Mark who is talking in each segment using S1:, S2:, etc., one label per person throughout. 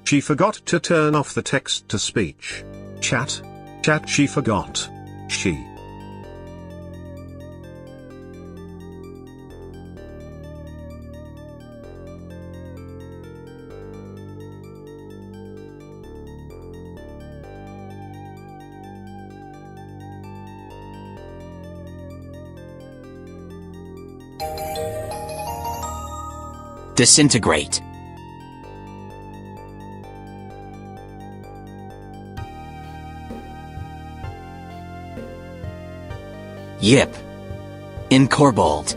S1: She forgot to turn off the text-to-speech. Chat. She forgot. She.
S2: Disintegrate. Yip. Incorbold.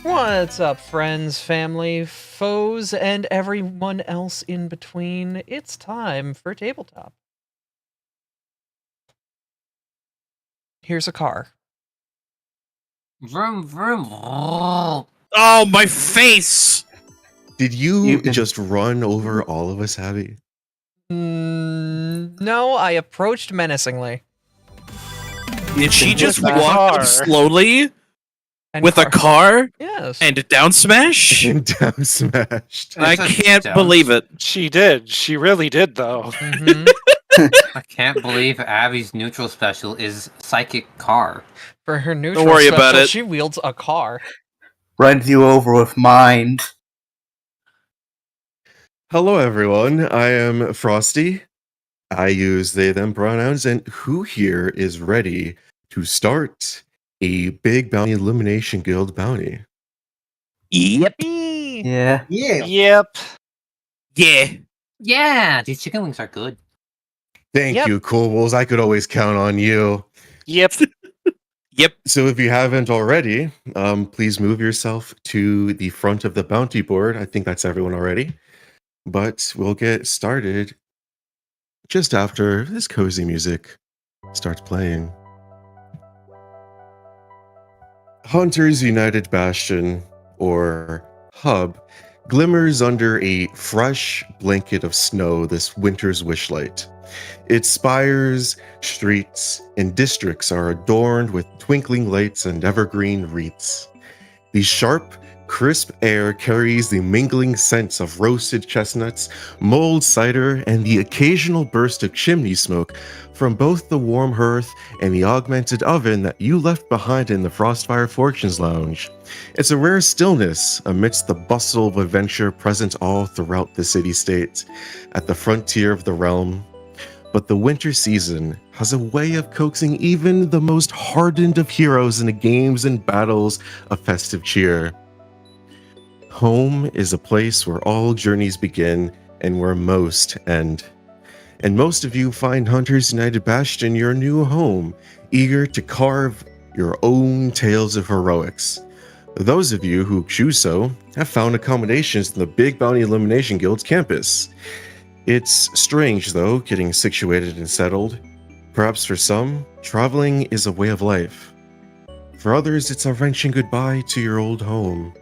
S3: What's up, friends, family, foes, and everyone else in between? It's time for tabletop. Here's a car.
S4: Vroom, vroom.
S5: Oh, my face!
S6: Did you just run over all of us, Abby?
S3: No, I approached menacingly.
S5: Did she just
S7: With a
S5: walk
S7: car.
S5: up slowly
S3: And
S5: with a car
S3: Yes.
S5: and down smash?
S6: And down smashed.
S5: I
S4: It's a
S5: can't
S4: down-
S5: believe it.
S7: She did. She really did, though.
S3: Mhm.
S4: I can't believe Abby's neutral special is Psychic Car.
S3: For her neutral
S5: worry
S3: special,
S5: about it.
S3: she wields a car.
S8: Runs you over with mind.
S6: Hello, everyone. I am Frosty. I use they, them pronouns, and who here is ready to start a big bounty elimination guild bounty?
S5: Yep.
S8: Yeah.
S7: Yep.
S5: Yeah.
S4: Yeah, these chicken wings are good.
S6: Thank
S3: Yep.
S6: you, Cool Wolves. I could always count on you.
S7: Yep.
S5: Yep.
S6: So if you haven't already, please move yourself to the front of the bounty board. I think that's everyone already. But we'll get started just after this cozy music starts playing. Hunters United Bastion, or Hub, glimmers under a fresh blanket of snow this winter's wishlight. Its spires, streets, and districts are adorned with twinkling lights and evergreen wreaths. The sharp, crisp air carries the mingling scents of roasted chestnuts, mulled cider, and the occasional burst of chimney smoke from both the warm hearth and the augmented oven that you left behind in the Frostfire Fortunes Lounge. It's a rare stillness amidst the bustle of adventure present all throughout the city-state, at the frontier of the realm. But the winter season has a way of coaxing even the most hardened of heroes into games and battles of festive cheer. Home is a place where all journeys begin and where most end. And most of you find Hunters United Bastion your new home, eager to carve your own tales of heroics. Those of you who choose so have found accommodations in the Big Bounty Elimination Guild's campus. It's strange, though, getting situated and settled. Perhaps for some, traveling is a way of life. For others, it's a wrenching goodbye to your old home.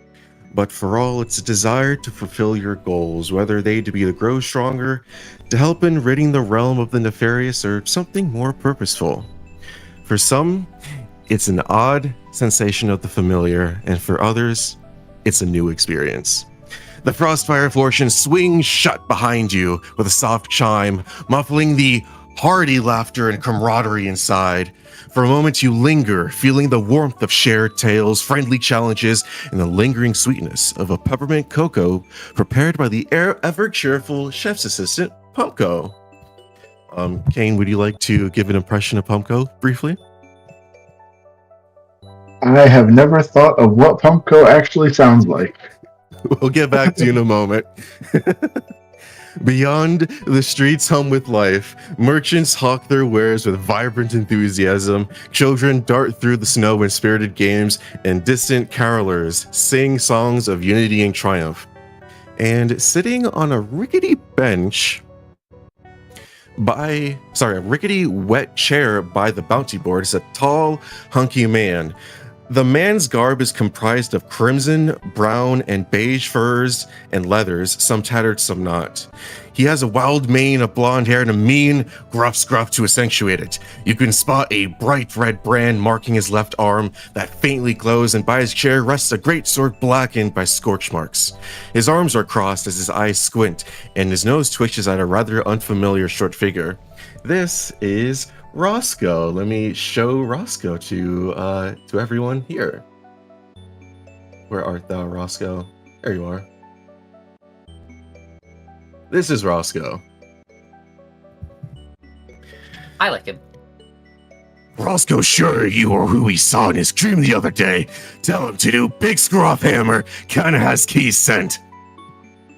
S6: but for all, it's a desire to fulfill your goals, whether they to be to grow stronger, to help in ridding the realm of the nefarious, or something more purposeful. For some, it's an odd sensation of the familiar, and for others, it's a new experience. The Frostfire Fortune swings shut behind you with a soft chime, muffling the hearty laughter and camaraderie inside. For a moment, you linger, feeling the warmth of shared tales, friendly challenges, and the lingering sweetness of a peppermint cocoa prepared by the ever-cheerful chef's assistant, Pumpko. Kane, would you like to give an impression of Pumpko briefly?
S9: I have never thought of what Pumpko actually sounds like.
S6: We'll get back to you in a moment. Beyond, the streets hum with life. Merchants hawk their wares with vibrant enthusiasm. Children dart through the snow in spirited games, and distant carolers sing songs of unity and triumph. And sitting on a rickety bench a rickety wet chair by the bounty board is a tall, hunky man. The man's garb is comprised of crimson, brown, and beige furs and leathers, some tattered, some not. He has a wild mane of blonde hair and a mean, gruff scruff to accentuate it. You can spot a bright red brand marking his left arm that faintly glows, and by his chair rests a great sword blackened by scorch marks. His arms are crossed as his eyes squint, and his nose twitches at a rather unfamiliar short figure. This is Roscoe. Let me show Roscoe to everyone here. Where art thou, Roscoe? There you are. This is Roscoe.
S4: I like him.
S6: Roscoe, sure you are who we saw in his dream the other day. Tell him to do big screw-off hammer. Kinda has keys sent.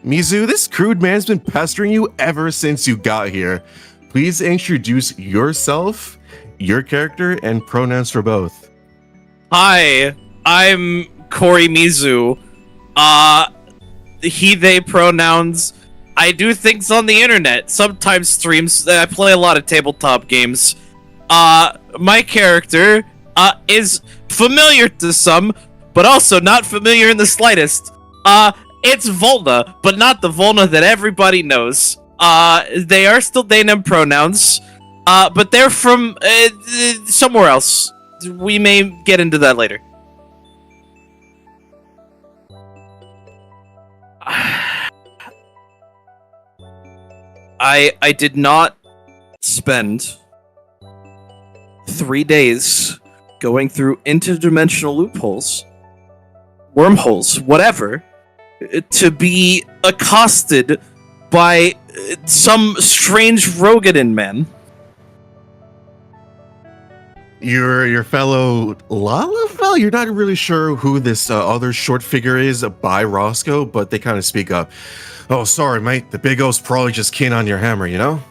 S6: Mizu, this crude man's been pestering you ever since you got here. Please introduce yourself, your character, and pronouns for both.
S5: Hi, I'm Corey Mizu. He, they pronouns. I do things on the internet, sometimes streams. I play a lot of tabletop games. My character, is familiar to some, but also not familiar in the slightest. It's Volna, but not the Volna that everybody knows. They are still they them pronouns, but they're from somewhere else. We may get into that later. I did not spend 3 days going through interdimensional loopholes, wormholes, whatever, to be accosted by some strange Rogadin man.
S6: Your fellow Lalafell? You're not really sure who this other short figure is by Roscoe, but they kind of speak up. Oh, sorry, mate. The big O's probably just keen on your hammer, you know?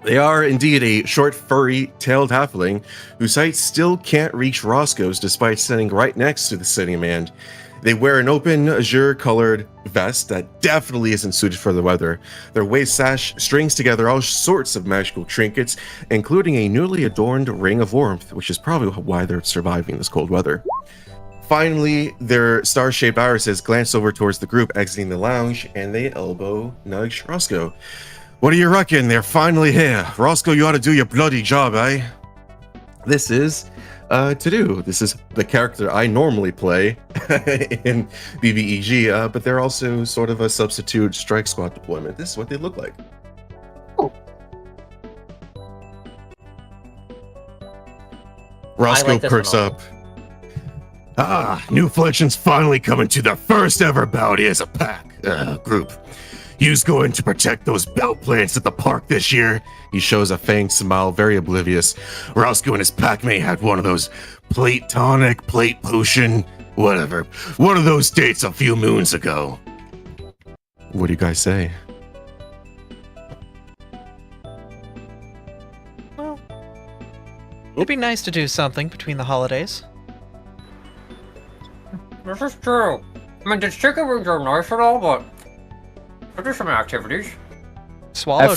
S6: They are indeed a short, furry, tailed halfling whose height still can't reach Roscoe's despite sitting right next to the sitting man. They wear an open, azure-colored vest that definitely isn't suited for the weather. Their waist sash strings together all sorts of magical trinkets, including a newly adorned ring of warmth, which is probably why they're surviving this cold weather. Finally, their star-shaped irises glance over towards the group exiting the lounge, and they elbow nudge Roscoe. What do you reckon? They're finally here. Roscoe, you ought to do your bloody job, eh? This is To-Do. This is the character I normally play in BBEG, but they're also sort of a substitute strike squad deployment. This is what they look like. Roscoe perks up. Ah, new fledglings finally coming to their first ever bout as a pack group. You's going to protect those belt plants at the park this year? He shows a fanged smile, very oblivious. Roscoe and his packmate had one of those plate tonic, plate potion, whatever. One of those dates a few moons ago. What do you guys say?
S3: Well, it'd be nice to do something between the holidays.
S4: This is true. I mean, the chicken wings are nice and all, but do some activities.
S3: Swallow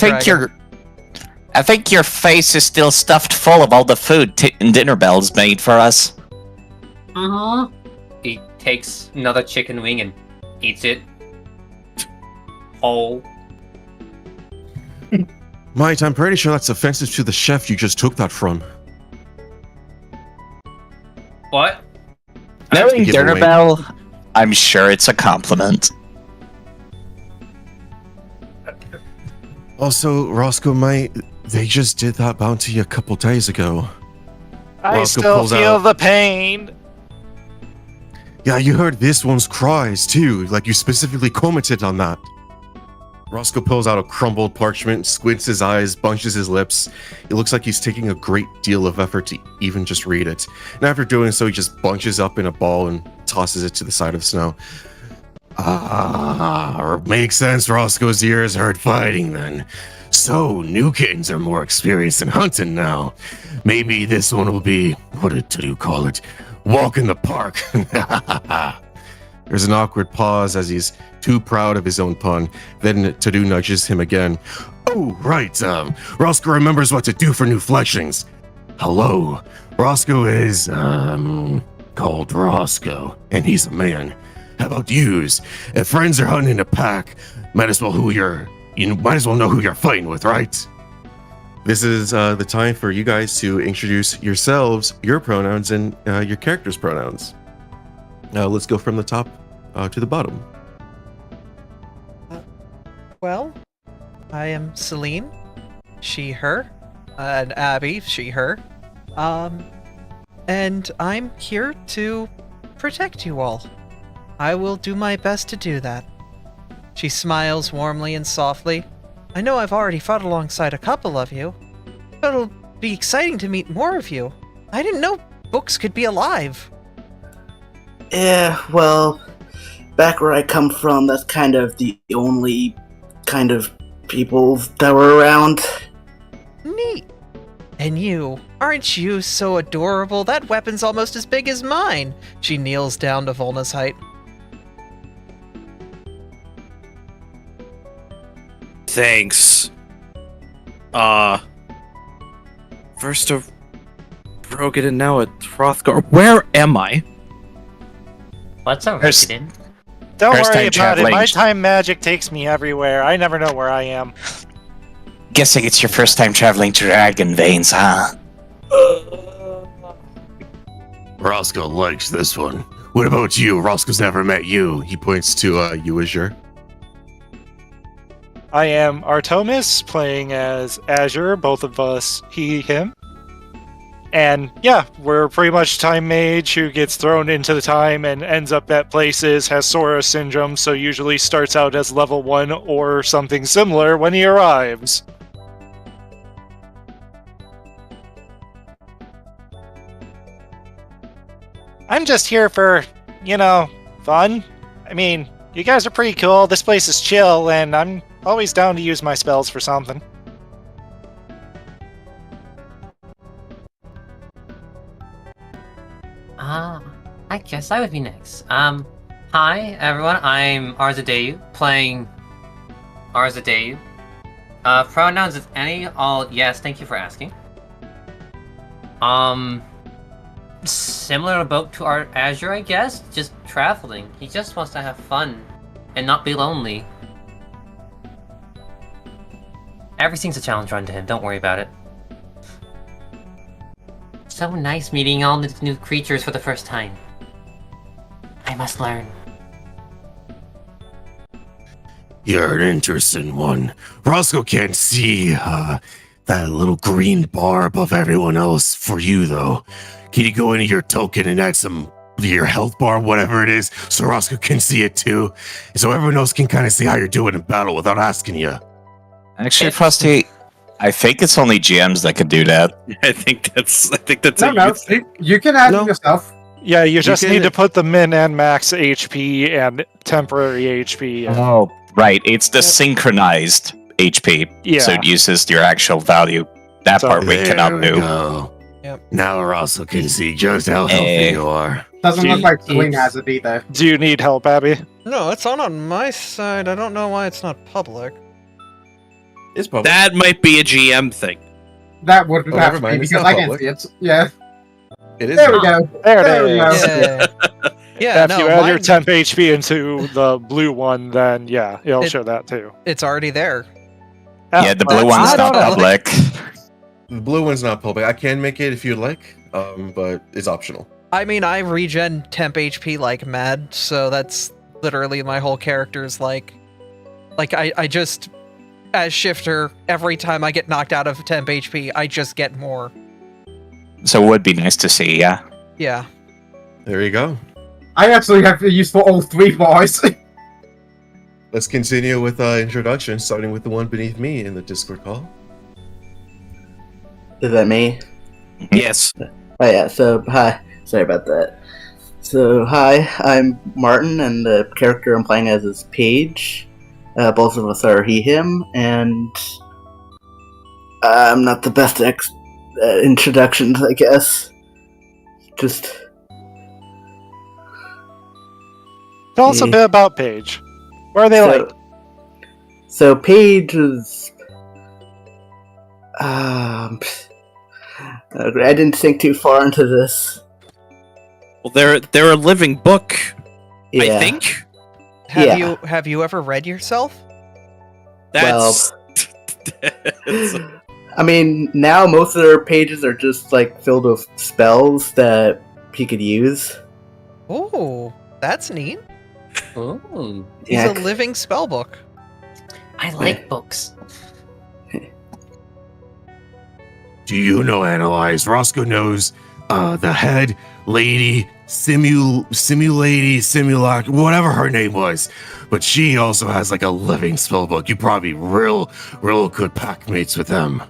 S2: I think your face is still stuffed full of all the food Dinner Bells made for us.
S4: He takes another chicken wing and eats it whole.
S6: Might, I'm pretty sure that's offensive to the chef you just took that from.
S4: What?
S2: Knowing
S6: give away.
S2: Dinnerbell, I'm sure it's a compliment.
S6: Also, Roscoe, they just did that bounty a couple days ago.
S7: I
S6: Roscoe
S7: still
S6: pulls
S7: feel
S6: out-
S7: the pain.
S6: Yeah, you heard this one's cries too, like you specifically commented on that. Roscoe pulls out a crumbled parchment, squints his eyes, bunches his lips. It looks like he's taking a great deal of effort to even just read it. And after doing so, he just bunches up in a ball and tosses it to the side of the snow. Makes sense. Roscoe's ears heard fighting then. So, new kittens are more experienced in hunting now. Maybe this one will be, what did you call it? Walk in the park. There's an awkward pause as he's too proud of his own pun. Then To-Do nudges him again. Oh, right. Roscoe remembers what to do for new fleshings. Hello. Roscoe is, called Roscoe, and he's a man. How about yous? If friends are hunting in a pack, might as well know who you're fighting with, right? This is the time for you guys to introduce yourselves, your pronouns, and your character's pronouns. Let's go from the top to the bottom.
S3: Well, I am Celine, she, her, and Abby, she, her. And I'm here to protect you all. I will do my best to do that. She smiles warmly and softly. I know I've already fought alongside a couple of you, but it'll be exciting to meet more of you. I didn't know books could be alive.
S8: Yeah, well, back where I come from, that's kind of the only kind of people that were around.
S3: Neat. And you, aren't you so adorable? That weapon's almost as big as mine. She kneels down to Volna's height.
S5: Thanks. First a Rogan and now a Hrothgar. Where am I?
S4: What's a
S2: There's-
S4: Rogan?
S7: Don't
S2: First
S7: worry
S2: time
S7: about it.
S2: traveling.
S7: My time magic takes me everywhere. I never know where I am.
S2: Guessing it's your first time traveling to Dragon Veins, huh?
S6: Roscoe likes this one. What about you? Roscoe's never met you. He points to you, Azure.
S7: I am Artemis, playing as Azure, both of us, he, him. And yeah, we're pretty much time mage who gets thrown into the time and ends up at places, has Sora syndrome, so usually starts out as level 1 or something similar when he arrives. I'm just here for, fun. I mean, you guys are pretty cool, this place is chill, and I'm always down to use my spells for something.
S4: I guess I would be next. Hi everyone, I'm Arzadeu, playing Arzadeu. Pronouns if any, all yes, thank you for asking. Similar boat to our Azure, I guess, just traveling. He just wants to have fun and not be lonely. Everything's a challenge run to him, don't worry about it. So nice meeting all the new creatures for the first time. I must learn.
S6: You're an interesting one. Roscoe can't see that little green bar above everyone else for you, though. Can you go into your token and add your health bar, whatever it is, so Roscoe can see it too? So everyone else can kind of see how you're doing in battle without asking you.
S2: Actually, Frosty, I think it's only GMs that can do that.
S5: I think that's
S10: No, you can add
S6: No.
S10: it yourself.
S7: Yeah, you just
S6: can-
S7: need to put the min and max HP and temporary HP. And,
S2: Oh, right. It's the synchronized HP.
S7: Yeah.
S2: So it uses your actual value. That
S7: So-
S2: part we
S6: There
S2: cannot
S6: we
S2: do.
S6: go.
S3: Yep.
S6: Now Roscoe can see just how healthy you are.
S10: Doesn't look
S7: Gee,
S10: like Celine
S4: it's-
S10: has it either.
S7: Do you need help, Abby?
S3: No, it's on my side. I don't know why it's not public.
S6: It's public.
S5: That might be a GM thing.
S10: That would
S6: Oh,
S10: have
S6: never
S10: to
S6: mind,
S10: be
S6: it's
S10: because
S6: not
S10: I can't
S6: public.
S10: see it. Yeah.
S6: It is.
S10: There we go.
S7: There
S10: There
S7: it
S10: we
S7: is.
S10: go.
S3: Yeah. Yeah,
S7: if
S3: no,
S7: you add your
S3: mine-
S7: temp HP into the blue one, then yeah, it'll show that too.
S3: It's already there.
S2: Yeah, the blue
S3: that's
S2: one's
S3: not
S2: not public.
S6: The blue one's not public. I can make it if you'd like, but it's optional.
S3: I mean, I regen temp HP like mad, so that's literally my whole character's like I just, as Shifter, every time I get knocked out of temp HP, I just get more.
S2: So it would be nice to see, yeah.
S3: Yeah.
S6: There you go.
S10: I actually have the use for all 3 boys.
S6: Let's continue with introductions, starting with the one beneath me in the Discord call.
S8: Is that me?
S5: Yes.
S8: Oh yeah, so hi. Sorry about that. So hi, I'm Martin, and the character I'm playing as is Paige. Both of us are he, him, and I'm not the best at introductions, I guess. Just...
S7: Tell us a bit about Paige. What are they like?
S8: So Paige is... I didn't think too far into this.
S5: Well, they're a living book.
S8: Yeah.
S5: I think.
S3: Have you ever read yourself?
S5: That's.
S8: I mean, now most of their pages are just like filled with spells that he could use.
S3: Oh, that's neat.
S4: Ooh,
S3: He's
S8: Yeah.
S3: a living spell book.
S4: I like books.
S11: Do you know Analyze? Roscoe knows the head lady, Simulac, whatever her name was. But she also has like a living spellbook. You probably real good pack mates with them.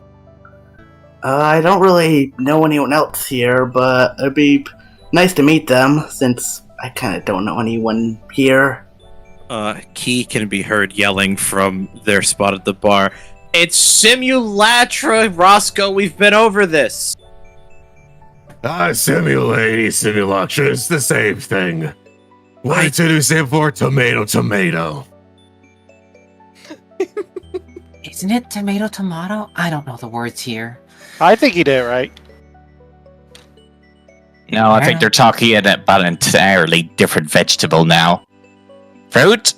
S8: I don't really know anyone else here, but it'd be nice to meet them since I kind of don't know anyone here.
S5: Key can be heard yelling from their spot at the bar. It's Simulatra, Roscoe. We've been over this.
S11: Simulac, it's the same thing. What did you say for tomato?
S4: Isn't it tomato? I don't know the words here.
S7: I think he did it right.
S2: No, I think they're talking about an entirely different vegetable now. Fruit?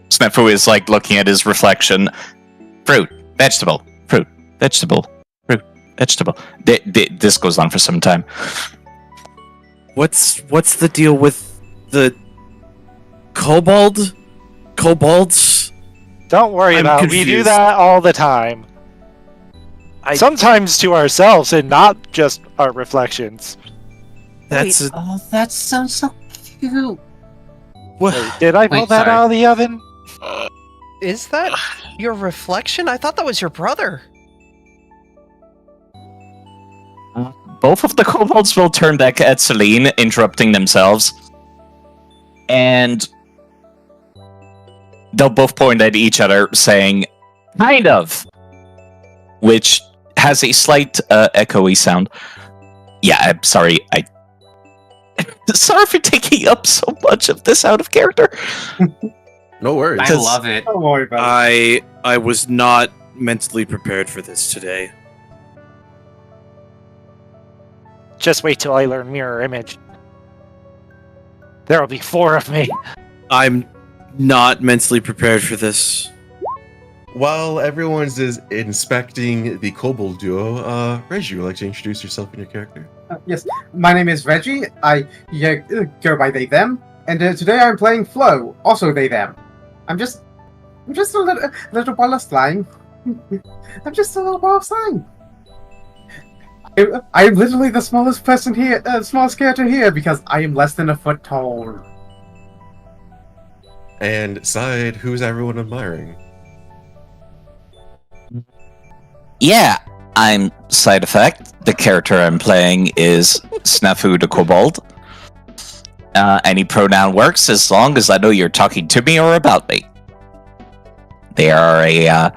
S2: Snafu is like looking at his reflection. Fruit, vegetable, fruit, vegetable, fruit, vegetable. This goes on for some time.
S5: What's the deal with the kobolds?
S7: Don't worry
S5: I'm
S7: about it. We do
S5: confused.
S7: that all the time. Sometimes to ourselves and not just our reflections.
S5: That's
S4: Wait, that sounds so cute.
S5: what?
S7: Did I pull
S4: Wait,
S7: that
S4: sorry.
S7: out of the oven?
S3: Is that your reflection? I thought that was your brother.
S2: Both of the kobolds will turn back at Celine, interrupting themselves. And they'll both point at each other, saying, kind of. Which has a slight echoey sound. Yeah, I'm sorry. Sorry for taking up so much of this out of character.
S6: No worries.
S4: I love it.
S10: Don't worry about it.
S5: I was not mentally prepared for this today.
S7: Just wait till I learn mirror image. There'll be 4 of me.
S5: I'm not mentally prepared for this.
S6: While everyone's inspecting the kobold duo, Reggie, would you like to introduce yourself and your character?
S10: Yes, my name is Reggie. I go by they them, and today I'm playing Flo, also they them. I'm just a little ball of slime. I'm just a little ball of slime. I'm literally the smallest person here, smallest character here, because I am less than a foot tall.
S6: And side, who's everyone admiring?
S2: Yeah, I'm Side Effect. The character I'm playing is Snafu the Kobold. Any pronoun works as long as I know you're talking to me or about me. They are a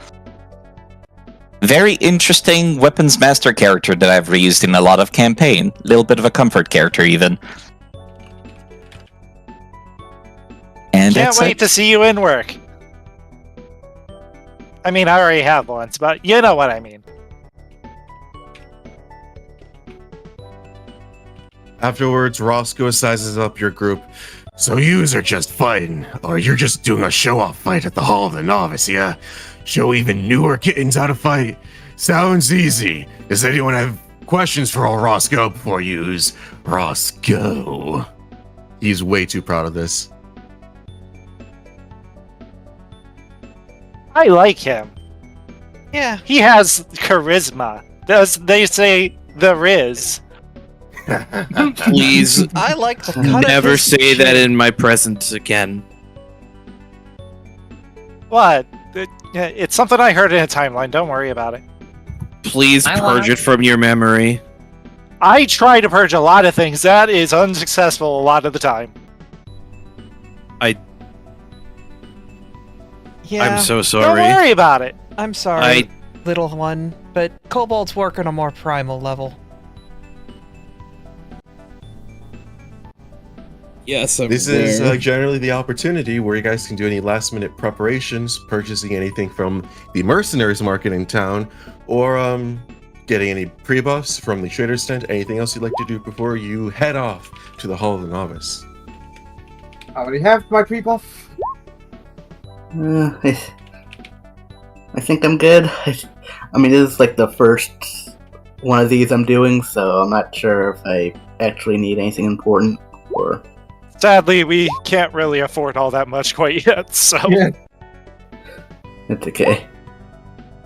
S2: very interesting weapons master character that I've reused in a lot of campaign. Little bit of a comfort character, even. And
S7: Can't
S2: that's
S7: wait
S2: it.
S7: to see you in work. I mean, I already have once, but you know what I mean.
S6: Afterwards, Roscoe sizes up your group.
S11: So yous are just fighting, or you're just doing a show-off fight at the Hall of the Novice, yeah? Show even newer kittens how to fight? Sounds easy. Does anyone have questions for old Roscoe before yous? Roscoe.
S6: He's way too proud of this.
S7: I like him.
S3: Yeah.
S7: He has charisma. As they say, there is.
S5: Please
S3: I like the cut
S5: never
S3: of his
S5: say that
S3: chin.
S5: in my presence again.
S7: What? It's something I heard in a timeline. Don't worry about it.
S5: Please
S4: I
S5: purge
S4: like-
S5: it from your memory.
S7: I try to purge a lot of things. That is unsuccessful a lot of the time.
S3: Yeah.
S5: I'm so
S7: Don't
S5: sorry.
S7: worry about it.
S3: I'm sorry, little one, but Kobolds work on a more primal level.
S5: Yes, I'm
S6: This is generally the opportunity where you guys can do any last-minute preparations, purchasing anything from the mercenaries market in town, or getting any pre-buffs from the trader's tent, anything else you'd like to do before you head off to the Hall of the Novice.
S10: I already have my pre-buff.
S8: I think I'm good. I mean, this is like the first one of these I'm doing, so I'm not sure if I actually need anything important or.
S7: Sadly, we can't really afford all that much quite yet, so...
S10: Yeah.
S8: It's okay.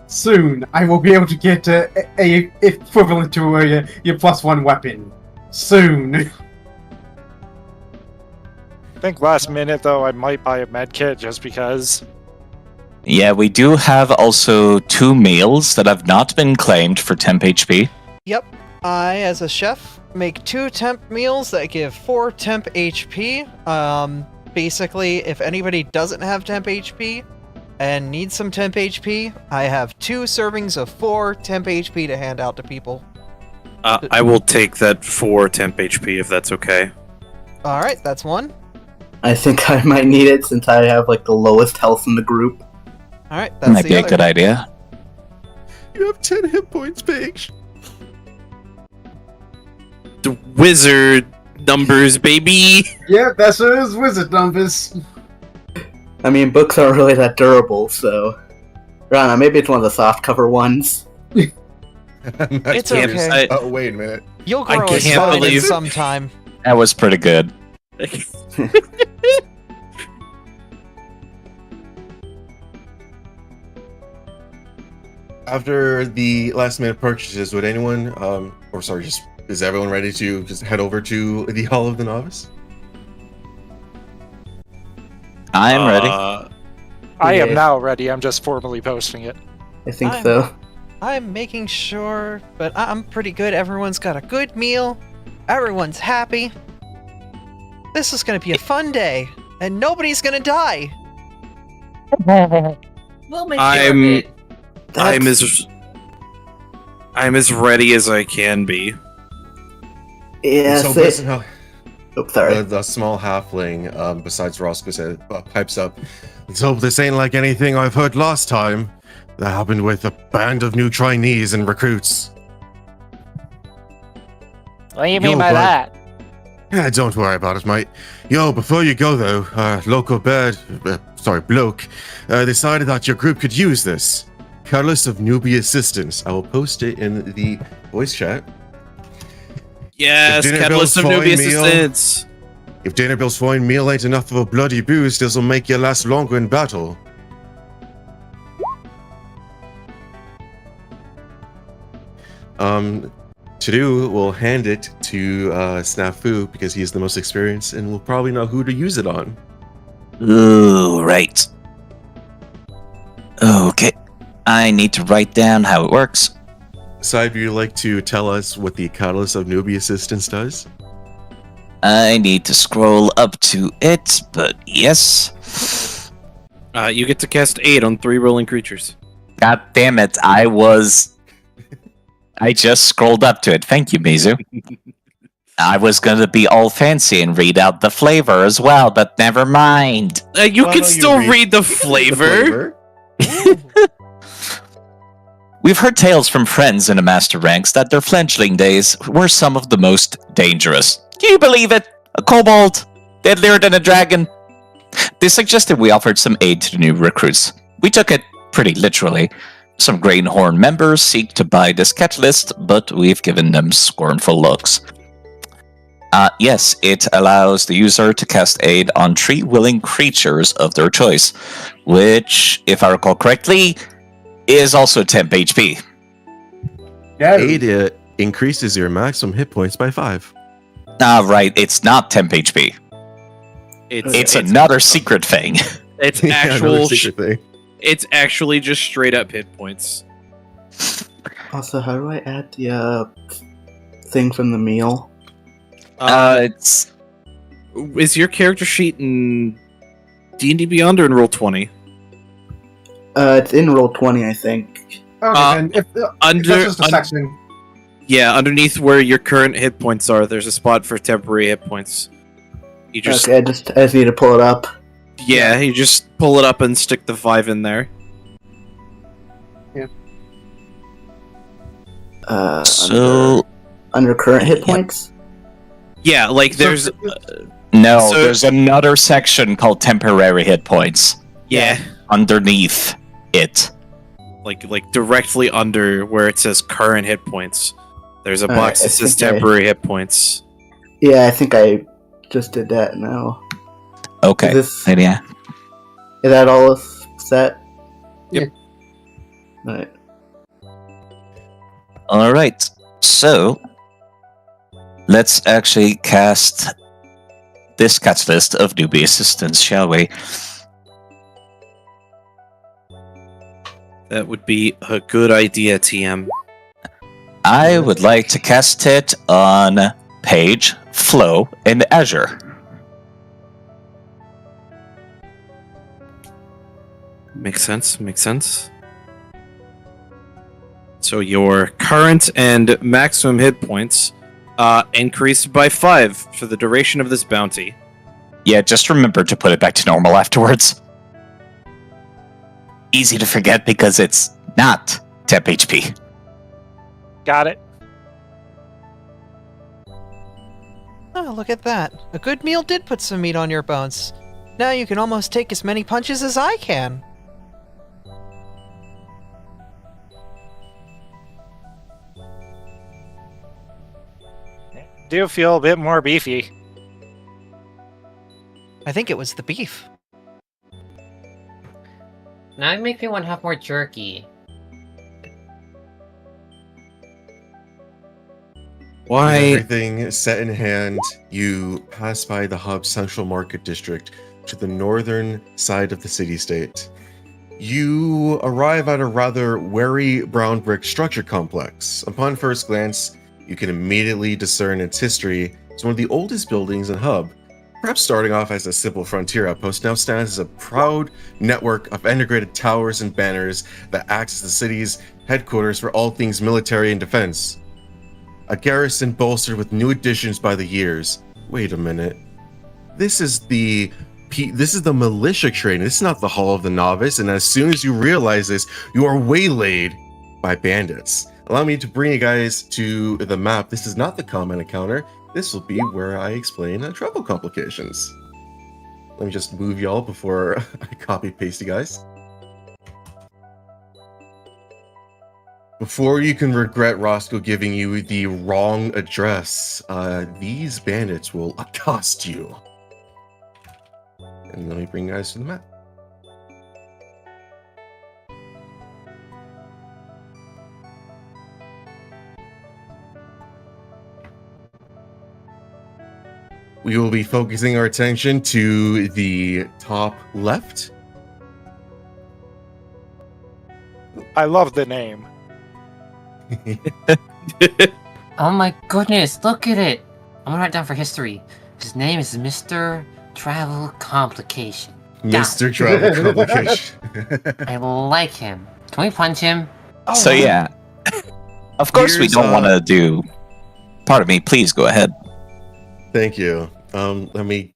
S10: Soon, I will be able to get a equivalent to your +1 weapon. Soon.
S7: I think last minute, though, I might buy a medkit just because.
S2: Yeah, we do have also 2 meals that have not been claimed for temp HP.
S3: Yep. I, as a chef, make 2 temp meals that give 4 temp HP. Basically, if anybody doesn't have temp HP and needs some temp HP, I have 2 servings of 4 temp HP to hand out to people.
S5: I will take that 4 temp HP if that's okay.
S3: Alright, that's 1.
S8: I think I might need it since I have like the lowest health in the group.
S3: Alright,
S2: That
S3: that's
S2: might
S3: the
S2: be a
S3: other.
S2: good idea.
S6: You have 10 hit points, Paige.
S5: The wizard numbers, baby!
S10: Yeah, that's his wizard numbers.
S8: I mean, books aren't really that durable, so. I don't know, maybe it's one of the soft cover ones.
S3: It's okay.
S6: Oh, wait a minute.
S3: You'll
S5: I
S3: grow a
S5: can't
S3: spine
S5: believe-
S3: sometime.
S2: That was pretty good.
S6: After the last minute purchases, would anyone, is everyone ready to just head over to the Hall of the Novice?
S2: I am ready.
S7: I am
S8: Yeah.
S7: now ready, I'm just formally posting it.
S8: I think
S3: I'm-
S8: so.
S3: I'm making sure, but I'm pretty good. Everyone's got a good meal. Everyone's happy. This is gonna be a fun day, and nobody's gonna die.
S4: We'll make sure
S5: I'm-
S4: of it.
S5: I'm as ready as I can be.
S8: Yeah,
S6: So
S8: say-
S6: listen how
S8: Oops, sorry.
S6: the small halfling, besides Roscoe, said, pipes up. Let's hope this ain't like anything I've heard last time. That happened with a band of new trainees and recruits.
S7: What do you
S6: mean by
S7: that?
S6: Yeah, don't worry about it, mate. Yo, before you go though, local bloke, decided that your group could use this. Careless of newbie assistance. I will post it in the voice chat.
S5: Yes,
S6: If dinner
S5: Catalyst of
S6: bill's
S5: Newbie
S6: fine, meal.
S5: Assistance.
S6: If dinner bill's fine, meal ain't enough of a bloody boost, this'll make you last longer in battle. To do, we'll hand it to Snafu because he's the most experienced and will probably know who to use it on.
S2: Ooh, right. Okay. I need to write down how it works.
S6: Side, would you like to tell us what the Catalyst of Newbie Assistance does?
S2: I need to scroll up to it, but yes.
S5: You get to cast 8 on 3 rolling creatures.
S2: God damn it, I just scrolled up to it. Thank you, Mizu. I was gonna be all fancy and read out the flavor as well, but never mind.
S5: You
S6: Why
S5: can
S6: don't you
S5: still
S6: read-
S5: read the flavor.
S2: We've heard tales from friends in the master ranks that their fledgling days were some of the most dangerous. Can you believe it? A kobold, deadlier than a dragon. They suggested we offered some aid to the new recruits. We took it pretty literally. Some Greenhorn members seek to buy this catalyst, but we've given them scornful looks. Yes, it allows the user to cast aid on 3 willing creatures of their choice, which, if I recall correctly, is also temp HP.
S10: Yeah.
S6: Aid increases your maximum hit points by 5.
S2: Right, it's not temp HP. It's another secret thing.
S5: It's
S6: Yeah,
S5: actual.
S6: another secret thing.
S5: It's actually just straight up hit points.
S8: Also, how do I add the thing from the meal?
S2: It's
S5: Is your character sheet in D&D Beyond or in Roll20?
S8: It's in roll 20, I think.
S10: Okay, then if that's just a section.
S5: Yeah, underneath where your current hit points are, there's a spot for temporary hit points. You just
S8: Okay, I just need to pull it up.
S5: you just pull it up and stick the 5 in there.
S2: so
S8: Under current hit points?
S5: Yeah, like there's
S2: no.
S5: So-
S2: There's another section called temporary hit points
S5: yeah,
S2: underneath it.
S5: like directly under where it says current hit points. There's a
S8: Alright,
S5: box that
S8: I
S5: says
S8: think
S5: temporary hit points.
S8: Yeah, I think I just did that now.
S2: Okay.
S8: Is
S2: Yeah.
S8: that all set?
S5: Yep.
S8: Alright.
S2: All right. So let's actually cast this catalyst of newbie assistance, shall we?
S5: That would be a good idea, TM.
S2: I would like to cast it on Paige, Flo, and Azure.
S5: Makes sense, makes sense. So your current and maximum hit points increased by 5 for the duration of this bounty.
S2: Yeah, just remember to put it back to normal afterwards. Easy to forget because it's not temp HP.
S7: Got it.
S3: Oh, look at that. A good meal did put some meat on your bones. Now you can almost take as many punches as I can.
S7: Do feel a bit more beefy.
S3: I think it was the beef.
S4: Now it makes me want to have more jerky.
S5: Why?
S6: Everything set in hand, you pass by the hub's central market district to the northern side of the city-state. You arrive at a rather wary brown brick structure complex. Upon first glance, you can immediately discern its history as one of the oldest buildings in Hub. Perhaps starting off as a simple frontier outpost, now stands as a proud network of integrated towers and banners that acts as the city's headquarters for all things military and defense. A garrison bolstered with new additions by the years. Wait a minute. This is the militia training. This is not the Hall of the Novice, and as soon as you realize this, you are waylaid by bandits. Allow me to bring you guys to the map. This is not the common encounter. This will be where I explain travel complications. Let me just move y'all before I copy paste you guys. Before you can regret Roscoe giving you the wrong address, these bandits will accost you. And let me bring you guys to the map. We will be focusing our attention to the top left.
S7: I love the name.
S4: Oh my goodness, look at it! I'm gonna write down for history. His name is Mr. Travel Complication.
S6: Mr. Travel Complication.
S4: I like him. Can we punch him?
S2: So yeah, of course we
S6: Here's,
S2: don't want to do. Pardon me, please go ahead.
S6: Thank you. Let me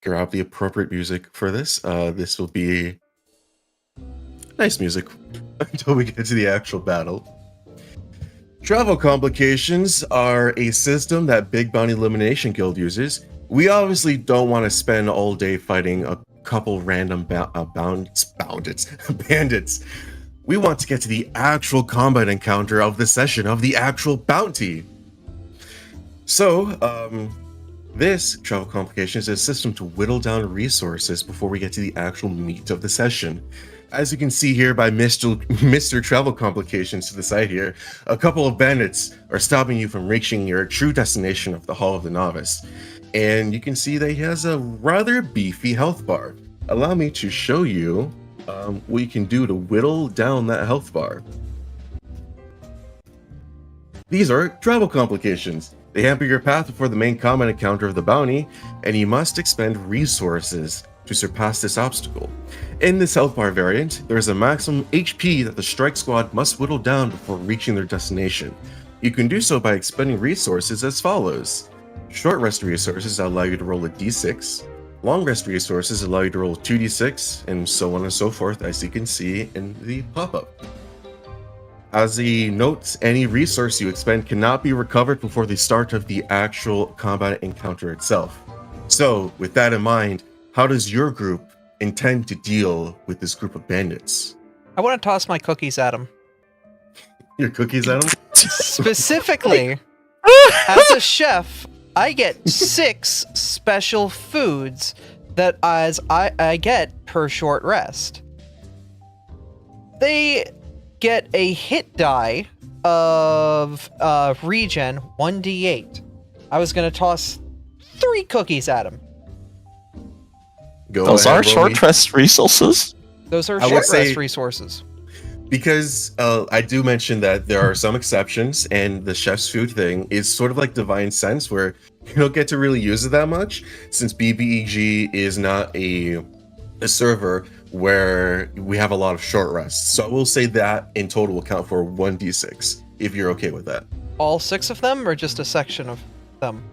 S6: grab the appropriate music for this. This will be nice music until we get to the actual battle. Travel complications are a system that Big Bounty Elimination Guild uses. We obviously don't want to spend all day fighting a couple random bandits. We want to get to the actual combat encounter of the session of the actual bounty. So, this travel complication is a system to whittle down resources before we get to the actual meat of the session. As you can see here by Mr. Travel Complications to the side here, a couple of bandits are stopping you from reaching your true destination of the Hall of the Novice. And you can see that he has a rather beefy health bar. Allow me to show you what you can do to whittle down that health bar. These are travel complications. They hamper your path before the main combat encounter of the bounty, and you must expend resources to surpass this obstacle. In this health bar variant, there is a maximum HP that the strike squad must whittle down before reaching their destination. You can do so by expending resources as follows. Short rest resources allow you to roll a d6. Long rest resources allow you to roll 2d6, and so on and so forth, as you can see in the pop-up. As he notes, any resource you expend cannot be recovered before the start of the actual combat encounter itself. So, with that in mind, how does your group intend to deal with this group of bandits?
S3: I want to toss my cookies at him.
S6: Your cookies at them?
S3: Specifically, as a chef, I get 6 special foods that I get per short rest. They get a hit die of regen 1d8. I was going to toss 3 cookies at him.
S2: Those are short rest resources?
S3: Those are short rest resources.
S6: Because I do mention that there are some exceptions, and the chef's food thing is sort of like Divine Sense, where you don't get to really use it that much, since BBEG is not a server where we have a lot of short rests. So I will say that in total will count for 1d6, if you're okay with that.
S3: All 6 of them, or just a section of them?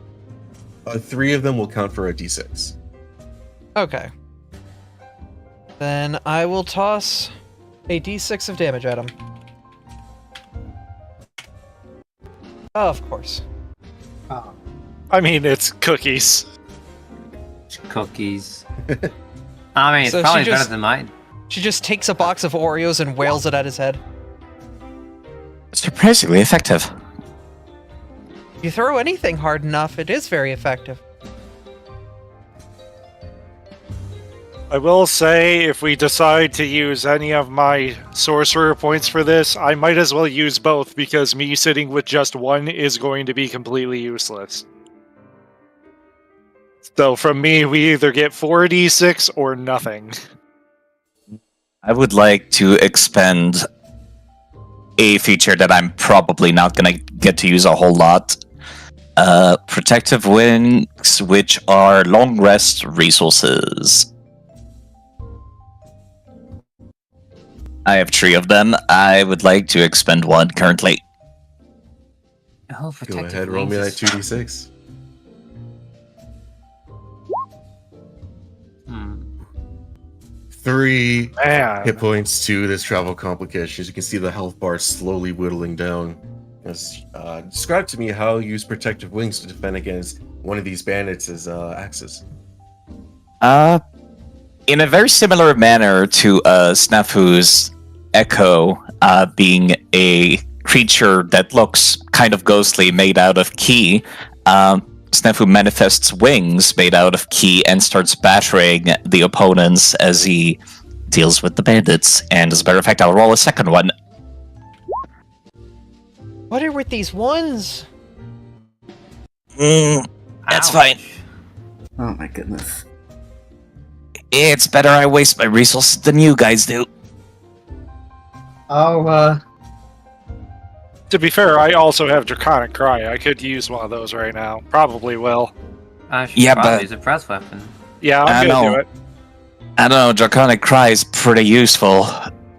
S6: 3 of them will count for a d6.
S3: Okay. Then I will toss a d6 of damage at him. Of course.
S7: I mean, it's cookies.
S4: Cookies. I mean, it's
S3: So
S4: probably
S3: she
S4: better
S3: just-
S4: than mine.
S3: She just takes a box of Oreos and wails it at his head.
S2: Surprisingly effective.
S3: If you throw anything hard enough, it is very effective.
S7: I will say, if we decide to use any of my sorcerer points for this, I might as well use both, because me sitting with just one is going to be completely useless. So from me, we either get 4d6 or nothing.
S2: I would like to expend a feature that I'm probably not going to get to use a whole lot. Protective Wings, which are long rest resources. I have 3 of them. I would like to expend 1 currently.
S4: Oh,
S6: Go ahead, roll me that 2d6.
S4: Hmm.
S6: 3
S7: Man.
S6: hit points to this travel complication. As you can see, the health bar slowly whittling down. Describe to me how you use protective wings to defend against one of these bandits as axes.
S2: In a very similar manner to Snafu's Echo, being a creature that looks kind of ghostly, made out of ki, Snafu manifests wings made out of ki and starts battering the opponents as he deals with the bandits. And as a matter of fact, I'll roll a second one.
S3: What are with these ones?
S2: That's
S4: Ouch.
S2: fine.
S8: Oh my goodness.
S2: It's better I waste my resources than you guys do.
S10: Oh,
S7: To be fair, I also have Draconic Cry. I could use one of those right now. Probably will.
S4: I should
S2: Yeah,
S4: probably
S2: but-
S4: use a press weapon.
S7: Yeah,
S2: I
S7: I'm gonna do
S2: know.
S7: it.
S2: I don't know, Draconic Cry is pretty useful.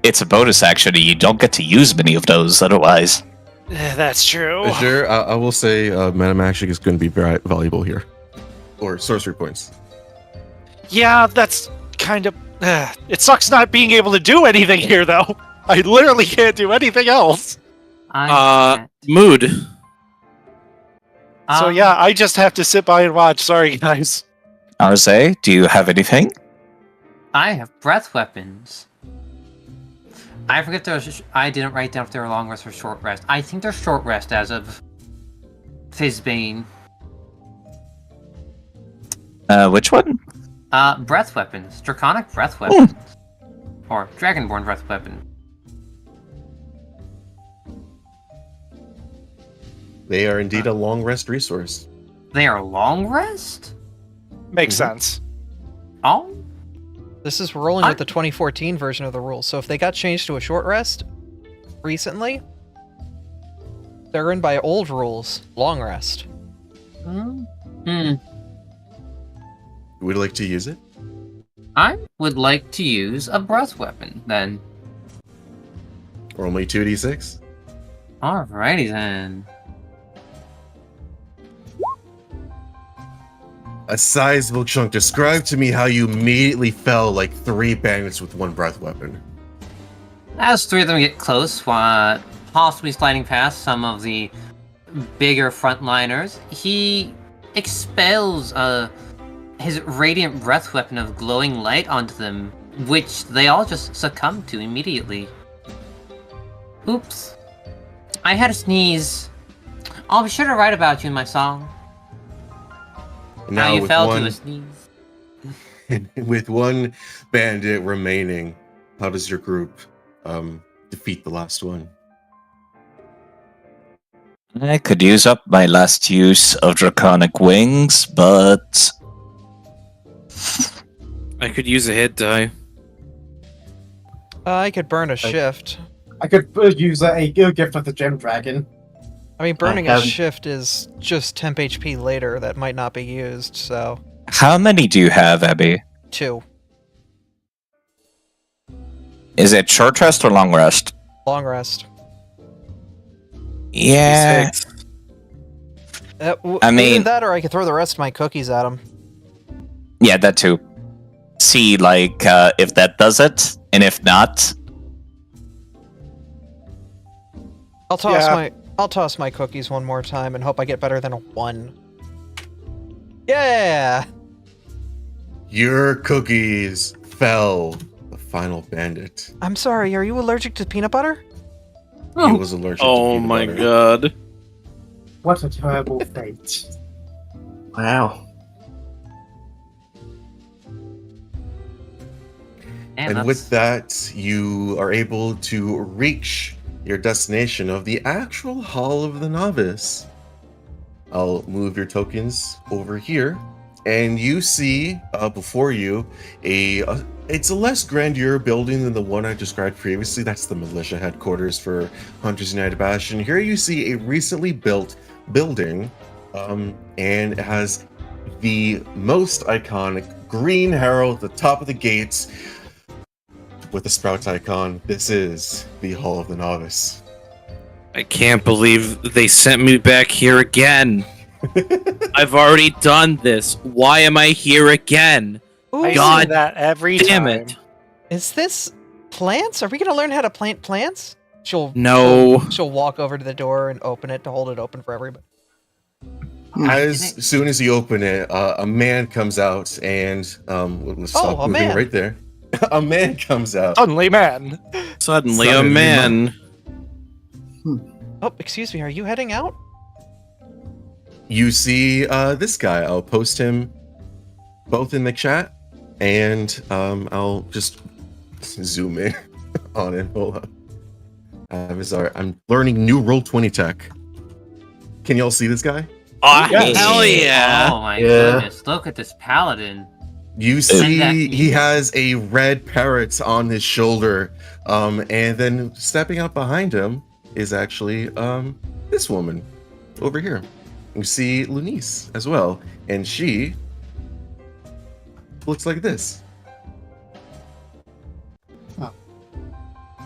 S2: It's a bonus action, and you don't get to use many of those otherwise.
S7: That's true.
S6: Sure, I will say Metamagic is going to be very valuable here. Or sorcery points.
S7: Yeah, that's kind of... it sucks not being able to do anything here, though. I literally can't do anything else.
S5: Mood.
S7: So yeah, I just have to sit by and watch. Sorry, guys.
S2: Arze, do you have anything?
S4: I have breath weapons. I forget I didn't write down if they were long rest or short rest. I think they're short rest as of Fizzbane.
S2: Which one?
S4: Breath weapons. Draconic breath weapons. Or Dragonborn breath weapon.
S6: They are indeed a long rest resource.
S4: They are long rest?
S7: Makes sense.
S4: Oh?
S3: This is rolling with the 2014 version of the rules, so if they got changed to a short rest recently, they're in by old rules, long rest.
S4: Hmm.
S6: Would you like to use it?
S4: I would like to use a breath weapon, then.
S6: Or only 2d6?
S4: Alrighty then.
S6: A sizable chunk. Describe to me how you immediately fell like 3 bandits with 1 breath weapon.
S4: As 3 of them get close, possibly sliding past some of the bigger frontliners, he expels his radiant breath weapon of glowing light onto them, which they all just succumb to immediately. Oops. I had a sneeze. I'll be sure to write about you in my song.
S6: Now
S4: how you
S6: with
S4: fell
S6: one,
S4: to a sneeze.
S6: with 1 bandit remaining, how does your group defeat the last one?
S2: I could use up my last use of Draconic Wings, but...
S5: I could use a hit die.
S3: I could burn a shift.
S10: I could use a gift of the Gem Dragon.
S3: I mean, burning a shift is just temp HP later that might not be used, so...
S2: How many do you have, Abby?
S3: 2.
S2: Is it short rest or long rest?
S3: Long rest.
S2: Yeah.
S3: I mean... Either that or I could throw the rest of my cookies at him.
S2: Yeah, that too. See, like, if that does it, and if not...
S3: I'll toss my cookies one more time and hope I get better than a 1. Yeah!
S6: Your cookies fell. The final bandit.
S3: I'm sorry, are you allergic to peanut butter?
S6: He was allergic to
S5: Oh
S6: peanut
S5: my
S6: butter.
S5: god.
S10: What a terrible fate.
S8: Wow.
S6: And with that, you are able to reach your destination of the actual Hall of the Novice. I'll move your tokens over here, and you see before you it's a less grandeur building than the one I described previously. That's the militia headquarters for Hunters United Bastion. Here you see a recently built building, and it has the most iconic green herald at the top of the gates with the sprout icon. This is the Hall of the Novice.
S5: I can't believe they sent me back here again. I've already done this. Why am I here again?
S3: Ooh,
S7: I
S5: God
S7: say that every
S5: damn
S7: time.
S5: it.
S3: Is this plants? Are we gonna learn how to plant plants?
S5: No.
S3: She'll walk over to the door and open it to hold it open for everybody.
S6: As soon as you open it, a man comes out and let's stop moving
S3: man.
S6: right there. A man comes out.
S7: Suddenly, man.
S5: Suddenly a
S6: Suddenly,
S5: man.
S3: Oh, excuse me, are you heading out?
S6: You see this guy. I'll post him both in the chat, and I'll just zoom in on him. Hold on. I'm learning new Roll20 tech. Can y'all see this guy?
S5: Oh, hell yeah.
S4: Oh my goodness, look at this paladin.
S6: You see he has a red parrot on his shoulder, and then stepping up behind him is actually this woman over here. You see Lunice as well, and she looks like this.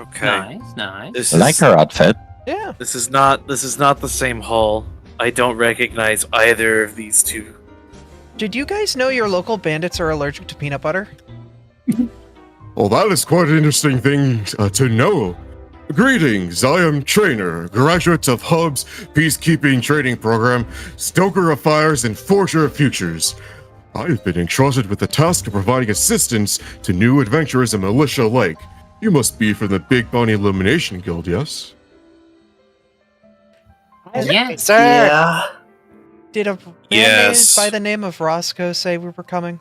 S5: Okay.
S4: Nice.
S2: I like her outfit.
S3: Yeah.
S5: This is not the same hall. I don't recognize either of these two.
S3: Did you guys know your local bandits are allergic to peanut butter?
S11: Well, that is quite an interesting thing to know. Greetings, I am Trainer, graduate of Hub's Peacekeeping Training Program, Stoker of Fires and Forger of Futures. I've been entrusted with the task of providing assistance to new adventurers and militia alike. You must be from the Big Bounty Illumination Guild, yes?
S4: Yes.
S7: Sir.
S8: Yeah.
S3: Did a man
S5: Yes.
S3: by the name of Roscoe say we were coming?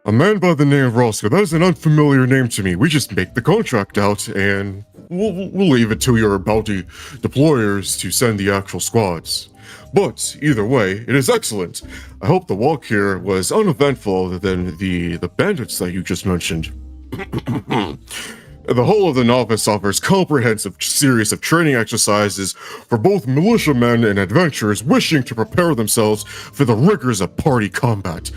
S11: A man by the name of Roscoe, that is an unfamiliar name to me. We just make the contract out and we'll leave it to your bounty deployers to send the actual squads. But either way, it is excellent. I hope the walk here was uneventful other than the bandits that you just mentioned. The whole of the Novice offers comprehensive series of training exercises for both militiamen and adventurers wishing to prepare themselves for the rigors of party combat.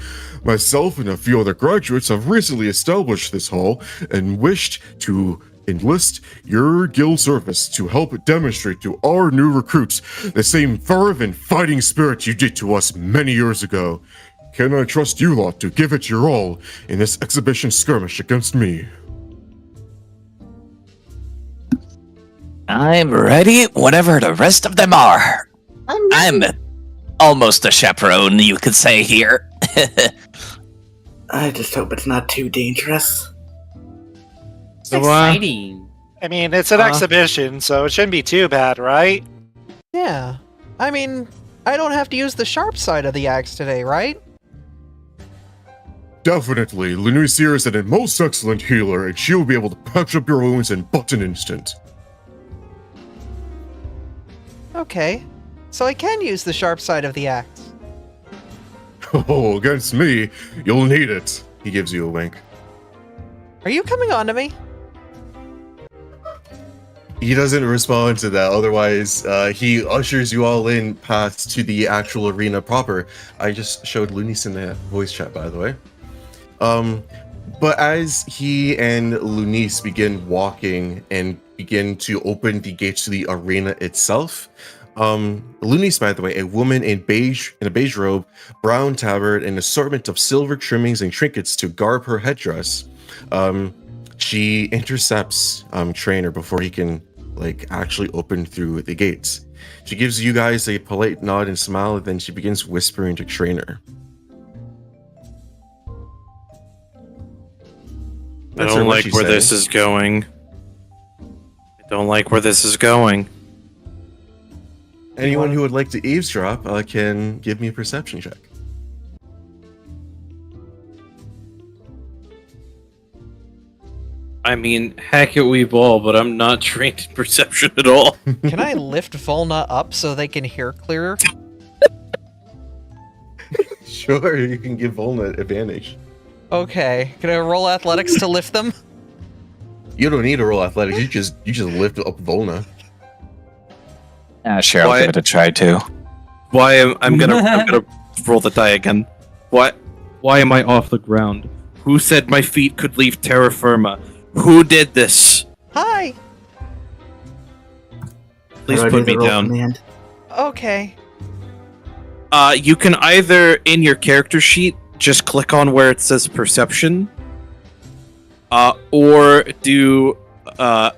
S11: Myself and a few other graduates have recently established this hall and wished to enlist your guild service to help demonstrate to our new recruits the same fervent fighting spirit you did to us many years ago. Can I trust you lot to give it your all in this exhibition skirmish against me?
S2: I'm ready whenever the rest of them are. I'm almost a chaperone, you could say here.
S8: I just hope it's not too dangerous.
S4: It's exciting.
S7: I mean, it's an exhibition, so it shouldn't be too bad, right?
S3: Yeah. I mean, I don't have to use the sharp side of the axe today, right?
S11: Definitely. Lunu's here is a most excellent healer, and she will be able to patch up your wounds in but an instant.
S3: Okay. So I can use the sharp side of the axe.
S11: Oh, against me, you'll need it. He gives you a wink.
S3: Are you coming on to me?
S6: He doesn't respond to that. Otherwise, he ushers you all in past to the actual arena proper. I just showed Lunis in the voice chat, by the way. But as he and Lunis begin walking and begin to open the gates to the arena itself, Lunis, by the way, a woman in a beige robe, brown tabard, and assortment of silver trimmings and trinkets to garb her headdress, she intercepts Trainer before he can actually open through the gates. She gives you guys a polite nod and smile, and then she begins whispering to Trainer.
S5: I don't like where this is going. I don't like where this is going.
S6: Anyone who would like to eavesdrop can give me a perception check.
S5: I mean, heck it, we ball, but I'm not trained in perception at all.
S3: Can I lift Volna up so they can hear clearer?
S6: Sure, you can give Volna advantage.
S3: Okay. Can I roll athletics to lift them?
S6: You don't need to roll athletics. You just lift up Volna.
S2: Sure, I'll give it a try too.
S5: I'm gonna roll the die again. Why am I off the ground? Who said my feet could leave terra firma? Who did this?
S3: Hi!
S5: Please put me down.
S3: Okay.
S5: You can either, in your character sheet, just click on where it says perception, or do /R,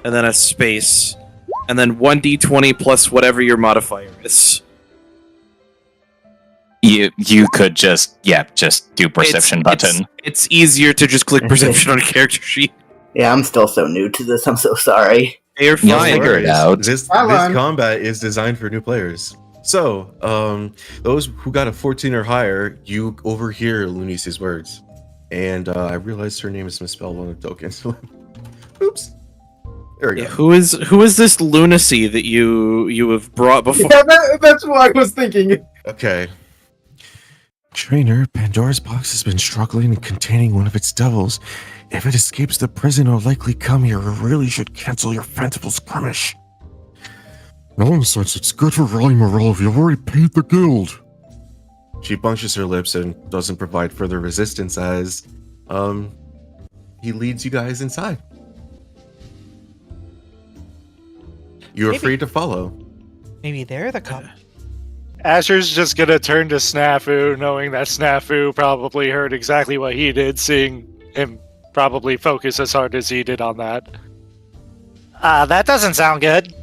S5: and then a space, and then 1d20 plus whatever your modifier is.
S2: You could just do perception button.
S5: It's easier to just click perception on a character sheet.
S8: Yeah, I'm still so new to this. I'm so sorry.
S5: You're
S2: You'll
S5: fine.
S2: figure it out.
S6: This combat is designed for new players. So, those who got a 14 or higher, you overhear Lunis's words. And I realized her name is misspelled on the token. Oops. There we go.
S5: Yeah, who is this lunacy that you have brought before?
S10: Yeah, that's what I was thinking.
S6: Okay.
S11: Trainer, Pandora's box has been struggling in containing one of its devils. If it escapes the prison, it'll likely come here. You really should cancel your fanciful skirmish. Nonsense, it's good for rally morale if you've already paid the guild.
S6: She bunches her lips and doesn't provide further resistance as he leads you guys inside. You're free to follow.
S3: Maybe they're the cop.
S7: Asher's just gonna turn to Snafu, knowing that Snafu probably heard exactly what he did, seeing him probably focus as hard as he did on that. That doesn't sound good.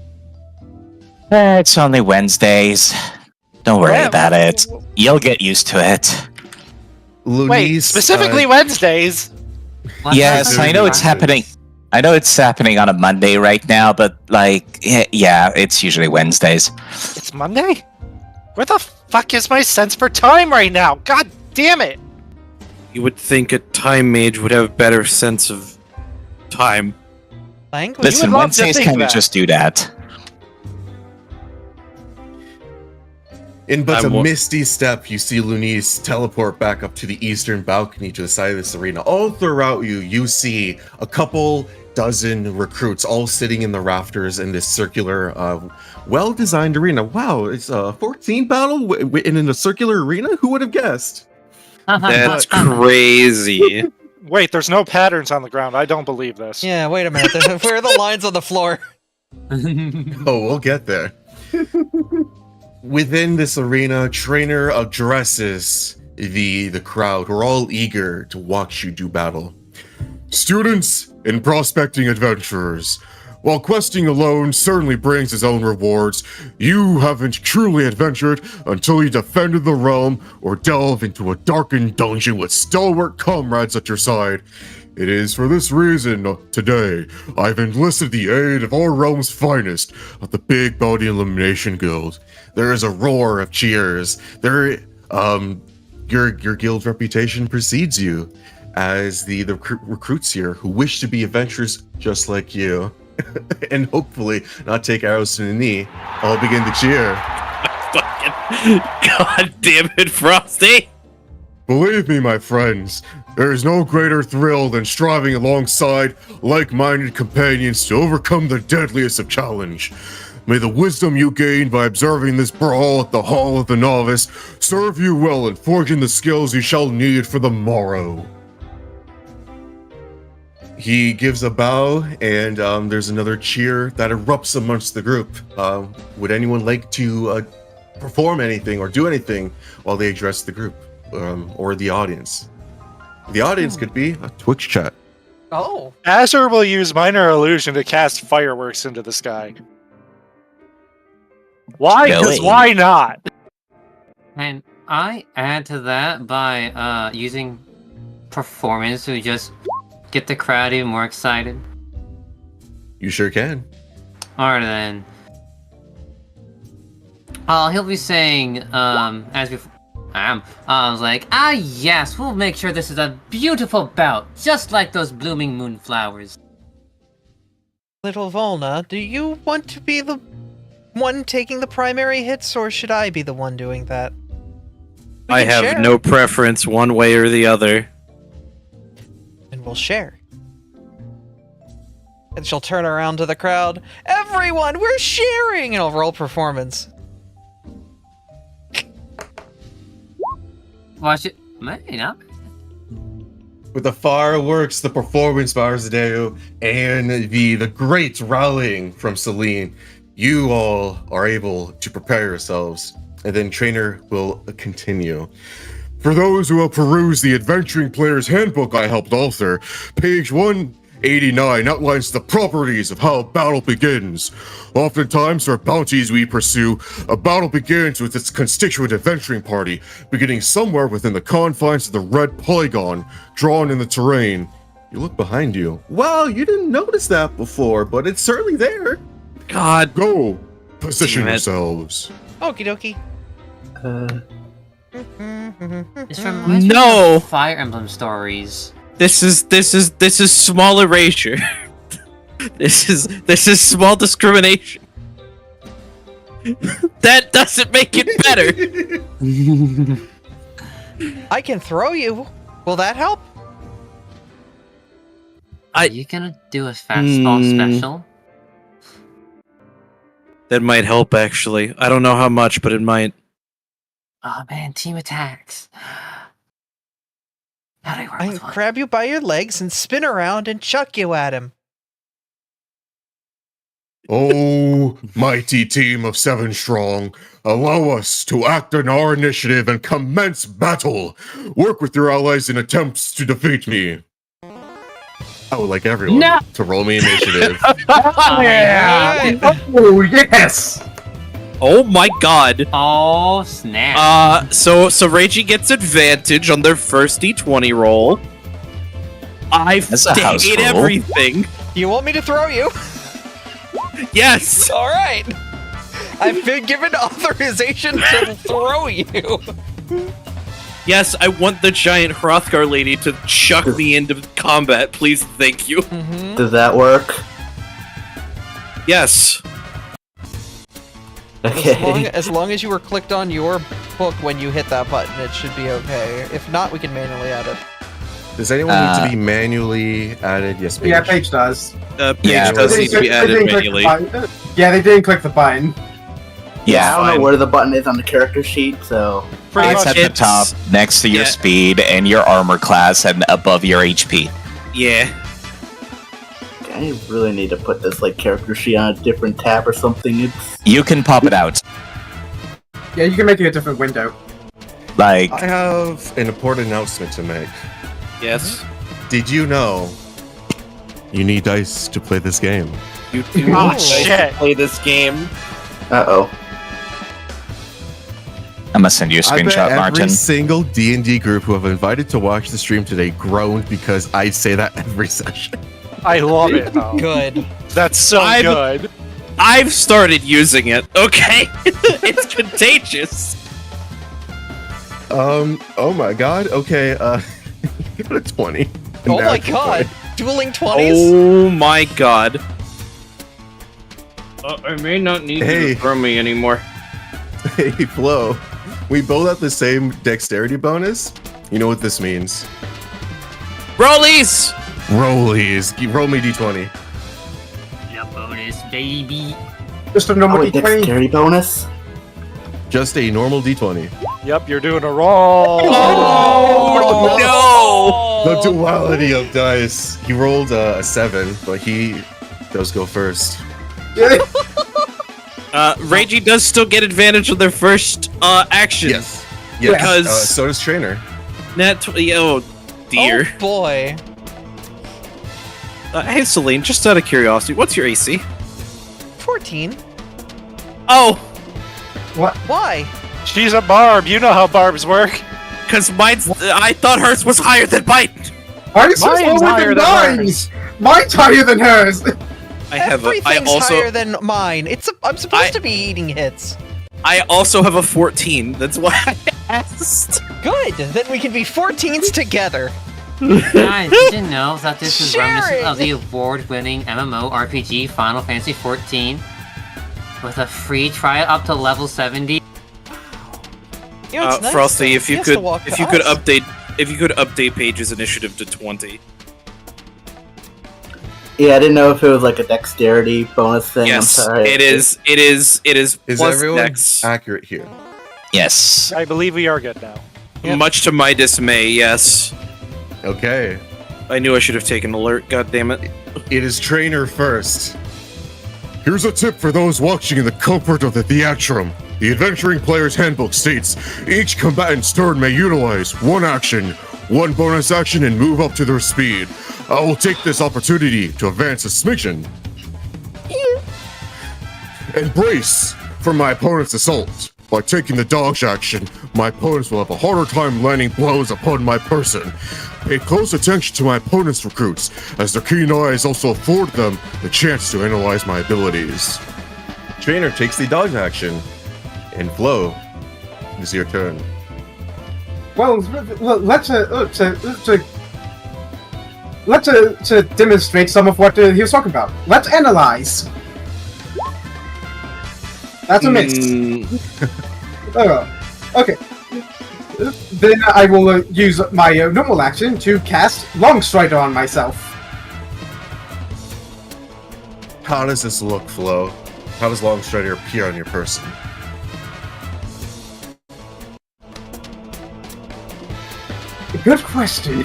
S2: It's only Wednesdays. Don't worry
S7: Yeah,
S2: about it. You'll get used to it.
S7: Wait,
S6: Luis,
S7: specifically Wednesdays?
S2: Yes, I know it's happening. I know it's happening on a Monday right now, but like, yeah, it's usually Wednesdays.
S7: It's Monday? Where the fuck is my sense for time right now? God damn it!
S5: You would think a time mage would have a better sense of time.
S3: Language.
S2: Listen,
S7: love to
S2: Wednesdays
S7: think
S2: kind of
S7: that.
S2: just do that.
S6: In but
S5: I'm
S6: a
S5: wa-
S6: misty step, you see Lunis teleport back up to the eastern balcony to the side of this arena. All throughout you see a couple dozen recruits all sitting in the rafters in this circular, well-designed arena. Wow, it's a 14 battle in a circular arena? Who would have guessed?
S5: That's crazy.
S7: Wait, there's no patterns on the ground. I don't believe this.
S3: Yeah, wait a minute. Where are the lines on the floor?
S6: Oh, we'll get there. Within this arena, Trainer addresses the crowd who are all eager to watch you do battle.
S11: Students and prospecting adventurers, while questing alone certainly brings its own rewards, you haven't truly adventured until you defended the realm or delve into a darkened dungeon with stalwart comrades at your side. It is for this reason, today, I've enlisted the aid of our realm's finest of the Big Body Elimination Guild. There is a roar of cheers. Your guild's reputation precedes you as the recruits here who wish to be adventurers just like you, and hopefully not take arrows to the knee, all begin to cheer.
S5: Fucking God damn it, Frosty!
S11: Believe me, my friends, there is no greater thrill than striving alongside like-minded companions to overcome the deadliest of challenge. May the wisdom you gain by observing this brawl at the Hall of the Novice serve you well in forging the skills you shall need for the morrow.
S6: He gives a bow, and there's another cheer that erupts amongst the group. Would anyone like to perform anything or do anything while they address the group or the audience? The audience could be a Twitch chat.
S3: Oh.
S7: Azure will use Minor Illusion to cast fireworks into the sky. Why? Because
S2: Really?
S7: why not?
S4: And I add to that by using performance to just get the crowd even more excited.
S6: You sure can.
S4: Alright then. He'll be saying, as before. I was like, yes, we'll make sure this is a beautiful bout, just like those blooming moonflowers.
S3: Little Volna, do you want to be the one taking the primary hits, or should I be the one doing that? We
S5: I
S3: can
S5: have
S3: share,
S5: no preference one way or the other.
S3: and we'll share. And she'll turn around to the crowd. Everyone, we're sharing! And I'll roll performance.
S4: Watch it. Maybe not.
S6: With the fireworks, the performance by Arzadeo, and the great rallying from Celine, you all are able to prepare yourselves, and then Trainer will continue.
S11: For those who have perused the Adventuring Player's Handbook I helped author, page 189 outlines the properties of how a battle begins. Oftentimes, for bounties we pursue, a battle begins with its constituent adventuring party, beginning somewhere within the confines of the red polygon drawn in the terrain.
S6: You look behind you. Wow, you didn't notice that before, but it's certainly there.
S5: God,
S11: Go! Position
S5: Damn it.
S11: yourselves.
S3: Okie dokie.
S4: This reminds me
S5: No.
S4: of Fire Emblem stories.
S5: this is small erasure. This is small discrimination. That doesn't make it better.
S3: I can throw you. Will that help?
S4: Are you gonna do a fastball special?
S5: That might help, actually. I don't know how much, but it might.
S4: Oh man, team attacks. How do I work
S3: I
S4: with
S3: can
S4: one?
S3: grab you by your legs and spin around and chuck you at him.
S11: Oh, mighty team of 7 strong, allow us to act on our initiative and commence battle. Work with your allies in attempts to defeat me.
S6: Oh, like everyone.
S4: No!
S6: To roll me initiative.
S10: Yeah! Oh, yes!
S5: Oh my god.
S4: Oh, snap.
S5: So Reiji gets advantage on their first D20 roll. I've
S2: That's a house
S5: stayed
S2: rule.
S5: everything.
S3: Do you want me to throw you?
S5: Yes!
S3: All right. I've been given authorization to throw you.
S5: Yes, I want the giant Hrothgar lady to chuck me into combat, please, thank you.
S8: Does that work?
S5: Yes.
S8: Okay.
S3: As long as you were clicked on your book when you hit that button, it should be okay. If not, we can manually add it.
S6: Does anyone need to be manually added? Yes, Paige.
S10: Yeah, Paige does.
S5: Page
S2: Yeah.
S5: does
S10: They
S5: need to be
S10: didn't
S5: added
S10: click the
S5: manually.
S10: button. Yeah, they didn't click the button.
S8: Yeah, I don't
S5: fine.
S8: know where the button is on the character sheet, so
S7: Pretty
S2: It's
S7: much.
S2: at the top, next to your
S5: Yeah.
S2: speed and your armor class, and above your HP.
S5: Yeah.
S8: I really need to put this like character sheet on a different tab or something. It's
S2: You can pop it out.
S10: Yeah, you can make it a different window.
S2: Like,
S6: I have an important announcement to make.
S5: Yes.
S6: Did you know you need dice to play this game?
S5: You do
S7: Oh,
S5: need
S7: shit.
S5: to play this game.
S8: uh-oh.
S2: I'm gonna send you a
S6: I bet
S2: screenshot,
S6: every
S2: Martin.
S6: single D&D group who I've invited to watch the stream today groaned because I say that every session.
S7: I love it. Though.
S3: Good.
S7: That's so
S5: I'm-
S7: good.
S5: I've started using it, okay? It's contagious.
S6: Oh my god, okay, you got a 20.
S3: Oh my
S6: Natural
S3: god.
S6: 20.
S3: Dueling 20s?
S5: Oh my god. I may not need
S6: Hey.
S5: you to throw me anymore.
S6: Hey, Flo, we both have the same dexterity bonus. You know what this means.
S5: Rollies!
S6: Rollies, roll me d20.
S4: The bonus, baby.
S10: Just a
S8: Oh,
S10: normal
S8: wait,
S10: D20.
S8: dexterity bonus?
S6: Just a normal d20.
S7: Yep, you're doing a roll.
S5: Oh,
S6: The duality of dice. He rolled a 7, but he does go first.
S5: Reiji does still get advantage of their first action.
S6: Yes. Yes.
S5: Because-
S6: So does Trainer.
S5: Oh, dear.
S3: Oh boy.
S5: Hey, Celine, just out of curiosity, what's your AC?
S3: 14?
S5: Oh,
S3: Why?
S7: She's a barb. You know how barbs work.
S5: because mine's. I thought hers was higher than mine.
S10: Mine's
S7: Mine's
S10: lower
S7: higher
S10: than
S7: than
S10: mine's! Mine's higher than hers!
S5: I have a. I
S3: Everything's
S5: also.
S3: higher than mine. I'm supposed to be eating hits.
S5: I also have a 14. That's why I asked.
S3: Good. Then we can be 14s together.
S4: Guys, did you know that this is
S3: Sharing.
S4: reminiscent of the award-winning MMORPG Final Fantasy XIV? With a free trial up to level 70?
S3: You know, it's nice
S5: Frosty,
S3: though.
S5: if
S3: He
S5: you
S3: has to
S5: could,
S3: walk
S5: if
S3: to
S5: you could
S3: us.
S5: update Paige's initiative to 20.
S8: Yeah, I didn't know if it was like a dexterity bonus thing.
S5: Yes,
S8: I'm sorry.
S5: it is. It is. It is.
S6: Is
S5: plus
S6: everyone
S5: Dex.
S6: accurate here?
S2: yes.
S7: I believe we are good now.
S3: Yep.
S5: Much to my dismay, yes.
S6: Okay.
S5: I knew I should have taken alert. God damn it.
S6: It is Trainer first.
S11: Here's a tip for those watching in the comfort of the theatrum. The Adventuring Player's Handbook states, each combatant's turn may utilize one action, one bonus action, and move up to their speed. I will take this opportunity to advance a smidgen. And brace for my opponent's assault. By taking the dodge action, my opponents will have a harder time landing blows upon my person. Pay close attention to my opponent's recruits, as their keen eyes also afford them the chance to analyze my abilities.
S6: Trainer takes the dodge action. And Flo, it's your turn.
S10: Well, let's demonstrate some of what he was talking about. Let's analyze. That's a miss. Okay. Then I will use my normal action to cast Longstrider on myself.
S6: How does this look, Flo? How does Longstrider appear on your person?
S10: Good question.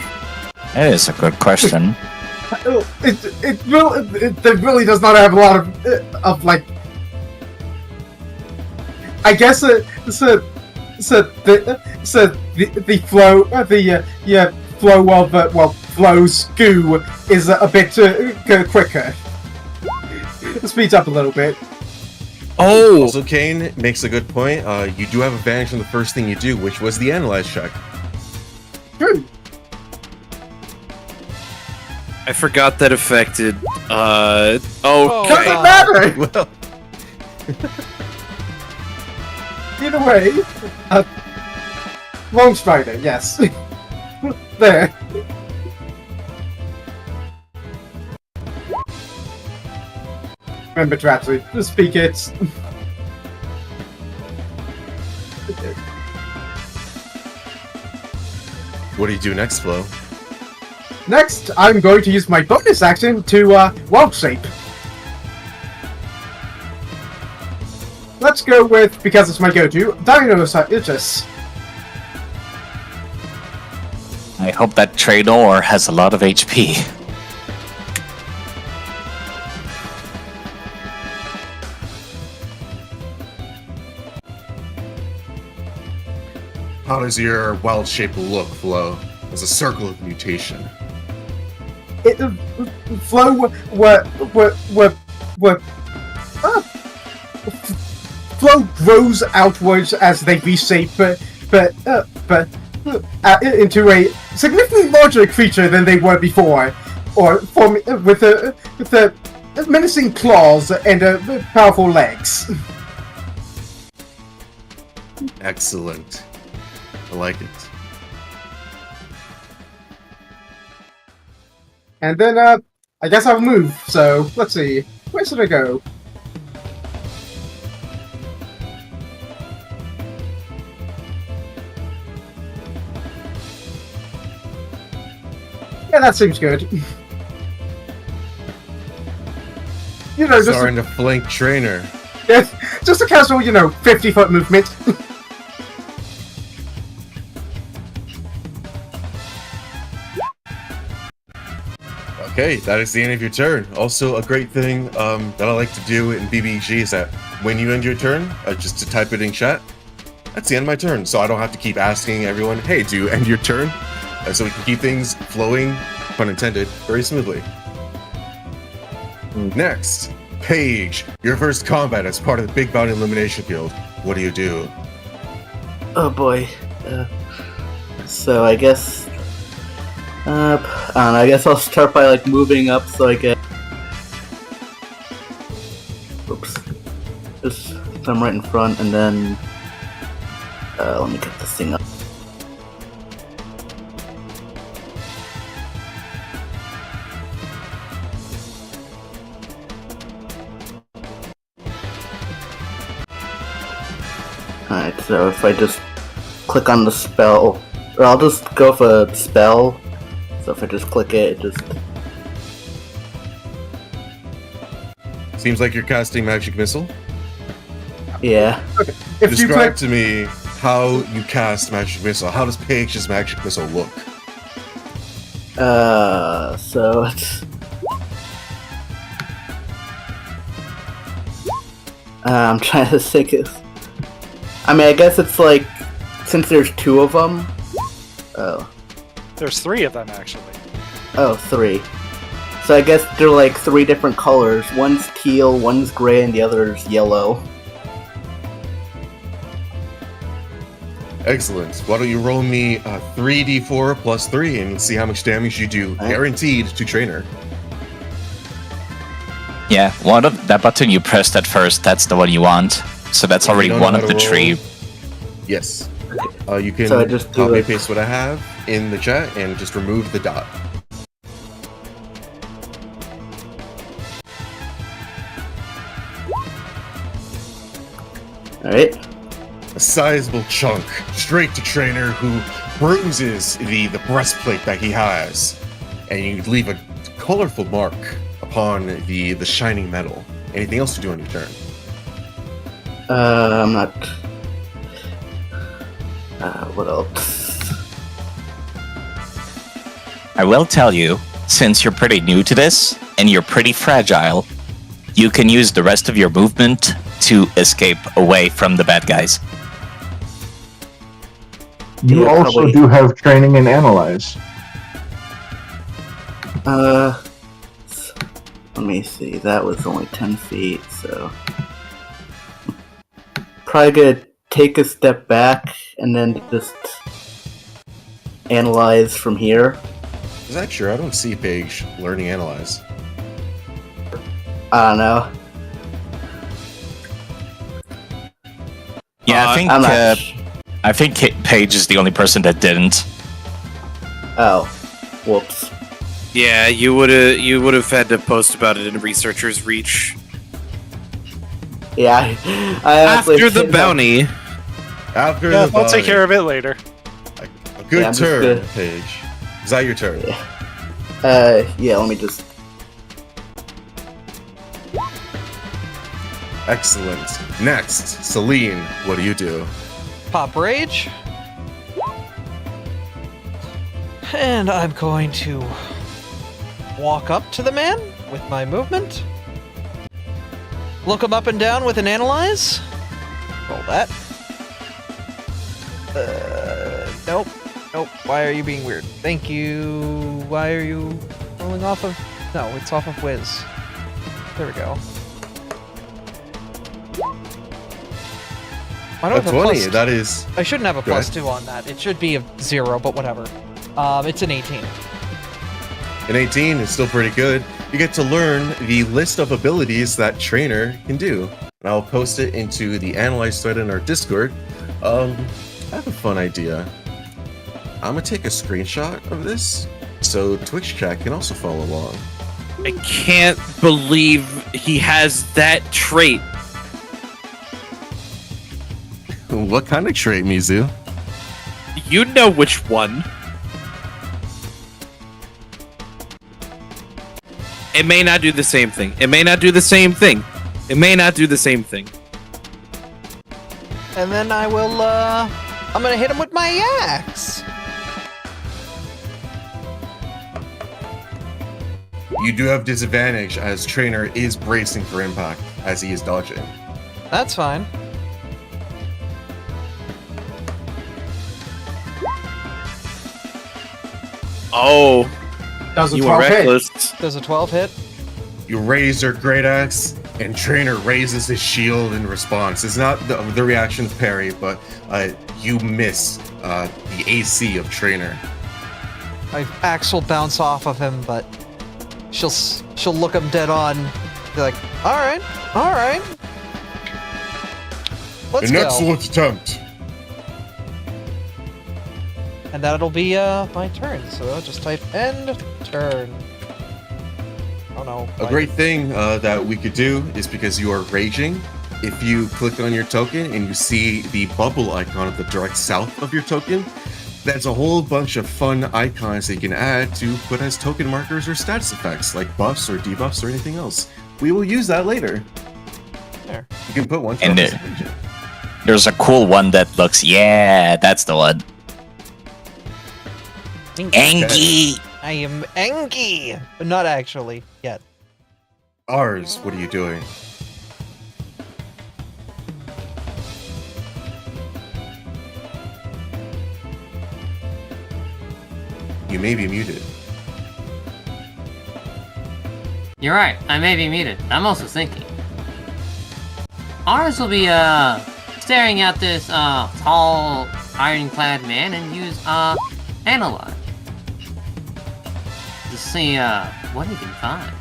S2: That is a good question.
S10: It really does not have a lot of like. I guess the flow of Flo's goo is a bit quicker. It speeds up a little bit.
S5: Oh,
S6: Also, Kane makes a good point. You do have advantage on the first thing you do, which was the analyze check.
S10: True.
S5: I forgot that affected. Okay.
S10: Doesn't matter!
S6: Well,
S10: Either way, wrong spider, yes. There. Remember to actually speak it.
S6: what do you do next, Flo?
S10: Next, I'm going to use my bonus action to wild shape. Let's go with, because it's my go-to, Dinosaurus.
S2: I hope that Traynor has a lot of HP.
S6: How does your wild shape look, Flo? As a circle of mutation.
S10: Flo, Flo grows outwards as they reshape, but into a significantly larger creature than they were before, or with menacing claws and powerful legs.
S6: Excellent. I like it.
S10: And then, I guess I'll move, so let's see. Where should I go? Yeah, that seems good. You know, just
S6: Starting to flank trainer.
S10: just a casual, 50-foot movement.
S6: Okay, that is the end of your turn. Also, a great thing that I like to do in BBEG is that when you end your turn, just to type it in chat, that's the end of my turn. So I don't have to keep asking everyone, hey, do you end your turn? So we can keep things flowing, pun intended, very smoothly. Next, Paige, your first combat as part of the Big Bounty Elimination Guild. What do you do?
S8: Oh boy. So I guess... I don't know, I guess I'll start by moving up so I get... Oops. Just so I'm right in front, and then... let me get this thing up. Alright, so if I just click on the spell, or I'll just go for a spell. So if I just click it, it just...
S6: Seems like you're casting Magic Missile.
S8: Yeah.
S10: Okay. If you
S6: Describe
S10: click,
S6: to me how you cast Magic Missile. How does Paige's Magic Missile look?
S8: So it's... I'm trying to think of... I mean, I guess it's since there's two of them... Oh.
S7: There's three of them, actually.
S8: Oh, three. So I guess they're three different colors. One's teal, one's gray, and the other's yellow.
S6: Excellent. Why don't you roll me 3d4 plus 3 and see how much damage you do, guaranteed, to trainer.
S2: Yeah, one of that button you pressed at first, that's the one you want. So that's already
S6: You don't
S2: one
S6: know
S2: of
S6: how
S2: the
S6: to
S2: three.
S6: roll? Yes. You can
S8: So I just do
S6: copy and paste what I have in the chat and just remove the dot.
S8: Alright.
S6: A sizable chunk straight to trainer who bruises the breastplate that he has, and you leave a colorful mark upon the shining metal. Anything else to do on your turn?
S8: I'm not... what else?
S2: I will tell you, since you're pretty new to this, and you're pretty fragile, you can use the rest of your movement to escape away from the bad guys.
S9: You
S8: Yeah,
S9: also
S8: probably.
S9: do have training in Analyze.
S8: Let me see. That was only 10 feet, so probably gonna take a step back and then just analyze from here.
S6: Is that true? I don't see Paige learning analyze.
S8: I don't know.
S2: Yeah,
S8: I'm not
S2: I think Paige is the only person that didn't.
S8: Oh, whoops.
S5: Yeah, you would have had to post about it in Researcher's Reach.
S8: Yeah, I
S5: After the bounty.
S6: After
S7: Yeah,
S6: the
S7: I'll take
S6: bounty.
S7: care of it later.
S6: A good
S8: Yeah, I'm just
S6: turn,
S8: gonna-
S6: Paige. Is that your turn?
S8: Yeah, let me just...
S6: Excellent. Next, Celine, what do you do?
S3: Pop Rage. And I'm going to walk up to the man with my movement. Look him up and down with an Analyze. Roll that. Nope. Nope. Why are you being weird? Thank you. Why are you rolling off of... No, it's off of Wiz. There we go. I don't
S6: A
S3: have a
S6: 20,
S3: plus...
S6: that is...
S3: I shouldn't have a
S6: Go
S3: plus
S6: ahead.
S3: 2 on that. It should be a 0, but whatever. It's an 18.
S6: An 18 is still pretty good. You get to learn the list of abilities that trainer can do. And I'll post it into the Analyze thread in our Discord. I have a fun idea. I'm gonna take a screenshot of this so Twitch chat can also follow along.
S5: I can't believe he has that trait.
S6: What kind of trait, Mizu?
S5: You know which one. It may not do the same thing. It may not do the same thing. It may not do the same thing.
S3: And then I will, I'm gonna hit him with my axe.
S6: You do have disadvantage as trainer is bracing for impact as he is dodging.
S3: That's fine.
S5: Oh,
S10: Does a
S5: you
S10: 12
S5: were
S10: hit?
S5: reckless.
S3: Does a 12 hit?
S6: You raise your great axe, and trainer raises his shield in response. It's not the reaction of parry, but you miss the AC of trainer.
S3: My axe will bounce off of him, but she'll look him dead on. Be like, all right. Let's
S6: An
S3: go.
S6: excellent attempt.
S3: And that'll be my turn. So I'll just type end turn. Oh no.
S6: A great thing that we could do is because you are raging. If you click on your token and you see the bubble icon at the direct south of your token, that's a whole bunch of fun icons that you can add to put as token markers or status effects, like buffs or debuffs or anything else. We will use that later.
S3: There.
S6: You can put one.
S2: And
S6: for
S2: there's a cool one that looks, yeah, that's the one. Angie!
S3: I am angry, but not actually yet.
S6: Ours, what are you doing? You may be muted.
S4: You're right, I may be muted. I'm also thinking. Ours will be, staring at this, tall, ironclad man and use, Analyze. To see, what he can find.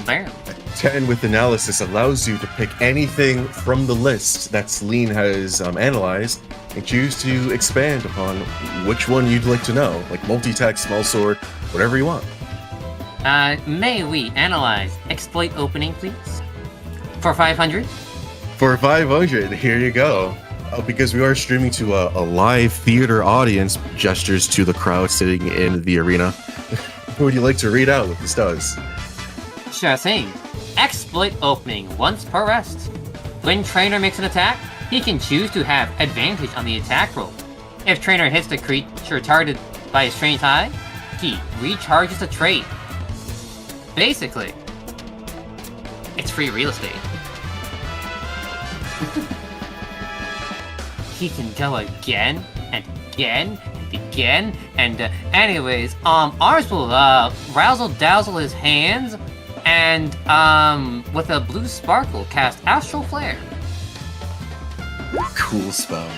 S4: Barely.
S6: 10 with analysis allows you to pick anything from the list that Celine has analyzed and choose to expand upon which one you'd like to know, like multi-text, small sword, whatever you want.
S4: May we analyze exploit opening, please? For 500?
S6: For 500, here you go. Because we are streaming to a live theater audience, gestures to the crowd sitting in the arena. Who would you like to read out what this does?
S4: Sure thing. Exploit opening once per rest. When trainer makes an attack, he can choose to have advantage on the attack roll. If trainer hits the creature targeted by a strange eye, he recharges the trait. Basically, it's free real estate. He can go again and again and begin. And anyways, ours will razzle dazzle his hands, and with a blue sparkle, cast Astral Flare.
S6: Cool spell.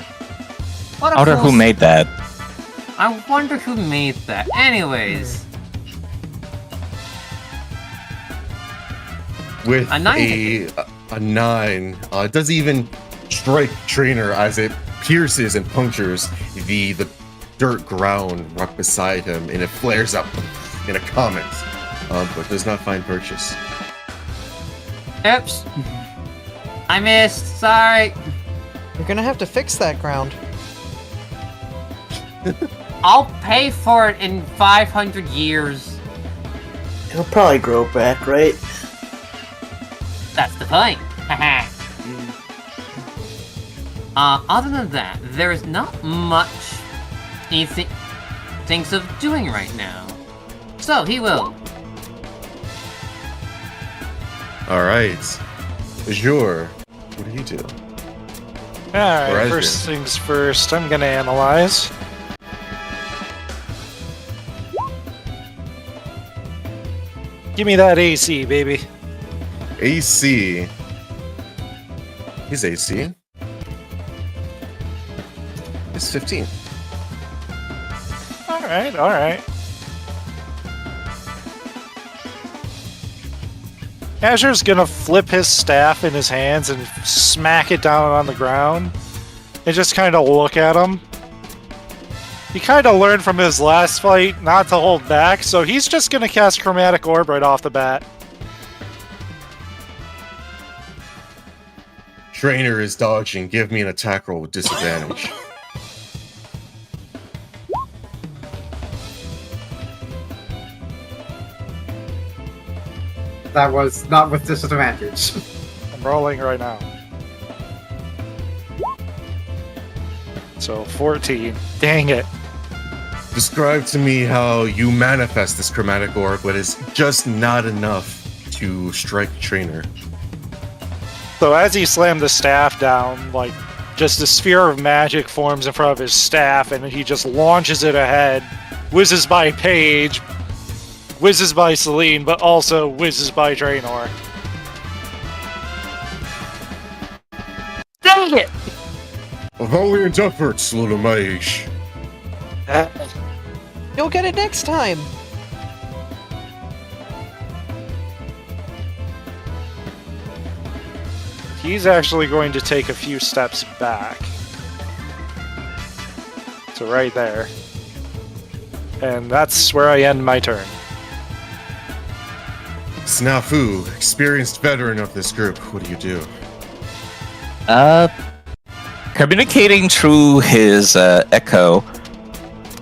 S4: What
S2: I wonder who made that.
S4: I wonder who made that. Anyways.
S6: With
S4: A 9.
S6: a 9, it doesn't even strike Trainer as it pierces and punctures the dirt ground right beside him, and it flares up in a comet, but does not find purchase.
S4: Oops. I missed. Sorry.
S3: You're gonna have to fix that ground.
S4: I'll pay for it in 500 years.
S8: It'll probably grow back, right?
S4: That's the point. Haha. Other than that, there is not much he thinks of doing right now. So he will.
S6: Alright. Azure, what do you do?
S7: Alright,
S6: Or
S7: first
S6: Azure.
S7: things first, I'm gonna analyze. Give me that AC, baby.
S6: AC. His AC is 15.
S7: Alright, alright. Azure's gonna flip his staff in his hands and smack it down on the ground and just kind of look at him. He kind of learned from his last fight not to hold back, so he's just gonna cast Chromatic Orb right off the bat.
S6: Trainer is dodging. Give me an attack roll with disadvantage.
S10: That was not with disadvantage.
S7: I'm rolling right now. So 14. Dang it.
S6: Describe to me how you manifest this chromatic orb, but it's just not enough to strike Trainer.
S7: So as he slammed the staff down, like, just a sphere of magic forms in front of his staff, and he just launches it ahead, whizzes by Paige, whizzes by Celine, but also whizzes by Draenor. Dang it!
S6: A valiant efforts, little mage.
S3: You'll get it next time.
S7: He's actually going to take a few steps back. So right there. And that's where I end my turn.
S6: Snafu, experienced veteran of this group, what do you do?
S2: Communicating through his echo,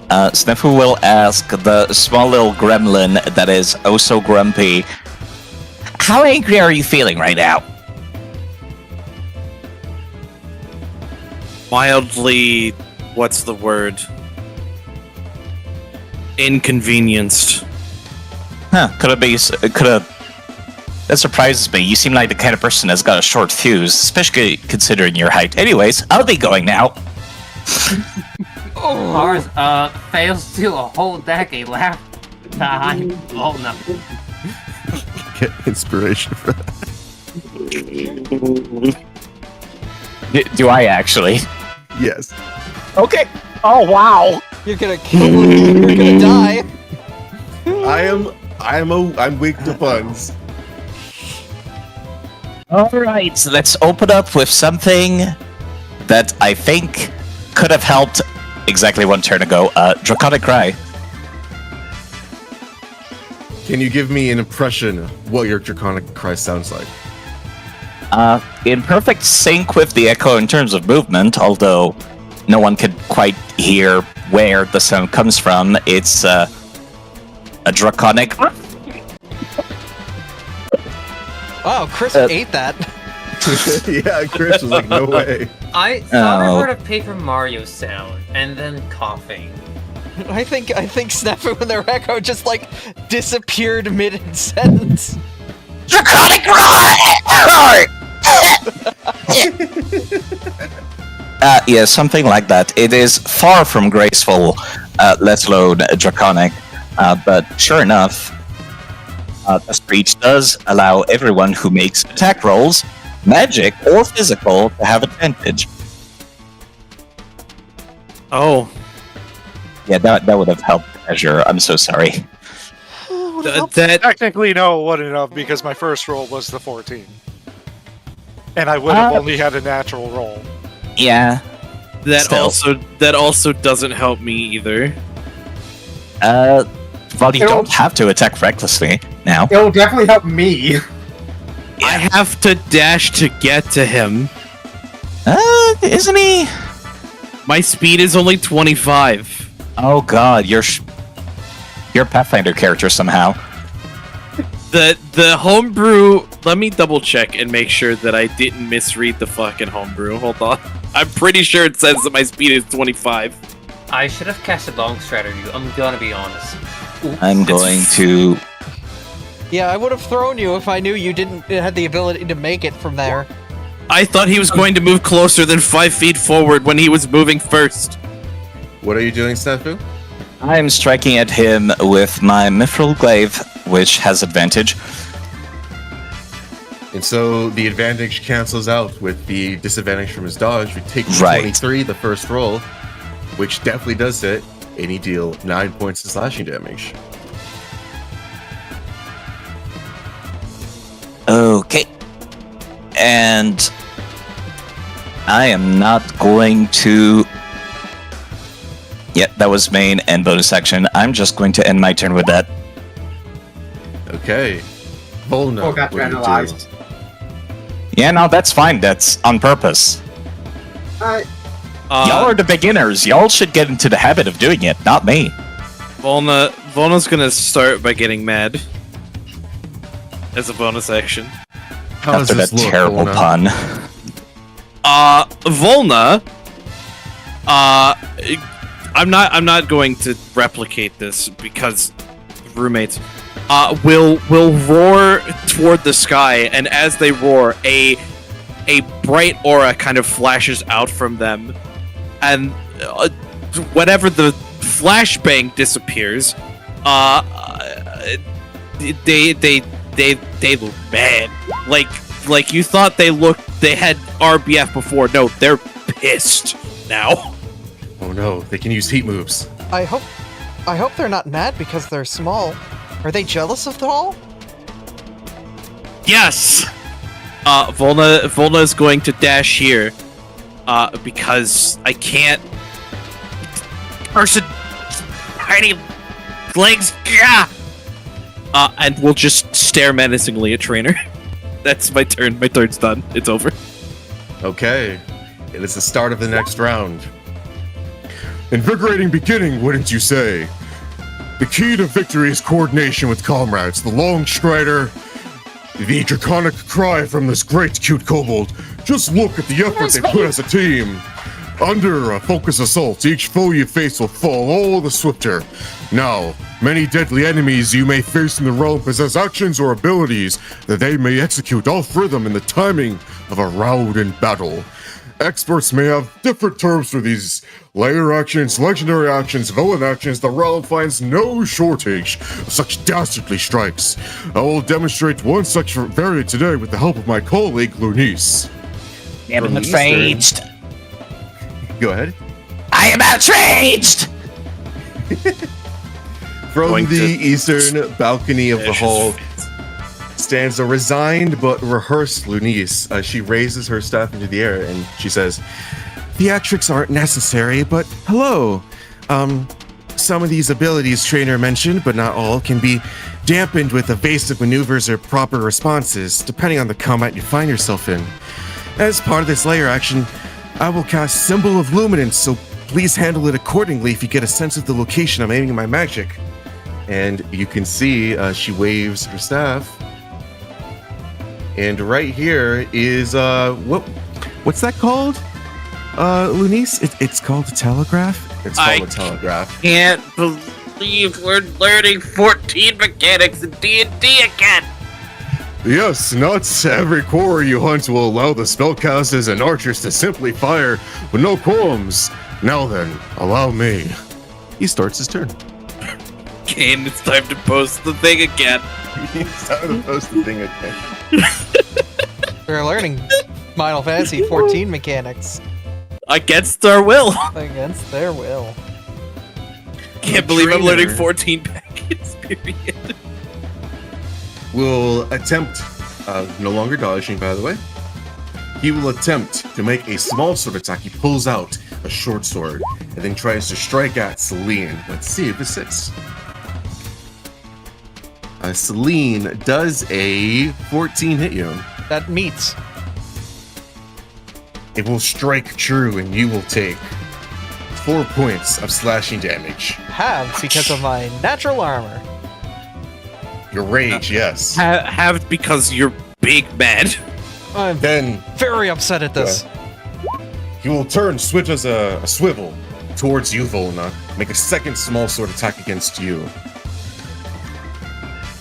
S2: Snafu will ask the small little gremlin that is oh so grumpy, how angry are you feeling right now?
S5: Mildly, what's the word? Inconvenienced.
S2: Huh, could have... That surprises me. You seem like the kind of person that's got a short fuse, especially considering your height. Anyways, I'll be going now.
S4: Ours, fails to hold back a laugh. Oh no.
S6: Get inspiration for that.
S2: Do I actually?
S6: Yes.
S2: Okay. Oh, wow.
S3: You're gonna kill him. You're gonna die.
S6: I'm weak to puns.
S2: Alright, so let's open up with something that I think could have helped exactly one turn ago. Draconic Cry.
S6: Can you give me an impression of what your Draconic Cry sounds like?
S2: In perfect sync with the echo in terms of movement, although no one could quite hear where the sound comes from, it's a draconic...
S3: Wow, Chris ate that.
S6: Yeah, Chris was like, no way.
S4: I thought I heard a Paper Mario sound, and then coughing.
S3: I think Snafu and their echo just like disappeared mid-sentence.
S2: Draconic Cry! Yeah, something like that. It is far from graceful, let alone draconic. But sure enough, the speech does allow everyone who makes attack rolls, magic or physical, to have advantage.
S5: Oh,
S2: Yeah, that would have helped Azure. I'm so sorry.
S5: that
S7: Technically, no, it wouldn't have because my first roll was the 14. And I would have only had a natural roll.
S2: Yeah. Still.
S5: that also doesn't help me either.
S2: Well, you
S10: It'll-
S2: don't have to attack recklessly now.
S10: It'll definitely help me.
S5: I have to dash to get to him.
S2: Isn't he?
S5: My speed is only 25.
S2: Oh god, you're a Pathfinder character somehow.
S5: The homebrew. Let me double check and make sure that I didn't misread the fucking homebrew. Hold on. I'm pretty sure it says that my speed is 25.
S4: I should have casted long strategy. I'm gonna be honest.
S2: I'm going to.
S3: Yeah, I would have thrown you if I knew you didn't had the ability to make it from there.
S5: I thought he was going to move closer than 5 feet forward when he was moving first.
S6: What are you doing, Snafu?
S2: I'm striking at him with my Mithril Glaive, which has advantage.
S6: And so the advantage cancels out with the disadvantage from his dodge. We take
S2: Right.
S6: 23, the first roll, which definitely does hit, and he deal 9 points of slashing damage.
S2: Okay. And I am not going to. Yep, that was main and bonus action. I'm just going to end my turn with that.
S6: Okay. Volna,
S10: Oh, got
S6: what do you do?
S10: analyzed.
S2: Yeah, no, that's fine. That's on purpose. Y'all are the beginners. Y'all should get into the habit of doing it, not me.
S5: Volna's gonna start by getting mad as a bonus action.
S6: How does
S2: After
S6: this
S2: that
S6: look,
S2: terrible
S6: Volna?
S2: pun.
S5: Volna. I'm not going to replicate this because roommates. Will roar toward the sky, and as they roar, a bright aura kind of flashes out from them, and whenever the flashbang disappears, they look bad. Like you thought they had RBF before. No, they're pissed now.
S6: Oh no, they can use heat moves.
S3: I hope they're not mad because they're small. Are they jealous of Thrall?
S5: Yes. Volna is going to dash here, because I can't. Person, tiny legs. Yeah. And we'll just stare menacingly at Trainer. That's my turn. My turn's done. It's over.
S6: Okay. It is the start of the next round.
S11: Invigorating beginning, wouldn't you say? The key to victory is coordination with comrades. The long strider, the draconic cry from this great cute kobold. Just look at the effort they put as a team. Under a focus assault, each foe you face will fall all the swifter. Now, many deadly enemies you may face in the realm possess actions or abilities that they may execute off rhythm in the timing of a round in battle. Experts may have different terms for these layer actions, legendary actions, villain actions. The realm finds no shortage of such dastardly strikes. I will demonstrate one such variant today with the help of my colleague, Lunice.
S2: I am
S6: From
S2: outraged.
S6: Go ahead.
S2: I am outraged!
S6: From
S5: Going
S6: the
S5: to-
S6: eastern balcony of the hall stands a resigned but rehearsed Lunice. She raises her staff into the air and she says, "Theatrics aren't necessary, but hello. Some of these abilities Trainer mentioned, but not all, can be dampened with evasive maneuvers or proper responses, depending on the combat you find yourself in. As part of this layer action, I will cast Symbol of Luminance, so please handle it accordingly if you get a sense of the location I'm aiming my magic." And you can see she waves her staff. And right here is what's that called? Lunice? It's called a telegraph? It's called a telegraph.
S5: Can't believe we're learning 14 mechanics in D&D again.
S11: Yes, not every quarry you hunt will allow the spellcasters and archers to simply fire with no qualms. Now then, allow me.
S6: He starts his turn.
S5: Kane, it's time to post the thing again.
S6: It's time to post the thing again.
S3: We're learning Final Fantasy 14 mechanics
S5: Against our will.
S3: against their will.
S5: Can't believe I'm learning
S6: Trainer.
S5: 14 packets, period.
S6: Will attempt, no longer dodging, by the way. He will attempt to make a small sword attack. He pulls out a short sword and then tries to strike at Celine. Let's see if this hits. Celine does a 14 hit you.
S3: That meets.
S6: It will strike true and you will take 4 points of slashing damage.
S3: Halved because of my natural armor.
S6: Your rage, yes.
S5: Have because you're big mad.
S3: I'm
S6: Then
S3: very upset at this.
S6: he will turn, switch as a swivel towards you, Volna. Make a second small sword attack against you.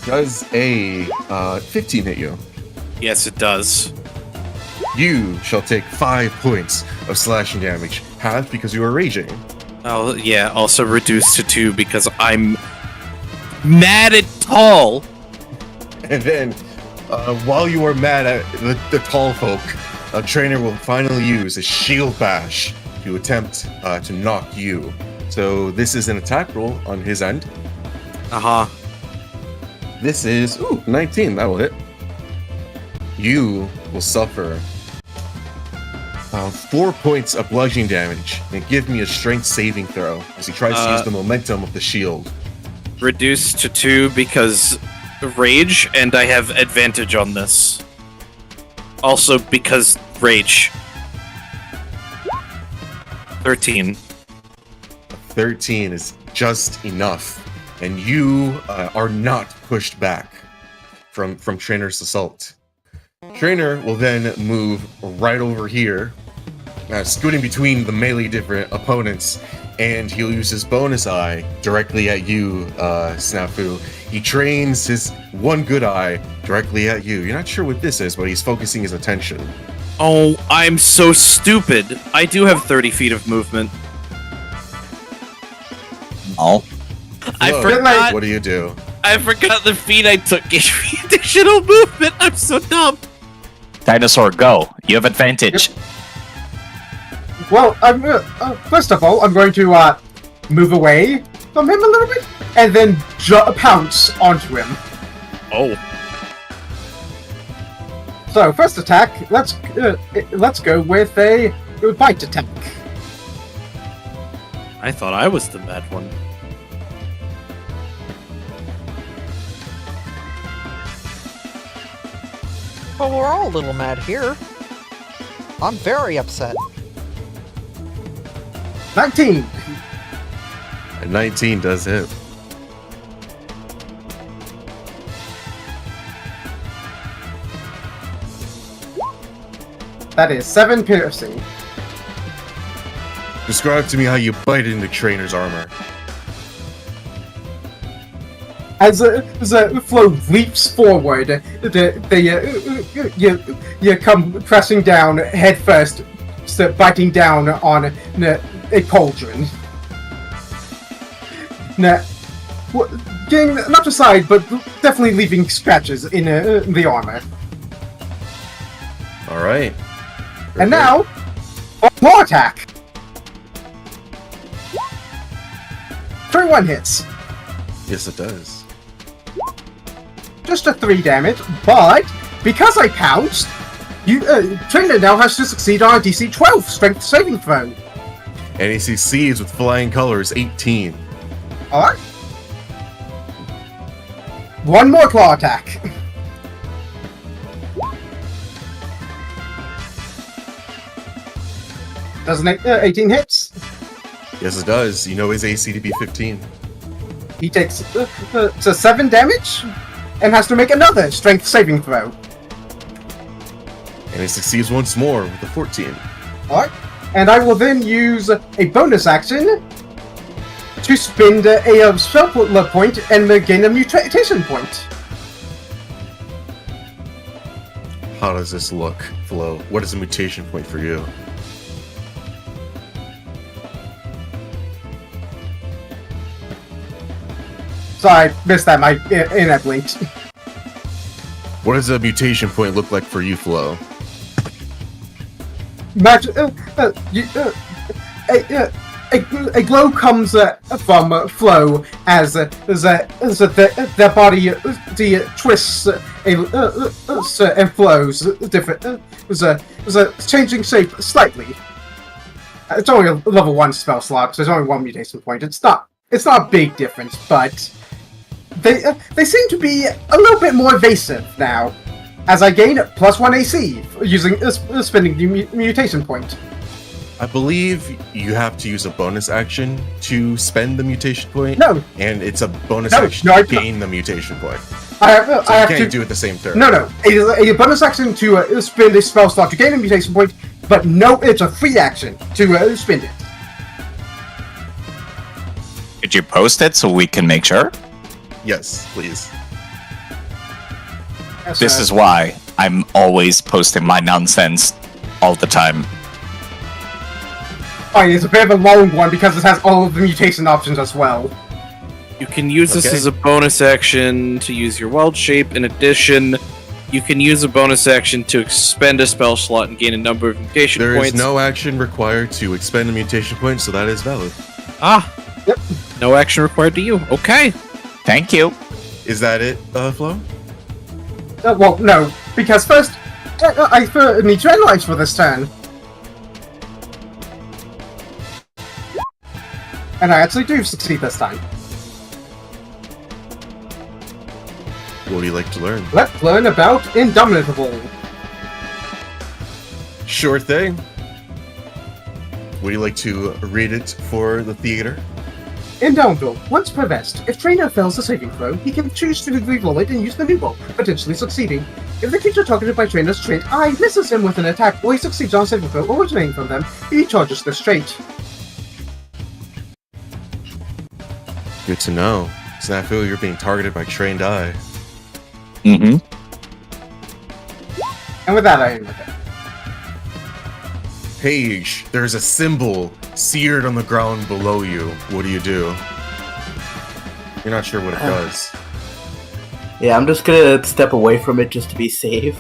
S6: Does a 15 hit you?
S5: Yes, it does.
S6: You shall take 5 points of slashing damage, half because you are raging.
S5: Oh, yeah, also reduced to 2 because I'm mad at tall.
S6: And then, while you are mad at the tall folk, a trainer will finally use a shield bash to attempt to knock you. So this is an attack roll on his end.
S5: Uh-huh.
S6: This is, 19, that will hit. You will suffer 4 points of bludgeoning damage, and give me a strength saving throw as he tries to use the momentum of the shield.
S5: Reduced to 2 because rage, and I have advantage on this. Also because rage. 13.
S6: 13 is just enough, and you are not pushed back from Trainer's assault. Trainer will then move right over here, scooting between the melee different opponents, and he'll use his bonus eye directly at you, Snafu. He trains his one good eye directly at you. You're not sure what this is, but he's focusing his attention.
S5: Oh, I'm so stupid. I do have 30 feet of movement.
S2: Oh.
S5: I
S6: Flo,
S5: forgot.
S6: What do you do?
S5: I forgot the feat I took gave me additional movement. I'm so dumb.
S2: Dinosaur, go. You have advantage.
S10: Well, first of all, I'm going to move away from him a little bit, and then pounce onto him.
S5: Oh.
S10: So, first attack, let's go with a bite attack.
S5: I thought I was the bad one.
S3: Well, we're all a little mad here. I'm very upset.
S10: 19.
S6: A 19 does hit.
S10: That is 7 piercing.
S6: Describe to me how you bite into Trainer's armor.
S10: As the flow leaps forward, you come pressing down head first, biting down on a cauldron. Getting not aside, but definitely leaving scratches in the armor.
S6: All right.
S10: And now, more attack. 31 hits.
S6: Yes, it does.
S10: Just a 3 damage, but because I pounced, Trainer now has to succeed on a DC 12 strength saving throw.
S6: And he succeeds with flying colors, 18.
S10: Alright. One more claw attack. Doesn't 18 hits?
S6: Yes, it does. You know his AC to be 15.
S10: He takes 7 damage and has to make another strength saving throw.
S6: And he succeeds once more with a 14.
S10: Alright. And I will then use a bonus action to spend a spell point and gain a mutation point.
S6: How does this look, Flo? What is a mutation point for you?
S10: Sorry, missed that. My internet blinked.
S6: What does a mutation point look like for you, Flo?
S10: Imagine, a glow comes from Flow as their body twists and flows different, changing shape slightly. It's only a level 1 spell slot, so there's only 1 mutation point. It's not a big difference, but they seem to be a little bit more evasive now, as I gain +1 AC using spending the mutation point.
S6: I believe you have to use a bonus action to spend the mutation point.
S10: No.
S6: And it's a bonus action to gain the mutation point.
S10: I have
S6: you
S10: to
S6: can't do it the same turn.
S10: No. It is a bonus action to spend a spell slot to gain a mutation point, but no, it's a free action to spend it.
S2: Could you post it so we can make sure?
S6: Yes, please.
S10: Yes,
S2: This is why I'm always posting my nonsense all the time.
S10: Fine, it's a bit of a long one because it has all of the mutation options as well.
S5: You can use this as a bonus action to use your wild shape. In addition, you can use a bonus action to expend a spell slot and gain a number of mutation
S6: There
S5: points.
S6: is no action required to expend a mutation point, so that is valid.
S10: Yep.
S5: No action required to you. Okay.
S2: Thank you.
S6: Is that it, Flo?
S10: Well, no, because first, I need to analyze for this turn. And I actually do succeed this time.
S6: What do you like to learn?
S10: Let's learn about Indomitable.
S6: Sure thing. Would you like to read it for the theater?
S10: Indomitable. Once per vest, if trainer fails a saving throw, he can choose to re-roll it and use the new roll, potentially succeeding. If the creature targeted by trainer's trait I misses him with an attack, or he succeeds on a saving throw originating from them, he charges this trait.
S6: Good to know. Snafu, you're being targeted by trained eye.
S2: Mm-hmm.
S10: And with that, I end with it.
S6: Paige, there's a symbol seared on the ground below you. What do? You're not sure what it does.
S8: Yeah, I'm just gonna step away from it just to be safe.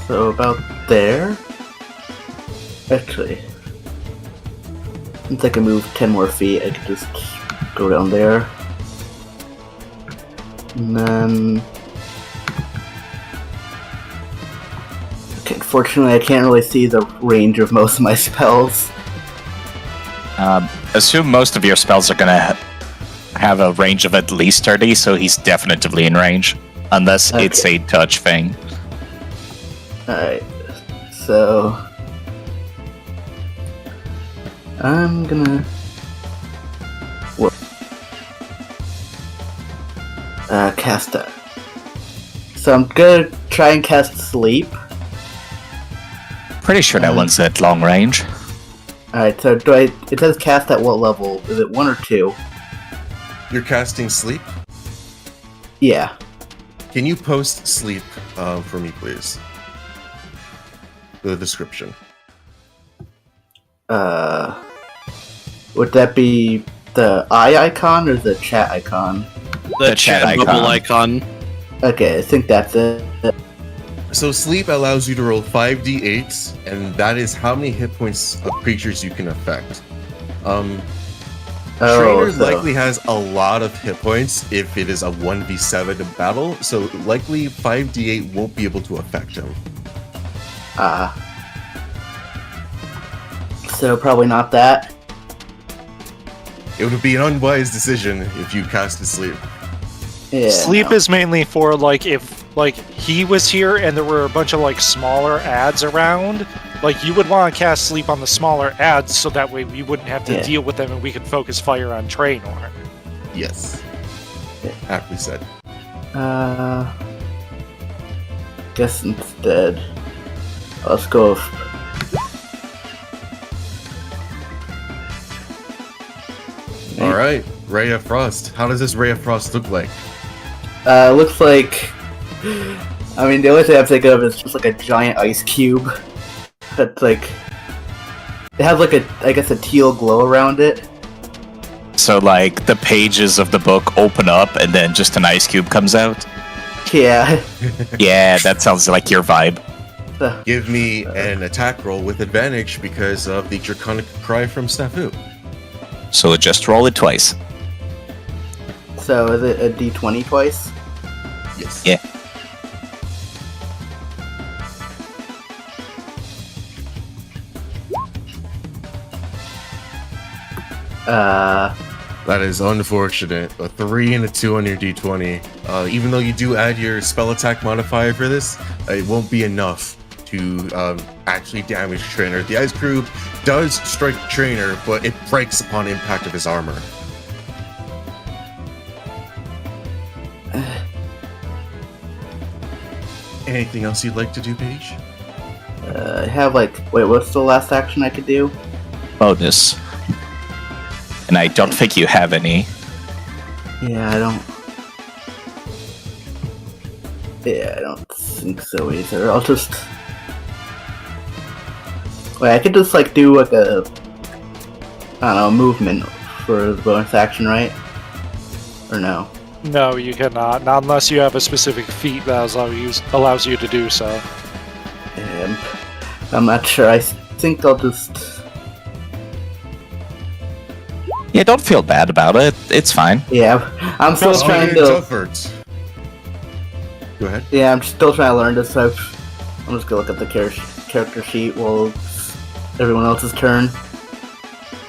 S8: So about there. Actually, since I can move 10 more feet, I could just go down there. And then... Okay, unfortunately, I can't really see the range of most of my spells.
S2: Assume most of your spells are gonna have a range of at least 30, so he's definitively in range. Unless it's a touch thing.
S8: Alright, so... I'm gonna... cast that. So I'm gonna try and cast Sleep.
S2: Pretty sure that one's at long range.
S8: Alright, so it says cast at what level? Is it 1 or 2?
S6: You're casting sleep?
S8: Yeah.
S6: Can you post sleep for me, please? The description.
S8: Would that be the eye icon or the chat icon?
S5: The chat bubble icon.
S8: Okay, I think that's it.
S6: So sleep allows you to roll 5d8s, and that is how many hit points of creatures you can affect. Trainer likely has a lot of hit points if it is a 1v7 in battle, so likely 5d8 won't be able to affect him.
S8: So probably not that.
S6: It would be an unwise decision if you casted sleep.
S8: Yeah.
S7: Sleep is mainly for like if like he was here and there were a bunch of like smaller ads around, like you would want to cast sleep on the smaller ads so that way we wouldn't have to deal with them and we could focus fire on Traynor.
S6: Yes. Aptly said.
S8: Guess instead, let's go with
S6: All right, Ray of Frost. How does this Ray of Frost look like?
S8: Looks like. I mean, the only thing I'm thinking of is just like a giant ice cube. That's like. It has like I guess a teal glow around it.
S2: So, like, the pages of the book open up and then just an ice cube comes out?
S8: Yeah.
S2: Yeah, that sounds like your vibe.
S6: Give me an attack roll with advantage because of the Draconic Cry from Snafu.
S2: So just roll it twice.
S8: So is it a d20 twice?
S6: Yes.
S2: Yeah.
S6: That is unfortunate. A 3 and a 2 on your d20. Even though you do add your spell attack modifier for this, it won't be enough to actually damage Trainer. The Ice Cube does strike Trainer, but it breaks upon impact of his armor. Anything else you'd like to do, Paige?
S8: I have like... Wait, what's the last action I could do?
S2: Bonus. And I don't think you have any.
S8: Yeah, I don't think so either. I'll just... Wait, I could just like do like a... I don't know, movement for the bonus action, right? Or no?
S7: No, you cannot. Not unless you have a specific feat that allows you to do so.
S8: I'm not sure. I think I'll just...
S2: Yeah, don't feel bad about it. It's fine.
S8: Yeah, I'm still trying to...
S6: Effort. Go ahead.
S8: Yeah, I'm still trying to learn this, so I'm just gonna look at the character sheet while it's everyone else's turn.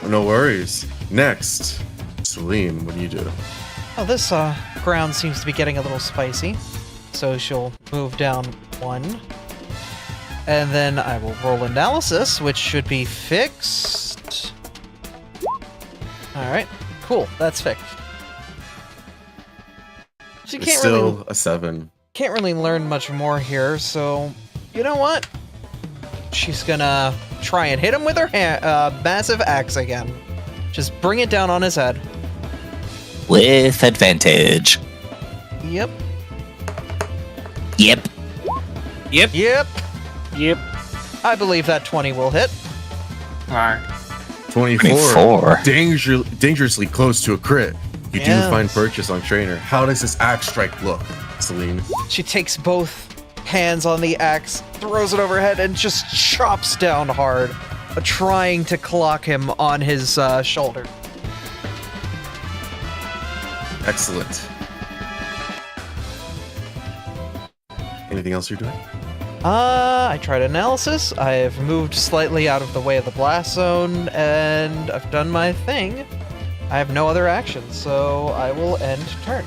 S6: No worries. Next, Celine, what do you do?
S3: Oh, this ground seems to be getting a little spicy. So she'll move down 1. And then I will roll analysis, which should be fixed. Alright, cool, that's fixed. She
S6: It's
S3: can't
S6: still
S3: really,
S6: a 7.
S3: can't really learn much more here, so you know what? She's gonna try and hit him with her massive axe again. Just bring it down on his head.
S2: With advantage.
S3: Yep.
S2: Yep.
S5: Yep.
S3: Yep.
S7: Yep.
S3: I believe that 20 will hit.
S4: Alright.
S6: 24. Dangerously close to a crit. You do
S3: Yes.
S6: find purchase on Trainer. How does this axe strike look, Celine?
S3: She takes both hands on the axe, throws it overhead, and just chops down hard, trying to clock him on his shoulder.
S6: Excellent. Anything else you're doing?
S3: I tried analysis, I've moved slightly out of the way of the blast zone, and I've done my thing. I have no other actions, so I will end turn.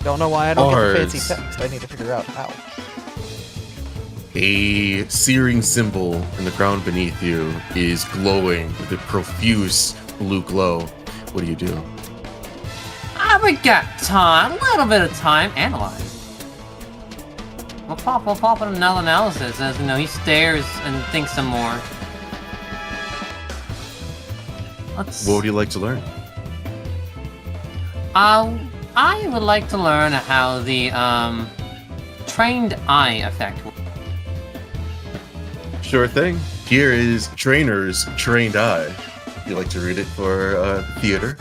S3: Don't know why I don't get the fancy text. I need to figure out how.
S6: A searing symbol in the ground beneath you is glowing with a profuse blue glow. What do you do?
S4: We got time, a little bit of time. Analyze. We'll pop in another analysis as he stares and thinks some more.
S6: What would you like to learn?
S4: I would like to learn how the trained eye effect works.
S6: Sure thing. Here is Trainer's trained eye. Would you like to read it for theater?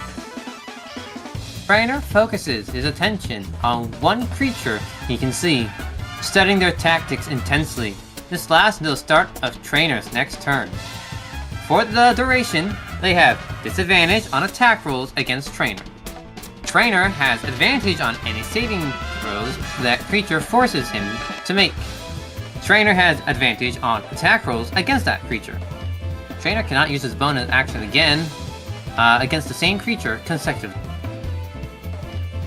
S4: Trainer focuses his attention on one creature he can see, studying their tactics intensely. This lasts until the start of Trainer's next turn. For the duration, they have disadvantage on attack rolls against Trainer. Trainer has advantage on any saving throws that creature forces him to make. Trainer has advantage on attack rolls against that creature. Trainer cannot use his bonus action again against the same creature consecutively.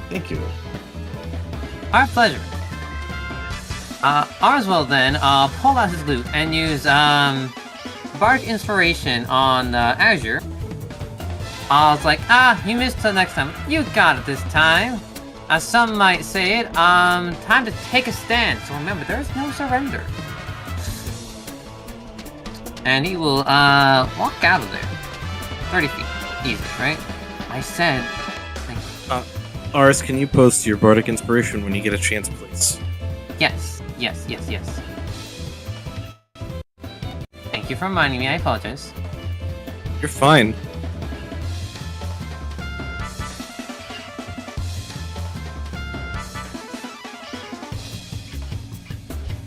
S6: Thank you.
S4: Our pleasure. Ours will then pull out his loot and use Bardic Inspiration on Azure. I was like, you missed till next time. You got it this time. As some might say it, time to take a stand. So remember, there's no surrender. And he will walk out of there. 30 feet. Easy, right? I said... Thank you.
S5: Ars, can you post your bardic inspiration when you get a chance, please?
S4: Yes. Thank you for reminding me, I apologize.
S5: You're fine.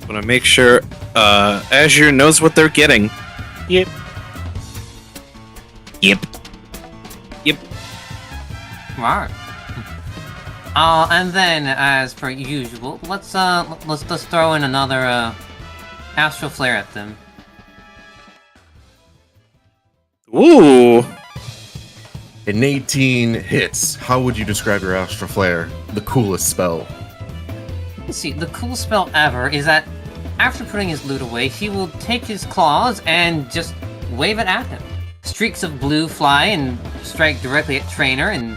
S5: I want to make sure Azure knows what they're getting.
S7: Yep.
S4: Right. And then, as per usual, let's throw in another astral flare at them.
S5: Ooh.
S6: An 18 hits. How would you describe your Astral Flare? The coolest spell.
S4: Let's see, the cool spell ever is that after putting his loot away, he will take his claws and just wave it at him. Streaks of blue fly and strike directly at Trainer in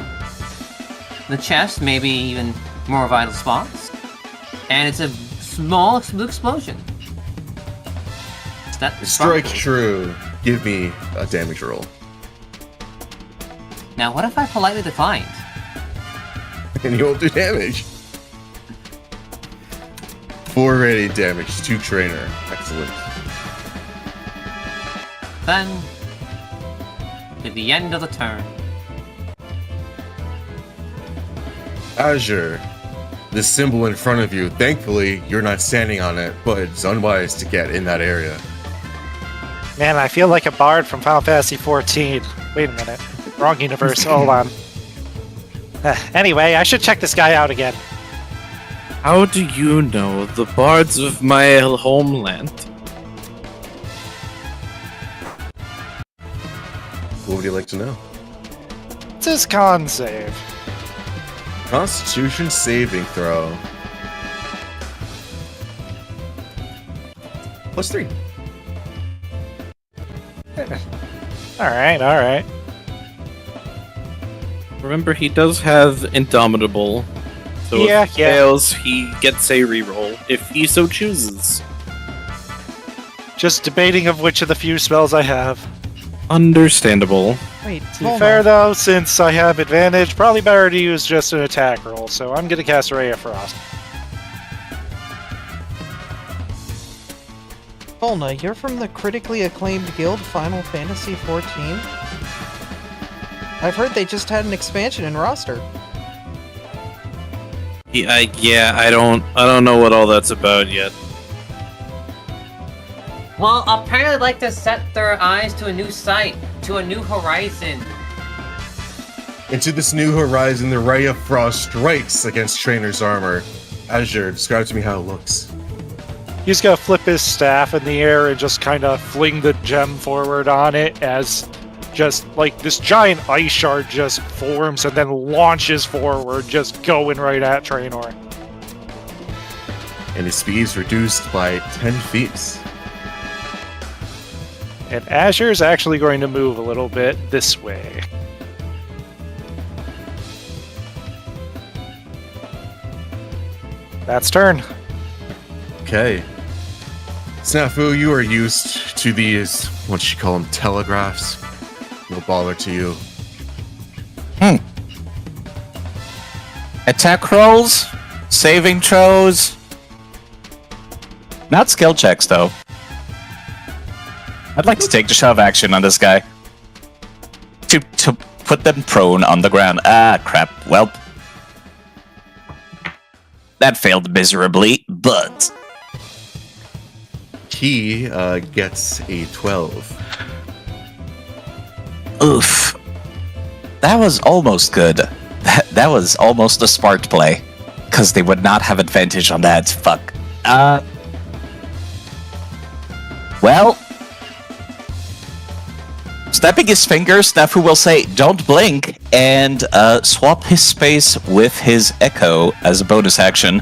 S4: the chest, maybe even more vital spots. And it's a small blue explosion.
S6: Strike true. Give me a damage roll.
S4: Now, what if I politely declined?
S6: And you won't do damage. 4 radiant damage to Trainer. Excellent.
S4: Then, to the end of the turn.
S6: Azure, this symbol in front of you, thankfully you're not standing on it, but it's unwise to get in that area.
S7: Man, I feel like a bard from Final Fantasy XIV. Wait a minute. Wrong universe. Hold on. Anyway, I should check this guy out again.
S5: How do you know the bards of my homeland?
S6: What would you like to know?
S7: It's his con save.
S6: Constitution saving throw. +3.
S7: Alright.
S5: Remember, he does have Indomitable. So if he fails, he gets a reroll, if he so chooses.
S7: Just debating of which of the few spells I have.
S5: Understandable.
S3: Wait,
S7: To be fair though, since I have advantage, probably better to use just an attack roll, so I'm gonna cast Ray of Frost.
S3: Volna, you're from the critically acclaimed guild Final Fantasy XIV? I've heard they just had an expansion in roster.
S5: Yeah, I don't know what all that's about yet.
S4: Well, apparently I'd like to set their eyes to a new sight, to a new horizon.
S6: Into this new horizon, the Ray of Frost strikes against Trainer's armor. Azure, describe to me how it looks.
S7: He's gonna flip his staff in the air and just kind of fling the gem forward on it as just like this giant ice shard just forms and then launches forward, just going right at Trainor.
S6: And his speed is reduced by 10 feet.
S7: And Azure's actually going to move a little bit this way. That's turn.
S6: Okay. Snafu, you are used to these, what you call them, telegraphs. No bother to you.
S2: Attack rolls, saving throws. Not skill checks, though. I'd like to take the shove action on this guy. To put them prone on the ground. Ah, crap. Well, that failed miserably, but
S6: He gets a 12.
S2: oof. That was almost good. That was almost a smart play. Because they would not have advantage on that. Fuck. Well, snapping his fingers, Snafu will say, "Don't blink," and swap his space with his Echo as a bonus action.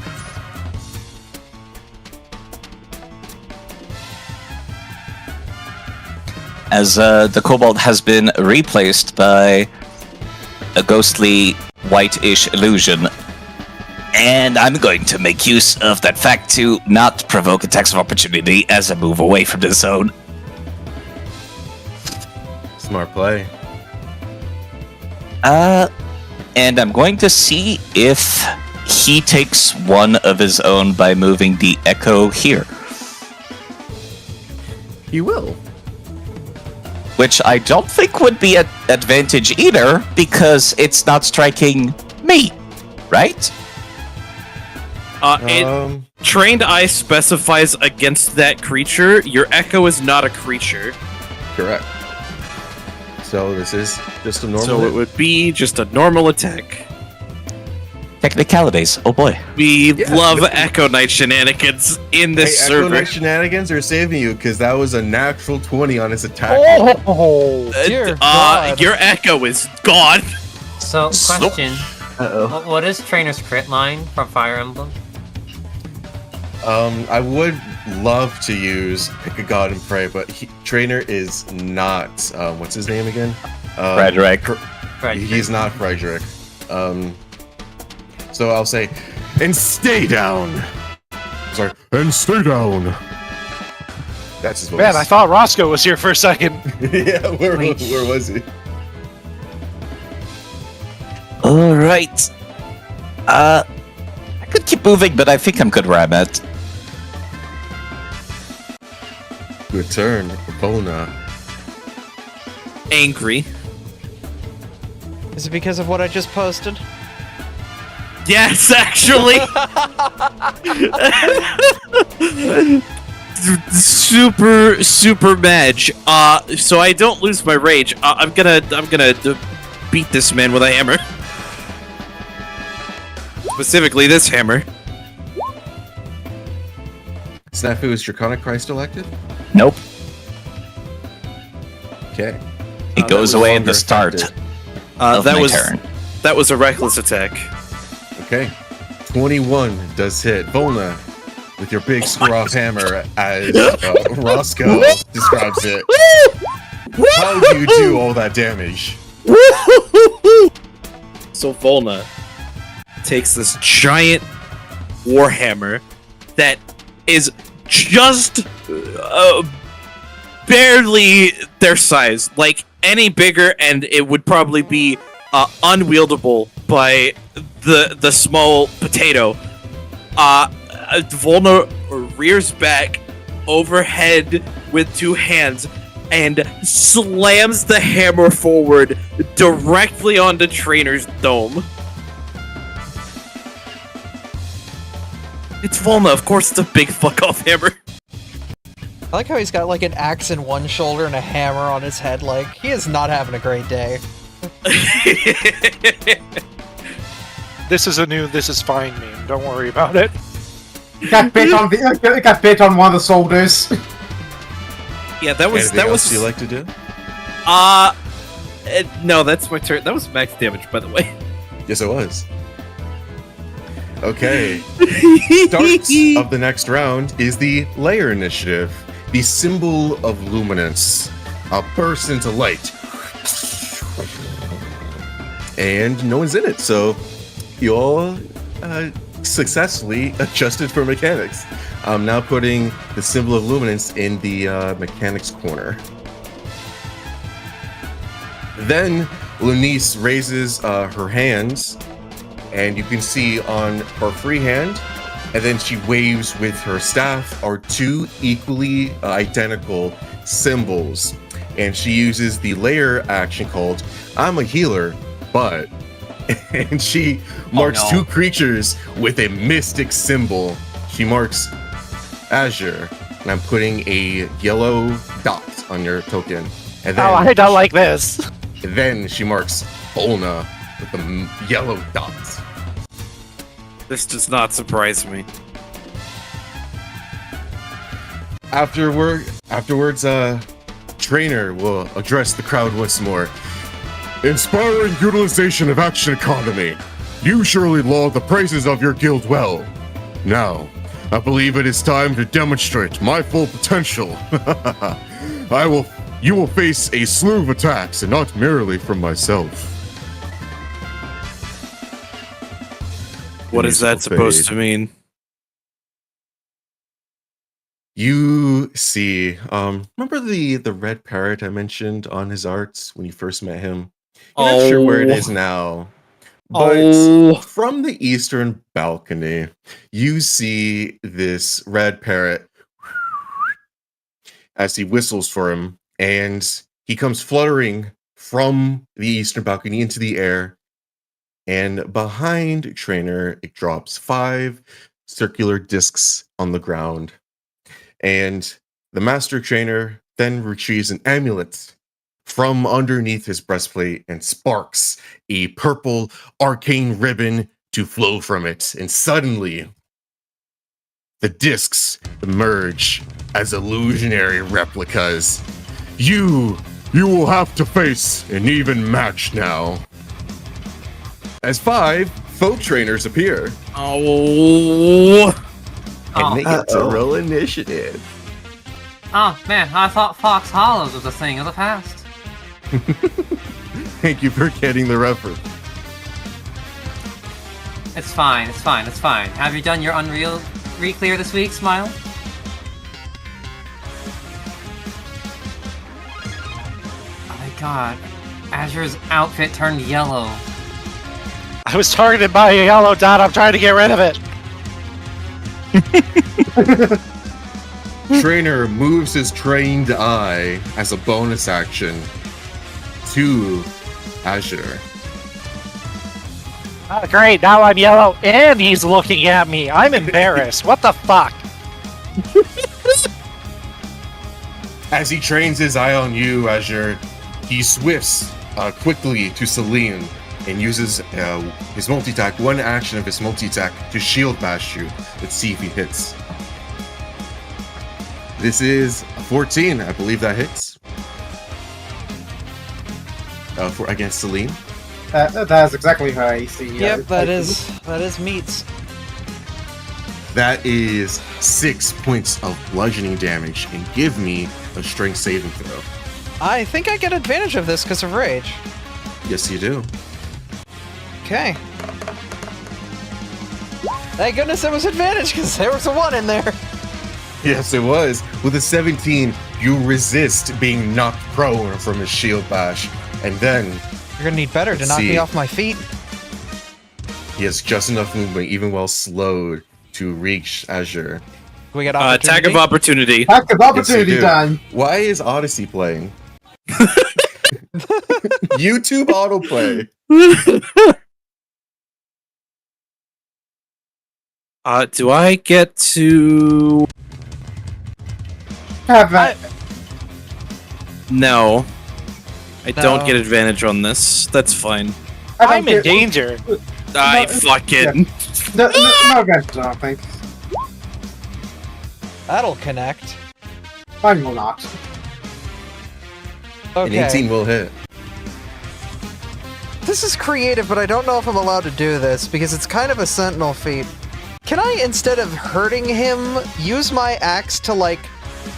S2: As the Kobold has been replaced by a ghostly white-ish illusion. And I'm going to make use of that fact to not provoke attacks of opportunity as I move away from the zone.
S6: Smart play.
S2: And I'm going to see if he takes one of his own by moving the echo here.
S6: He will.
S2: Which I don't think would be an advantage either, because it's not striking me, right?
S5: Trained Eye specifies against that creature. Your echo is not a creature.
S6: Correct. So this is just a normal.
S5: So it would be just a normal attack.
S2: Technicalities. Oh boy.
S5: We love Echo Knight shenanigans in this
S6: Echo
S5: server.
S6: Knight shenanigans are saving you because that was a natural 20 on his attack.
S7: Oh,
S3: dear God.
S5: Your echo is gone.
S4: So, question.
S8: Uh-oh.
S4: What is Trainer's crit line from Fire Emblem?
S6: I would love to use Pick a God and Pray, but Trainer is not. What's his name again?
S2: Frederick.
S6: He's not Frederick. So I'll say,
S11: And stay down. Sorry. And stay down.
S6: that's his voice.
S7: man, I thought Roscoe was here for a second.
S6: Yeah, where was he?
S2: Alright. I could keep moving, but I think I'm good where I'm at.
S6: Good turn, Bona.
S5: Angry.
S3: Is it because of what I just posted?
S5: Yes, actually. super mad. So I don't lose my rage. I'm gonna beat this man with a hammer. Specifically, this hammer.
S6: Snafu, is Draconic Christ elected?
S2: Nope.
S6: Okay.
S2: It goes
S6: no
S2: away at
S6: longer
S2: the start
S6: effective.
S2: of
S5: that
S2: my
S5: was
S2: turn.
S5: that was a reckless attack.
S6: Okay. 21 does hit. Bona, with your big screw-off hammer, as Roscoe describes it. How do you do all that damage?
S5: So Volna takes this giant warhammer that is just barely their size, like any bigger, and it would probably be unwieldable by the small potato. Volna rears back overhead with two hands and slams the hammer forward directly onto Trainer's dome. It's Volna, of course it's a big fuck-off hammer.
S3: I like how he's got like an axe in one shoulder and a hammer on his head. Like, he is not having a great day.
S7: This is a new "This is fine" meme. Don't worry about it.
S10: Got bit on one of the shoulders.
S5: Yeah, that was
S6: Anything
S5: that
S6: else
S5: was.
S6: you like to do?
S5: No, that's my turn. That was max damage, by the way.
S6: Yes, it was. Okay. Starts of the next round is the Layer Initiative, the symbol of luminance. A burst into light. And no one's in it, so you all successfully adjusted for mechanics. I'm now putting the symbol of luminance in the mechanics corner. Then Lunice raises her hands, and you can see on her free hand, and then she waves with her staff, are two equally identical symbols. And she uses the layer action called I'm a healer, but and she marks two creatures with a mystic symbol. She marks Azure, and I'm putting a yellow dot on your token. And then
S7: I don't like this.
S6: then she marks Volna with the yellow dots.
S5: This does not surprise me.
S6: Afterwards, Trainer will address the crowd once more.
S11: Inspiring utilization of action economy. You surely laud the praises of your guild well. Now, I believe it is time to demonstrate my full potential. You will face a slew of attacks, and not merely from myself.
S5: What is that supposed to mean?
S6: You see, remember the red parrot I mentioned on his arts when you first met him? You're not sure where it is now. But from the eastern balcony, you see this red parrot as he whistles for him, and he comes fluttering from the eastern balcony into the air. And behind Trainer, it drops 5 circular discs on the ground. And the Master Trainer then retrieves an amulet from underneath his breastplate and sparks a purple arcane ribbon to flow from it. And suddenly, the discs emerge as illusionary replicas. You will have to face an even match now. As 5 folk trainers appear. And they get to roll initiative.
S4: Oh man, I thought Fox Hollows was a thing of the past.
S6: Thank you for getting the reference.
S4: It's fine, it's fine, it's fine. Have you done your Unreal re-clear this week, Smile? Oh my god. Azure's outfit turned yellow.
S7: I was targeted by a yellow dot. I'm trying to get rid of it.
S6: Trainer moves his trained eye as a bonus action to Azure.
S7: Oh, great. Now I'm yellow and he's looking at me. I'm embarrassed. What the fuck?
S6: As he trains his eye on you, Azure, he swifts quickly to Celine and uses his multi-attack, one action of his multi-attack, to shield bash you. Let's see if he hits. This is a 14. I believe that hits. For against Celine.
S10: That's exactly her AC.
S3: Yep, that is meats.
S6: That is 6 points of bludgeoning damage, and give me a strength saving throw.
S3: I think I get advantage of this because of rage.
S6: Yes, you do.
S3: Okay. Thank goodness there was advantage because there was a 1 in there.
S6: Yes, it was. With a 17, you resist being knocked prone from his shield bash, and then
S3: You're gonna need better to knock me off my feet.
S6: he has just enough movement, even while slowed, to reach Azure.
S3: We got opportunity.
S5: Attack of opportunity.
S10: Attack of
S6: Yes,
S10: opportunity
S6: you do.
S10: time.
S6: Why is Odyssey playing? YouTube autoplay.
S5: Do I get to...
S10: Have that.
S5: No. I don't
S3: No.
S5: get advantage on this. That's fine.
S7: I'm in danger.
S5: I fucking...
S10: No, against I think.
S3: That'll connect.
S10: Mine will not.
S3: Okay.
S6: An 18 will hit.
S3: This is creative, but I don't know if I'm allowed to do this because it's kind of a sentinel feat. Can I, instead of hurting him, use my axe to, like,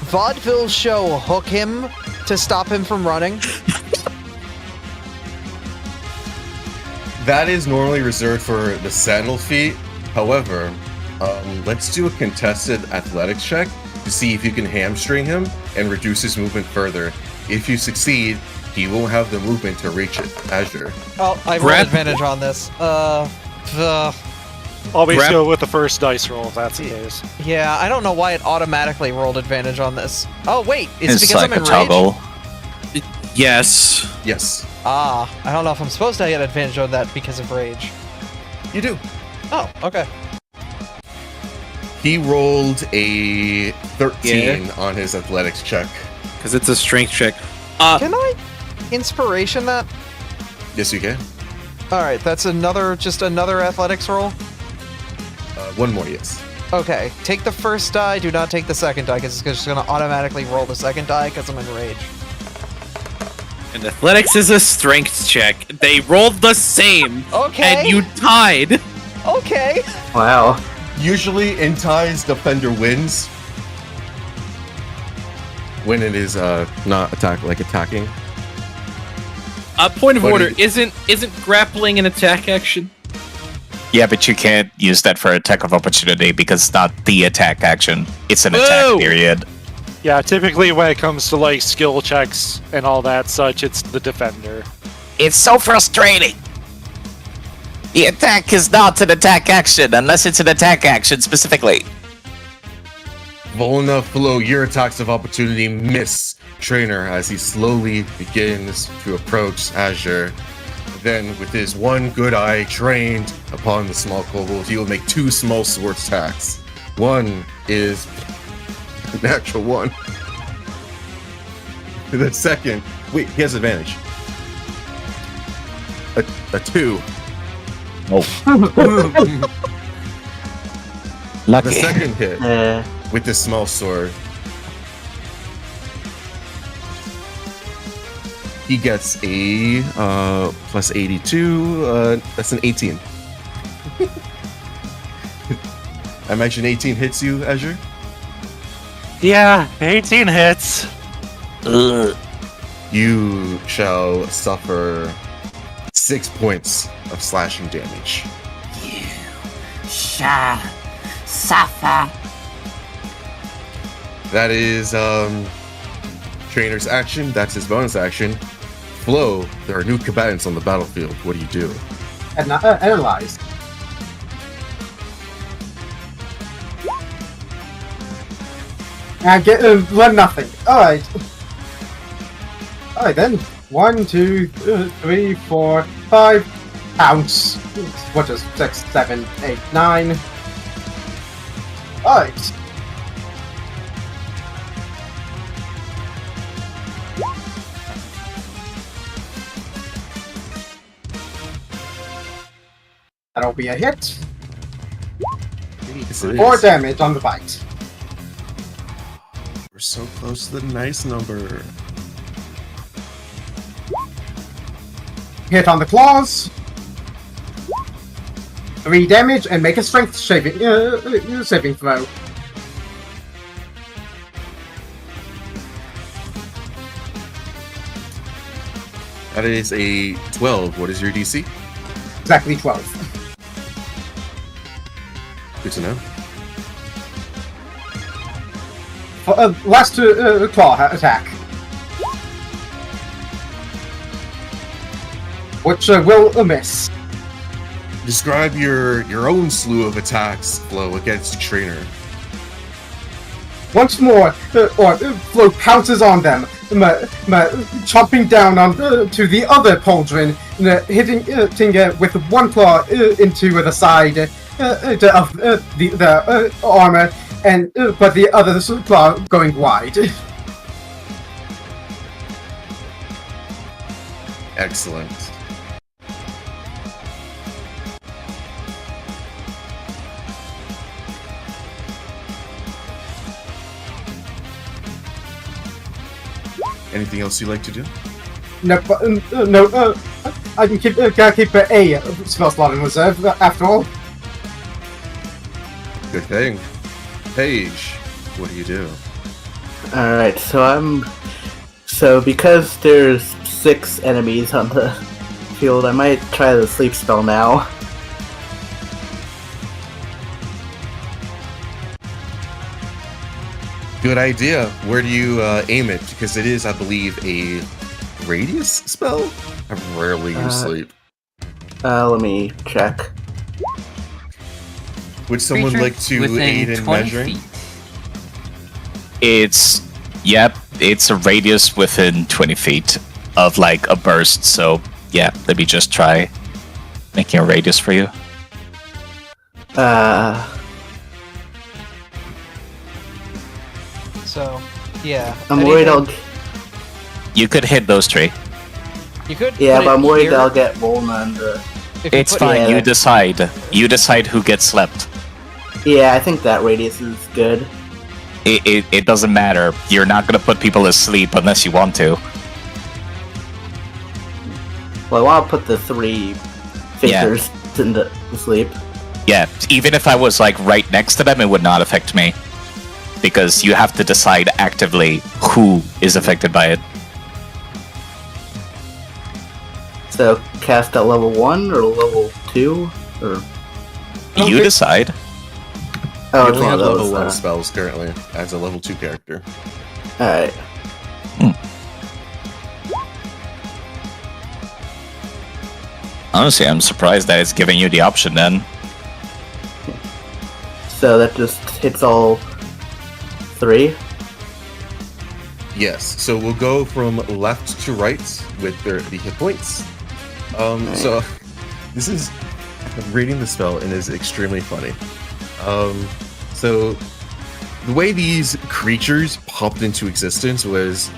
S3: vaudeville show hook him to stop him from running?
S6: That is normally reserved for the Sentinel feat. However, let's do a contested athletics check to see if you can hamstring him and reduce his movement further. If you succeed, he won't have the movement to reach it. Azure.
S3: Oh, I roll advantage on this.
S7: Always go with the first dice roll if that's the case.
S3: Yeah, I don't know why it automatically rolled advantage on this. Oh, wait, it's because
S2: like
S3: I'm
S2: a
S3: in
S2: toggle.
S3: rage?
S5: Yes.
S6: Yes.
S3: Ah, I don't know if I'm supposed to get advantage on that because of rage.
S6: You do.
S3: Oh, okay.
S6: He rolled a 13 on his athletics check.
S5: Because it's a strength check.
S3: Can I inspiration that?
S6: Yes, you can.
S3: Alright, that's just another athletics roll?
S6: One more, yes.
S3: Okay, take the first die, do not take the second die, because it's just going to automatically roll the second die because I'm in rage.
S5: And athletics is a strength check. They rolled the same.
S3: Okay.
S5: And you tied.
S3: Okay.
S8: Wow.
S6: Usually in ties, defender wins. When it is not attacking.
S5: Point of
S6: But
S5: order,
S6: it-
S5: isn't grappling an attack action?
S2: Yeah, but you can't use that for attack of opportunity because it's not the attack action. It's an attack period.
S7: Yeah, typically when it comes to like skill checks and all that such, it's the defender.
S2: It's so frustrating. The attack is not an attack action unless it's an attack action specifically.
S6: Volna, Flow, your attacks of opportunity miss Trainer as he slowly begins to approach Azure. Then, with his one good eye trained upon the small kobold, he will make 2 small sword attacks. One is a natural 1. The second, wait, he has advantage. A 2.
S2: Oh. Lucky.
S6: The second hit with this small sword, he gets a plus 82. That's an 18. I imagine 18 hits you, Azure.
S7: Yeah, 18 hits.
S2: Ugh.
S6: You shall suffer 6 points of slashing damage.
S4: You shall suffer.
S6: That is Trainer's action. That's his bonus action. Flo, there are new combatants on the battlefield. What do you do?
S10: Analyze. And get learn nothing. Alright. Alright then. 1, 2, 3, 4, 5. Pounce. What is 6, 7, 8, 9. Alright. That'll be a hit.
S6: Yes, it
S10: 4
S6: is.
S10: damage on the bite.
S6: We're so close to the nice number.
S10: Hit on the claws. 3 damage and make a strength saving throw.
S6: That is a 12. What is your DC?
S10: Exactly 12.
S6: Good to know.
S10: Last claw attack. Which will miss.
S6: Describe your own slew of attacks, Flo, against Trainer.
S10: Once more, Flo pounces on them, chomping down on to the other pauldron, hitting with one claw into the side of the armor, and but the other claw going wide.
S6: Excellent. Anything else you like to do?
S10: No, I can gotta keep a spell slot in reserve after all.
S6: Good thing. Paige, what do you do?
S8: Alright, so because there's 6 enemies on the field, I might try the sleep spell now.
S6: Good idea. Where do you aim it? Because it is, I believe, a radius spell? I rarely use sleep.
S8: Let me check.
S6: Would someone
S4: Creature
S6: like to
S4: within
S6: aid in
S4: 20
S6: measuring?
S4: feet.
S2: It's a radius within 20 feet of like a burst, so yeah, let me just try making a radius for you.
S3: So, yeah.
S8: I'm worried I'll...
S2: You could hit those 3.
S3: You could.
S8: Yeah,
S3: put
S8: but
S3: it
S8: I'm worried
S3: here.
S8: I'll get Volna and the...
S3: If you
S2: It's
S3: put-
S2: fine,
S8: Yeah.
S2: you decide. You decide who gets slept.
S8: Yeah, I think that radius is good.
S2: It doesn't matter. You're not gonna put people asleep unless you want to.
S8: Well, I want to put the 3 figures into sleep.
S2: Yeah, even if I was like right next to them, it would not affect me. Because you have to decide actively who is affected by it.
S8: So, cast at level 1 or level 2? Or...
S2: You decide.
S8: Oh,
S6: You
S8: it's
S6: only
S8: one
S6: have
S8: of
S6: level
S8: those.
S6: 1 spells currently, as a level 2 character.
S8: Alright.
S2: Honestly, I'm surprised that it's giving you the option then.
S8: So that just hits all 3.
S6: Yes, so we'll go from left to right with the hit points. So this is reading the spell and is extremely funny. So the way these creatures popped into existence was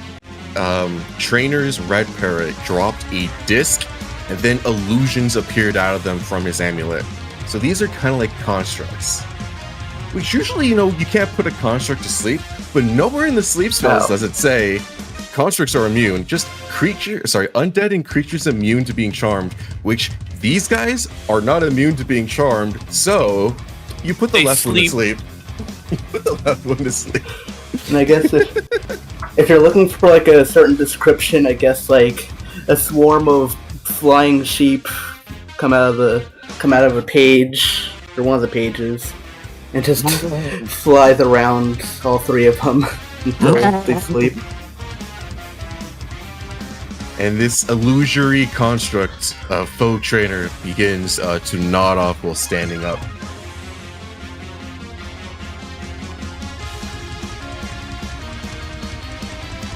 S6: Trainer's Red Parrot dropped a disc and then illusions appeared out of them from his amulet. So these are kind of like constructs. Which usually, you can't put a construct to sleep, but nowhere in the sleep spells does it say constructs are immune. Just undead and creatures immune to being charmed, which these guys are not immune to being charmed, so you put the left one to sleep. You put the left one to sleep.
S8: And I guess if you're looking for like a certain description, I guess like a swarm of flying sheep come out of a page, or one of the pages, and just flies around all 3 of them until they sleep.
S6: And this illusory construct of faux trainer begins to nod off while standing up.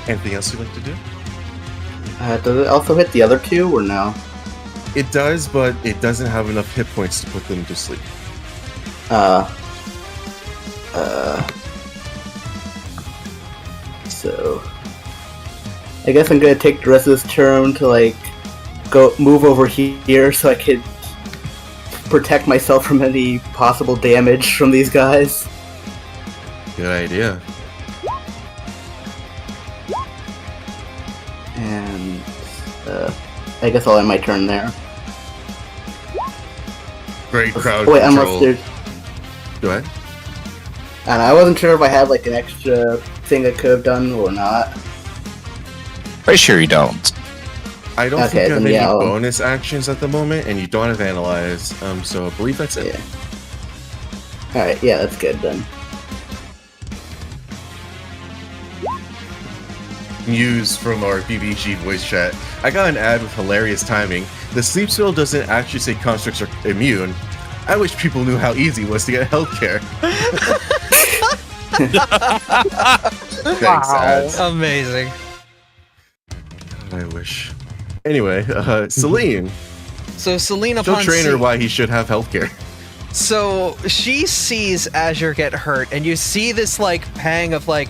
S6: Anything else you'd like to do?
S8: Does it also hit the other 2 or no?
S6: It does, but it doesn't have enough hit points to put them to sleep.
S8: So I guess I'm gonna take the rest of this turn to like move over here so I could protect myself from any possible damage from these guys.
S6: Good idea.
S8: And I guess I'll end my turn there.
S6: Great crowd
S8: Wait,
S6: control.
S8: unless there's...
S6: Go ahead.
S8: And I wasn't sure if I had like an extra thing I could have done or not.
S2: Pretty sure you don't.
S6: I don't
S8: Okay,
S6: think you have
S8: then
S6: any
S8: yeah,
S6: bonus actions at the moment, and you don't have Analyze, so I believe that's it.
S8: Yeah. Alright, yeah, that's good then.
S6: News from our BBEG voice chat. I got an ad with hilarious timing. The sleep spell doesn't actually say constructs are immune. I wish people knew how easy it was to get healthcare. Thanks, ads.
S3: Amazing.
S6: I wish. Anyway, Celine.
S3: So Celine,
S6: Show
S3: upon
S6: Trainer why he should have healthcare.
S3: So she sees Azure get hurt, and you see this like pang of like,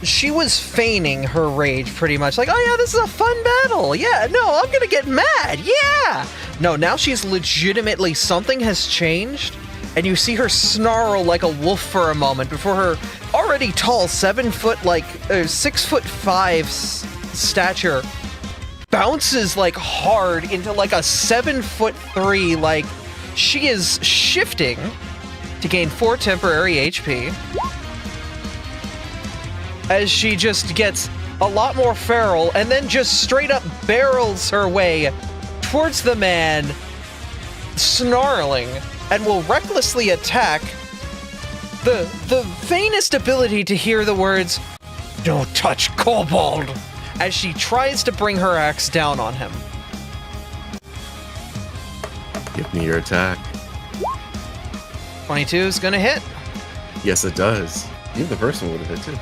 S3: she was feigning her rage pretty much. Like, oh yeah, this is a fun battle. Yeah, no, I'm gonna get mad. Yeah. No, now she's legitimately, something has changed, and you see her snarl like a wolf for a moment before her already tall 6'5" stature bounces like hard into like a 7'3". Like, she is shifting to gain 4 temporary HP as she just gets a lot more feral and then just straight up barrels her way towards the man, snarling, and will recklessly attack. The faintest ability to hear the words, "Don't touch Kobold," as she tries to bring her axe down on him.
S6: Give me your attack.
S3: 22 is gonna hit.
S6: Yes, it does. Even the first one would have hit too.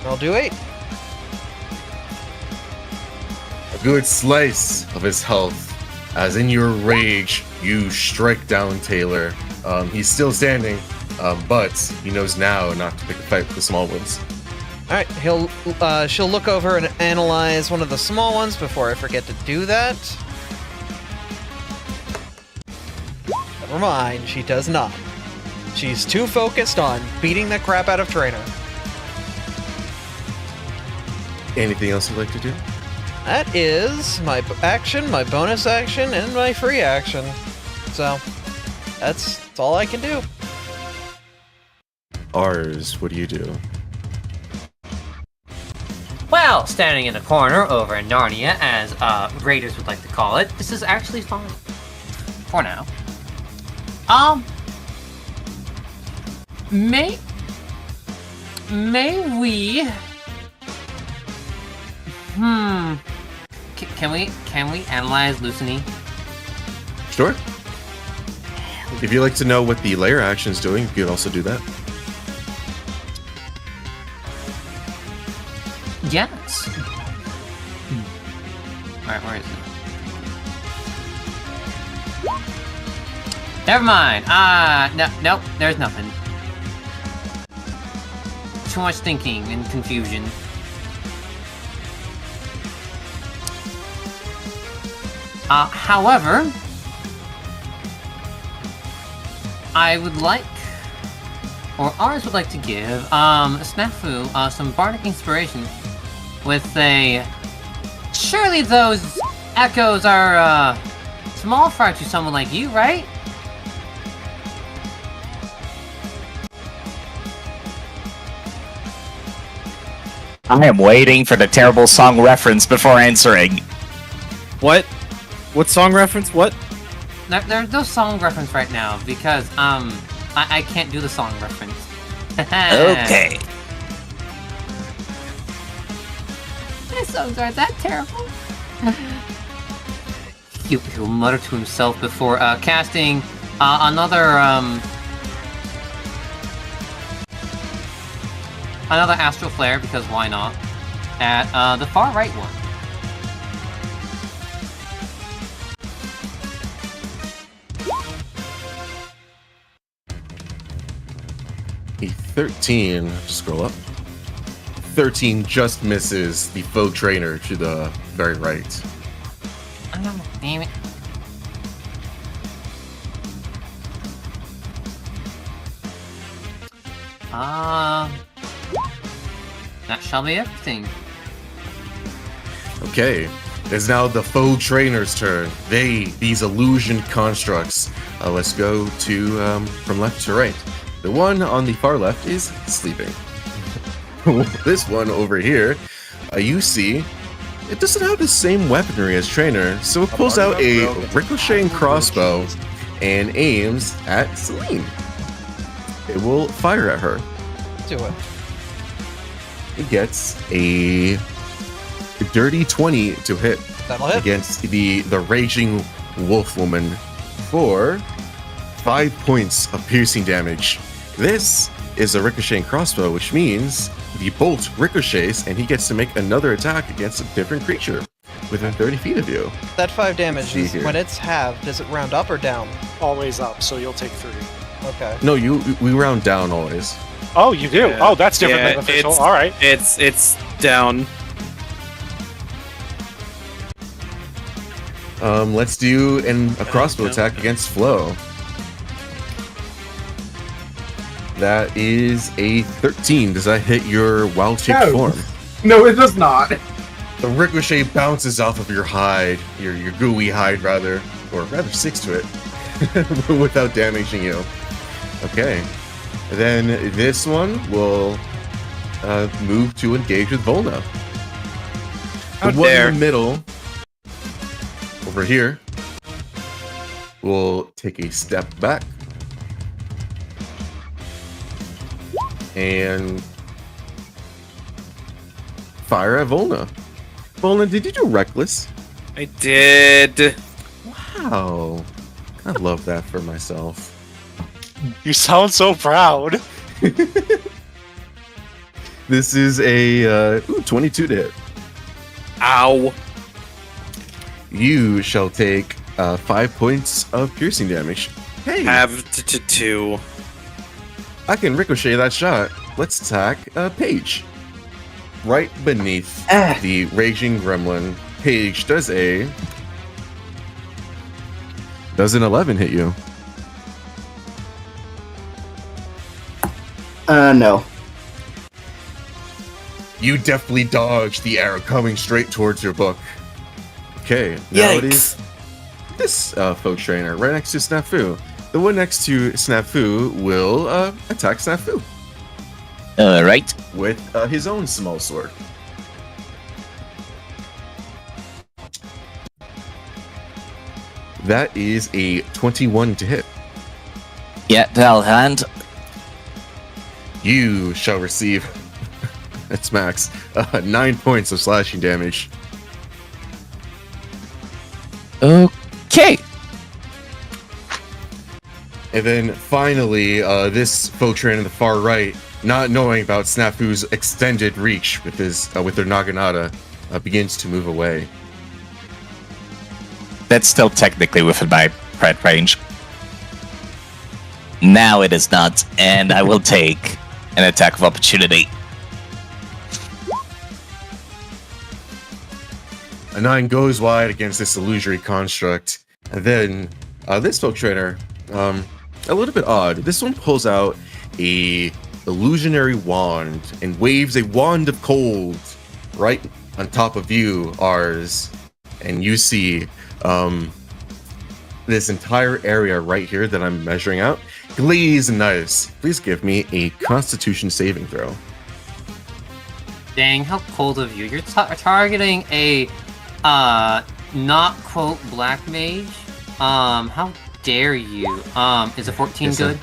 S3: I'll do 8.
S6: A good slice of his health, as in your rage, you strike down Taylor. He's still standing, but he knows now not to pick a fight with the small ones.
S3: All right, she'll look over and analyze one of the small ones before I forget to do that. Never mind, she does not. She's too focused on beating the crap out of Trainer.
S6: Anything else you'd like to do?
S3: That is my action, my bonus action, and my free action. So, that's all I can do.
S6: Ours, what do you do?
S4: Well, standing in a corner over in Narnia, as Raiders would like to call it, this is actually fine. For now. May we... can we analyze Lucini?
S6: Sure. If you'd like to know what the layer action is doing, you could also do that.
S4: Yes. Alright, where is it? Never mind. Nope, there's nothing. Too much thinking and confusion. However, I would like, or ours would like to give, Snafu, some bardic inspiration with a... Surely those echoes are, small fry to someone like you, right?
S2: I am waiting for the terrible song reference before answering.
S5: What? What song reference? What?
S4: There's no song reference right now because I can't do the song reference.
S2: Okay.
S4: My songs aren't that terrible. He'll mutter to himself before casting another Astral Flare, because why not? At the far right one.
S6: A 13, scroll up. 13 just misses the foe trainer to the very right.
S4: Oh, damn it. That shall be everything.
S6: Okay, it is now the foe trainer's turn. These illusion constructs. Let's go to from left to right. The one on the far left is sleeping. This one over here, you see, it doesn't have the same weaponry as trainer, so it pulls out a ricocheting crossbow and aims at Celine. It will fire at her.
S3: Do it.
S6: It gets a dirty 20 to hit
S3: That'll hit.
S6: against the raging wolf woman for 5 points of piercing damage. This is a ricocheting crossbow, which means the bolt ricochets and he gets to make another attack against a different creature within 30 feet of you.
S3: That 5 damage,
S6: See
S3: is,
S6: here.
S3: when it's halved, does it round up or down?
S7: Always up, so you'll take 3.
S3: Okay.
S6: No, we round down always.
S7: Oh, you do?
S5: Yeah.
S7: Oh, that's different
S5: Yeah,
S7: than official.
S5: it's-
S7: All right.
S5: It's down.
S6: Let's do a crossbow attack against Flo. That is a 13. Does that hit your wild-shaped
S10: No.
S6: form?
S10: No, it does not.
S6: The ricochet bounces off of your hide, your gooey hide rather, or rather sticks to it, without damaging you. Okay. Then this one will move to engage with Volna.
S5: How
S6: The one
S5: dare.
S6: in the middle, over here, will take a step back. And fire at Volna. Volna, did you do reckless?
S5: I did.
S6: Wow. I love that for myself.
S7: You sound so proud.
S6: This is a 22 to hit.
S5: Ow.
S6: You shall take 5 points of piercing damage. Hey,
S5: Have to 2.
S6: I can ricochet that shot. Let's attack Paige. Right beneath the raging gremlin, Paige does an 11 hit you?
S8: No.
S6: You deftly dodge the arrow coming straight towards your book. Okay, now it is this foe trainer right next to Snafu. The one next to Snafu will attack Snafu
S2: Alright.
S6: with his own small sword. That is a 21 to hit.
S2: Yeah, that'll hand.
S6: You shall receive, that's max, 9 points of slashing damage.
S2: Okay.
S6: And then finally, this folk trainer in the far right, not knowing about Snafu's extended reach with their Naginata, begins to move away.
S2: That's still technically within my threat range. Now it is not, and I will take an attack of opportunity.
S6: A 9 goes wide against this illusory construct. And then this folk trainer, a little bit odd. This one pulls out a illusionary wand and waves a wand of cold right on top of you, Ars. And you see this entire area right here that I'm measuring out glaze and nice. Please give me a Constitution saving throw.
S4: Dang, how cold of you. You're targeting a, not quote black mage? How dare you? Is a 14
S6: Yes,
S4: good?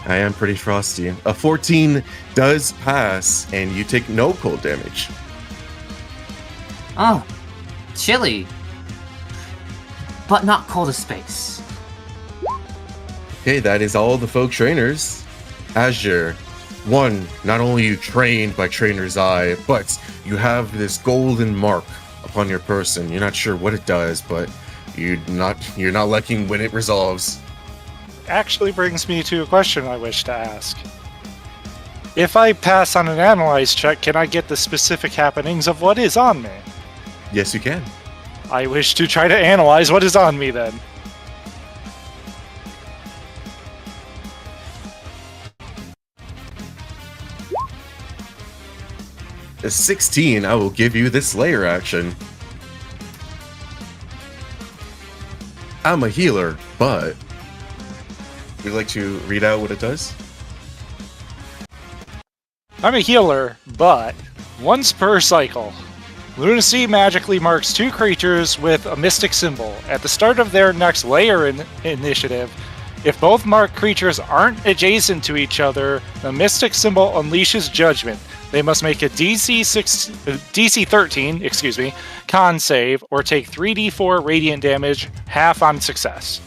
S6: I am pretty frosty. A 14 does pass, and you take no cold damage.
S4: Oh, chilly. But not cold as space.
S6: Okay, that is all the folk trainers. Azure, one, not only you trained by Trainer's Eye, but you have this golden mark upon your person. You're not sure what it does, but you're not liking when it resolves.
S7: Actually brings me to a question I wish to ask. If I pass on an analyze check, can I get the specific happenings of what is on me?
S6: Yes, you can.
S7: I wish to try to analyze what is on me then.
S6: A 16, I will give you this layer action. I'm a healer, but would you like to read out what it does?
S7: I'm a healer, but once per cycle, Lunacy magically marks 2 creatures with a mystic symbol. At the start of their next layer initiative, if both marked creatures aren't adjacent to each other, the mystic symbol unleashes judgment. They must make a DC 13, con save, or take 3d4 radiant damage, half on success.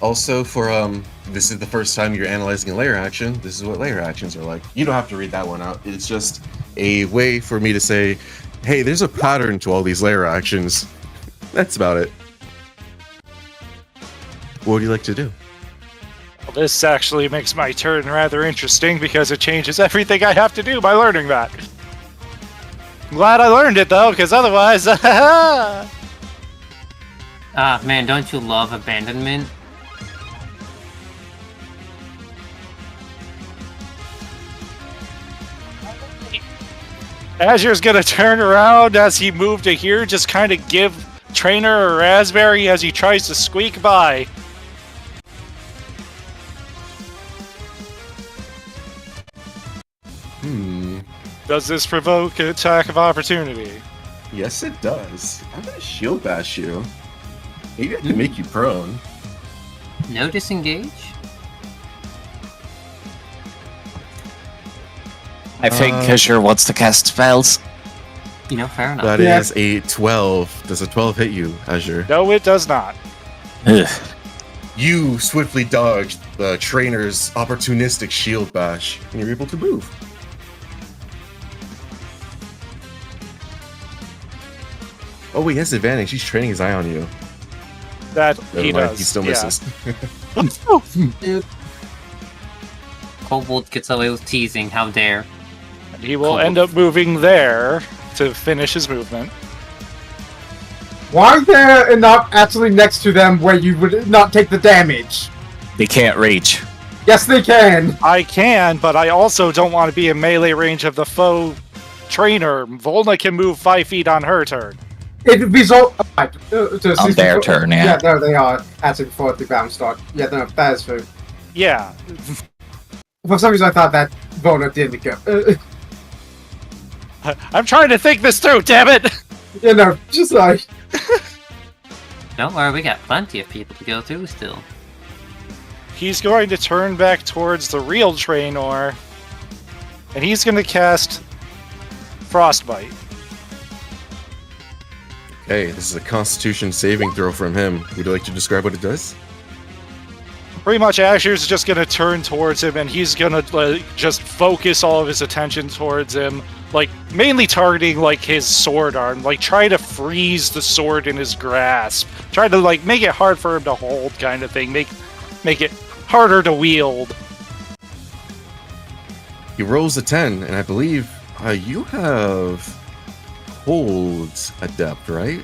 S6: Also, for this is the first time you're analyzing a layer action. This is what layer actions are like. You don't have to read that one out. It's just a way for me to say, hey, there's a pattern to all these layer actions. That's about it. What would you like to do?
S7: Well, this actually makes my turn rather interesting because it changes everything I have to do by learning that. I'm glad I learned it though, because otherwise,
S4: Man, don't you love abandonment?
S7: Azure's gonna turn around as he moved to here, just kind of give Trainer a raspberry as he tries to squeak by. Does this provoke an attack of opportunity?
S6: Yes, it does. I'm gonna shield bash you. Maybe I can make you prone.
S4: No disengage?
S2: I think Azure wants to cast spells.
S4: You know, fair enough.
S6: That is a 12. Does a 12 hit you, Azure?
S7: No, it does not.
S2: Ugh.
S6: You swiftly dodged the trainer's opportunistic shield bash, and you're able to move. Oh, wait, he has advantage. He's training his eye on you.
S7: That
S6: Never
S7: he
S6: mind,
S7: does.
S6: He still
S7: yeah.
S6: misses.
S4: Kobold gets away with teasing, how dare.
S7: And he will end up moving there to finish his movement.
S10: Why are there not actually next to them where you would not take the damage?
S2: They can't reach.
S10: Yes, they can.
S7: I can, but I also don't want to be in melee range of the foe trainer. Volna can move 5 feet on her turn.
S10: It result
S2: On their turn, yeah.
S10: Yeah, no, they are actually before the ground start. Yeah, no, that is true.
S7: Yeah.
S10: For some reason, I thought that Volna didn't go.
S7: I'm trying to think this through, damn it!
S10: You know, just like.
S4: Don't worry, we got plenty of people to go through still.
S7: He's going to turn back towards the real trainer, and he's going to cast Frostbite.
S6: Hey, this is a Constitution saving throw from him. Would you like to describe what it does?
S7: Pretty much Azure's just gonna turn towards him and he's gonna just focus all of his attention towards him, like mainly targeting like his sword arm, like try to freeze the sword in his grasp, try to like make it hard for him to hold, kind of thing, make it harder to wield.
S6: He rolls a 10, and I believe you have Holds Adept, right?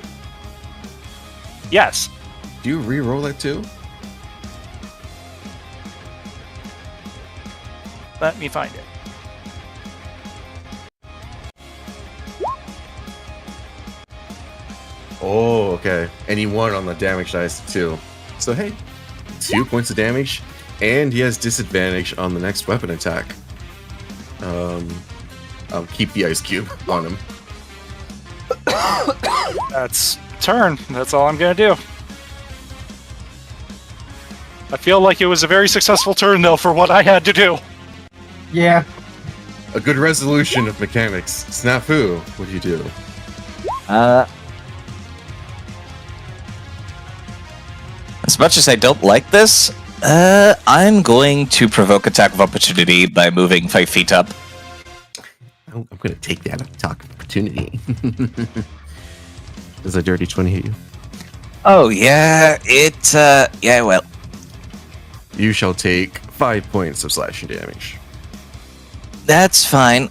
S7: Yes.
S6: Do you re-roll it too?
S7: Let me find it.
S6: Oh, okay. And he won on the damage dice too. So hey, 2 points of damage, and he has disadvantage on the next weapon attack. Keep the ice cube on him.
S7: That's turn. That's all I'm gonna do. I feel like it was a very successful turn though for what I had to do.
S10: Yeah.
S6: A good resolution of mechanics. Snafu, what do you do?
S2: As much as I don't like this, I'm going to provoke attack of opportunity by moving 5 feet up.
S6: I'm going to take that attack of opportunity. Does a dirty 20 hit you?
S2: Oh, yeah, yeah, well.
S6: You shall take 5 points of slashing damage.
S2: That's fine.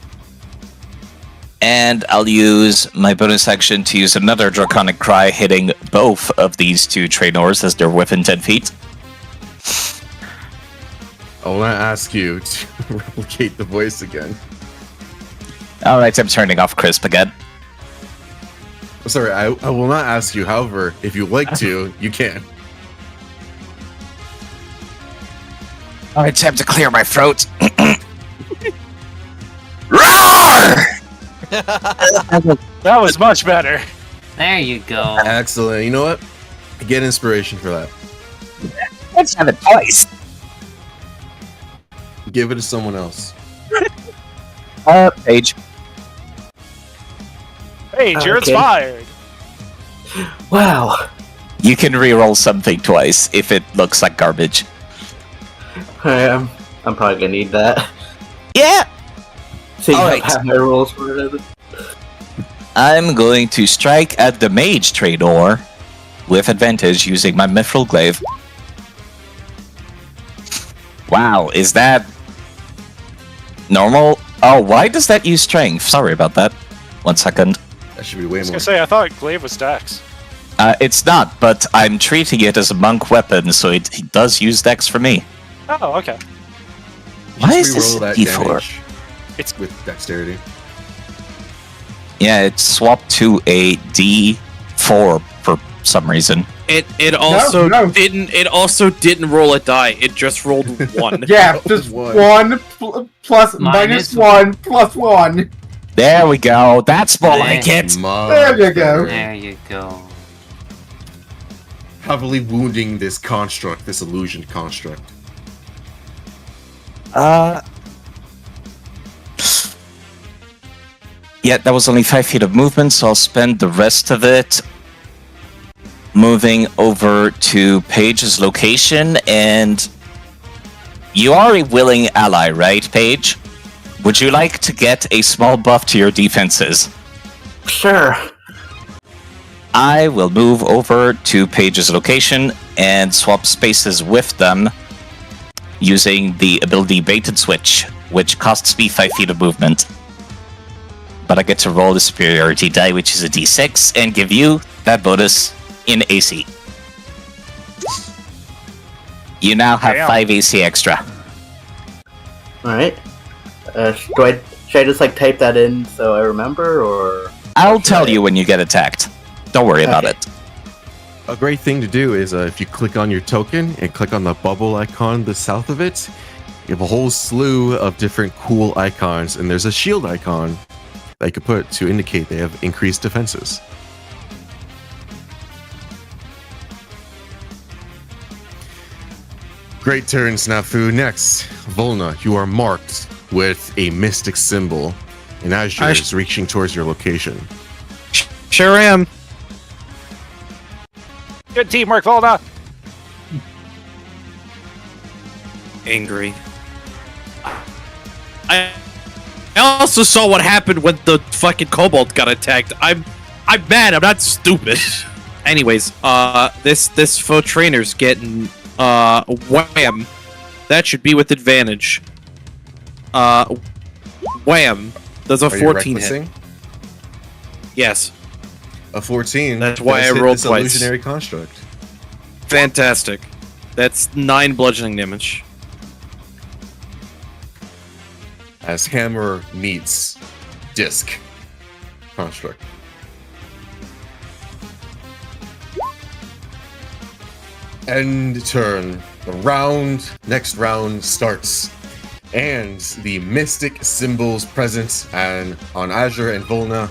S2: And I'll use my bonus action to use another Draconic Cry, hitting both of these two trainers as they're within 10 feet.
S6: I will not ask you to replicate the voice again.
S2: Alright, I'm turning off Crisp again.
S6: Sorry, I will not ask you. However, if you like to, you can.
S2: Alright, time to clear my throat. Roar!
S7: That was much better.
S4: There you go.
S6: Excellent. You know what? Get inspiration for that.
S2: Let's have it twice.
S6: Give it to someone else.
S2: Paige.
S7: Paige, you're
S8: Okay.
S7: inspired.
S8: Wow.
S2: You can reroll something twice if it looks like garbage.
S8: I'm probably gonna need that.
S2: Yeah!
S8: See
S2: All right.
S8: how my rolls for it.
S2: I'm going to strike at the Mage Trader with advantage using my Mithril Glaive. Wow, is that normal? Oh, why does that use strength? Sorry about that. 1 second.
S6: That should be way
S7: I was
S6: more.
S7: gonna say, I thought Glaive was Dex.
S2: It's not, but I'm treating it as a monk weapon, so it does use dex for me.
S7: Oh, okay.
S2: Why
S6: Just
S2: is this
S6: reroll that
S2: D4?
S6: damage
S7: It's
S6: with dexterity.
S2: Yeah, it's swapped to a D4 for some reason.
S5: It also
S10: no.
S5: didn't roll a die. It just rolled 1.
S10: Yeah, just
S6: One.
S10: one plus minus
S4: Minus
S10: 1 plus 1.
S2: There we go. That's more like it.
S10: There you go.
S4: There you go.
S6: Heavily wounding this construct, this illusion construct.
S2: Yeah, that was only 5 feet of movement, so I'll spend the rest of it moving over to Paige's location. And you are a willing ally, right, Paige? Would you like to get a small buff to your defenses?
S8: Sure.
S2: I will move over to Paige's location and swap spaces with them using the ability Bait and Switch, which costs me 5 feet of movement. But I get to roll the superiority die, which is a d6, and give you that bonus in AC. You now have
S7: Damn.
S2: 5 AC extra.
S8: Alright. Should I just like type that in so I remember, or?
S2: I'll tell you when you get attacked. Don't worry about
S8: Okay.
S2: it.
S6: A great thing to do is if you click on your token and click on the bubble icon to the south of it, you have a whole slew of different cool icons, and there's a shield icon that you can put to indicate they have increased defenses. Great turn, Snafu. Next, Volna, you are marked with a mystic symbol, and Azure is reaching towards your location.
S5: Sure am.
S7: Good teamwork, Volna.
S5: Angry. I also saw what happened when the fucking kobold got attacked. I'm mad. I'm not stupid. Anyways, this faux trainer's getting wham. That should be with advantage. Wham. Does a 14 hit? Yes.
S6: A 14.
S5: That's why I
S6: does hit
S5: rolled
S6: this
S5: twice.
S6: illusionary construct.
S5: Fantastic. That's 9 bludgeoning damage.
S6: As hammer meets disc construct. End turn. The next round starts. And the mystic symbols present on Azure and Volna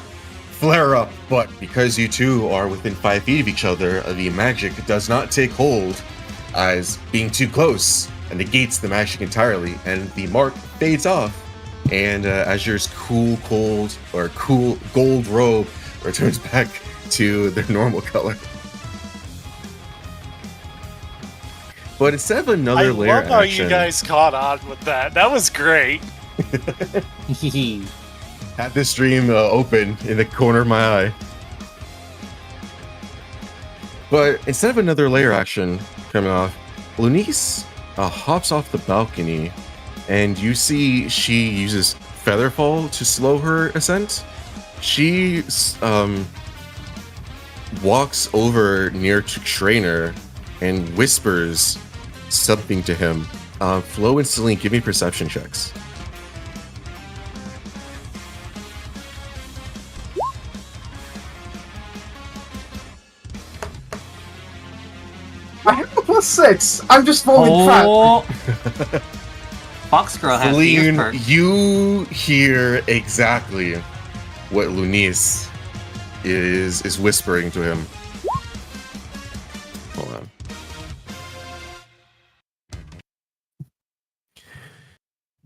S6: flare up, but because you two are within 5 feet of each other, the magic does not take hold, as being too close and negates the magic entirely, and the mark fades off, and Azure's cool gold robe returns back to their normal color. But instead of another layer
S7: love how
S6: action,
S7: you guys caught on with that. That was great.
S6: had this stream open in the corner of my eye. But instead of another layer action coming off, Lunice hops off the balcony, and you see she uses Featherfall to slow her ascent. She walks over near to Trainer and whispers something to him. Flo and Celine, give me perception checks.
S10: I have a +6. I'm just falling
S4: Oh. Fox Girl has the ear
S6: Celine,
S4: perk.
S6: you hear exactly what Lunice is whispering to him. Hold on.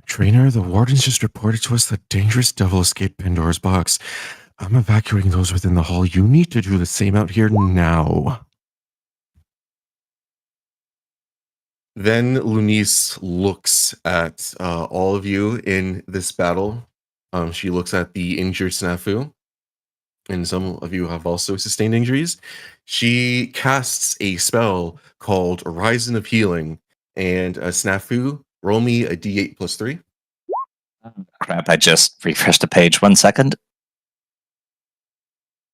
S6: Trainer, the wardens just reported to us that dangerous devil escaped Pandora's box. I'm evacuating those within the hall. You need to do the same out here now. Then Lunice looks at all of you in this battle. She looks at the injured Snafu, and some of you have also sustained injuries. She casts a spell called Horizon of Healing, and Snafu, roll me a d8 plus 3.
S2: Crap, I just refreshed the page. 1 second.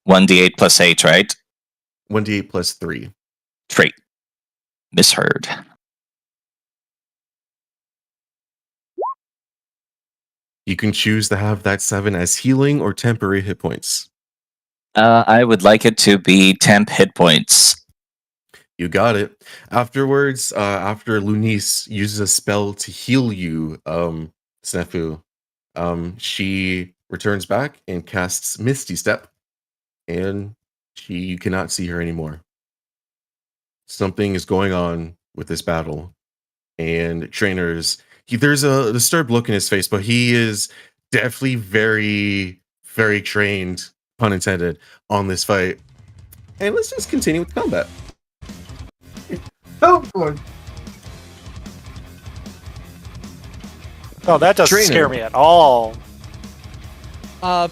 S2: 1d8 plus 8, right?
S6: 1d8 plus 3.
S2: 3. Misheard.
S6: You can choose to have that 7 as healing or temporary hit points.
S2: I would like it to be temp hit points.
S6: You got it. Afterwards, after Lunice uses a spell to heal you, Snafu, she returns back and casts Misty Step, and you cannot see her anymore. Something is going on with this battle, and there's a disturbed look in his face, but he is definitely very, very trained, pun intended, on this fight. And let's just continue with combat.
S10: Oh boy.
S7: Oh, that doesn't
S6: Trainer.
S7: scare me at all.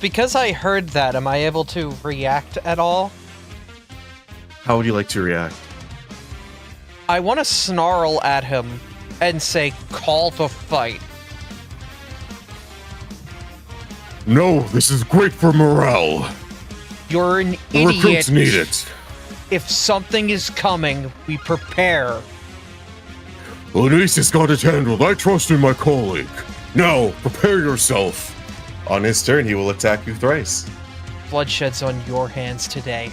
S3: Because I heard that, am I able to react at all?
S6: How would you like to react?
S3: I want to snarl at him and say, call the fight.
S11: No, this is great for morale.
S3: You're an
S11: The
S3: idiot.
S11: recruits need it.
S3: If something is coming, we prepare.
S11: Lunice has got it handled. I trust in my colleague. Now, prepare yourself.
S6: On his turn, he will attack you thrice.
S3: Bloodshed's on your hands today.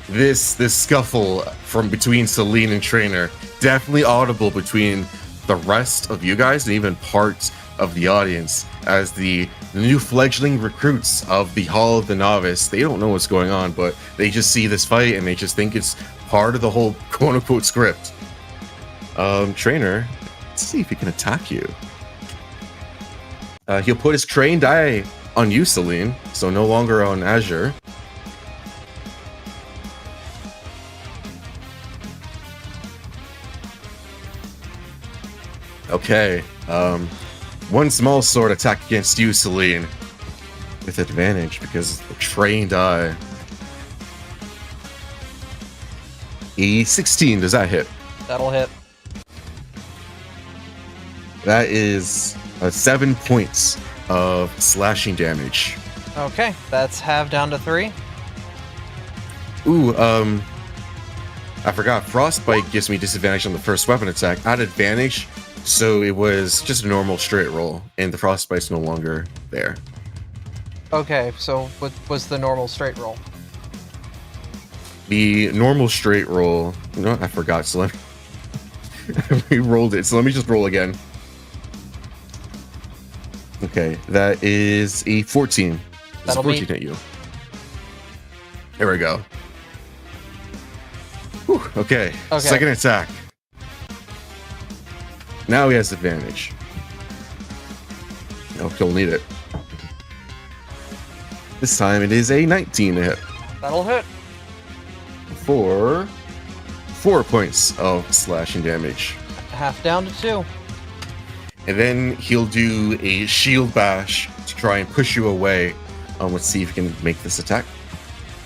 S6: This scuffle from between Celine and Trainer, definitely audible between the rest of you guys and even parts of the audience, as the new fledgling recruits of the Hall of the Novice, they don't know what's going on, but they just see this fight and they just think it's part of the whole quote-unquote script. Trainer, let's see if he can attack you. He'll put his trained eye on you, Celine, so no longer on Azure. Okay. One small sword attack against you, Celine. With advantage because of the trained eye. A 16, does that hit?
S3: That'll hit.
S6: That is 7 points of slashing damage.
S3: Okay, that's halved down to 3.
S6: Ooh, I forgot. Frostbite gives me disadvantage on the first weapon attack. I had advantage, so it was just a normal straight roll, and the Frostbite's no longer there.
S3: Okay, so what was the normal straight roll?
S6: The normal straight roll... No, I forgot, so let me... we rolled it, so let me just roll again. Okay, that is a 14.
S3: That'll
S6: 14
S3: meet.
S6: at you. There we go. Whew, okay. Second attack. Now he has advantage. Oh, he'll need it. This time it is a 19 to hit.
S3: That'll hit.
S6: For 4 points of slashing damage.
S3: Half down to 2.
S6: And then he'll do a shield bash to try and push you away. Let's see if he can make this attack.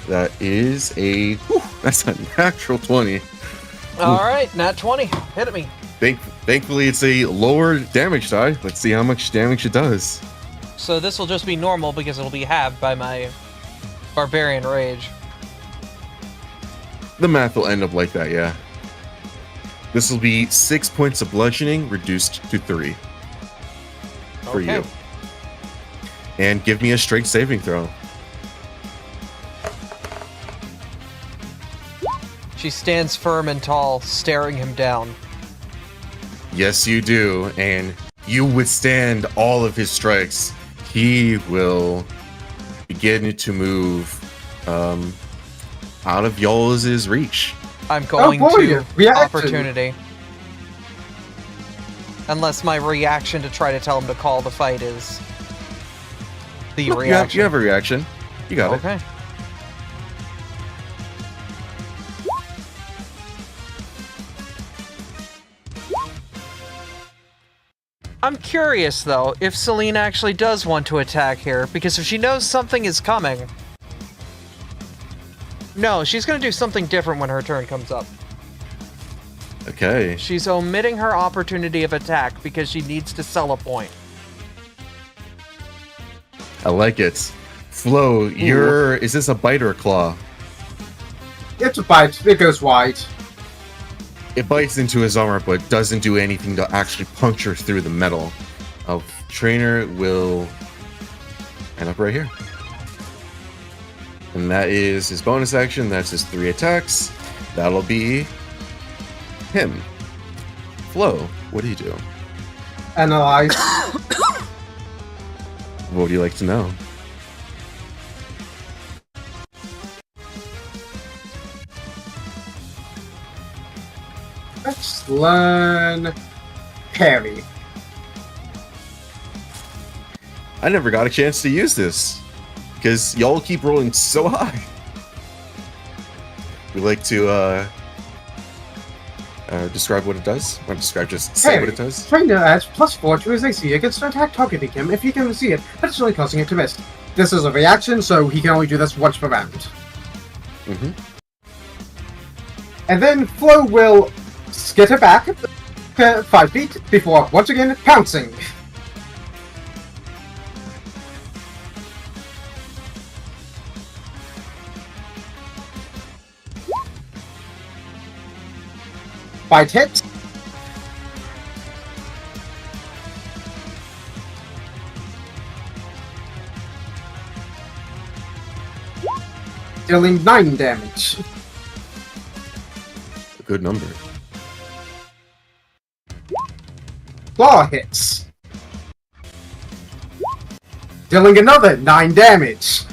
S6: That is a... Whew, that's a natural 20.
S3: Alright, nat 20. Hit at me.
S6: Thankfully, it's a lower damage die. Let's see how much damage it does.
S3: So this will just be normal because it'll be halved by my Barbarian Rage.
S6: The math will end up like that, yeah. This will be 6 points of bludgeoning reduced to 3 for you. And give me a strength saving throw.
S3: She stands firm and tall, staring him down.
S6: Yes, you do. And you withstand all of his strikes. He will begin to move out of y'all's reach.
S3: I'm going to
S10: Reaction.
S3: opportunity. Unless my reaction to try to tell him to call the fight is the
S6: Look,
S3: reaction.
S6: You have a reaction. You got it.
S3: Okay. I'm curious, though, if Celine actually does want to attack here, because if she knows something is coming... No, she's gonna do something different when her turn comes up.
S6: Okay.
S3: She's omitting her opportunity of attack because she needs to sell a point.
S6: I like it. Flo, is this a bite or a claw?
S10: It's a bite. It goes wide.
S6: It bites into his armor, but doesn't do anything to actually puncture through the metal. Trainer will end up right here. And that is his bonus action. That's his 3 attacks. That'll be him. Flo, what do you do?
S10: Analyze.
S6: What would you like to know?
S10: Let's learn parry.
S6: I never got a chance to use this because y'all keep rolling so high. We like to describe what it does. I want to describe, just say what it does.
S10: Trainer adds +4 to his AC against an attack targeting him if he can see it, additionally causing it to miss. This is a reaction, so he can only do this once per round.
S6: Mm-hmm.
S10: And then Flo will skitter back 5 feet before once again pouncing. Bite hits. Dealing 9 damage.
S6: A good number.
S10: Claw hits. Dealing another 9 damage.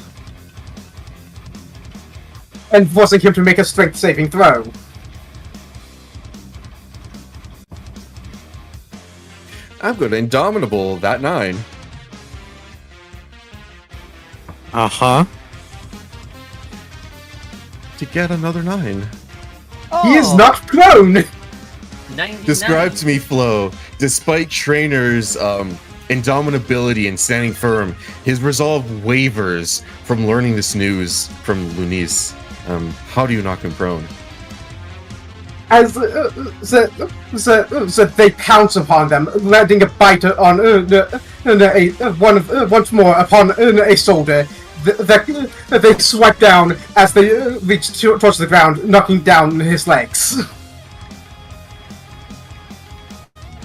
S10: And forcing him to make a strength saving throw.
S6: I'm good. Indomitable, that 9.
S5: Uh-huh.
S6: To get another 9.
S10: He is not prone!
S4: 99.
S6: Describe to me, Flo. Despite Trainer's indomitability and standing firm, his resolve wavers from learning this news from Lunice. How do you knock him prone?
S10: As they pounce upon them, landing a bite on once more upon a shoulder. They swipe down as they reach towards the ground, knocking down his legs.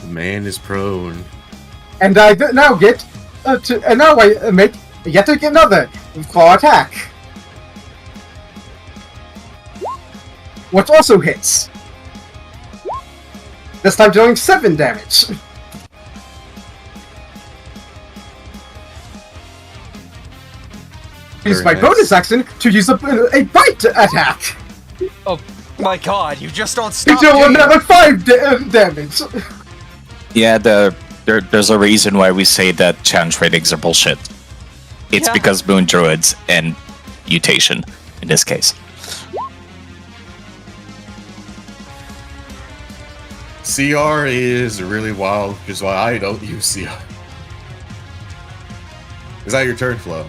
S6: The man is prone.
S10: And I now get I make yet another claw attack, which also hits. This time doing 7 damage. Use my bonus action to use a bite attack.
S12: Oh my god, you just don't stop.
S10: You do another 5 damage.
S2: Yeah, there's a reason why we say that challenge ratings are bullshit. It's because Moon Druids and mutation, in this case.
S6: CR is really wild, which is why I don't use CR. Is that your turn, Flo?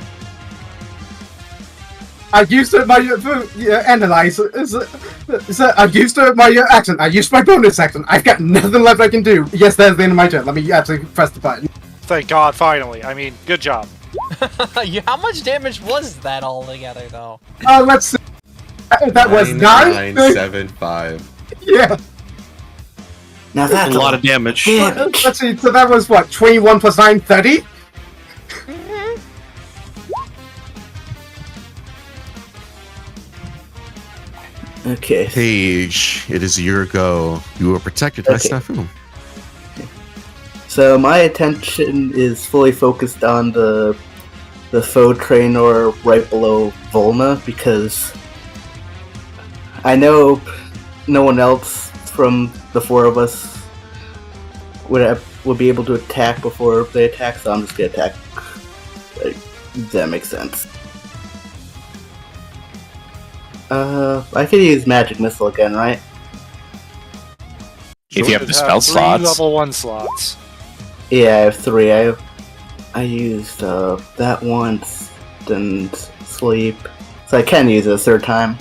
S10: I used my analyze. I used my action. I used my bonus action. I've got nothing left I can do. Yes, that's the end of my turn. Let me actually press the button.
S7: Thank God, finally. I mean, good job.
S12: How much damage was that all together, though?
S10: Let's see. That was
S6: 975.
S10: Yeah.
S8: Now that's
S5: a lot of damage.
S10: Let's see. So that was what? 21 plus 9, 30.
S8: Okay.
S6: Paige, it is your go. You are protected by Snafu.
S8: So my attention is fully focused on the foe trainer right below Volna, because I know no one else from the 4 of us would be able to attack before they attack, so I'm just gonna attack. Like, does that make sense? I could use Magic Missile again, right?
S2: If you have the
S7: Should
S2: spell
S7: have 3
S2: slots.
S7: level 1 slots.
S8: Yeah, I have 3. I used that once, then sleep, so I can use it a 3rd time.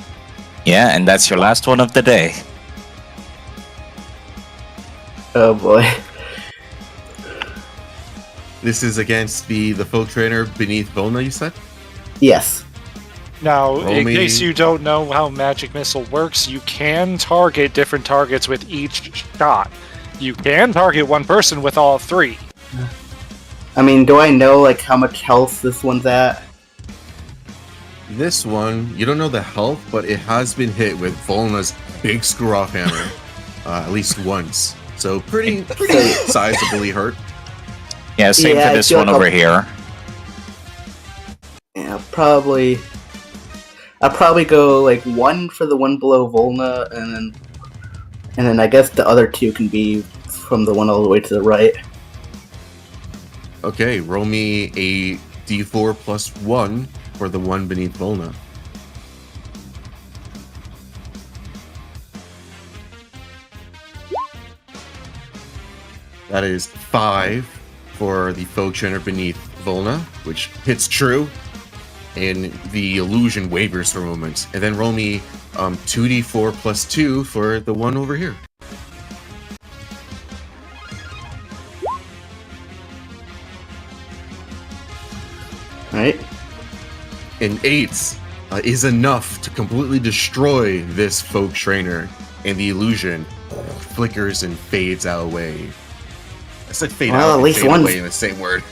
S2: Yeah, and that's your last one of the day.
S8: Oh boy.
S6: This is against the folk trainer beneath Volna, you said?
S8: Yes.
S7: Now,
S6: Roll
S7: in
S6: me-
S7: case you don't know how Magic Missile works, you can target different targets with each shot. You can target one person with all 3.
S8: I mean, do I know like how much health this one's at?
S6: This one, you don't know the health, but it has been hit with Volna's big screw-off hammer at least once. So pretty sizably hurt.
S2: Yeah, same
S8: Yeah,
S2: for
S8: I
S2: this
S8: feel
S2: one
S8: like
S2: over here.
S8: Yeah, I'll probably go like 1 for the one below Volna, and then I guess the other 2 can be from the one all the way to the right.
S6: Okay, roll me a d4 plus 1 for the one beneath Volna. That is 5 for the folk trainer beneath Volna, which hits true, and the illusion wavers for a moment. And then roll me 2d4 plus 2 for the one over here.
S8: Right?
S6: An 8 is enough to completely destroy this folk trainer, and the illusion flickers and fades out away. I said fade
S8: Well,
S6: out
S8: at
S6: and
S8: least
S6: fade
S8: one's-
S6: away in the same word.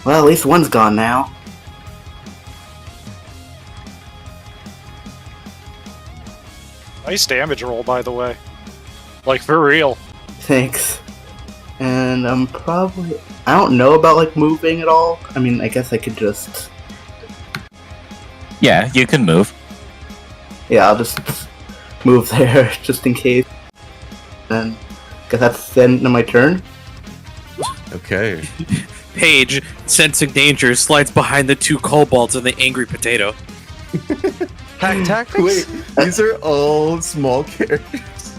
S8: Well, at least one's gone now.
S7: Nice damage roll, by the way. Like, for real.
S8: Thanks. And I'm probably... I don't know about like moving at all. I mean, I guess I could just...
S2: Yeah, you can move.
S8: Yeah, I'll just move there just in case. And I guess that's the end of my turn.
S6: Okay.
S5: Paige, sensing danger, slides behind the 2 kobolds and the angry potato.
S12: Hack tactics?
S6: Wait, these are all small characters.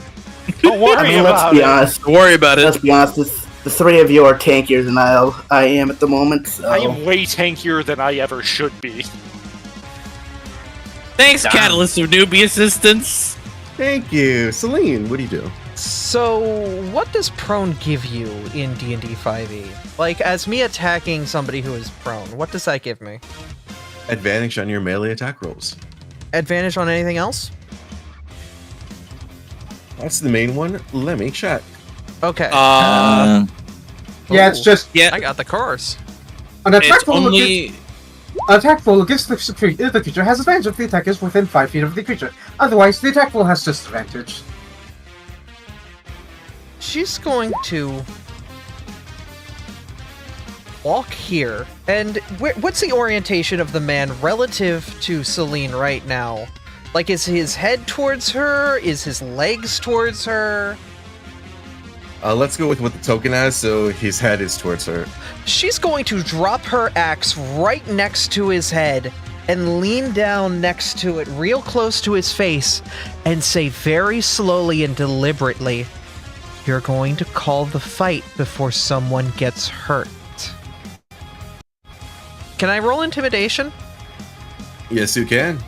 S7: Don't worry
S8: I mean, let's
S7: about
S8: be
S7: it.
S8: honest.
S5: Don't worry about
S8: Let's
S5: it.
S8: be honest. The three of you are tankier than I am at the moment. So.
S7: I am way tankier than I ever should be.
S5: Thanks,
S4: Damn.
S5: Catalyst of Newbie Assistance.
S6: Thank you. Celine, what do you do?
S3: So, what does prone give you in D&D 5e? Like, as me attacking somebody who is prone, what does that give me?
S6: Advantage on your melee attack rolls.
S3: Advantage on anything else?
S6: That's the main one. Let me check.
S3: Okay.
S10: Yeah, it's just
S5: yeah.
S12: I got the course.
S10: an attack
S5: It's
S10: roll.
S5: only
S10: An attack roll gives the creature has advantage if the attack is within 5 feet of the creature. Otherwise, the attack roll has disadvantage.
S3: She's going to walk here. And what's the orientation of the man relative to Celine right now? Like, is his head towards her? Is his legs towards her?
S6: Let's go with what the token has. So his head is towards her.
S3: She's going to drop her axe right next to his head and lean down next to it, real close to his face, and say very slowly and deliberately, "You're going to call the fight before someone gets hurt." Can I roll intimidation?
S6: Yes, you can.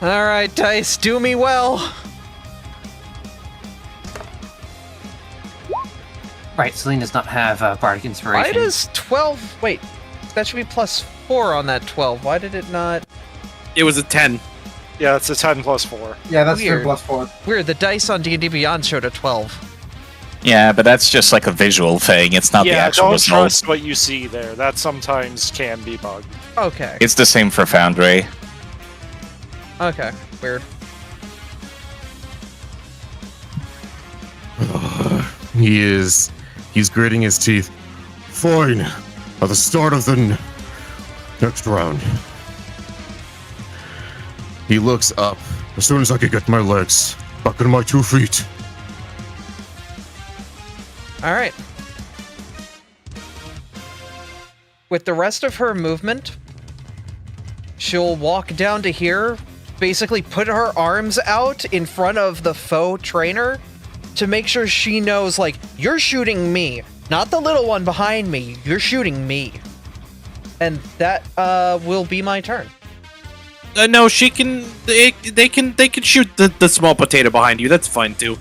S3: Alright, dice, do me well.
S4: Right, Celine does not have Bardic
S3: Why
S4: Inspiration.
S3: does 12... Wait, that should be plus 4 on that 12. Why did it not...
S5: it was a 10.
S7: Yeah, it's a 10 plus 4.
S10: Yeah, that's
S3: Weird.
S10: 3 plus 4.
S3: Weird, the dice on D&D Beyond showed a 12.
S2: Yeah, but that's just like a visual thing. It's not the
S7: Yeah,
S2: actual
S7: don't
S2: result.
S7: trust what you see there. That sometimes can be bugged.
S3: Okay,
S2: It's the same for Foundry.
S3: okay, weird.
S11: He's gritting his teeth. Fine. At the start of the next round. He looks up. As soon as I can get my legs back on my 2 feet.
S3: Alright. With the rest of her movement, she'll walk down to here, basically put her arms out in front of the foe trainer to make sure she knows, like, you're shooting me, not the little one behind me, you're shooting me. And that will be my turn.
S5: No, she can. They can shoot the small potato behind you. That's fine too.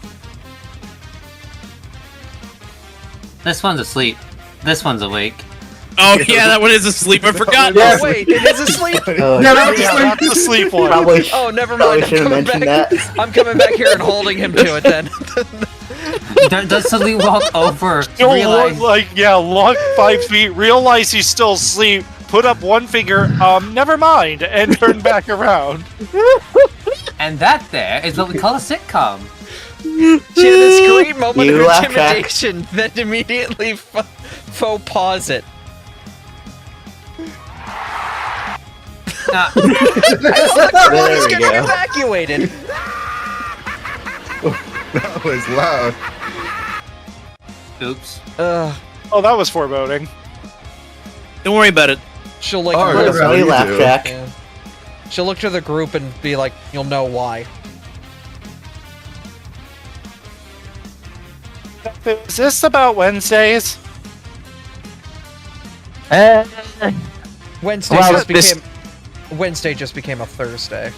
S4: This one's asleep. This one's awake.
S5: Oh yeah, that one is asleep. I forgot.
S3: Oh wait, it is asleep?
S8: Oh,
S10: Yeah, that's
S7: Yeah,
S10: just
S7: that's the sleep one.
S8: Probably,
S3: Oh, never
S8: probably
S3: mind. I'm
S8: should have
S3: coming,
S8: mentioned
S3: back.
S8: that.
S3: I'm coming back here and holding him to it then.
S4: Does Celine walk over,
S7: You'll
S4: realize...
S7: walk 5 feet, realize he's still asleep, put up one finger, never mind, and turn back around.
S4: And that there is what we call a sitcom.
S3: She had this great moment
S8: You
S3: of
S8: laugh track.
S3: intimidation, then immediately faux pause it.
S4: Now,
S8: There
S3: He's
S8: we
S3: getting
S8: go.
S3: evacuated.
S6: That was loud.
S4: oops.
S7: Oh, that was foreboding.
S5: Don't worry about it.
S3: She'll like
S6: Oh,
S3: look,
S6: that's how
S8: Really
S6: you
S8: laugh
S6: do.
S8: track.
S3: yeah. She'll look to the group and be like, "You'll know why."
S7: Is this about Wednesdays?
S3: Wednesday
S2: Well,
S3: just
S2: this-
S3: became Wednesday just became a Thursday.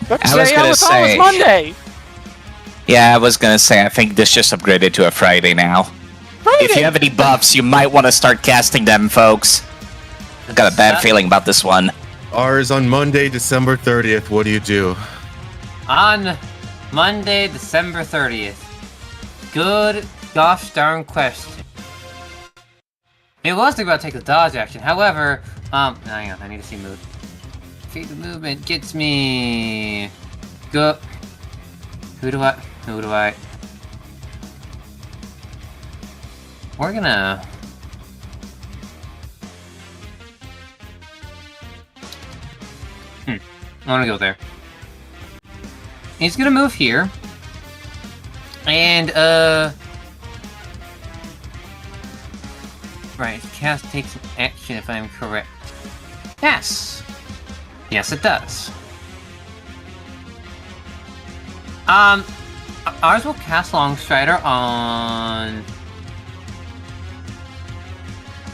S2: was gonna
S7: thought it was
S2: say-
S7: Monday.
S2: Yeah, I was gonna say, I think this just upgraded to a Friday now. If you have any buffs, you might want to start casting them, folks. I've got a bad feeling about this one.
S6: Ours on Monday, December 30th. What do you do?
S4: On Monday, December 30th. Good gosh darn question. It was thinking about taking the dodge action. However, hang on, I need to see move. Feed the movement gets me. Go. Who do I? We're gonna. I wanna go there. He's gonna move here. And, right, cast takes an action if I'm correct. Yes! Yes, it does. Ours will cast Longstrider on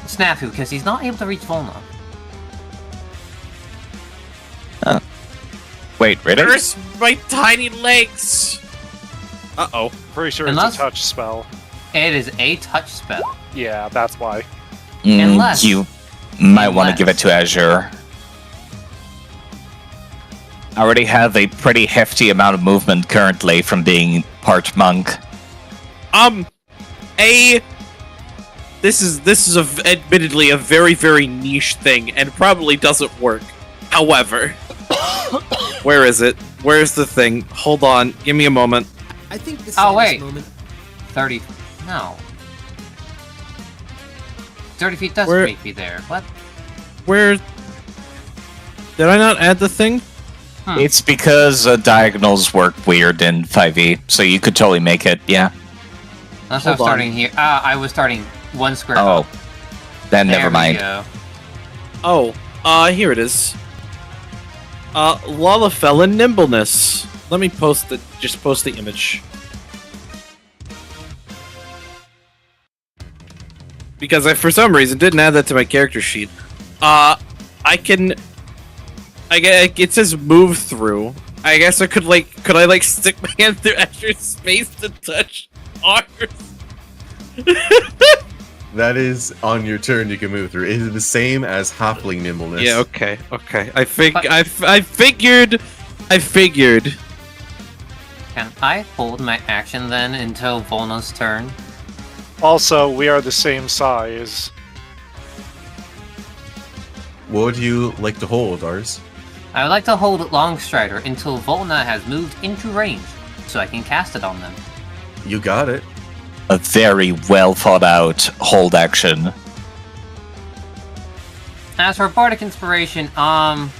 S4: Snafu because he's not able to reach Volna.
S2: Wait, really?
S5: Where's my tiny legs? Uh-oh.
S7: Pretty sure
S4: Unless-
S7: it's a touch spell.
S4: It is a touch spell.
S7: Yeah, that's why.
S4: Unless-
S2: You might want to give it to Azure. I already have a pretty hefty amount of movement currently from being part monk.
S5: This is admittedly a very, very niche thing, and probably doesn't work. However, where is it? Where's the thing? Hold on, give me a moment.
S13: I think this
S4: Oh, wait.
S13: moment.
S4: 30. No. 30 feet does
S5: Where-
S4: make me there. What?
S5: Where... Did I not add the thing?
S2: It's because diagonals work weird in 5e, so you could totally make it, yeah.
S4: Unless I was
S5: Hold on.
S4: starting here. I was starting one square
S2: Oh,
S4: up.
S2: then
S4: There
S2: never
S4: we
S2: mind.
S4: go.
S5: Oh, here it is. Lalafell Nimbleness. Let me post the image. Because I, for some reason, didn't add that to my character sheet. It says move through. I guess I could stick my hand through extra space to touch arms.
S6: That is on your turn. You can move through. It is the same as halfling nimbleness.
S5: Yeah, okay. I figured.
S4: Can I hold my action then until Volna's turn?
S7: Also, we are the same size.
S6: What would you like to hold, Ars?
S4: I would like to hold Longstrider until Volna has moved into range, so I can cast it on them.
S6: You got it.
S2: A very well thought out hold action.
S4: As for Bardic Inspiration, I'm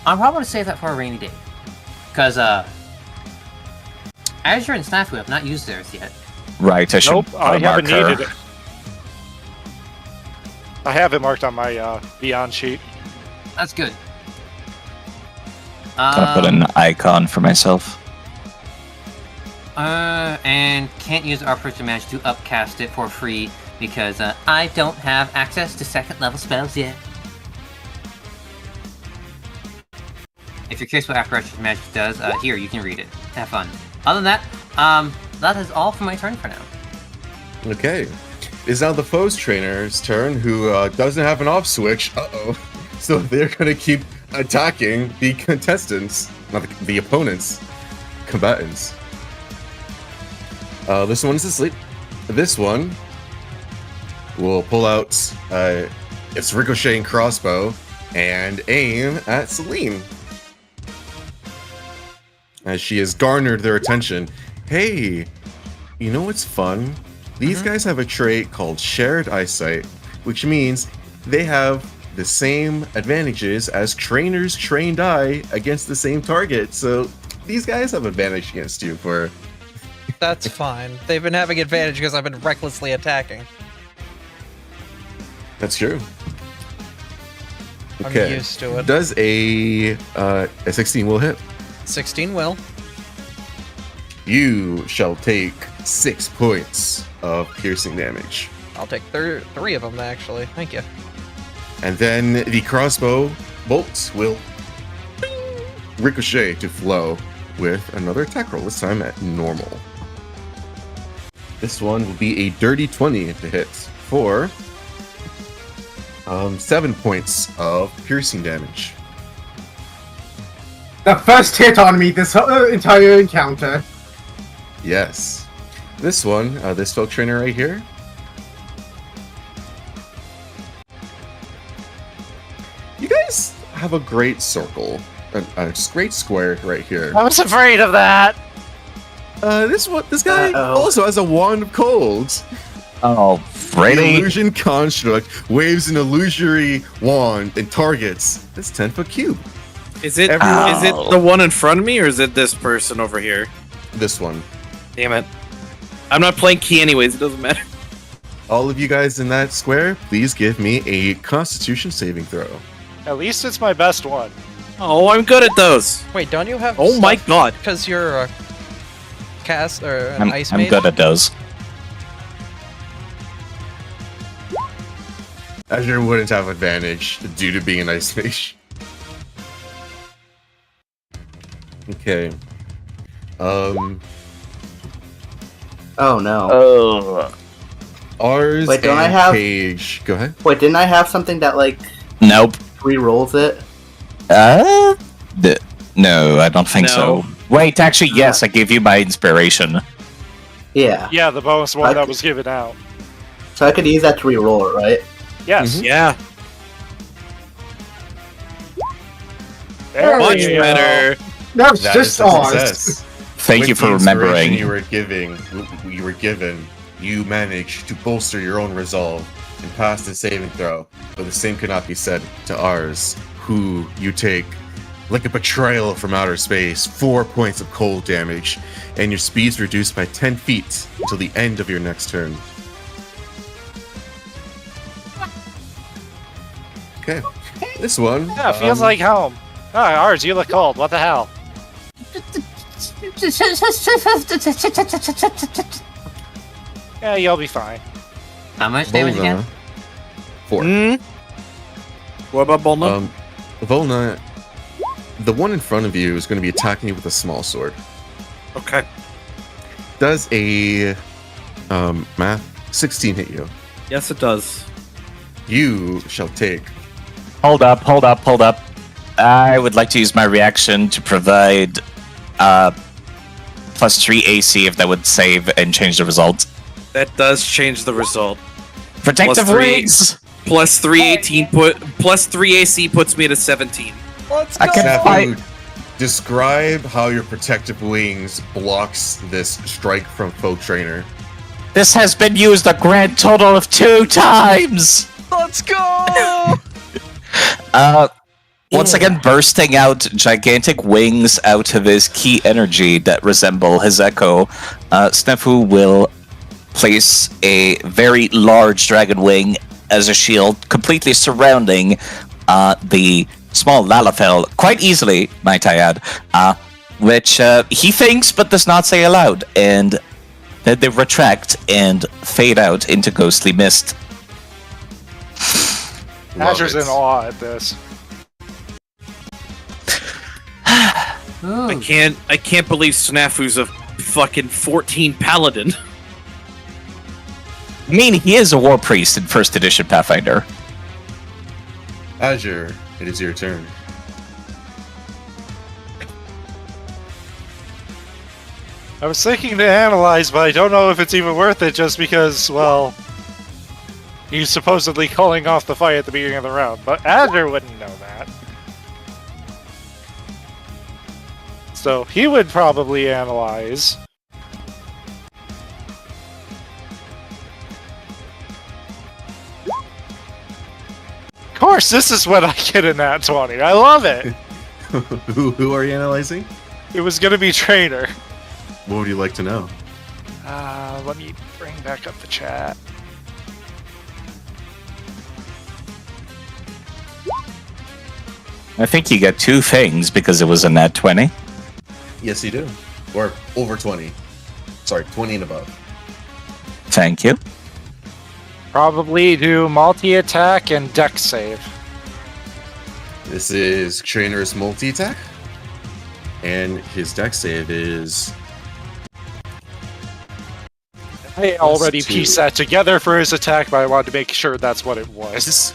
S4: probably going to save that for a rainy day. Because, Azure and Snafu have not used theirs yet.
S2: Right, I should
S7: Nope, I haven't
S2: marker.
S7: needed it. I have it marked on my Beyond sheet.
S4: That's good.
S2: I'll put an icon for myself.
S4: And can't use our first match to upcast it for free because I don't have access to second level spells yet. If you're curious what Apparition Magic does, here, you can read it. Have fun. Other than that, that is all for my turn for now.
S6: Okay. It's now the foe's trainer's turn, who doesn't have an off switch. Uh-oh. So they're gonna keep attacking the contestants, not the opponents, combatants. This one's asleep. This one will pull out its ricocheting crossbow and aim at Celine. As she has garnered their attention. Hey, you know what's fun? These guys have a trait called Shared Eyesight, which means they have the same advantages as trainers' trained eye against the same target. So these guys have advantage against you for...
S3: That's fine. They've been having advantage because I've been recklessly attacking.
S6: That's true.
S3: I'm used to it.
S6: Does a 16 will hit?
S3: 16 will.
S6: You shall take 6 points of piercing damage.
S3: I'll take 3 of them, actually. Thank you.
S6: And then the crossbow bolt will ricochet to flow with another attack roll, this time at normal. This one will be a dirty 20 to hit for 7 points of piercing damage.
S10: The first hit on me this entire encounter.
S6: Yes. This one, this folk trainer right here. You guys have a great circle, a great square right here.
S7: I was afraid of that.
S6: This guy also has a wand of cold.
S2: Oh,
S6: The
S2: really?
S6: illusion construct waves an illusory wand and targets this 10-foot cube.
S5: Is it
S6: Everyone-
S5: is it the one in front of me, or is it this person over here?
S6: This one.
S5: Damn it. I'm not playing key anyways, it doesn't matter.
S6: All of you guys in that square, please give me a Constitution saving throw.
S7: At least it's my best one.
S5: Oh, I'm good at those.
S3: Wait, don't you have?
S5: Oh my god.
S3: Because you're a cast or an ice
S2: I'm
S3: mage.
S2: good at those.
S6: Azure wouldn't have advantage due to being an ice mage. Okay.
S8: Oh no.
S2: Oh.
S6: Ours
S8: Wait, don't
S6: and
S8: I have-
S6: Paige. Go ahead.
S8: Wait, didn't I have something that like
S2: Nope.
S8: re-rolls it?
S2: No, I don't think
S5: No.
S2: so. Wait, actually, yes, I gave you my inspiration.
S8: Yeah.
S7: Yeah, the bonus one
S8: I-
S7: that was given out.
S8: So I could use that to re-roll it, right?
S7: Yes.
S5: Yeah,
S7: There
S5: much
S7: we go.
S5: better.
S10: That was
S6: That
S10: just
S6: is a
S10: ours.
S6: success.
S2: Thank
S6: With
S2: you for
S6: the inspiration
S2: remembering.
S6: you were given, you managed to bolster your own resolve and pass the saving throw. But the same could not be said to ours, who you take, like a betrayal from outer space, 4 points of cold damage, and your speed's reduced by 10 feet until the end of your next turn. Okay, this one.
S7: Yeah, it feels like home. Ah, ours, you look cold. What the hell? Yeah, you'll be fine.
S4: How much damage again?
S6: 4.
S5: Hmm? What about Bolna?
S6: Volna, the one in front of you is going to be attacking you with a small sword.
S5: Okay.
S6: Does a math 16 hit you?
S5: Yes, it does.
S6: You shall take.
S2: Hold up. I would like to use my reaction to provide +3 AC if that would save and change the result.
S5: That does change the result.
S2: Protective
S5: +3.
S2: wings!
S5: Plus 318 plus 3 AC puts me to 17.
S3: Let's
S2: I
S3: go.
S2: can fight.
S6: Snafu, describe how your protective wings blocks this strike from foe trainer.
S2: This has been used a grand total of 2 times!
S3: Let's go.
S2: Once again, bursting out gigantic wings out of his key energy that resemble his echo, Snafu will place a very large dragon wing as a shield, completely surrounding the small Lalafell, quite easily, might I add, which he thinks but does not say aloud, and then they retract and fade out into ghostly mist.
S6: Love
S7: Azure's
S6: it.
S7: in awe at this.
S4: Ooh.
S5: I can't believe Snafu's a fucking 14 paladin.
S2: I mean, he is a war priest in first edition Pathfinder.
S6: Azure, it is your turn.
S7: I was thinking to analyze, but I don't know if it's even worth it just because, well, he's supposedly calling off the fight at the beginning of the round, but Azure wouldn't know that. So he would probably analyze. Of course, this is when I get in that 20. I love it.
S6: Who are you analyzing?
S7: It was gonna be Trainer.
S6: What would you like to know?
S7: Let me bring back up the chat.
S2: I think you get 2 things because it was a nat 20.
S6: Yes, you do. Or over 20. Sorry, 20 and above.
S2: Thank you.
S7: Probably do multi-attack and dex save.
S6: This is Trainer's multi-attack. And his dex save is...
S7: I already
S6: 2.
S7: pieced that together for his attack, but I wanted to make sure that's what it was.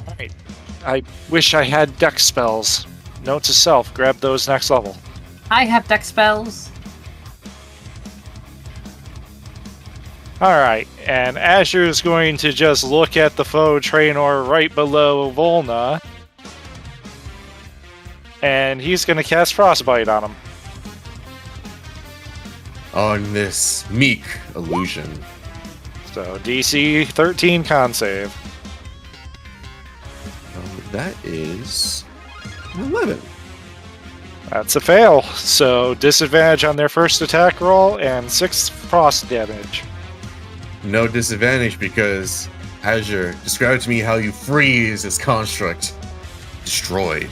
S7: Alright. I wish I had dex spells. Note to self, grab those next level.
S4: I have deck spells.
S7: Alright, and Azure is going to just look at the foe trainer right below Volna. And he's going to cast Frostbite on him.
S6: On this meek illusion.
S7: So DC 13 con save.
S6: That is... 11.
S7: That's a fail. So disadvantage on their first attack roll and 6 frost damage.
S6: No disadvantage because Azure, describe to me how you freeze this construct. Destroyed.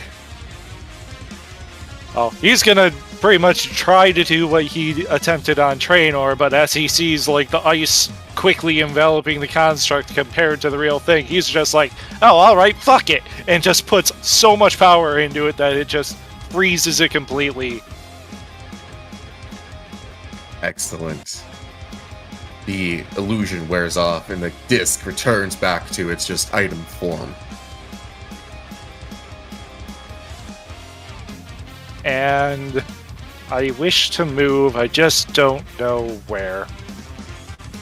S7: Oh, he's gonna pretty much try to do what he attempted on Trainor, but as he sees like the ice quickly enveloping the construct compared to the real thing, he's just like, oh, alright, fuck it, and just puts so much power into it that it just freezes it completely.
S6: Excellent. The illusion wears off and the disc returns back to its just item form.
S7: And I wish to move, I just don't know where.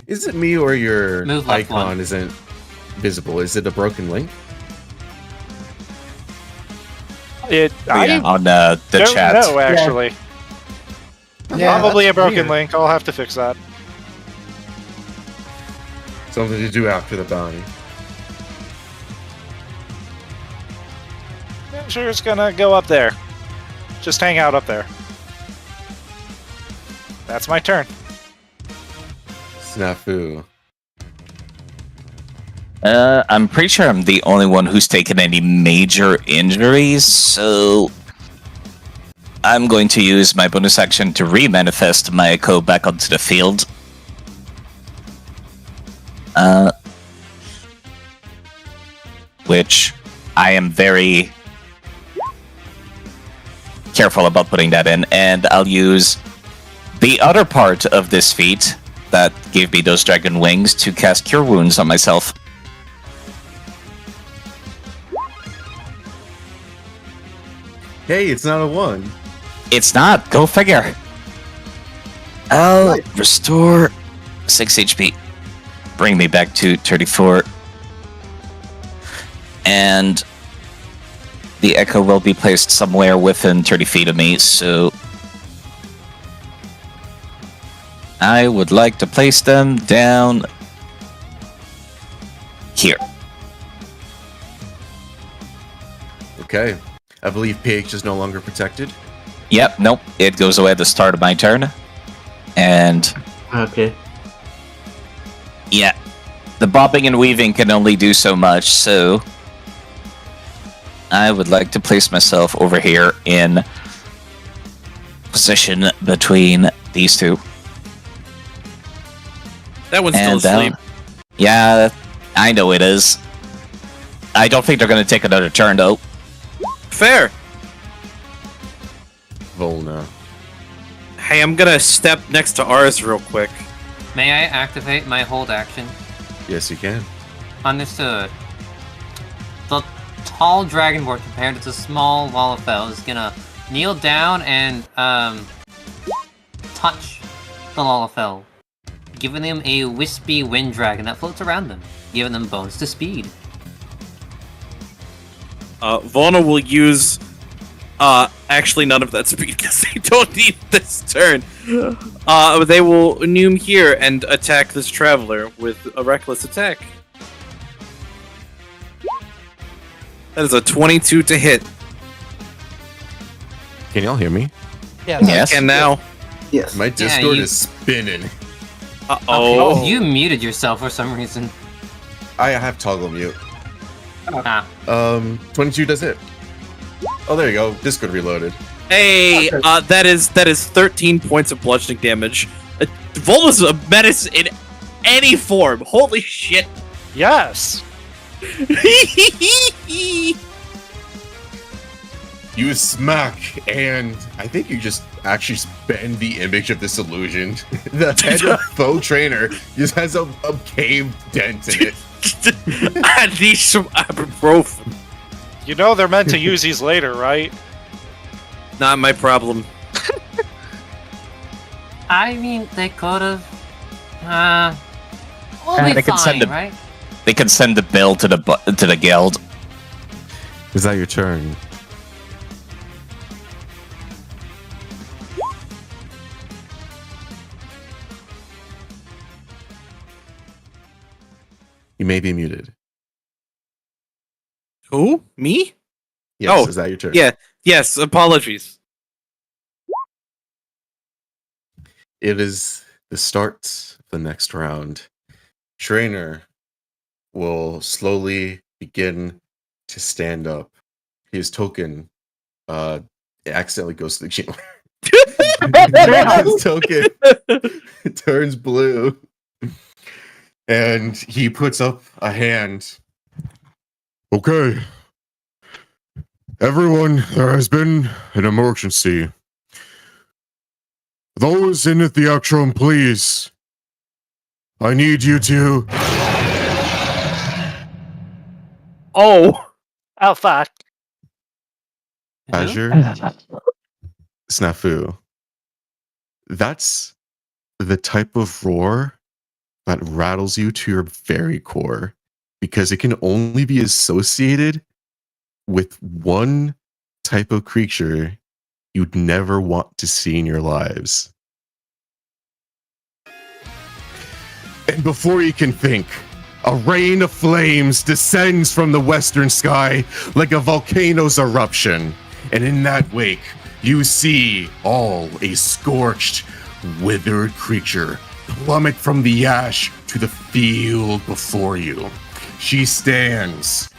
S6: Is it me or your
S4: Move left
S6: icon
S4: one.
S6: isn't visible? Is it a broken link?
S7: I
S2: On the
S7: don't
S2: chat.
S7: know, actually.
S10: Yeah,
S7: Probably a
S10: that's
S7: broken
S10: weird.
S7: link, I'll have to fix that.
S6: Something to do after the bounty.
S7: I'm sure it's gonna go up there. Just hang out up there. That's my turn.
S6: Snafu.
S2: I'm pretty sure I'm the only one who's taken any major injuries, so I'm going to use my bonus action to re-manifest my Echo back onto the field. Which I am very careful about putting that in, and I'll use the other part of this feat that gave me those dragon wings to cast Cure Wounds on myself.
S6: Hey, it's not a 1.
S2: It's not. Go figure. I'll restore 6 HP. Bring me back to 34. And the Echo will be placed somewhere within 30 feet of me, so I would like to place them down here.
S6: Okay. I believe PH is no longer protected.
S2: Yep, nope. It goes away at the start of my turn. And
S8: Okay.
S2: yeah, the bobbing and weaving can only do so much, so I would like to place myself over here in position between these two.
S5: That one's still
S2: And
S5: asleep.
S2: yeah, I know it is. I don't think they're going to take another turn, though.
S5: Fair.
S6: Volna.
S5: Hey, I'm gonna step next to ours real quick.
S4: May I activate my hold action?
S6: Yes, you can.
S4: Understood. The tall dragonborn compared to the small Lalafell is gonna kneel down and touch the Lalafell, giving them a wispy wind dragon that floats around them, giving them bonus to speed.
S5: Volna will use actually none of that speed because they don't need this turn. They will noom here and attack this traveler with a reckless attack. That is a 22 to hit.
S6: Can y'all hear me?
S12: Yeah.
S2: Yes.
S5: And now,
S8: Yes.
S6: My Discord
S4: you-
S6: is spinning.
S5: oh,
S4: You muted yourself for some reason.
S6: I have toggle mute.
S4: Ah.
S6: 22 does hit. Oh, there you go. Discord reloaded.
S5: hey, that is 13 points of bludgeoning damage. Volna's a menace in any form. Holy shit!
S7: Yes!
S6: You smack, and I think you just actually spend the image of this illusion. The head of faux trainer just has a caved dent in it.
S5: I need some ibuprofen.
S7: You know they're meant to use these later, right?
S5: Not my problem.
S4: I mean, they could've. We'll be
S2: they could
S4: fine,
S2: send a-
S4: right?
S2: They can send the bill to the guild.
S6: Is that your turn? You may be muted.
S5: Who? Me?
S6: Yes,
S5: Oh,
S6: is that your turn?
S5: Yeah. Yes. Apologies.
S6: It is the start of the next round. Trainer, will slowly begin to stand up. His token accidentally goes to the game. His token turns blue. And he puts up a hand.
S11: Okay. Everyone, there has been an emergency. Those in the Theatron, please. I need you to...
S5: Oh!
S7: Oh, fuck.
S6: Azure, Snafu. That's the type of roar that rattles you to your very core, because it can only be associated with one type of creature you'd never want to see in your lives. And before you can think, a rain of flames descends from the western sky like a volcano's eruption. And in that wake, you see all a scorched, withered creature plummet from the ash to the field before you. She stands,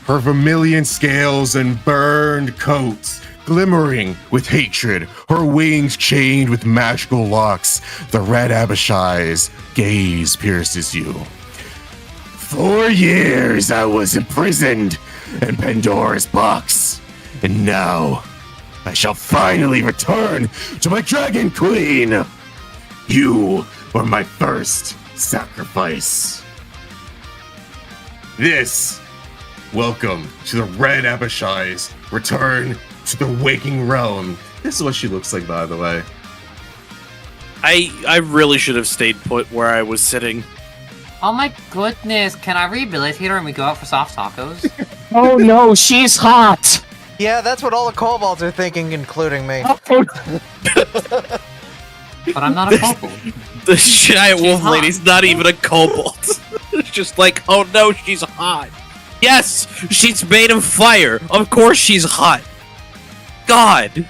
S6: her vermilion scales and burned coat glimmering with hatred, her wings chained with magical locks. The red Abishai's gaze pierces you. 4 years I was imprisoned in Pandora's box, and now I shall finally return to my Dragon Queen. You were my first sacrifice. Welcome to the Red Abishai's return to the waking realm. This is what she looks like, by the way.
S5: I really should have stayed put where I was sitting.
S4: Oh my goodness, can I rehabilitate her and we go out for soft tacos?
S2: Oh no, she's hot!
S3: Yeah, that's what all the kobolds are thinking, including me.
S4: But I'm not a kobold.
S5: The giant wolf
S4: hot.
S5: lady's not even a kobold. It's just like, oh no, she's hot. Yes, she's made of fire. Of course she's hot. God.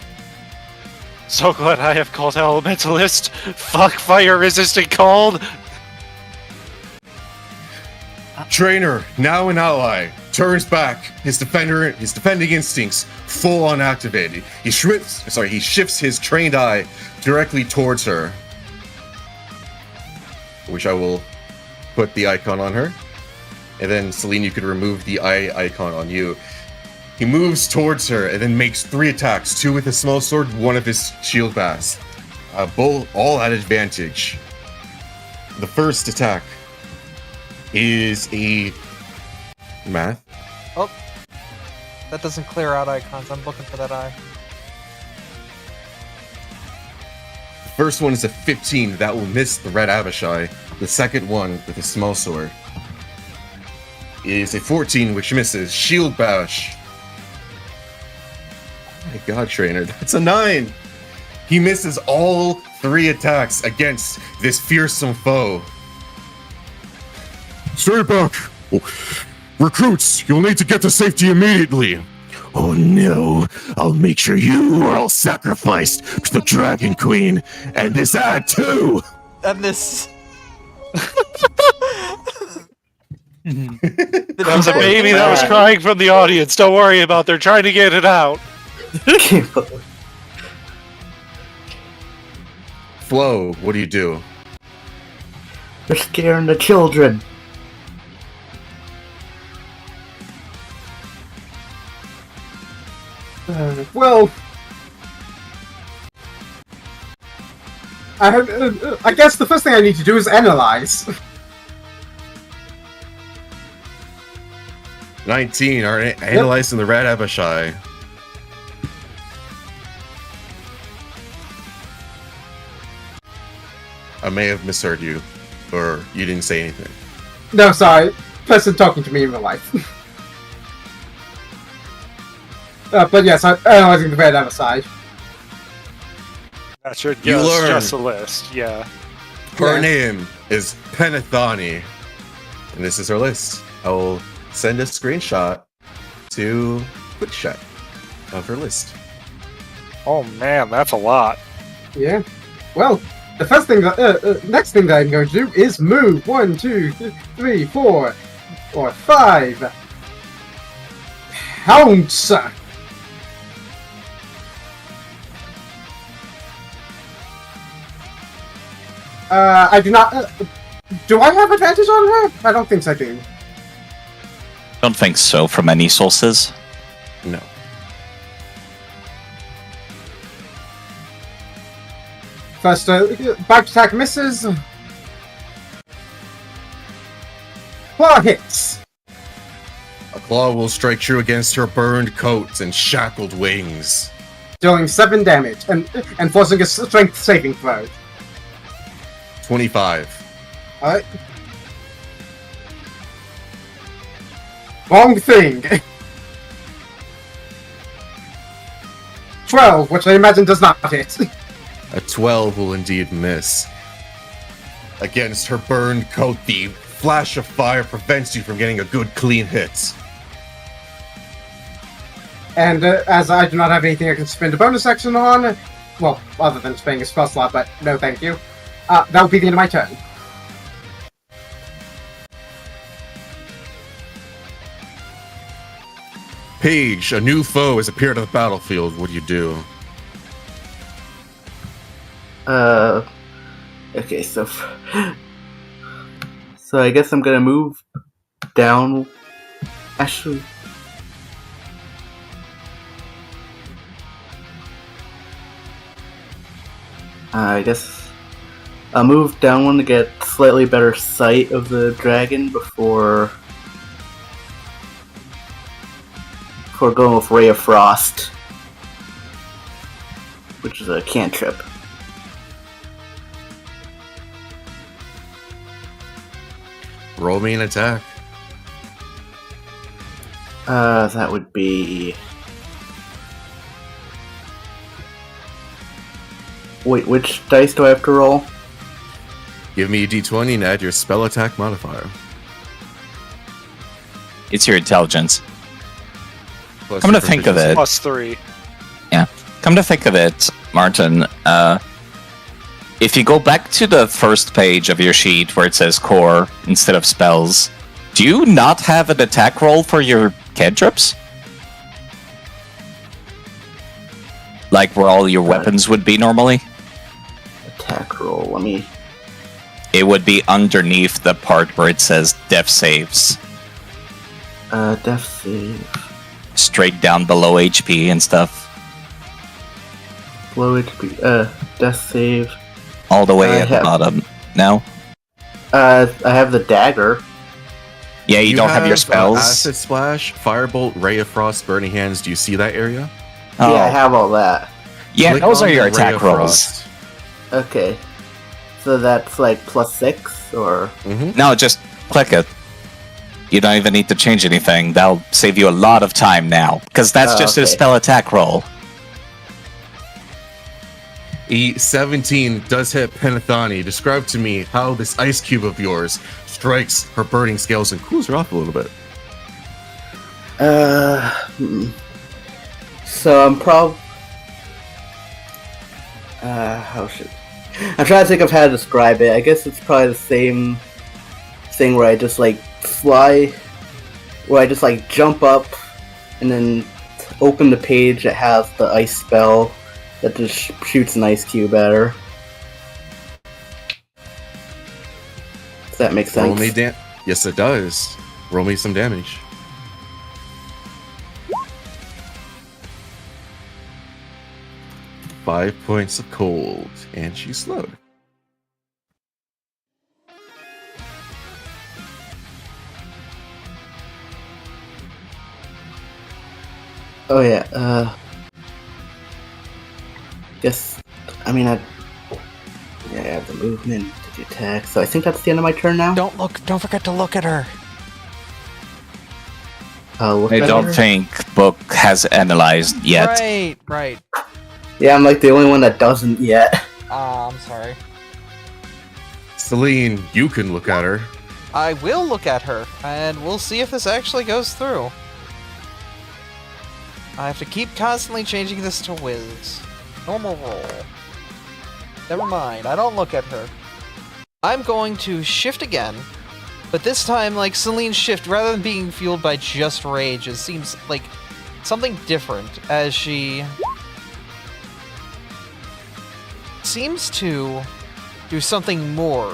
S7: So glad I have called Elementalist. Fuck fire resistant cold.
S6: Trainer, now an ally, turns back. His defending instincts full on activated. He shifts his trained eye directly towards her, which I will put the icon on her. And then, Celine, you could remove the eye icon on you. He moves towards her and then makes 3 attacks, 2 with his small sword, 1 of his shield bass. All at advantage. The first attack is a math.
S3: Oh, that doesn't clear out icons. I'm looking for that eye.
S6: The first one is a 15. That will miss the Red Abishai. The second one, with a small sword, is a 14, which misses. Shield bash. Oh my god, Trainer, that's a 9! He misses all 3 attacks against this fearsome foe.
S11: Stay back! Recruits, you'll need to get to safety immediately.
S13: Oh no, I'll make sure you are all sacrificed to the Dragon Queen, and this ad too!
S3: And this...
S7: That was a baby that was crying from the audience. Don't worry about it. They're trying to get it out.
S6: Flo, what do you do?
S8: They're scaring the children.
S10: Well, I guess the first thing I need to do is analyze.
S6: 19 are analyzing the Red Abishai. I may have misheard you, or you didn't say anything.
S10: No, sorry. Person talking to me in real life. But yes, I'm analyzing the Red Abishai.
S7: That should
S6: You
S7: give us
S6: learn.
S7: just a list, yeah.
S6: Her name is Penathani, and this is her list. I will send a screenshot to QuickChat of her list.
S7: Oh man, that's a lot.
S10: Yeah. Well, the first thing that next thing that I'm going to do is move 1, 2, 3, 4, or 5. Pounce! I do not... do I have advantage on her? I don't think so, I do.
S2: Don't think so from any sources.
S6: No.
S10: First, bite attack misses. Claw hits.
S6: A claw will strike true against her burned coat and shackled wings.
S10: Dealing 7 damage and forcing a strength saving throw.
S6: 25.
S10: Alright. Wrong thing. 12, which I imagine does not hit.
S6: A 12 will indeed miss. Against her burned coat, the flash of fire prevents you from getting a good clean hit.
S10: And as I do not have anything I can spend a bonus action on, well, other than spending a spell slot, but no thank you, that will be the end of my turn.
S6: Paige, a new foe has appeared on the battlefield. What do you do?
S8: Okay, so I guess I'm gonna move down. Actually, I guess I'll move down one to get slightly better sight of the dragon before going with Ray of Frost, which is a cantrip.
S6: Roll me an attack.
S8: That would be... Wait, which dice do I have to roll?
S6: Give me a d20 and add your spell attack modifier.
S2: It's your intelligence.
S6: Plus
S2: Come
S6: your
S2: to think of it.
S7: +3.
S2: Yeah. Come to think of it, Martin, if you go back to the first page of your sheet where it says core instead of spells, do you not have an attack roll for your cantrips? Like where all your weapons would be normally?
S8: Attack roll, let me...
S2: It would be underneath the part where it says death saves.
S8: Death save.
S2: Straight down below HP and stuff.
S8: Low HP, death save.
S2: All the way at the bottom. No?
S8: I have the dagger.
S2: Yeah, you don't have your spells.
S6: Acid Splash, Firebolt, Ray of Frost, Burning Hands. Do you see that area?
S2: Oh.
S8: Yeah, I have all that.
S2: Yeah,
S6: Click
S2: those
S6: on
S2: are your
S6: the Ray
S2: attack
S6: of
S2: rolls.
S6: Frost.
S8: Okay. So that's like +6, or...
S2: No, just click it. You don't even need to change anything. That'll save you a lot of time now. Because that's just a
S8: okay.
S2: spell attack roll.
S6: E17 does hit Penathani. Describe to me how this ice cube of yours strikes her burning scales and cools her off a little bit.
S8: So I'm how should... I'm trying to think of how to describe it. I guess it's probably the same thing where I just like fly, where I just like jump up and then open the page that has the ice spell that just shoots an ice cube at her. Does that make sense?
S6: Roll me yes, it does. Roll me some damage. Five points of cold, and she's slowed.
S8: Oh yeah, guess, I mean, I have the movement to the attack, so I think that's the end of my turn now.
S3: Don't forget to look at her.
S2: I don't think Book has analyzed yet.
S3: Right.
S8: Yeah, I'm like the only one that doesn't yet.
S3: I'm sorry.
S6: Celine, you can look at her.
S3: I will look at her, and we'll see if this actually goes through. I have to keep constantly changing this to Wiz. Normal roll. Never mind, I don't look at her. I'm going to shift again, But this time, like, Celine's shift, rather than being fueled by just rage, it seems like something different, as she seems to do something more.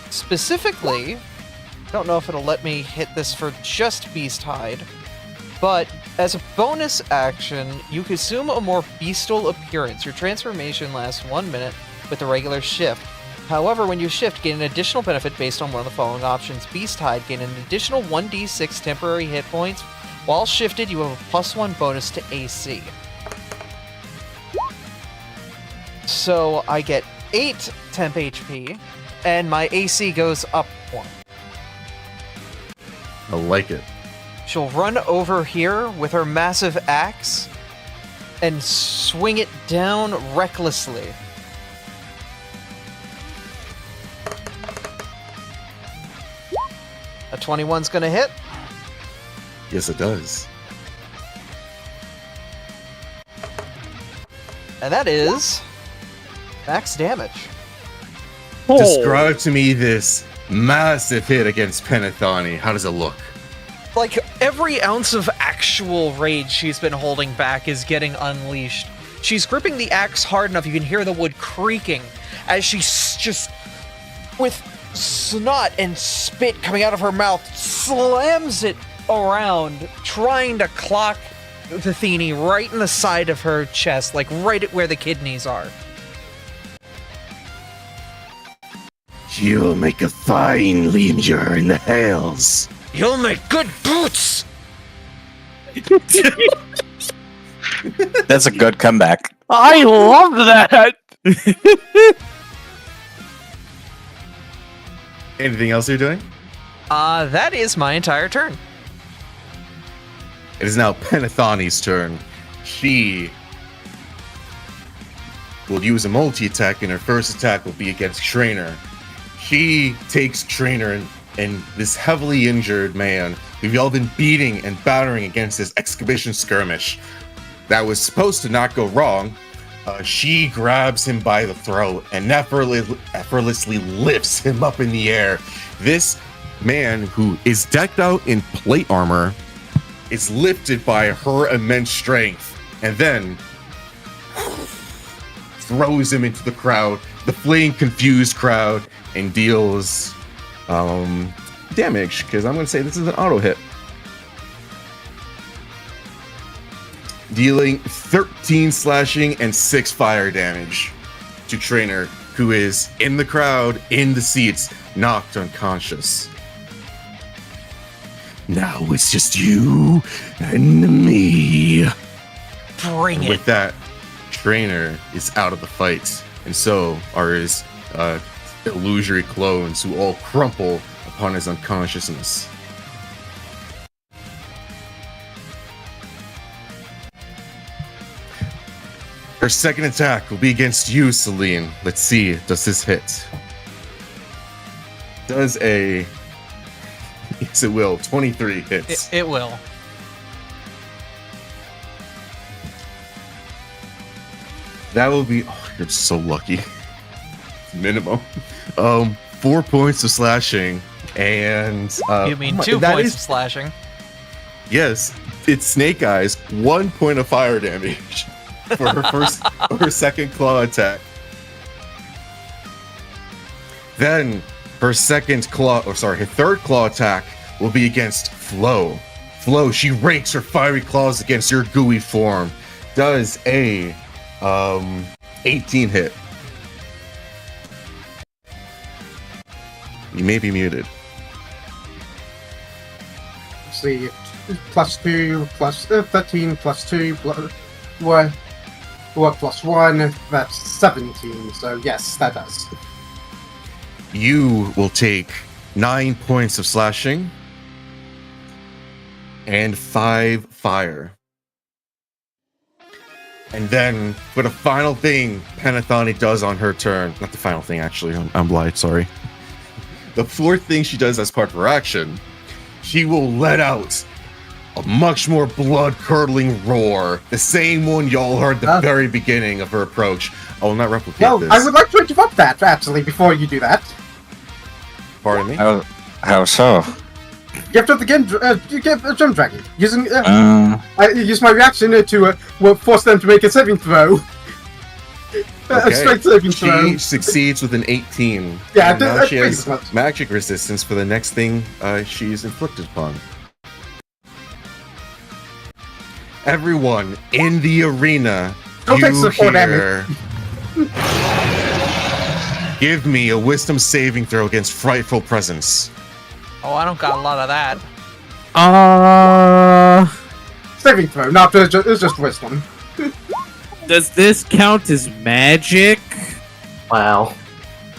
S3: Specifically, I don't know if it'll let me hit this for just Beast Hide, but as a bonus action, you can assume a more bestial appearance. Your transformation lasts 1 minute with the regular shift. However, when you shift, gain an additional benefit based on one of the following options. Beast Hide, gain an additional 1d6 temporary hit points. While shifted, you have a +1 bonus to AC. So I get 8 temp HP, and my AC goes up 1.
S6: I like it.
S3: She'll run over here with her massive axe and swing it down recklessly. A 21's gonna hit.
S6: Yes, it does.
S3: And that is max damage.
S6: Describe to me this massive hit against Penethani. How does it look?
S3: Like, every ounce of actual rage she's been holding back is getting unleashed. She's gripping the axe hard enough you can hear the wood creaking as she just, with snot and spit coming out of her mouth, slams it around, trying to clock the Thini right in the side of her chest, like right at where the kidneys are.
S13: You'll make a fine leader in the hells.
S3: You'll make good boots!
S2: That's a good comeback.
S5: I love that.
S6: Anything else you're doing?
S3: That is my entire turn.
S6: It is now Penethani's turn. She will use a multi-attack, and her first attack will be against Trainer. She takes Trainer and this heavily injured man we've all been beating and battering against this excavation skirmish that was supposed to not go wrong. She grabs him by the throat and effortlessly lifts him up in the air. This man, who is decked out in plate armor, is lifted by her immense strength and then throws him into the crowd, the fleeing, confused crowd, and deals damage, because I'm going to say this is an auto hit. Dealing 13 slashing and 6 fire damage to Trainer, who is in the crowd, in the seats, knocked unconscious.
S13: Now it's just you and me.
S3: Bring it.
S6: With that, Trainer is out of the fight, and so are his illusory clones, who all crumple upon his unconsciousness. Her second attack will be against you, Celine. Let's see, does this hit? Does a... Yes, it will. 23 hits.
S3: It will.
S6: That will be... Oh, you're so lucky. Minimum. 4 points of slashing, and...
S3: you mean 2 points of slashing?
S6: Yes, it's Snake Eyes. 1 point of fire damage for her second claw attack. Then her her third claw attack will be against Flo. Flo, she rakes her fiery claws against your gooey form. Does a 18 hit. You may be muted.
S10: Let's see, +2, plus 13, +2, +1, that's 17. So yes, that does.
S6: You will take 9 points of slashing and 5 fire. And then, for the final thing Penethani does on her turn, not the final thing actually, I'm blind, sorry. The fourth thing she does as part of her action, she will let out a much more blood-curdling roar, the same one y'all heard at the very beginning of her approach. I will not replicate this.
S10: I would like to interrupt that, actually, before you do that.
S6: Pardon me?
S2: I How so?
S10: Gift of the Gem Dragon. I use my reaction to force them to make a saving throw. A straight saving throw.
S6: She succeeds with an 18.
S10: Yeah,
S6: and now she has
S10: much.
S6: magic resistance for the next thing she's inflicted upon. Everyone in the arena,
S10: Don't take
S6: you
S10: support
S6: hear... Give me a wisdom saving throw against frightful presence.
S12: Oh, I don't got a lot of that.
S10: Saving throw, not it's just wisdom.
S5: Does this count as magic?
S8: Wow.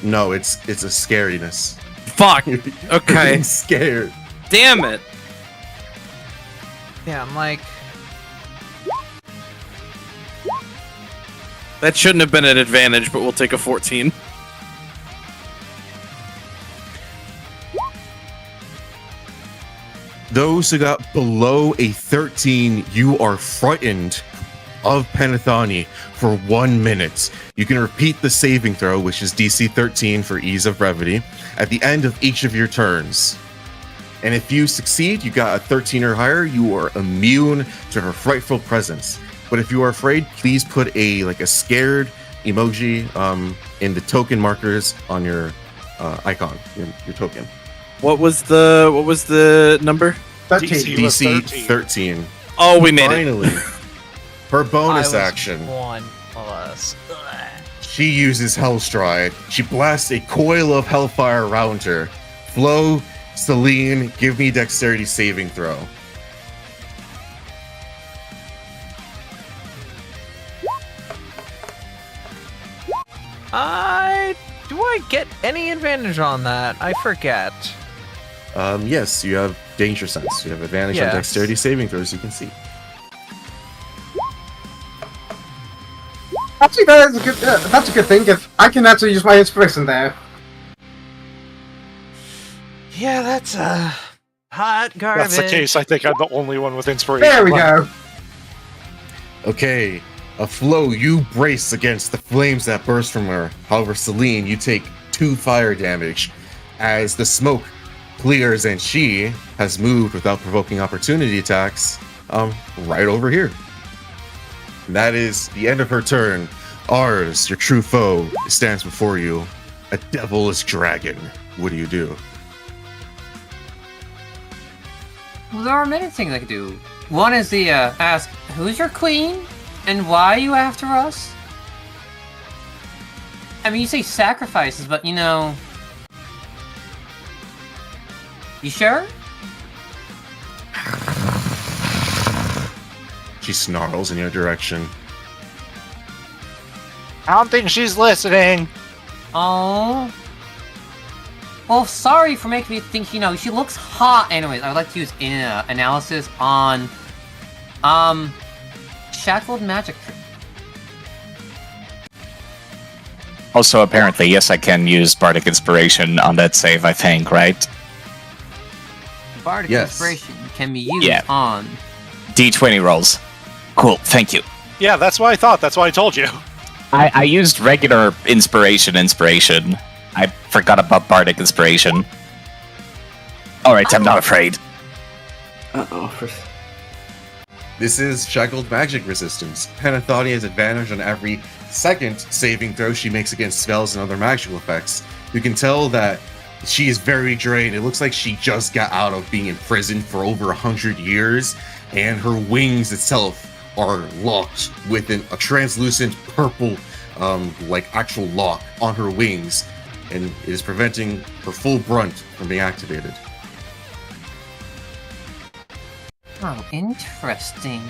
S6: No, it's a scariness.
S5: Fuck. Okay.
S6: I'm scared.
S5: Damn it.
S12: Yeah, I'm like...
S5: That shouldn't have been an advantage, but we'll take a 14.
S6: Those who got below a 13, you are frightened of Panathoni for 1 minute. You can repeat the saving throw, which is DC 13 for ease of brevity, at the end of each of your turns. And if you succeed, you got a 13 or higher, you are immune to her frightful presence. But if you are afraid, please put a scared emoji in the token markers on your icon, your token.
S5: What was the number?
S6: DC 13.
S5: Oh, we made
S6: Finally,
S5: it.
S6: her bonus
S12: I was
S6: action.
S12: 1 plus.
S6: She uses Hellstride. She blasts a coil of hellfire around her. Flo, Celine, give me dexterity saving throw.
S12: Do I get any advantage on that? I forget.
S6: Yes, you have danger sense. You have advantage on
S12: Yes.
S6: dexterity saving throws, you can see.
S10: Actually, that's a good thing. If I can actually use my inspiration there.
S12: Yeah, that's hot garbage.
S7: That's the case. I think I'm the only one with inspiration.
S10: There we go.
S6: Okay, Flo, you brace against the flames that burst from her. However, Celine, you take 2 fire damage as the smoke clears and she has moved without provoking opportunity attacks right over here. And that is the end of her turn. Ours, your true foe, stands before you. A devilish dragon. What do you do?
S4: Well, there are many things I could do. One is the ask, who's your queen? And why are you after us? I mean, you say sacrifices, but you know... You sure?
S6: She snarls in your direction.
S7: I don't think she's listening.
S4: Oh. Well, sorry for making me think, she looks hot. Anyways, I would like to use analysis on, Shackled Magic.
S2: Also, apparently, yes, I can use Bardic Inspiration on that save, I think, right?
S4: Bardic
S6: Yes.
S4: Inspiration can be used on...
S2: D20 rolls. Cool, thank you.
S7: Yeah, that's what I thought. That's why I told you.
S2: I used regular inspiration. I forgot about Bardic Inspiration. Alright, I'm not afraid.
S8: Uh-oh.
S6: This is Shackled Magic Resistance. Panathoni has advantage on every second saving throw she makes against spells and other magical effects. You can tell that she is very drained. It looks like she just got out of being imprisoned for over 100 years, and her wings itself are locked within a translucent purple, actual lock on her wings, and it is preventing her full brunt from being activated.
S4: Oh, interesting.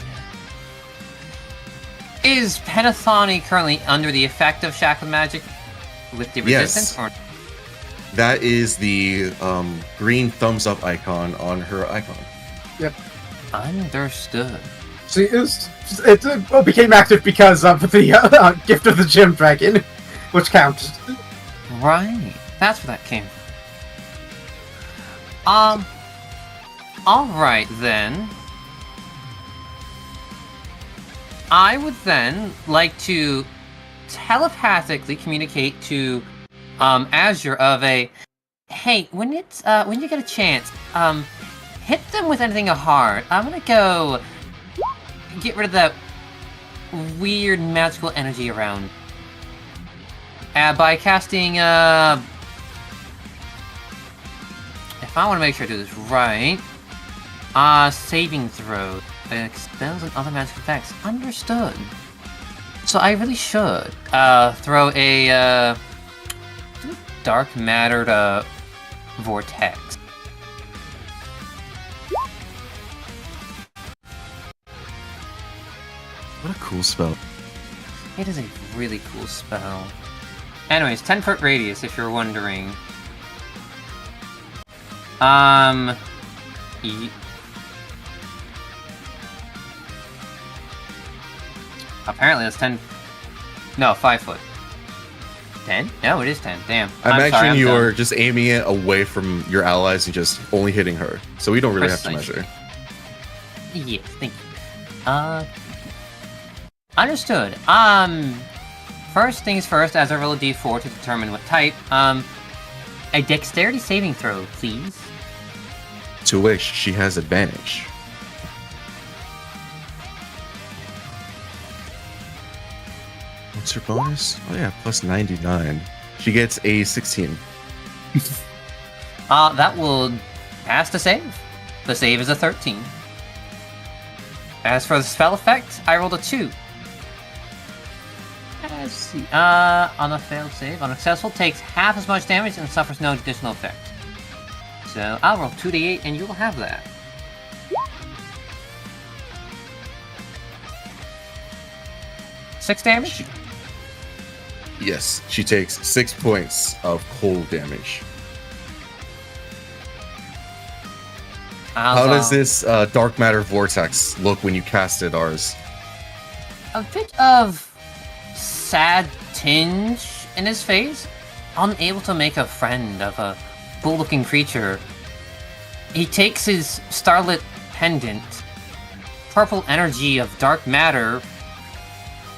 S4: Is Panathoni currently under the effect of Shackled Magic with the resistance?
S6: Yes. That is the green thumbs up icon on her icon.
S10: Yep.
S4: Understood.
S10: See, it became active because of the gift of the Gem Dragon, which counts.
S4: Right. That's where that came from. Alright then. I would then like to telepathically communicate to Azure of a, hey, when you get a chance, hit them with anything hard. I'm gonna go get rid of that weird magical energy around. By casting, if I want to make sure I do this right, saving throw expels and other magical effects. Understood. So I really should throw a dark matter vortex.
S6: What a cool spell.
S4: It is a really cool spell. Anyways, 10-foot radius, if you're wondering. Apparently that's 10. No, 5 foot. 10? No, it is 10. Damn.
S6: I imagine
S4: sorry,
S6: you're just aiming it away from your allies and just only hitting her. So we don't really have to measure.
S4: Yes, thank you. Understood. First things first, as I roll a d4 to determine what type, a dexterity saving throw, please.
S6: To which she has advantage. What's her bonus? Oh yeah, plus 99. She gets a 16.
S4: That will pass the save. The save is a 13. As for the spell effect, I rolled a 2. Let's see. On a failed save, unsuccessful, takes half as much damage and suffers no additional effect. So I'll roll 2d8 and you will have that. Six damage?
S6: Yes, she takes 6 points of cold damage. How does this dark matter vortex look when you cast it, Ars?
S4: A bit of sad tinge in his face, unable to make a friend of a bull-looking creature. He takes his starlit pendant, purple energy of dark matter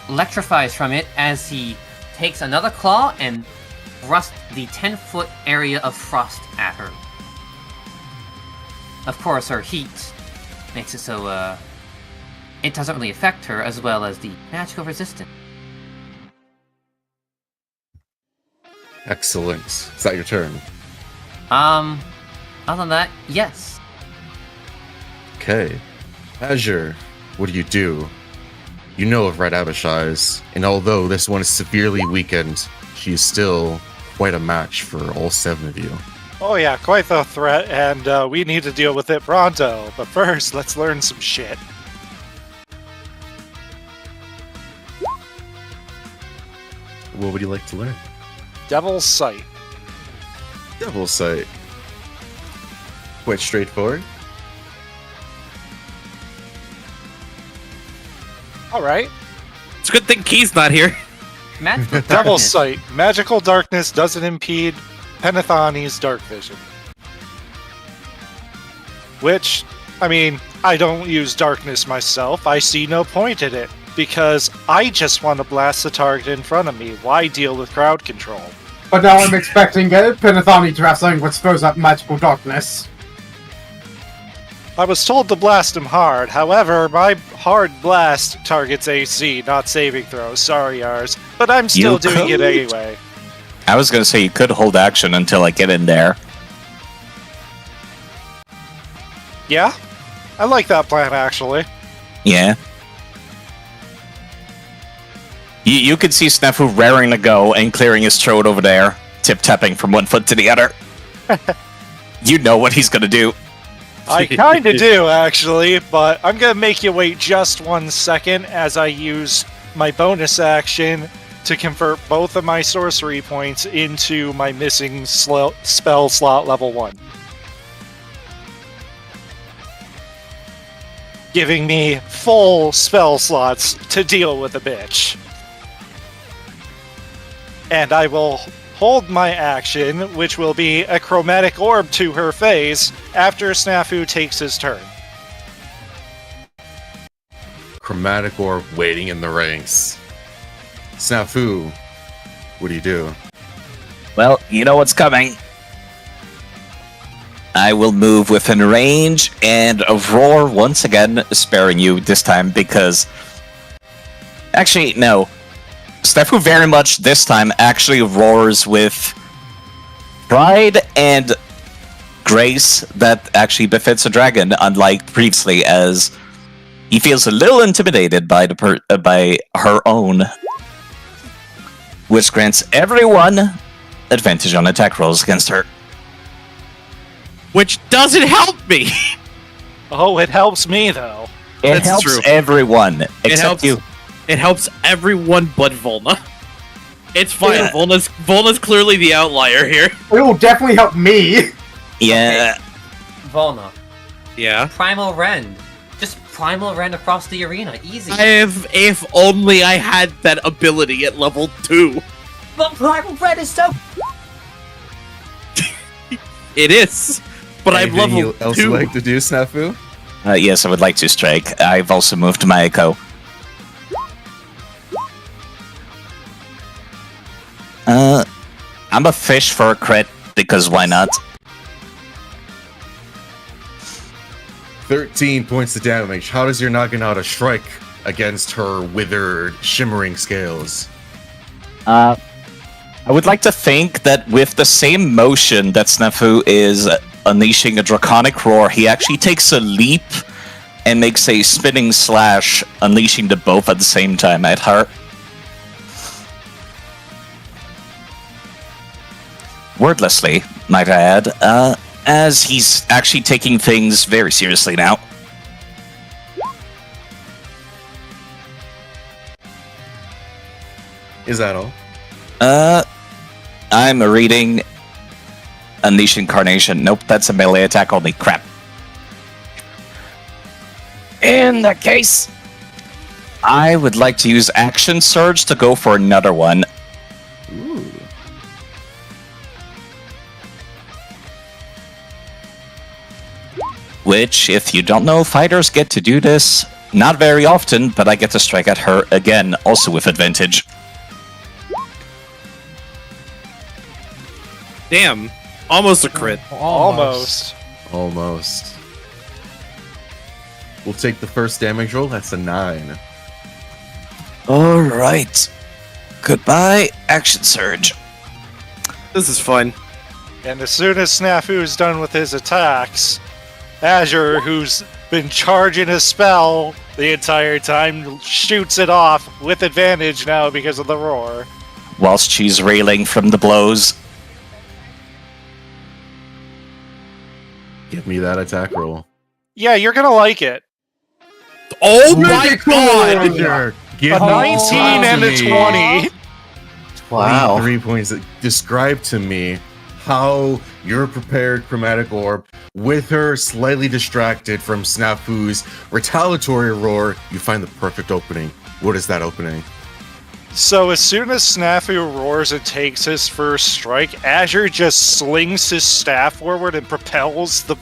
S4: electrifies from it as he takes another claw and thrusts the 10-foot area of frost at her. Of course, her heat makes it so it doesn't really affect her, as well as the magical resistance.
S6: Excellent. Is that your turn?
S4: Other than that, yes.
S6: Okay. Azure, what do? You know of Red Abishai's, and although this one is severely weakened, she is still quite a match for all 7 of you.
S7: Oh yeah, quite the threat, and we need to deal with it pronto. But first, let's learn some shit.
S6: What would you like to learn?
S7: Devil's Sight.
S6: Devil's Sight. Quite straightforward.
S7: Alright.
S5: It's a good thing Key's not here.
S4: Magical
S7: Devil's Sight. Magical darkness doesn't impede Penethani's dark vision. Which, I mean, I don't use darkness myself. I see no point in it. Because I just want to blast the target in front of me. Why deal with crowd control?
S10: But now I'm expecting Penethani to have something which throws up magical darkness.
S7: I was told to blast him hard. However, my hard blast targets AC, not saving throws. Sorry, Ars. But I'm still doing it anyway.
S2: I was going to say you could hold action until I get in there.
S7: Yeah? I like that plan, actually.
S2: Yeah. You could see Snafu raring to go and clearing his throat over there, tip-tapping from one foot to the other. You know what he's going to do.
S7: I kinda do, actually, but I'm gonna make you wait just 1 second as I use my bonus action to convert both of my sorcery points into my missing spell slot level 1. Giving me full spell slots to deal with the bitch. And I will hold my action, which will be a chromatic orb to her face, after Snafu takes his turn.
S6: Chromatic orb waiting in the ranks. Snafu, what do?
S2: Well, you know what's coming. I will move within range and roar once again, sparing you this time because... Actually, no. Snafu very much this time actually roars with pride and grace that actually befits a dragon, unlike previously, as he feels a little intimidated by by her own, which grants everyone advantage on attack rolls against her.
S5: Which doesn't help me!
S7: Oh, it helps me, though.
S2: It
S5: That's
S2: helps
S5: true.
S2: everyone, except you.
S5: It helps everyone but Volna. It's fine.
S2: Yeah.
S5: Volna's clearly the outlier here.
S10: It will definitely help me.
S2: Yeah.
S4: Volna.
S5: Yeah.
S4: Primal Rend. Just Primal Rend across the arena. Easy.
S5: If only I had that ability at level 2.
S4: But Primal Rend is so...
S5: It is. But I'm
S6: Anything
S5: level
S6: else
S5: 2.
S6: you'd like to do, Snafu?
S2: Yes, I would like to strike. I've also moved my echo. I'm a fish for a crit, because why not?
S6: 13 points of damage. How does your Naginata strike against her withered, shimmering scales?
S2: I would like to think that with the same motion that Snafu is unleashing a draconic roar, he actually takes a leap and makes a spinning slash, unleashing the both at the same time at her. Wordlessly, might I add, as he's actually taking things very seriously now.
S6: Is that all?
S2: I'm reading Unleash Incarnation. Nope, that's a melee attack only. Crap. In that case, I would like to use Action Surge to go for another one.
S6: Ooh.
S2: Which, if you don't know, fighters get to do this not very often, but I get to strike at her again, also with advantage.
S5: Damn. Almost a crit.
S7: Almost.
S6: Almost. We'll take the first damage roll. That's a 9.
S2: Alright. Goodbye, Action Surge.
S5: This is fun.
S7: And as soon as Snafu's done with his attacks, Azure, who's been charging his spell the entire time, shoots it off with advantage now because of the roar.
S2: Whilst she's reeling from the blows.
S6: Give me that attack roll.
S7: Yeah, you're gonna like it.
S5: Oh my god!
S6: Sure. Give
S7: A
S6: me
S7: 19 and a 20.
S6: Wow. 3 points. Describe to me how your prepared chromatic orb, with her slightly distracted from Snafu's retaliatory roar, you find the perfect opening. What is that opening?
S7: So as soon as Snafu roars and takes his first strike, Azure just slings his staff forward and propels the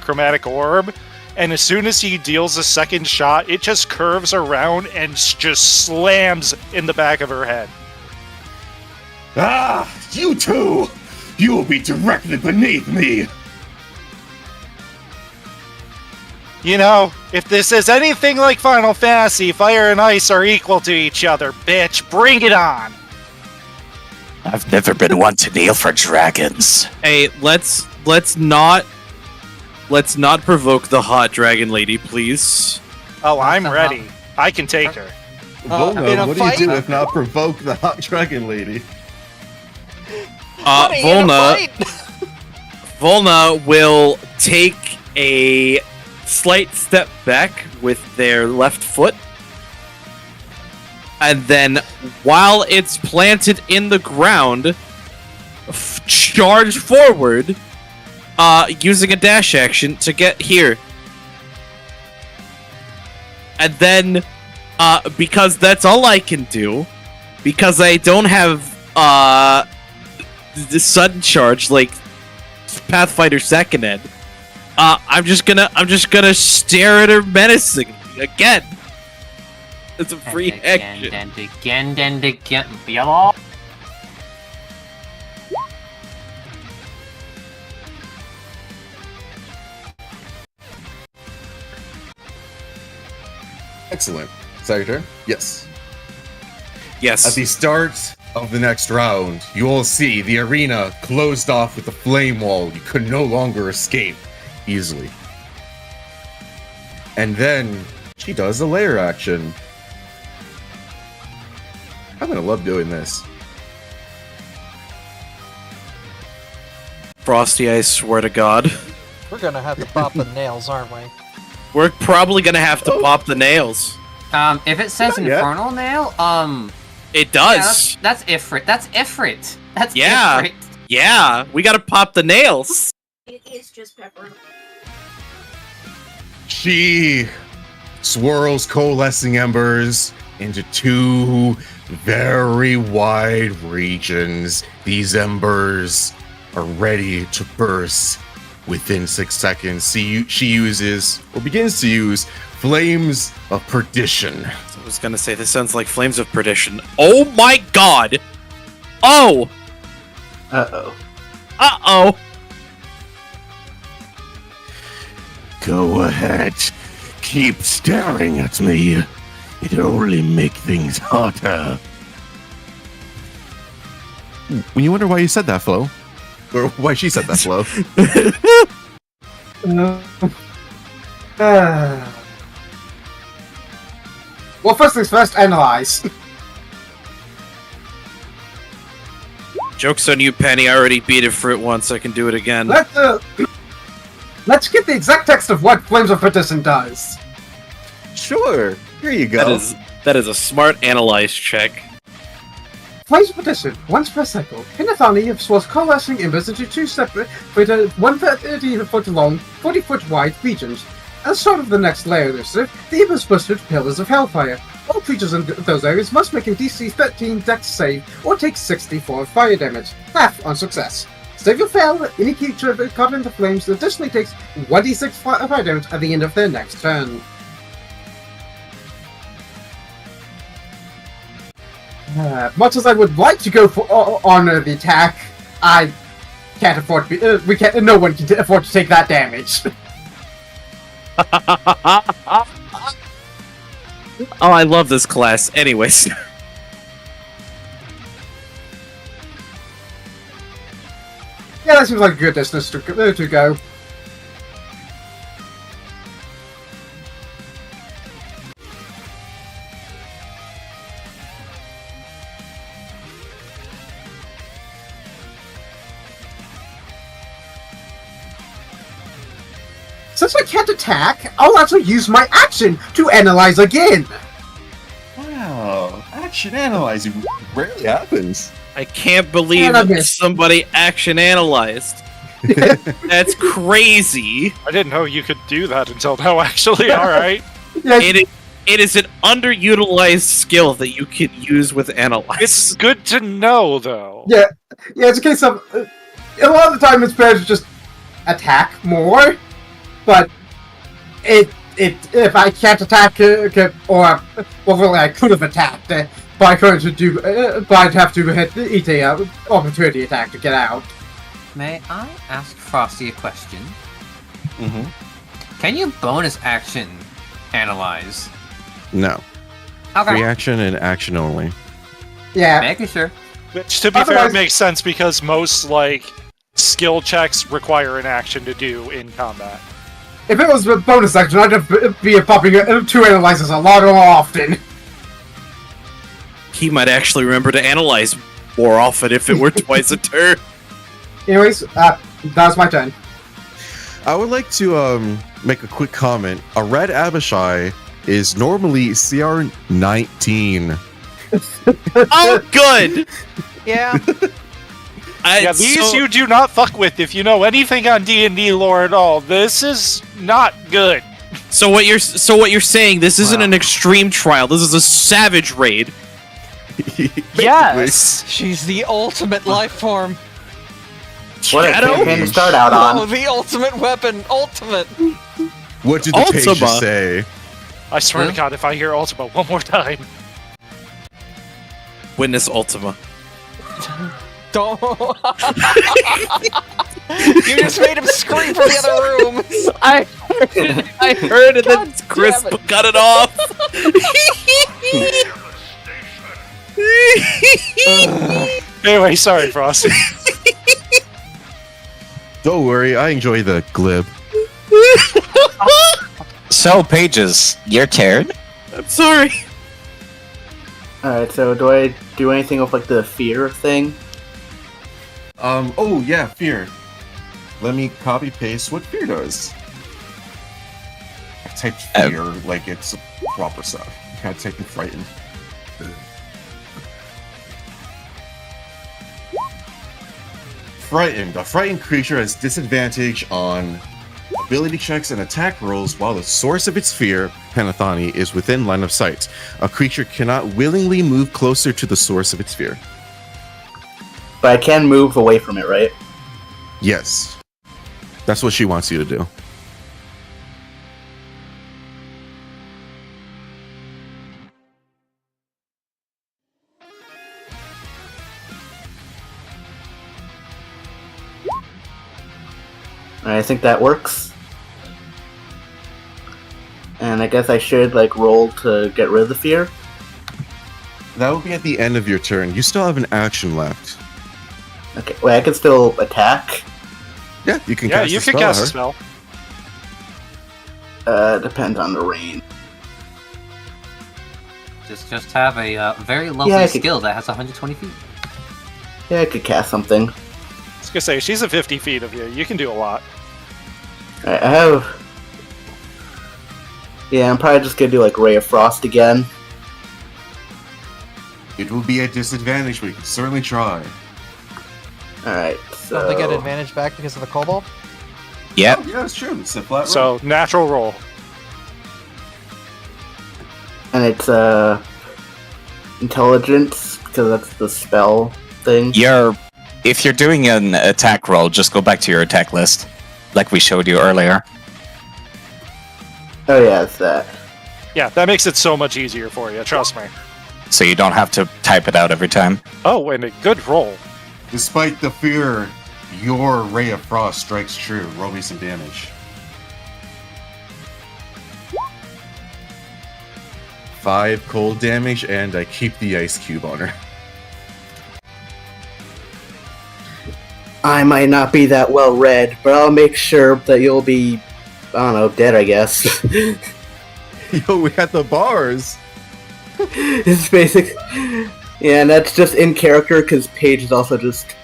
S7: chromatic orb. And as soon as he deals a second shot, it just curves around and just slams in the back of her head.
S11: Ah, you two! You will be directly beneath me!
S7: You know, if this is anything like Final Fantasy, fire and ice are equal to each other, bitch. Bring it on!
S2: I've never been one to kneel for dragons.
S5: Hey, let's not provoke the hot dragon lady, please.
S7: Oh, I'm ready. I can take her.
S6: Volna,
S12: in a
S6: what
S12: fight?
S6: do you do if not provoke the hot dragon lady?
S12: Buddy, in a fight!
S5: Volna will take a slight step back with their left foot. And then, while it's planted in the ground, charge forward, using a dash action to get here. And then, because that's all I can do, because I don't have, the sudden charge like Pathfinder Second Ed, I'm just gonna stare at her menacingly again. It's a free action.
S4: And again. Yellow.
S6: Excellent. Is that your turn? Yes.
S5: Yes.
S6: At the start of the next round, you will see the arena closed off with a flame wall. You could no longer escape easily. And then she does a lair action. I'm gonna love doing this.
S5: Frosty, I swear to God.
S12: We're gonna have to pop the nails, aren't we?
S5: We're probably gonna have to pop the nails.
S4: If it says
S6: Not yet.
S4: Infernal Nail,
S5: It
S4: yeah,
S5: does.
S4: that's Ifrit. That's Ifrit. That's
S5: Yeah.
S4: Ifrit.
S5: Yeah, we gotta pop the nails.
S14: It is just pepper.
S6: She swirls coalescing embers into two very wide regions. These embers are ready to burst within 6 seconds. She uses, or begins to use, Flames of Perdition.
S5: I was gonna say, this sounds like Flames of Perdition. Oh my god! Oh!
S8: Uh-oh.
S5: Uh-oh!
S13: Go ahead. Keep staring at me. It'll only make things hotter.
S6: When you wonder why you said that, Flo, or why she said that, Flo.
S10: Well, first things first, analyze.
S5: Joke's on you, Penny. I already beat it for it once. I can do it again.
S10: Let's get the exact text of what Flames of Perdition does.
S6: Sure. Here you go.
S5: That is a smart analyze check.
S10: Flames of Perdition, once per cycle. Hinathani swirls coalescing embers into two separate, 130-foot long, 40-foot wide regions. At the start of the next layer initiative, the embers burst into pillars of hellfire. All creatures in those areas must make a DC 13 Dex save or take 64 fire damage, half on success. Save or fail, any creature caught in the flames additionally takes 1d6 fire damage at the end of their next turn. Much as I would like to go for honor the attack, I can't afford to be, no one can afford to take that damage.
S5: Oh, I love this class. Anyways.
S10: Yeah, that seems like a good distance to go. Since I can't attack, I'll actually use my action to analyze again.
S6: Wow. Action analyzing rarely happens.
S5: I can't believe
S10: And I missed.
S5: somebody action analyzed. That's crazy.
S7: I didn't know you could do that until now, actually. Alright.
S10: Yeah,
S5: It is an underutilized skill that you can use with analyze.
S7: It's good to know, though.
S10: yeah, it's a case of a lot of the time it's better to just attack more, but if I can't attack or well, really I could have attacked, but I couldn't do, but I'd have to eat a opportunity attack to get out.
S4: May I ask Frosty a question?
S6: Mm-hmm.
S4: Can you bonus action analyze?
S6: No.
S4: Okay.
S6: Reaction and action only.
S10: Yeah,
S4: Making sure.
S7: Which, to be fair,
S10: Otherwise-
S7: makes sense because most, like, skill checks require an action to do in combat.
S10: if it was a bonus action, I'd have be popping two analyzers a lot more often.
S5: He might actually remember to analyze more often if it were twice a turn.
S10: Anyways, that's my turn.
S6: I would like to make a quick comment. A red Abishai is normally CR 19.
S5: Oh, good!
S12: Yeah.
S7: Yeah, these you do not fuck with if you know anything on D&D lore at all. This is not good.
S5: So what you're saying? This isn't an extreme trial. This is a savage raid.
S7: Yes!
S12: She's the ultimate life form.
S8: What a
S5: Shadow?
S8: campaign to start out
S12: Oh,
S8: on.
S12: the ultimate weapon. Ultimate.
S6: What did the page
S5: Ultima.
S6: just say?
S7: I swear
S4: Huh?
S7: to God, if I hear Ultima one more time.
S5: Witness Ultima.
S12: Don't. You just made him scream from the other room.
S5: I heard it,
S12: God
S5: then Chris
S12: damn it.
S5: cut it off.
S7: Anyway, sorry, Frosty.
S6: Don't worry, I enjoy the glib.
S2: So, Pages, your turn.
S5: I'm sorry.
S8: Alright, so do I do anything with like the fear thing?
S6: Oh yeah, fear. Let me copy paste what fear does. I typed fear like it's proper stuff. I can't type in frightened. Frightened. A frightened creature has disadvantage on ability checks and attack rolls while the source of its fear, Panathani, is within line of sight. A creature cannot willingly move closer to the source of its fear.
S8: But I can move away from it, right?
S6: Yes. That's what she wants you to do.
S8: I think that works. And I guess I should like roll to get rid of the fear.
S6: That will be at the end of your turn. You still have an action left.
S8: Okay, wait, I can still attack?
S6: Yeah, you can
S7: Yeah,
S6: cast
S7: you
S6: a
S7: can
S6: spell.
S7: cast a
S6: Her.
S7: spell.
S8: Depends on the range.
S4: Just have a very lovely
S8: I could-
S4: skill that has 120 feet.
S8: Yeah, I could cast something.
S7: I was gonna say, she's at 50 feet of you. You can do a lot.
S8: I have... Yeah, I'm probably just gonna do like Ray of Frost again.
S6: It will be a disadvantage, but you can certainly try.
S8: Alright, so...
S3: Don't they get advantage back because of the kobold?
S2: Yep.
S6: Oh, yeah, it's true. It's a flat roll.
S7: So, natural roll.
S8: And it's, intelligence, because that's the spell thing.
S2: If you're doing an attack roll, just go back to your attack list, like we showed you earlier.
S8: Oh yeah, it's that.
S7: Yeah, that makes it so much easier for you, trust me.
S2: So you don't have to type it out every time.
S7: Oh, and a good roll.
S6: Despite the fear, your Ray of Frost strikes true. Roll me some damage. 5 cold damage, and I keep the ice cube on her.
S8: I might not be that well read, but I'll make sure that you'll be, I don't know, dead, I guess.
S6: Yo, we got the bars!
S8: It's basic. Yeah, and that's just in character, because Paige is also just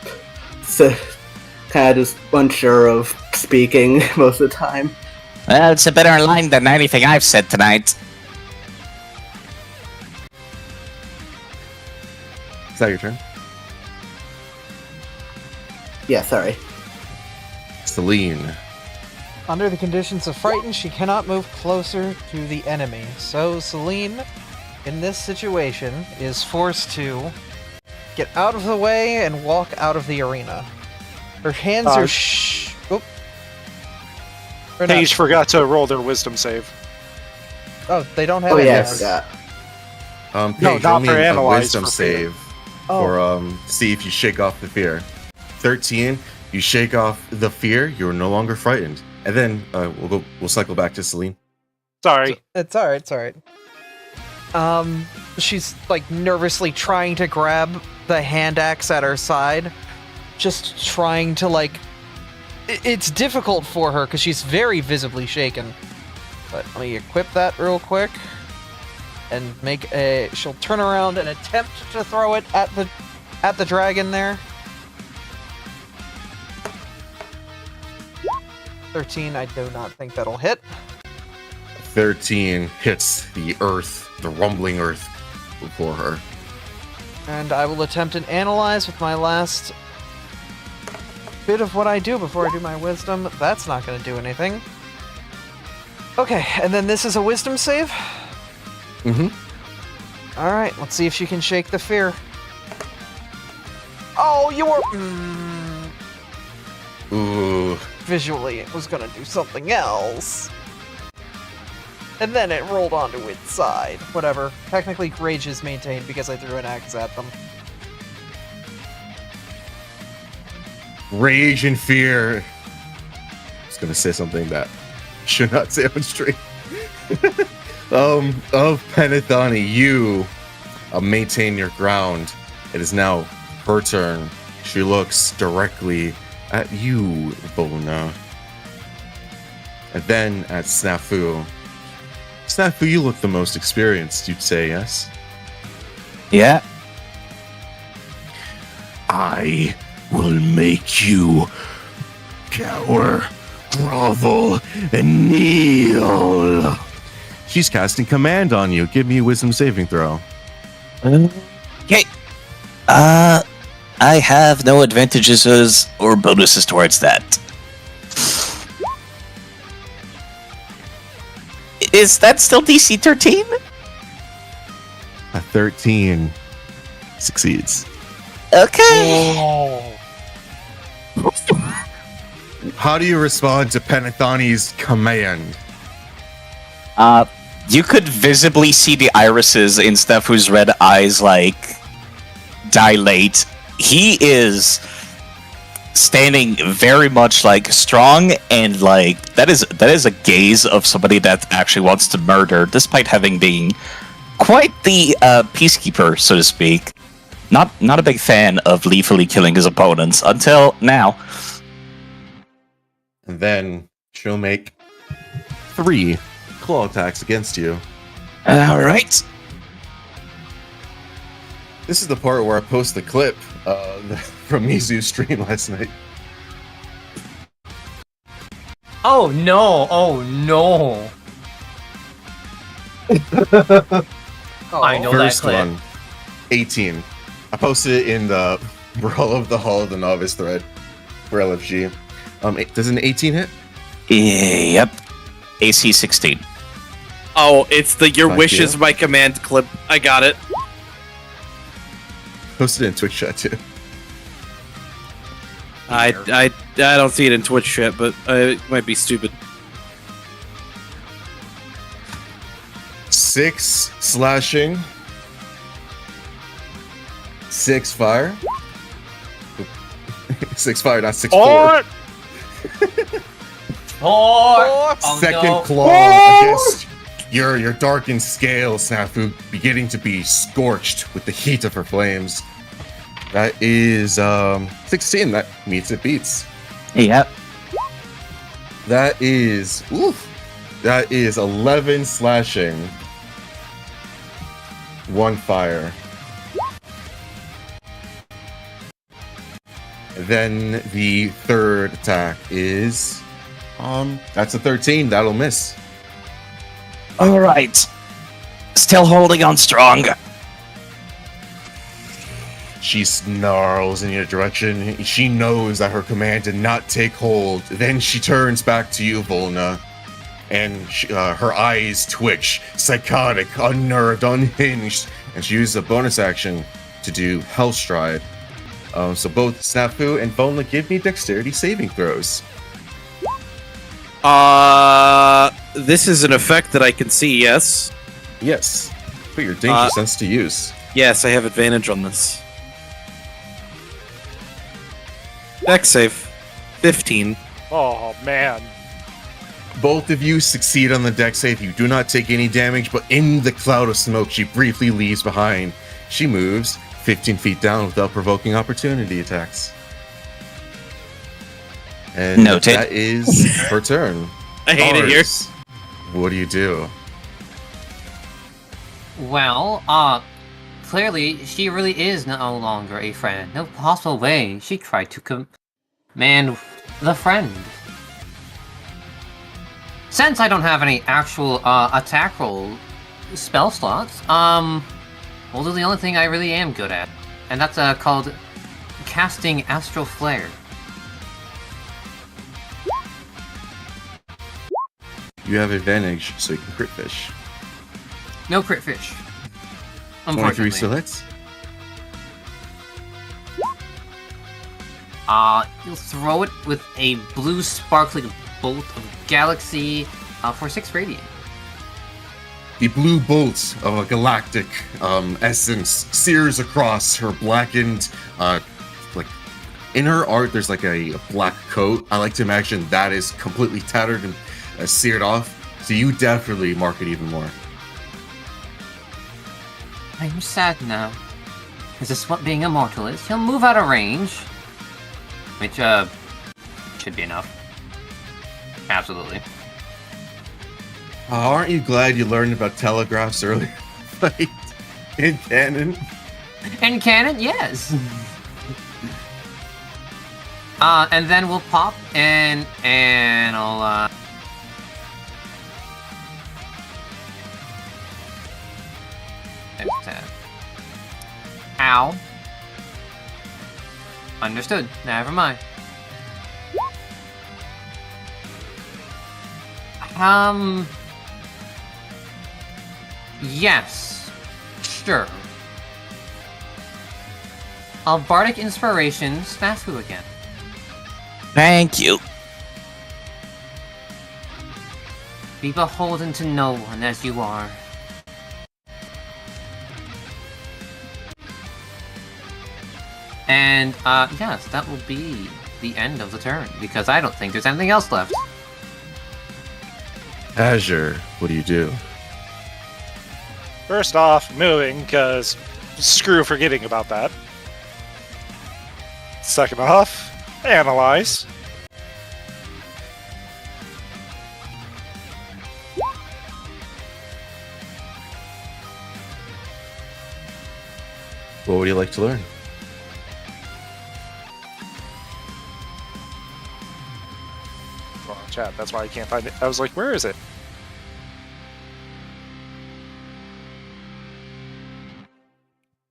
S8: kind of just unsure of speaking most of the time.
S2: Well, it's a better line than anything I've said tonight.
S6: Is that your turn?
S8: Yeah, sorry.
S6: Celine.
S3: Under the conditions of frightened, she cannot move closer to the enemy. So Celine, in this situation, is forced to get out of the way and walk out of the arena. Her hands are Oop. Or not.
S7: Paige forgot to roll their wisdom save.
S3: Oh, they don't have
S8: Oh
S3: it
S8: yeah, I
S3: yet.
S8: forgot.
S6: Paige,
S7: No, not
S6: roll me
S7: for
S6: a
S7: analyze,
S6: wisdom
S7: for fear.
S6: save.
S3: Oh.
S6: Or see if you shake off the fear. 13, you shake off the fear, you're no longer frightened. And then we'll cycle back to Celine.
S7: Sorry.
S3: It's alright, it's alright. She's like nervously trying to grab the hand axe at her side. Just trying to like... It's difficult for her because she's very visibly shaken. But let me equip that real quick. And she'll turn around and attempt to throw it at the dragon there. 13, I do not think that'll hit.
S6: 13 hits the earth, the rumbling earth before her.
S3: And I will attempt an analyze with my last bit of what I do before I do my wisdom. That's not going to do anything. Okay, and then this is a wisdom save?
S6: Mm-hmm.
S3: Alright, let's see if she can shake the fear. Oh, you were...
S6: Ooh.
S3: Visually, it was gonna do something else. And then it rolled onto its side. Whatever. Technically, rage is maintained because I threw an axe at them.
S6: Rage and fear. I was gonna say something that I should not say on stream. of Penethani, you maintain your ground. It is now her turn. She looks directly at you, Volna. And then at Snafu. Snafu, you look the most experienced, you'd say, yes?
S2: Yeah.
S13: I will make you cower, grovel, and kneel.
S6: She's casting command on you. Give me a wisdom saving throw.
S2: Okay. I have no advantages or bonuses towards that. Is that still DC 13?
S6: A 13 succeeds.
S2: Okay.
S6: How do you respond to Penethani's command?
S2: You could visibly see the irises in Snafu's red eyes, like, dilate. He is standing very much, like, strong, and, like, that is a gaze of somebody that actually wants to murder, despite having been quite the peacekeeper, so to speak. Not a big fan of lethally killing his opponents, until now.
S6: And then she'll make 3 claw attacks against you.
S2: Alright.
S6: This is the part where I post the clip from Mizu's stream last night.
S4: Oh no! Oh no! I know
S6: First
S4: that clip.
S6: one, 18. I posted it in the Brawl of the Hall of the Novice thread for LFG. Does an 18 hit?
S2: Yep. AC 16.
S5: Oh, it's the Your
S6: Thank
S5: Wish
S6: you.
S5: is My Command clip. I got it.
S6: Posted it in Twitch chat too.
S5: I don't see it in Twitch chat, but it might be stupid.
S6: 6 slashing. 6 fire. 6 fire, not 6 4. Second claw against your darkened scales, Snafu, beginning to be scorched with the heat of her flames. That is 16. That meets it beats.
S2: Yep.
S6: That is 11 slashing. 1 fire. Then the third attack is that's a 13. That'll miss.
S2: Alright. Still holding on strong.
S6: She snarls in your direction. She knows that her command did not take hold. Then she turns back to you, Volna, and her eyes twitch, psychotic, unnerved, unhinged, and she uses a bonus action to do Hellstride. So both Snafu and Volna, give me dexterity saving throws.
S5: This is an effect that I can see, yes?
S6: Yes. Put your danger sense to use.
S5: Yes, I have advantage on this. Dex save. 15.
S7: Oh, man.
S6: Both of you succeed on the dex save. You do not take any damage, but in the cloud of smoke, she briefly leaves behind. She moves 15 feet down without provoking opportunity attacks. And
S2: Noted.
S6: That is her turn.
S5: I hate it here.
S6: Ars, what do you do?
S4: Well, clearly she really is no longer a friend. No possible way she tried to command the friend. Since I don't have any actual attack roll spell slots, we'll do the only thing I really am good at, and that's called casting Astral Flare.
S6: You have advantage, so you can crit fish.
S4: No crit fish.
S6: 23 still hits.
S4: You'll throw it with a blue sparkling bolt of galaxy for 6 radiant.
S6: The blue bolt of a galactic essence sears across her blackened, like, in her art, there's like a black coat. I like to imagine that is completely tattered and seared off. So you definitely mark it even more.
S4: I'm sad now. Is this what being immortal is? He'll move out of range. Which, should be enough. Absolutely.
S6: Aren't you glad you learned about telegraphs earlier? Like, in canon?
S4: In canon, yes. And then we'll pop in, and I'll, Ow. Understood. Never mind. Yes. Sure. I'll Bardic Inspiration Snafu again.
S2: Thank you.
S4: Be beholden to no one as you are. And, yes, that will be the end of the turn, because I don't think there's anything else left.
S6: Azure, what do you do?
S7: First off, moving, because screw forgetting about that. Second off, analyze.
S6: What would you like to learn?
S7: Wrong chat, that's why I can't find it. I was like, where is it?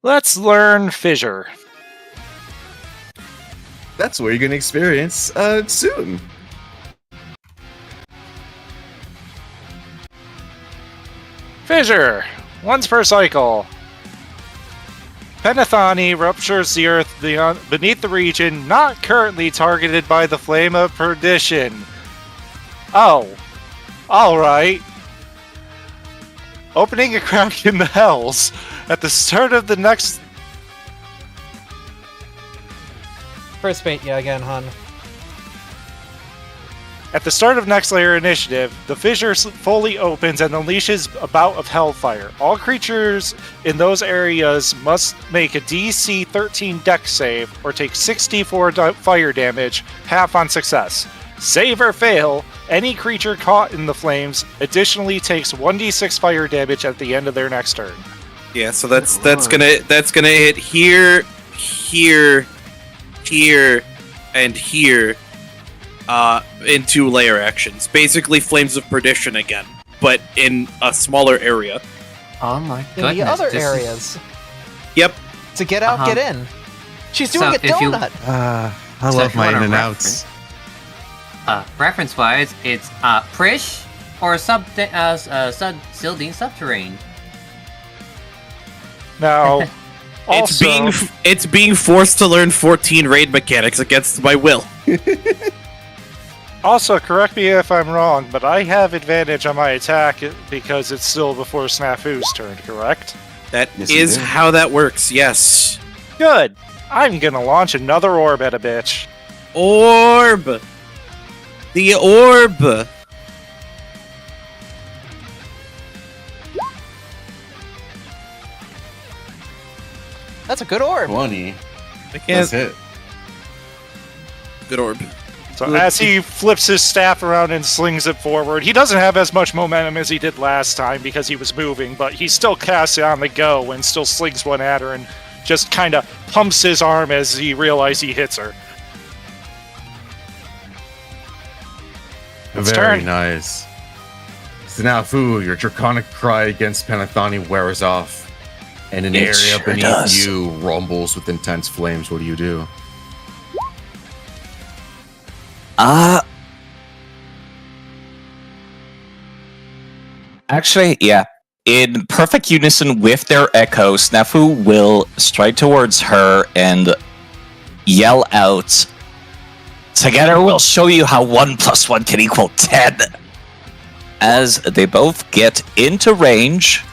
S7: Let's learn Fissure.
S6: That's where you're going to experience soon.
S7: Fissure! Once per cycle. Penethani ruptures the earth beneath the region not currently targeted by the Flame of Perdition. Oh. Alright. Opening a crack in the Hells. At the start of the next...
S3: First bait, yeah, again, hun.
S7: At the start of next layer initiative, the fissure fully opens and unleashes a bout of hellfire. All creatures in those areas must make a DC 13 Dex save or take 64 fire damage, half on success. Save or fail, any creature caught in the flames additionally takes 1d6 fire damage at the end of their next turn.
S5: Yeah, so that's gonna hit here, here, here, and here. In 2 layer actions. Basically Flames of Perdition again, but in a smaller area.
S4: Oh my
S3: In
S4: goodness.
S3: the other areas.
S5: Yep.
S3: To get out, get in. She's doing a donut.
S6: I love my in and outs.
S4: Reference-wise, it's Prish or Sildine Subterrane.
S7: Now, also,
S5: it's being forced to learn 14 raid mechanics against my will.
S7: Also, correct me if I'm wrong, but I have advantage on my attack because it's still before Snafu's turn, correct?
S5: That is how that works, yes.
S7: Good! I'm gonna launch another orb at a bitch.
S5: Orb! The orb!
S3: That's a good orb.
S6: 20.
S5: That's
S6: it.
S5: Good orb.
S7: So as he flips his staff around and slings it forward, he doesn't have as much momentum as he did last time because he was moving, but he still casts it on the go and still slings one at her and just kind of pumps his arm as he realizes he hits her.
S6: Very nice. Snafu, your draconic cry against Penethani wears off, and an area beneath you rumbles with intense flames. What do you do?
S2: Actually, yeah. In perfect unison with their echo, Snafu will stride towards her and yell out, "Together we'll show you how 1 + 1 can equal 10! As they both get into range,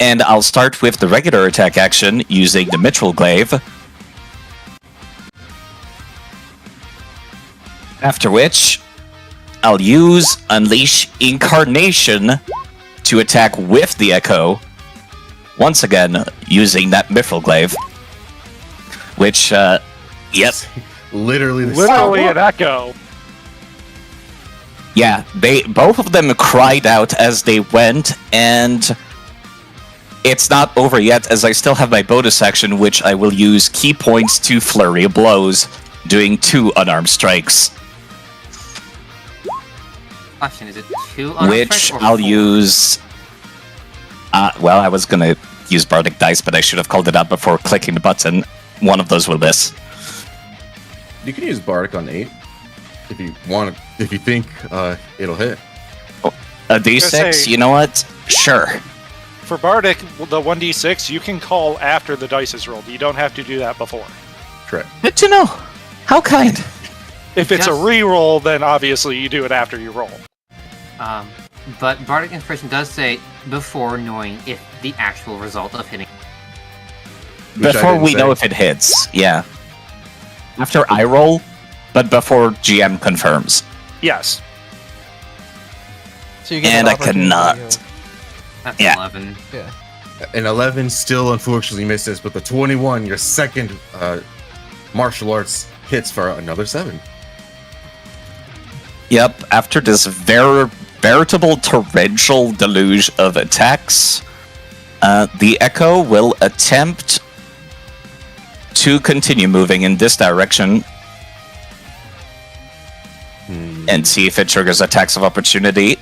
S2: and I'll start with the regular attack action using the Mithril Glaive. After which, I'll use Unleash Incarnation to attack with the Echo. once again using that Mithril Glaive, which, yep.
S6: Literally
S7: an echo.
S2: Yeah, both of them cried out as they went, and it's not over yet, as I still have my bonus action, which I will use key points to Flurry of Blows, doing 2 unarmed strikes.
S4: Question, is it 2 unarmed
S2: Which
S4: strikes or
S2: I'll
S4: 4?
S2: use... well, I was gonna use Bardic Dice, but I should have called it out before clicking the button. One of those will miss.
S6: You can use Bardic on 8 if you want. If you think it'll hit.
S2: A D6,
S7: say-
S2: you know what? Sure.
S7: For Bardic, the 1d6, you can call after the dice is rolled. You don't have to do that before.
S6: Correct.
S2: Good to know. How kind.
S7: If it's a
S4: Just-
S7: re-roll, then obviously you do it after you roll.
S4: But Bardic Inspiration does say before knowing if the actual result of hitting.
S6: Which I
S2: Before
S6: didn't
S2: we
S6: say.
S2: know if it hits, yeah. After I roll, but before GM confirms.
S7: Yes.
S3: So you get
S2: And
S3: an
S2: I
S3: opportunity
S2: cannot.
S3: to-
S4: That's
S2: Yeah.
S4: 11.
S3: Yeah.
S6: An 11 still unfortunately misses, but the 21, your second martial arts, hits for another 7.
S2: Yep, after this veritable torrential deluge of attacks, the Echo will attempt to continue moving in this direction and see if it triggers attacks of opportunity.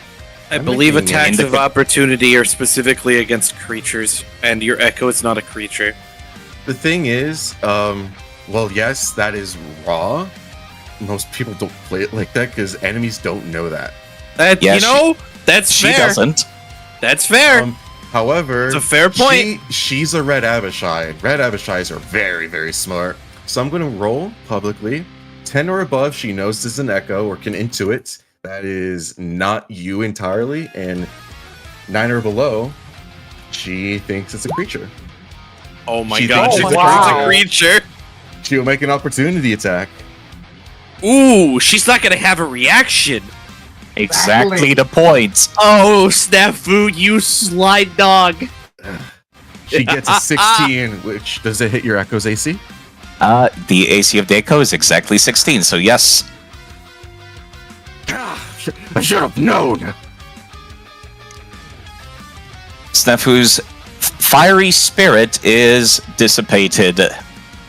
S5: I
S6: I'm
S5: believe
S6: making
S5: attacks
S2: an
S5: of opportunity are specifically against creatures, and your Echo is not a creature.
S6: The thing is, well, yes, that is raw. Most people don't play it like that because enemies don't know that.
S2: Yeah,
S5: That's
S2: She
S5: fair.
S2: doesn't.
S5: That's fair.
S6: However,
S5: It's a fair point.
S6: She's a Red Abishai, and Red Abishais are very, very smart. So I'm going to roll publicly. 10 or above, she knows this is an echo or can intuit. That is not you entirely. And 9 or below, she thinks it's a creature.
S5: Oh my
S6: She
S5: god,
S6: thinks
S5: she's
S6: it's
S5: a creature.
S6: She'll make an opportunity attack.
S5: Ooh, she's not gonna have a reaction.
S2: Exactly the point.
S5: Oh, Snafu, you slide dog.
S6: She gets a 16, which does it hit your Echo's AC?
S2: The AC of the Echo is exactly 16, so yes.
S11: I should have known.
S2: Snafu's fiery spirit is dissipated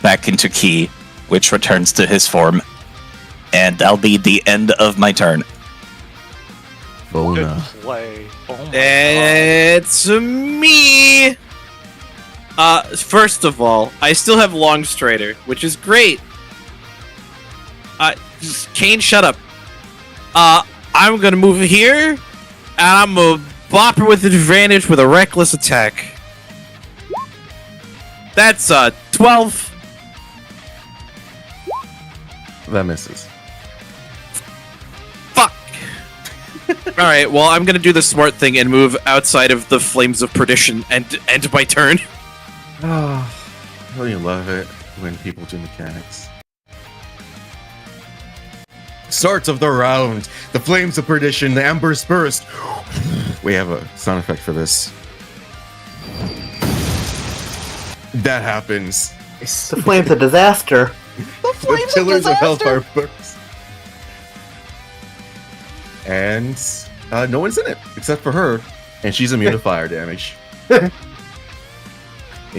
S2: back into Ki, which returns to his form. And that'll be the end of my turn.
S7: Good play. Oh my
S5: It's me. First of all, I still have Long Strider, which is great. Kane, shut up. I'm gonna move here, and I'm gonna bop her with advantage with a reckless attack. That's 12.
S6: That misses.
S5: Fuck. All right. Well, I'm gonna do the smart thing and move outside of the flames of perdition and end my turn.
S6: Oh, I really love it when people do mechanics. Starts of the round. The flames of perdition, the embers burst. We have a sound effect for this. That happens.
S8: The flames of disaster.
S6: The pillars of hellfire burst. And no one's in it except for her, and she's immune to fire damage. And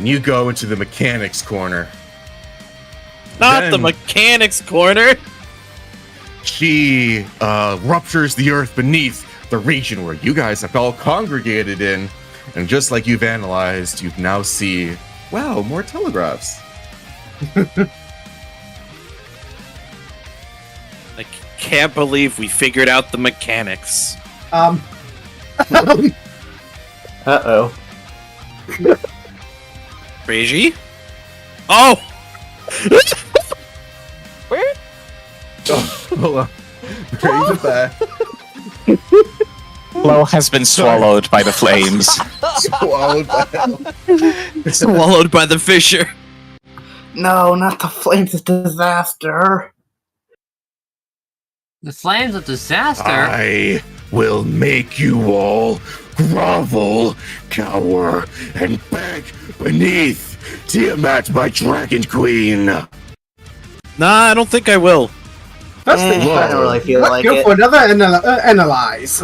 S6: you go into the mechanics corner.
S5: Not the
S6: Then-
S5: mechanics corner.
S6: She ruptures the earth beneath the region where you guys have all congregated in. And just like you've analyzed, you now see, wow, more telegraphs.
S5: I can't believe we figured out the mechanics.
S8: Uh-oh.
S5: Reiji? Oh!
S12: Where?
S6: Hold on. Bring it back.
S2: Flo has been swallowed by the flames.
S6: Swallowed by hell.
S5: Swallowed by the fissure.
S8: No, not the flames of disaster.
S4: The flames of disaster?
S11: I will make you all grovel, cower, and beg beneath Tiamat, my Dragon Queen.
S5: Nah, I don't think I will.
S10: That's the
S8: I don't really feel
S10: Let's
S8: like
S10: go
S8: it.
S10: for another analyze.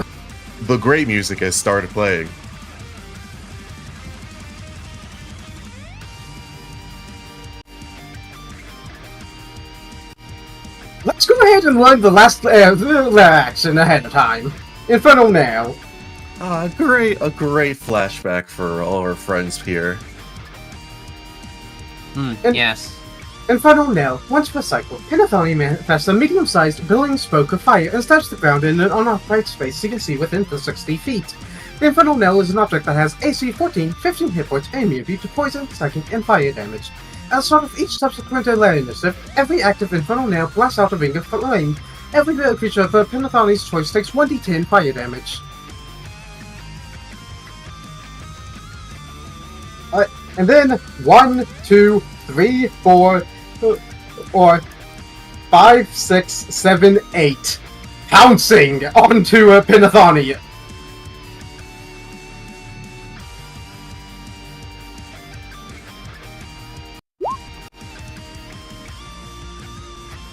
S6: The great music has started playing.
S10: Let's go ahead and learn the last action ahead of time. Infernal Nail.
S6: A great flashback for all our friends here.
S4: Yes.
S10: Infernal Nail. Once per cycle, Pinathoni manifests a medium-sized billowing spoke of fire and stabs the ground in an unoccupied space you can see within the 60 feet. The Infernal Nail is an object that has AC 14, 15 hit points, and immunity to poison, psychic, and fire damage. As part of each subsequent layer initiative, every active Infernal Nail blasts out a ring of flame. Every creature of Pinathoni's choice takes 1d10 fire damage. And then 1, 2, 3, 4, or 5, 6, 7, 8. Pouncing onto Pinathoni.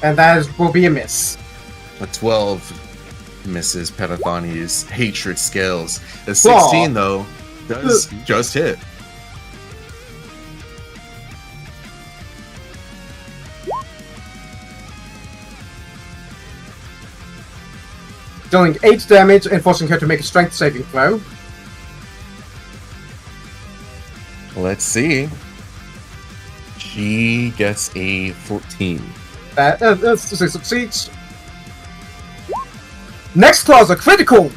S10: And that will be a miss.
S6: A 12 misses Pentathoni's hatred scales. A 16, though, does just hit.
S10: Dealing 8 damage and forcing her to make a strength saving throw.
S6: Let's see. She gets a 14.
S10: That succeeds. Next claw's a critical!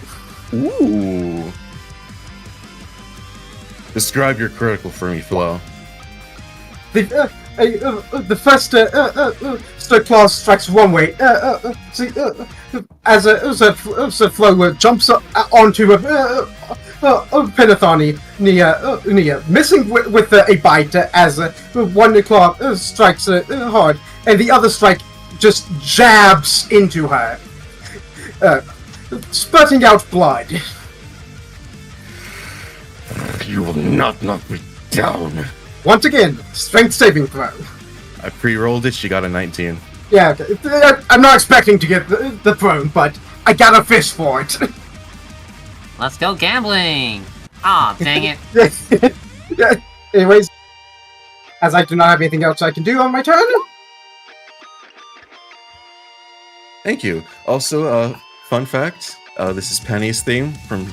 S6: Ooh. Describe your critical for me, Flo.
S10: The first Stoke Claw strikes one way. As Flo jumps onto Pinathoni, Nia, missing with a bite as one claw strikes hard, and the other strike just jabs into her, spurting out blood.
S11: You will not knock me down.
S10: Once again, strength saving throw.
S6: I pre-rolled it, she got a 19.
S10: Yeah, I'm not expecting to get the throne, but I got a fish for it.
S4: Let's go gambling! Aw, dang it.
S10: Anyways, as I do not have anything else I can do on my turn.
S6: Thank you. Also, fun fact, this is Penny's theme from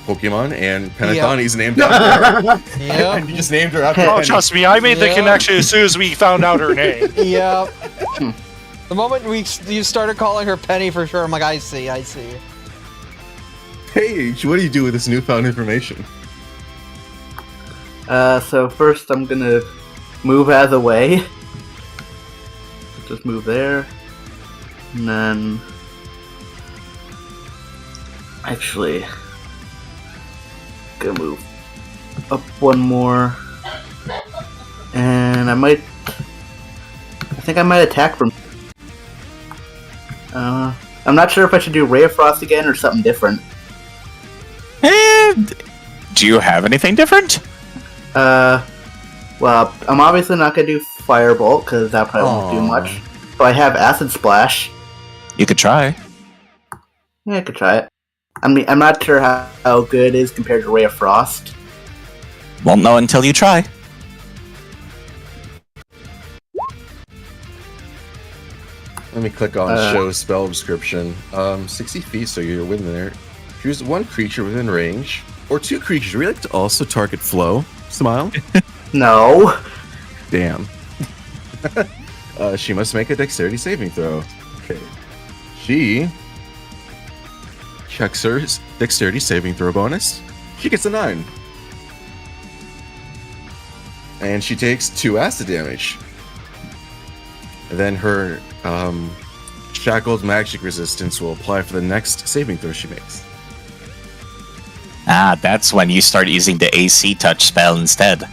S6: Pokemon, and Panathoni's named after her. And you just named her after
S7: Oh,
S6: Penny.
S7: trust me, I made the connection as soon as we found out her name.
S12: Yep. The moment you started calling her Penny for sure, I'm like, I see.
S6: Paige, what do you do with this newfound information?
S8: So first I'm gonna move out of the way. Just move there. And then... Actually... Gonna move up one more. And I think I might attack from... I'm not sure if I should do Ray of Frost again or something different.
S2: Do you have anything different?
S8: Well, I'm obviously not gonna do Firebolt, because that probably won't do much. So I have Acid Splash.
S2: You could try.
S8: Yeah, I could try it. I mean, I'm not sure how good it is compared to Ray of Frost.
S2: Won't know until you try.
S6: Let me click on show spell description. 60 feet, so you're within there. Choose one creature within range, or two creatures. Would you like to also target Flo? Smile.
S8: No.
S6: Damn. She must make a dexterity saving throw. Okay. She checks her dexterity saving throw bonus. She gets a 9. And she takes 2 acid damage. And then her shackled magic resistance will apply for the next saving throw she makes.
S2: Ah, that's when you start using the AC touch spell instead.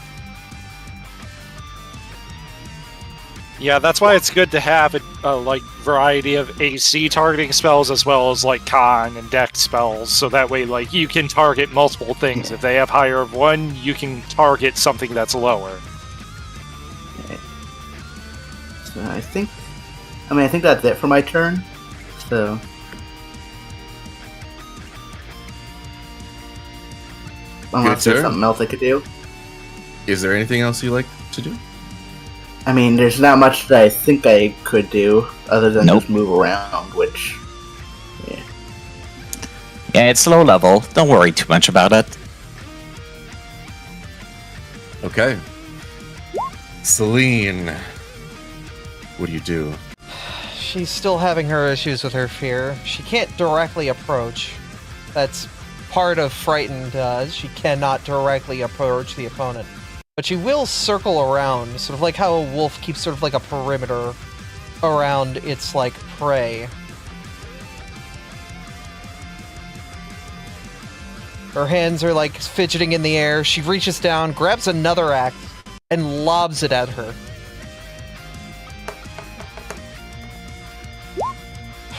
S7: Yeah, that's why it's good to have a like variety of AC targeting spells as well as like con and dex spells, so that way like you can target multiple things. If they have higher of one, you can target something that's lower.
S8: Okay. So I think that's it for my turn. So unless there's something else I could do.
S6: Is there anything else you like to do?
S8: I mean, there's not much that I think I could do other than just move around, which... Yeah.
S2: Yeah, it's low level. Don't worry too much about it.
S6: Okay. Celine, what do you do?
S3: She's still having her issues with her fear. She can't directly approach. That's part of Frightened does. She cannot directly approach the opponent. But she will circle around, sort of like how a wolf keeps sort of like a perimeter around its, like, prey. Her hands are, like, fidgeting in the air. She reaches down, grabs another axe, and lobs it at her.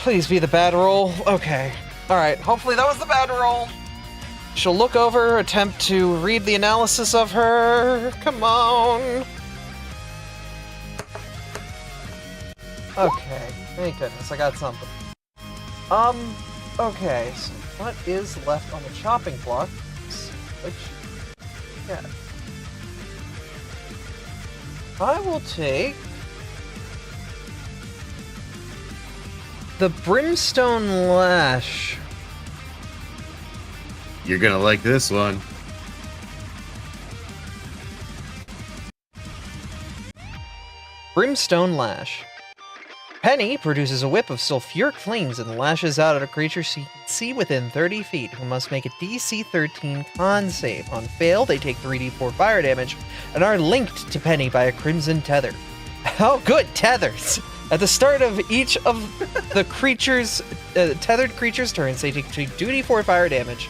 S3: Please be the bad roll. Okay. Alright, hopefully that was the bad roll. She'll look over, attempt to read the analysis of her. Come on. Okay, thank goodness, I got something. Okay, so what is left on the chopping block? Which, yeah. I will take the Brimstone Lash.
S6: You're gonna like this one.
S3: Brimstone Lash. Penny produces a whip of sulfuric flames and lashes out at a creature she can see within 30 feet, who must make a DC 13 con save. On fail, they take 3d4 fire damage and are linked to Penny by a crimson tether. Oh, good, tethers! At the start of each of the creature's tethered creature's turns, they take 2d4 fire damage,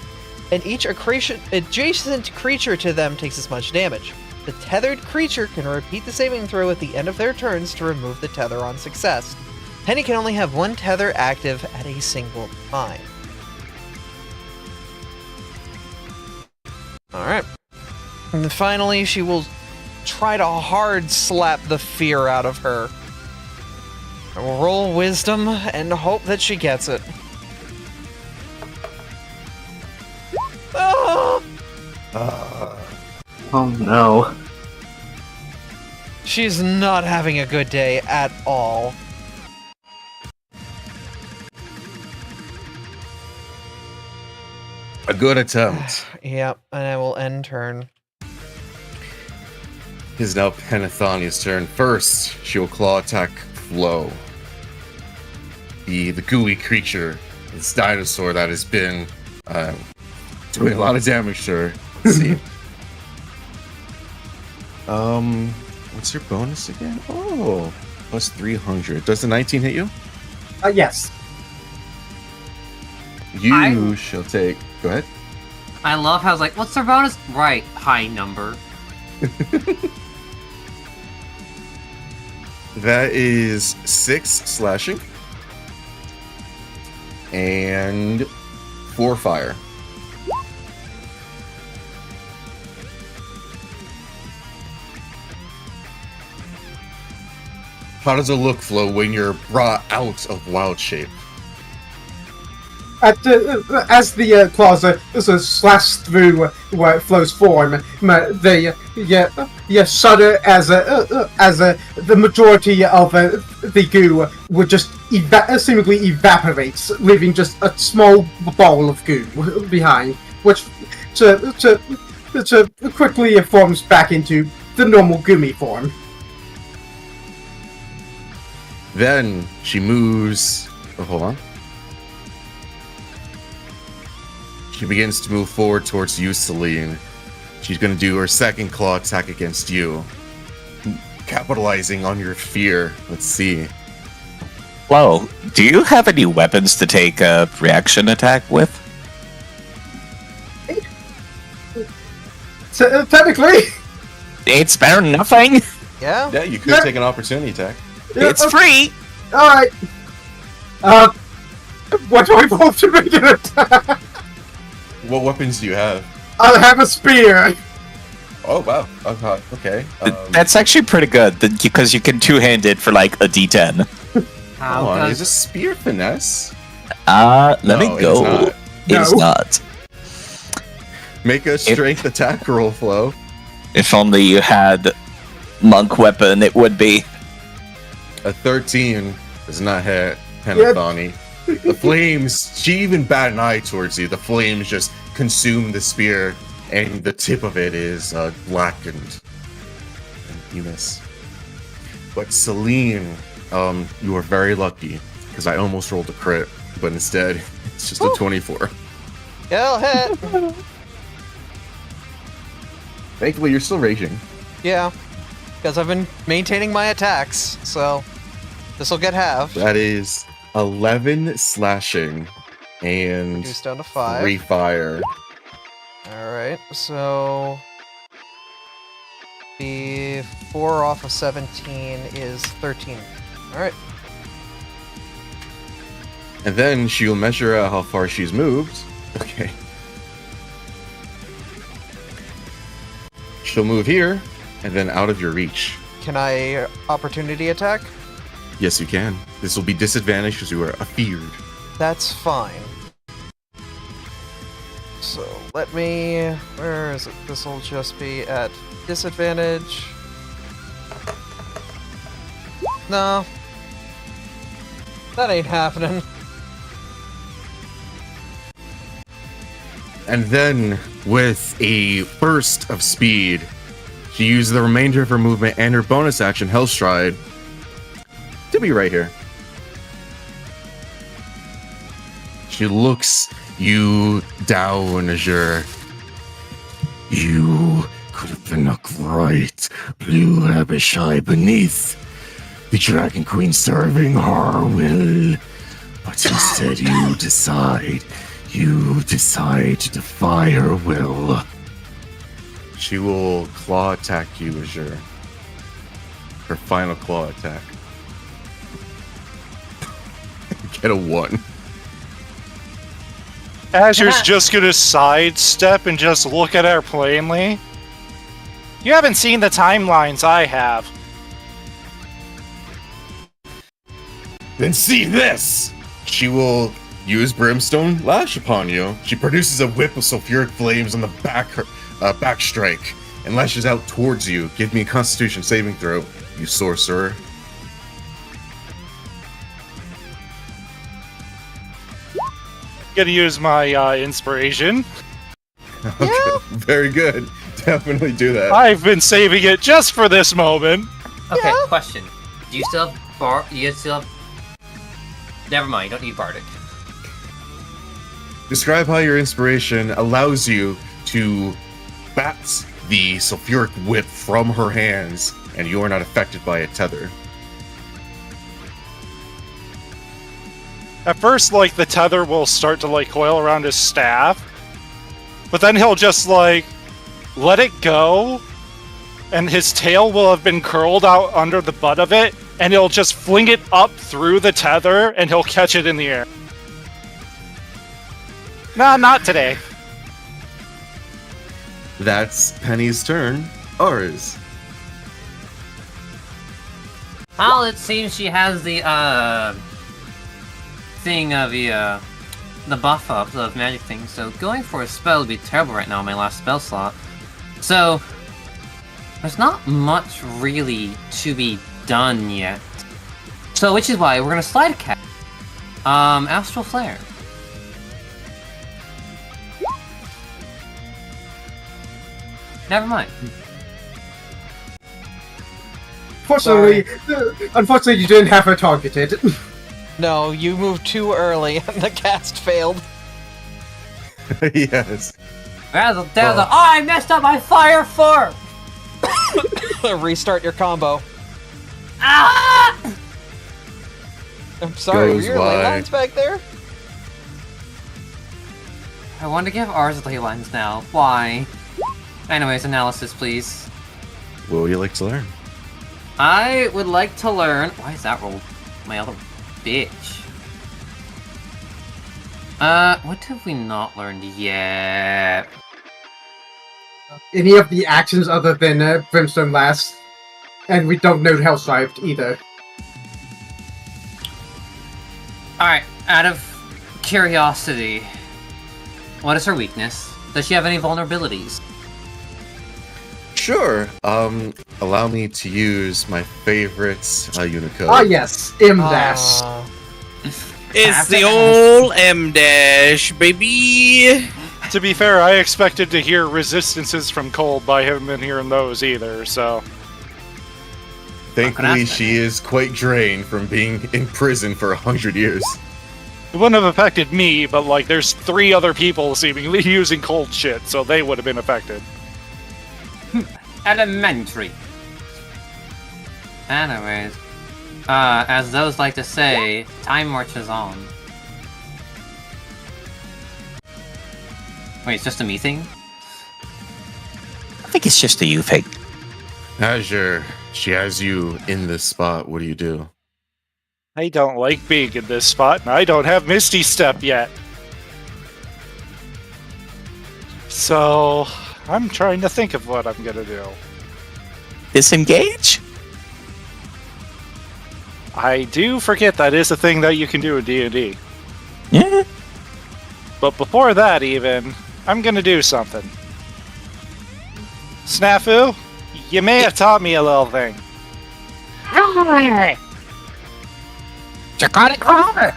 S3: and each adjacent creature to them takes as much damage. The tethered creature can repeat the saving throw at the end of their turns to remove the tether on success. Penny can only have one tether active at a single time. Alright. And then finally, she will try to hard slap the fear out of her. I will roll wisdom and hope that she gets it. Oh!
S8: Oh no.
S3: She's not having a good day at all.
S6: A good attempt.
S3: Yep, and I will end turn.
S6: It is now Penethonia's turn. First, she will claw attack Flo. The gooey creature, this dinosaur that has been doing a lot of damage to her. Let's see. What's your bonus again? Oh, plus 300. Does the 19 hit you?
S10: Yes.
S6: You shall take. Go ahead.
S4: I love how it's like, what's their bonus? Right, high number.
S6: That is 6 slashing and 4 fire. How does it look, Flo, when you're brought out of wild shape?
S10: As the claws slash through Flo's form, they shudder as the majority of the goo would just seemingly evaporates, leaving just a small ball of goo behind, which quickly forms back into the normal goomy form.
S6: Then she moves. Oh, hold on. She begins to move forward towards you, Celine. She's going to do her second claw attack against you, capitalizing on your fear. Let's see.
S2: Whoa, do you have any weapons to take a reaction attack with?
S10: So, technically,
S2: It's better than nothing.
S3: Yeah?
S6: Yeah, you could take an opportunity attack.
S2: It's free!
S10: Alright. What do I roll to make an attack?
S6: What weapons do you have?
S10: I have a spear.
S6: Oh, wow. Okay.
S2: That's actually pretty good, because you can two-hand it for like a d10.
S4: How
S6: Hold on,
S4: does
S6: is this spear finesse?
S2: Let
S6: No,
S2: me
S6: it is
S2: go.
S6: not.
S2: It's not.
S6: Make a strength attack roll, Flo.
S2: If only you had monk weapon, it would be.
S6: A 13 does not hit Penathoni. The flames, she even bat an eye towards you. The flames just consume the spear, and the tip of it is blackened. And you miss. But Celine, you are very lucky, because I almost rolled a crit, but instead, it's just a 24.
S3: It'll hit.
S6: Thankfully, you're still raging.
S3: Yeah. Because I've been maintaining my attacks, so this will get halved.
S6: That is 11 slashing and
S3: Reduced down to 5.
S6: 3 fire.
S3: Alright, so the 4 off of 17 is 13. Alright.
S6: And then she'll measure out how far she's moved. Okay. She'll move here, and then out of your reach.
S3: Can I opportunity attack?
S6: Yes, you can. This will be disadvantaged because you are afeared.
S3: That's fine. So let me... Where is it? This will just be at disadvantage. No. That ain't happening.
S6: And then, with a burst of speed, she uses the remainder of her movement and her bonus action, Hellstride, to be right here. She looks you down, Azure.
S11: You could have been a great blue Abishai beneath the Dragon Queen serving her will, but instead you decide to defy her will.
S6: She will claw attack you, Azure. Her final claw attack. Get a 1.
S7: Azure's just gonna sidestep and just look at her plainly. You haven't seen the timelines I have.
S6: Then see this! She will use Brimstone Lash upon you. She produces a whip of sulfuric flames on the back strike and lashes out towards you. Give me a Constitution saving throw, you sorcerer.
S7: Gonna use my inspiration.
S6: Okay, very good. Definitely do that.
S7: I've been saving it just for this moment.
S4: Okay, question. Do you still have Never mind, you don't need Bardic.
S6: Describe how your inspiration allows you to bat the sulfuric whip from her hands, and you are not affected by a tether.
S7: At first, like, the tether will start to, like, coil around his staff, but then he'll just, like, let it go, and his tail will have been curled out under the butt of it, and he'll just fling it up through the tether, and he'll catch it in the air. Nah, not today.
S6: That's Penny's turn. Ours.
S4: Well, it seems she has the thing of the buff up of magic thing, so going for a spell would be terrible right now on my last spell slot. So there's not much really to be done yet. So which is why we're gonna slide cast Astral Flare. Never mind.
S10: Unfortunately, you didn't have her targeted.
S3: No, you moved too early and the cast failed.
S6: Yes.
S4: I messed up my fire form!
S3: Restart your combo.
S4: Ah!
S3: I'm sorry, were
S6: Goes
S3: your ley
S6: by.
S3: lines back there?
S4: I want to give ours ley lines now. Why? Anyways, analysis, please.
S6: What would you like to learn?
S4: I would like to learn. Why is that roll? My other bitch. What have we not learned yet?
S10: Any of the actions other than Brimstone Last, and we don't know Hellstrived either.
S4: Alright, out of curiosity, what is her weakness? Does she have any vulnerabilities?
S6: Sure. Allow me to use my favorite Unicode.
S10: Ah, yes, M-Dash.
S5: It's the old M-Dash, baby!
S7: To be fair, I expected to hear resistances from cold, but I haven't been hearing those either, so...
S6: Thankfully, she is quite drained from being in prison for 100 years.
S7: It wouldn't have affected me, but like, there's 3 other people seemingly using cold shit, so they would have been affected.
S4: Elementary. Anyways, as those like to say, time marches on. Wait, it's just a me thing?
S2: I think it's just a you thing.
S6: Azure, she has you in this spot. What do you do?
S7: I don't like being in this spot, and I don't have Misty Step yet. So, I'm trying to think of what I'm gonna do.
S2: Disengage?
S7: I do forget that is a thing that you can do in D&D.
S2: Yeah.
S7: But before that, even, I'm gonna do something. Snafu, you may have taught me a little thing.
S2: Draconic Roar!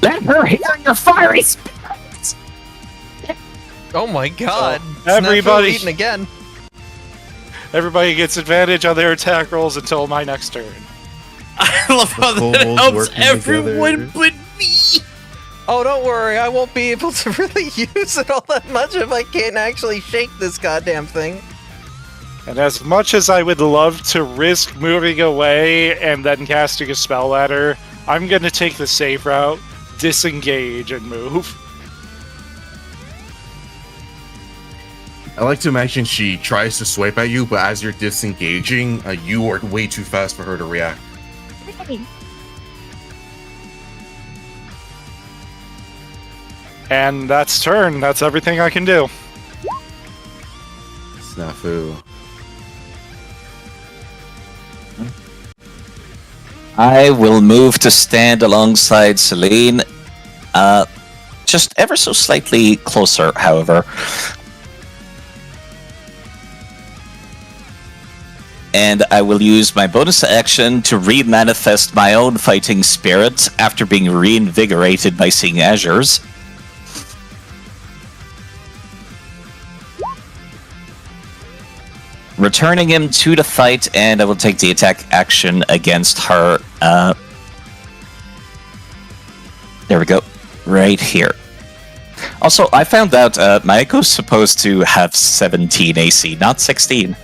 S2: Let her hear your fiery spirits!
S12: Oh my god.
S7: Everybody-
S12: Snafu eaten again.
S7: Everybody gets advantage on their attack rolls until my next turn.
S5: I love how
S6: The
S5: that
S6: kobolds
S5: helps
S6: working
S5: everyone
S6: together.
S5: but me!
S12: Oh, don't worry. I won't be able to really use it all that much if I can't actually shake this goddamn thing.
S7: And as much as I would love to risk moving away and then casting a spell ladder, I'm gonna take the safe route, disengage, and move.
S6: I like to imagine she tries to swipe at you, but as you're disengaging, you are way too fast for her to react.
S7: And that's turn. That's everything I can do.
S6: Snafu.
S2: I will move to stand alongside Celine. Just ever so slightly closer, however. And I will use my bonus action to re-manifest my own fighting spirit after being reinvigorated by seeing Azure's. Returning him to the fight, and I will take the attack action against her. There we go. Right here. Also, I found out Maiko's supposed to have 17 AC, not 16.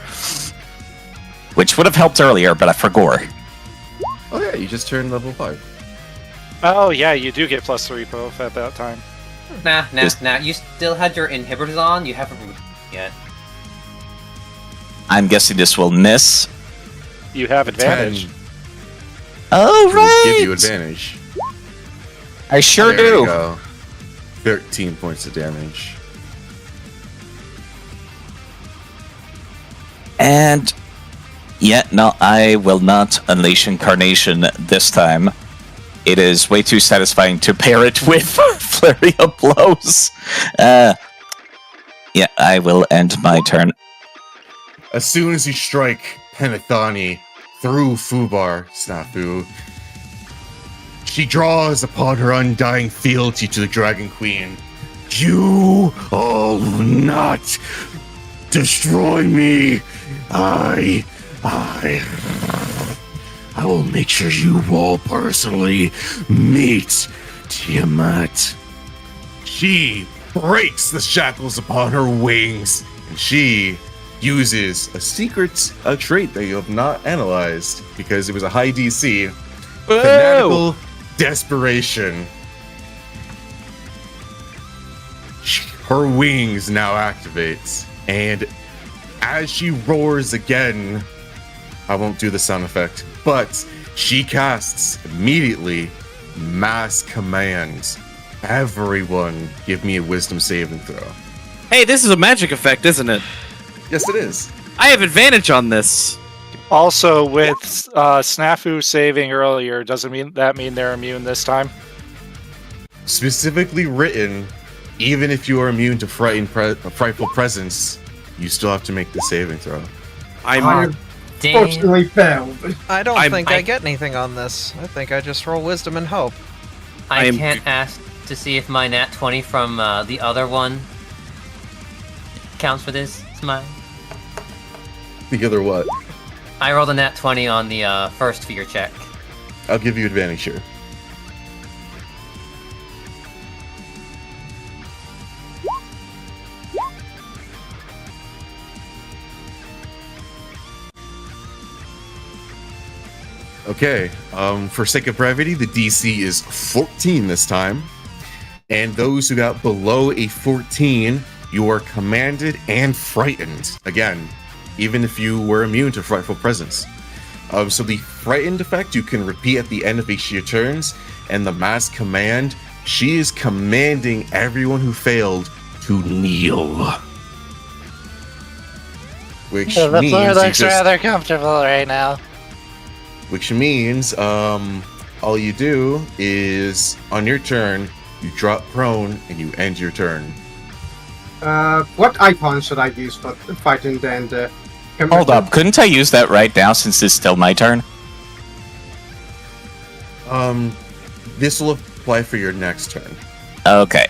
S2: Which would have helped earlier, but I forgot.
S6: Oh yeah, you just turned level 5.
S7: Oh yeah, you do get +3 both at that time.
S4: Nah. You still had your inhibitors on. You haven't removed them yet.
S2: I'm guessing this will miss.
S7: You have advantage.
S6: 10
S2: Oh, right!
S6: give you advantage.
S2: I sure
S6: There you
S2: do.
S6: go. 13 points of damage.
S2: And yeah, no, I will not unleash Incarnation this time. It is way too satisfying to pair it with Flurry of Blows. Yeah, I will end my turn.
S6: As soon as you strike Penethani through Fubar, Snafu, she draws upon her undying fealty to the Dragon Queen.
S11: You all will not destroy me. I will make sure you all personally meet Tiamat.
S6: She breaks the shackles upon her wings, and she uses a secret trait that you have not analyzed because it was a high DC. Fanatical Desperation. Her wings now activates, and as she roars again, I won't do the sound effect, but she casts immediately mass commands. Everyone give me a wisdom saving throw.
S5: Hey, this is a magic effect, isn't it?
S6: Yes, it is.
S5: I have advantage on this.
S7: Also, with Snafu saving earlier, doesn't mean they're immune this time.
S6: Specifically written, even if you are immune to frightful presence, you still have to make the saving throw.
S10: I
S4: Damn.
S10: fortunately failed.
S3: I don't think I get anything on this. I think I just roll wisdom and hope.
S4: I can't ask to see if my nat 20 from the other one counts for this. Smile.
S6: The other what?
S4: I rolled a nat 20 on the first fear check.
S6: I'll give you advantage here. Okay, for sake of brevity, the DC is 14 this time. And those who got below a 14, you are commanded and frightened. Again, even if you were immune to frightful presence. So the frightened effect you can repeat at the end of each of your turns, and the mass command, she is commanding everyone who failed to kneel. Which
S14: The
S6: means
S14: floor
S6: you
S14: looks
S6: just-
S14: rather comfortable right now.
S6: Which means, all you do is, on your turn, you drop prone and you end your turn.
S10: What icon should I use for fighting and
S2: Hold up, couldn't I use that right now since it's still my turn?
S6: This will apply for your next turn.
S2: Okay.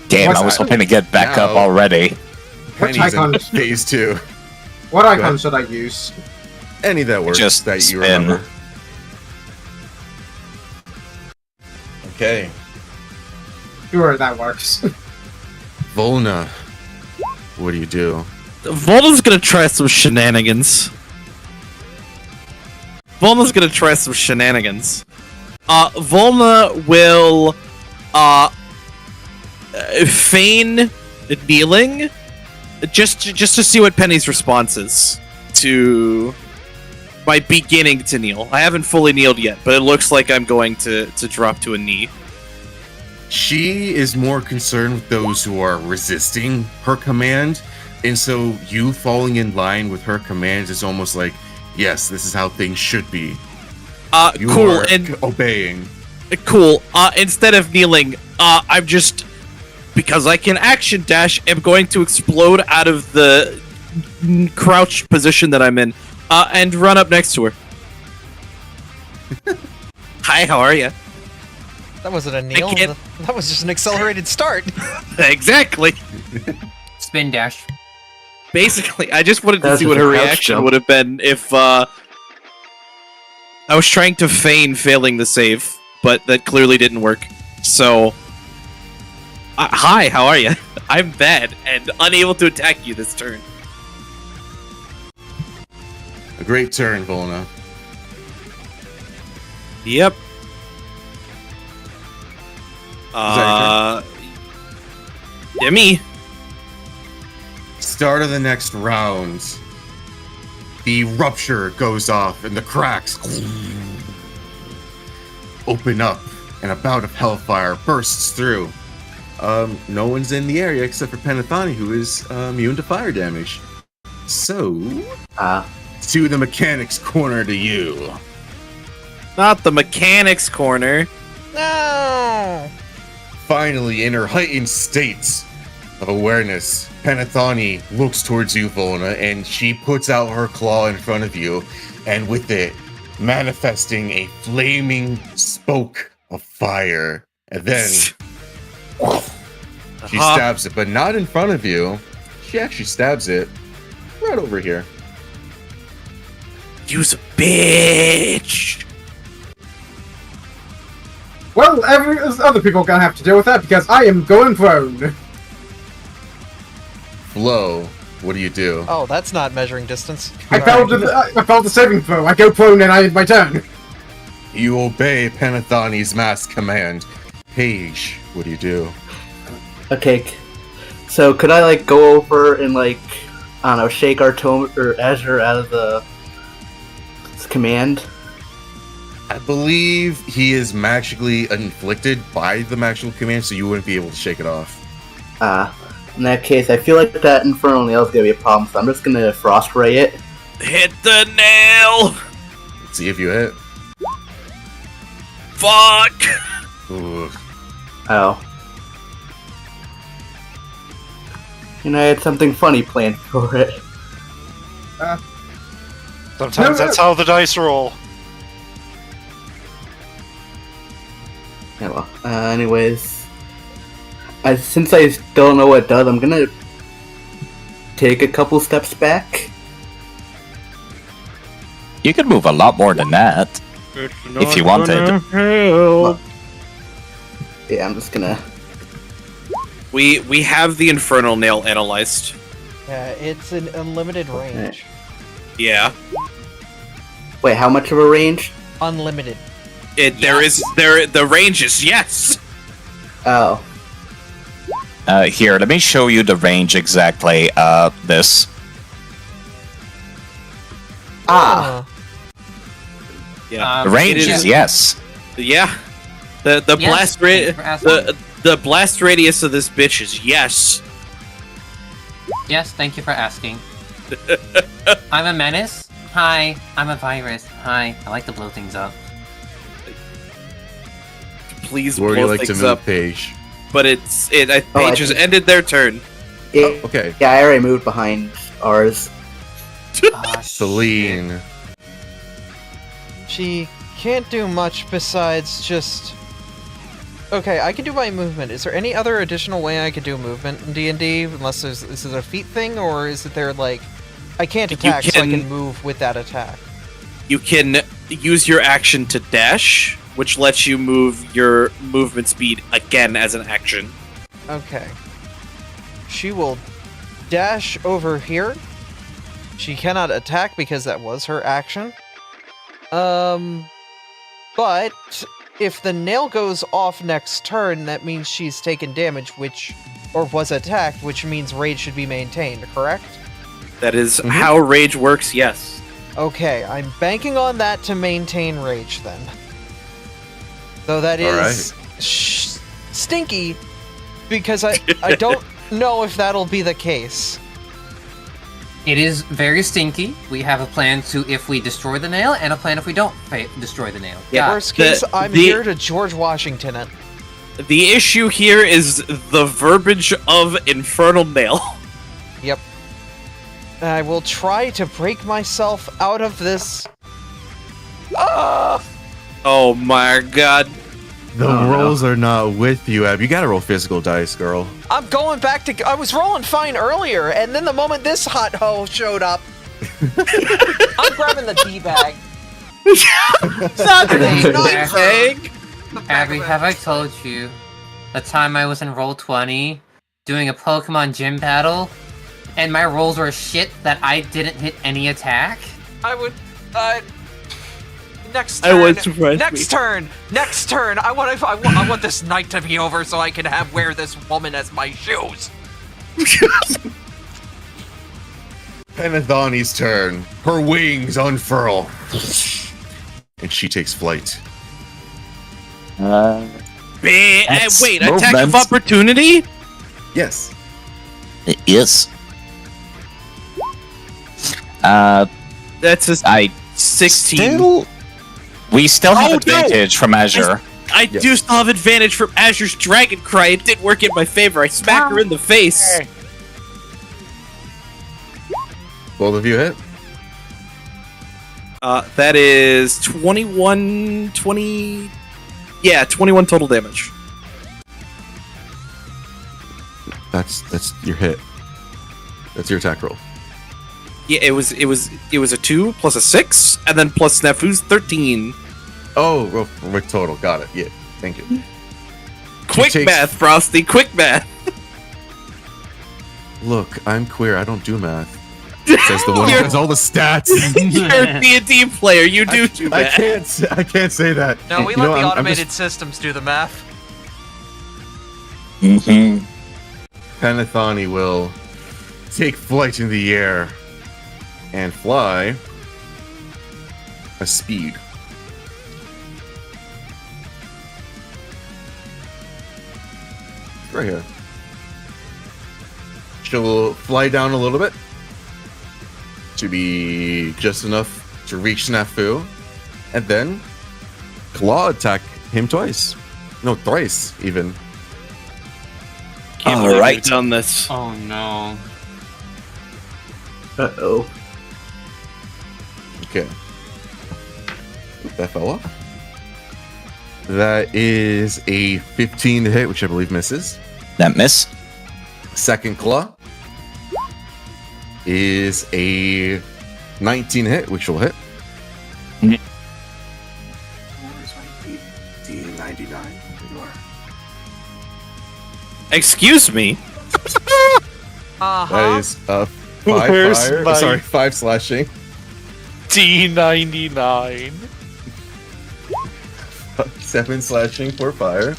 S2: Damn,
S10: What's
S2: I was
S10: that?
S2: hoping to get back up
S6: Now-
S2: already.
S10: What
S6: Penny's in
S10: icon?
S6: phase 2.
S10: What
S6: Go
S10: icon
S6: ahead.
S10: should I use?
S6: Any that works
S2: Just
S6: that you
S2: spin.
S6: remember. Okay.
S10: Sure, that works.
S6: Volna, what do you do?
S5: Volna's gonna try some shenanigans. Volna will feign kneeling just to see what Penny's response is to my beginning to kneel. I haven't fully kneeled yet, but it looks like I'm going to drop to a knee.
S6: She is more concerned with those who are resisting her command, and so you falling in line with her commands is almost like, yes, this is how things should be. You
S5: Cool,
S6: are
S5: and
S6: obeying.
S5: cool. Instead of kneeling, I'm just, because I can action dash, am going to explode out of the crouched position that I'm in, and run up next to her. Hi, how are you?
S3: That wasn't a kneel.
S5: can't-
S3: That was just an accelerated start.
S5: Exactly.
S4: Spin dash.
S5: Basically, I just wanted to
S8: That's
S5: see
S8: just
S5: what her
S8: a crouch
S5: reaction
S8: jump.
S5: would have been if I was trying to feign failing the save, but that clearly didn't work. So, hi, how are you? I'm bad and unable to attack you this turn.
S6: A great turn, Volna.
S5: Yep.
S6: that
S5: Yeah, me.
S6: Start of the next round. The rupture goes off and the cracks open up and a bout of hellfire bursts through. No one's in the area except for Penathani, who is immune to fire damage. So, to the mechanics corner to you.
S5: Not the mechanics corner.
S3: No.
S6: Finally, in her heightened state of awareness, Penathani looks towards you, Volna, and she puts out her claw in front of you, and with it, manifesting a flaming spoke of fire. And then she stabs it, but not in front of you. She actually stabs it right over here.
S5: You's a bitch.
S10: Well, other people are gonna have to deal with that because I am going prone.
S6: Flo, what do you do?
S3: Oh, that's not measuring distance.
S10: I failed the saving throw. I go prone and I end my turn.
S6: You obey Penathani's mass command. Paige, what do you do?
S8: Okay, so could I like go over and like I don't know, shake Azure out of the command?
S6: I believe he is magically inflicted by the magical command, so you wouldn't be able to shake it off.
S8: In that case, I feel like that Infernal Nail is gonna be a problem, so I'm just gonna Frost Ray it.
S5: Hit the nail!
S6: Let's see if you hit.
S5: Fuck!
S6: Ooh.
S8: Oh. And I had something funny planned for it.
S7: Sometimes that's how the dice roll.
S8: Yeah, well, anyways. Since I still don't know what it does, I'm gonna take a couple steps back.
S2: You could move a lot more than that. If you wanted.
S8: Well, yeah, I'm just gonna...
S5: We have the Infernal Nail analyzed.
S3: Yeah, it's an unlimited range.
S5: Yeah.
S8: Wait, how much of a range?
S3: Unlimited.
S5: The range is yes!
S8: Oh.
S2: Here, let me show you the range exactly. This.
S8: Ah.
S5: Yeah.
S2: The range is yes.
S5: Yeah. The
S4: Yes,
S5: blast
S4: thank you for asking.
S5: the blast radius of this bitch is yes.
S4: Yes, thank you for asking. I'm a menace. Hi, I'm a virus. Hi, I like to blow things up.
S5: Please
S6: Where do
S5: blow
S6: you like to
S5: things
S6: move,
S5: up.
S6: Paige?
S5: But Paige has ended their turn.
S6: Okay.
S8: Yeah, I already moved behind ours.
S6: Celine.
S3: She can't do much besides just... Okay, I can do my movement. Is there any other additional way I could do movement in D&D? Unless is it a feat thing, or is it there, like... I can't attack, so I can move with that attack.
S5: You can use your action to dash, which lets you move your movement speed again as an action.
S3: Okay. She will dash over here. She cannot attack because that was her action. But if the nail goes off next turn, that means she's taken damage, or was attacked, which means rage should be maintained, correct?
S5: That is how rage works, yes.
S3: Okay, I'm banking on that to maintain rage then. Though that is stinky, because I don't know if that'll be the case.
S4: It is very stinky. We have a plan to if we destroy the nail, and a plan if we don't destroy the nail.
S5: Yeah.
S3: Worst case, I'm here to George Washington it.
S5: The issue here is the verbiage of Infernal Nail.
S3: Yep. I will try to break myself out of this. Ah!
S5: Oh my god.
S6: The rolls are not with you, Ab. You gotta roll physical dice, girl.
S3: I'm going back to... I was rolling fine earlier, and then the moment this hot hoe showed up... I'm grabbing the D-bag.
S5: Not the D-bag!
S4: Abby, have I told you the time I was in Roll20 doing a Pokemon gym battle, and my rolls were shit that I didn't hit any attack?
S3: I would... Next
S5: I
S3: turn.
S5: would surprise
S3: Next turn. I want this night to be over so I can wear this woman as my shoes.
S6: Penathoni's turn. Her wings unfurl. And she takes flight.
S5: Wait, attack of opportunity?
S6: Yes.
S2: Yes.
S5: That's a 16.
S2: We still have advantage from Azure.
S5: I do still have advantage from Azure's Dragon Cry. It did work in my favor. I smacked her in the face.
S6: Both of you hit?
S5: That is 21 total damage.
S6: That's your hit. That's your attack roll.
S5: Yeah, it was a 2 plus a 6, and then plus Snafu's 13.
S6: Oh, roll total. Got it. Yeah, thank you.
S5: Quick math, Frosty. Quick math.
S6: Look, I'm queer. I don't do math. Says the one who has all the stats.
S5: You're a D&D player. You do math.
S6: I can't say that.
S3: No, we let the automated systems do the math.
S2: Mm-hmm.
S6: Penathoni will take flight in the air and fly a speed. Right here. She'll fly down a little bit to be just enough to reach Snafu, and then claw attack him twice. No, thrice even.
S5: Can't believe we've done this.
S4: Oh no.
S8: Uh-oh.
S6: Okay. That fell off. That is a 15 to hit, which I believe misses.
S2: That miss.
S6: Second claw is a 19 hit, which will hit.
S2: Mhm.
S5: Excuse me.
S6: That is 5
S7: Where's
S6: fire.
S7: my-
S6: Sorry, 5 slashing.
S7: D99.
S6: 7 slashing for fire.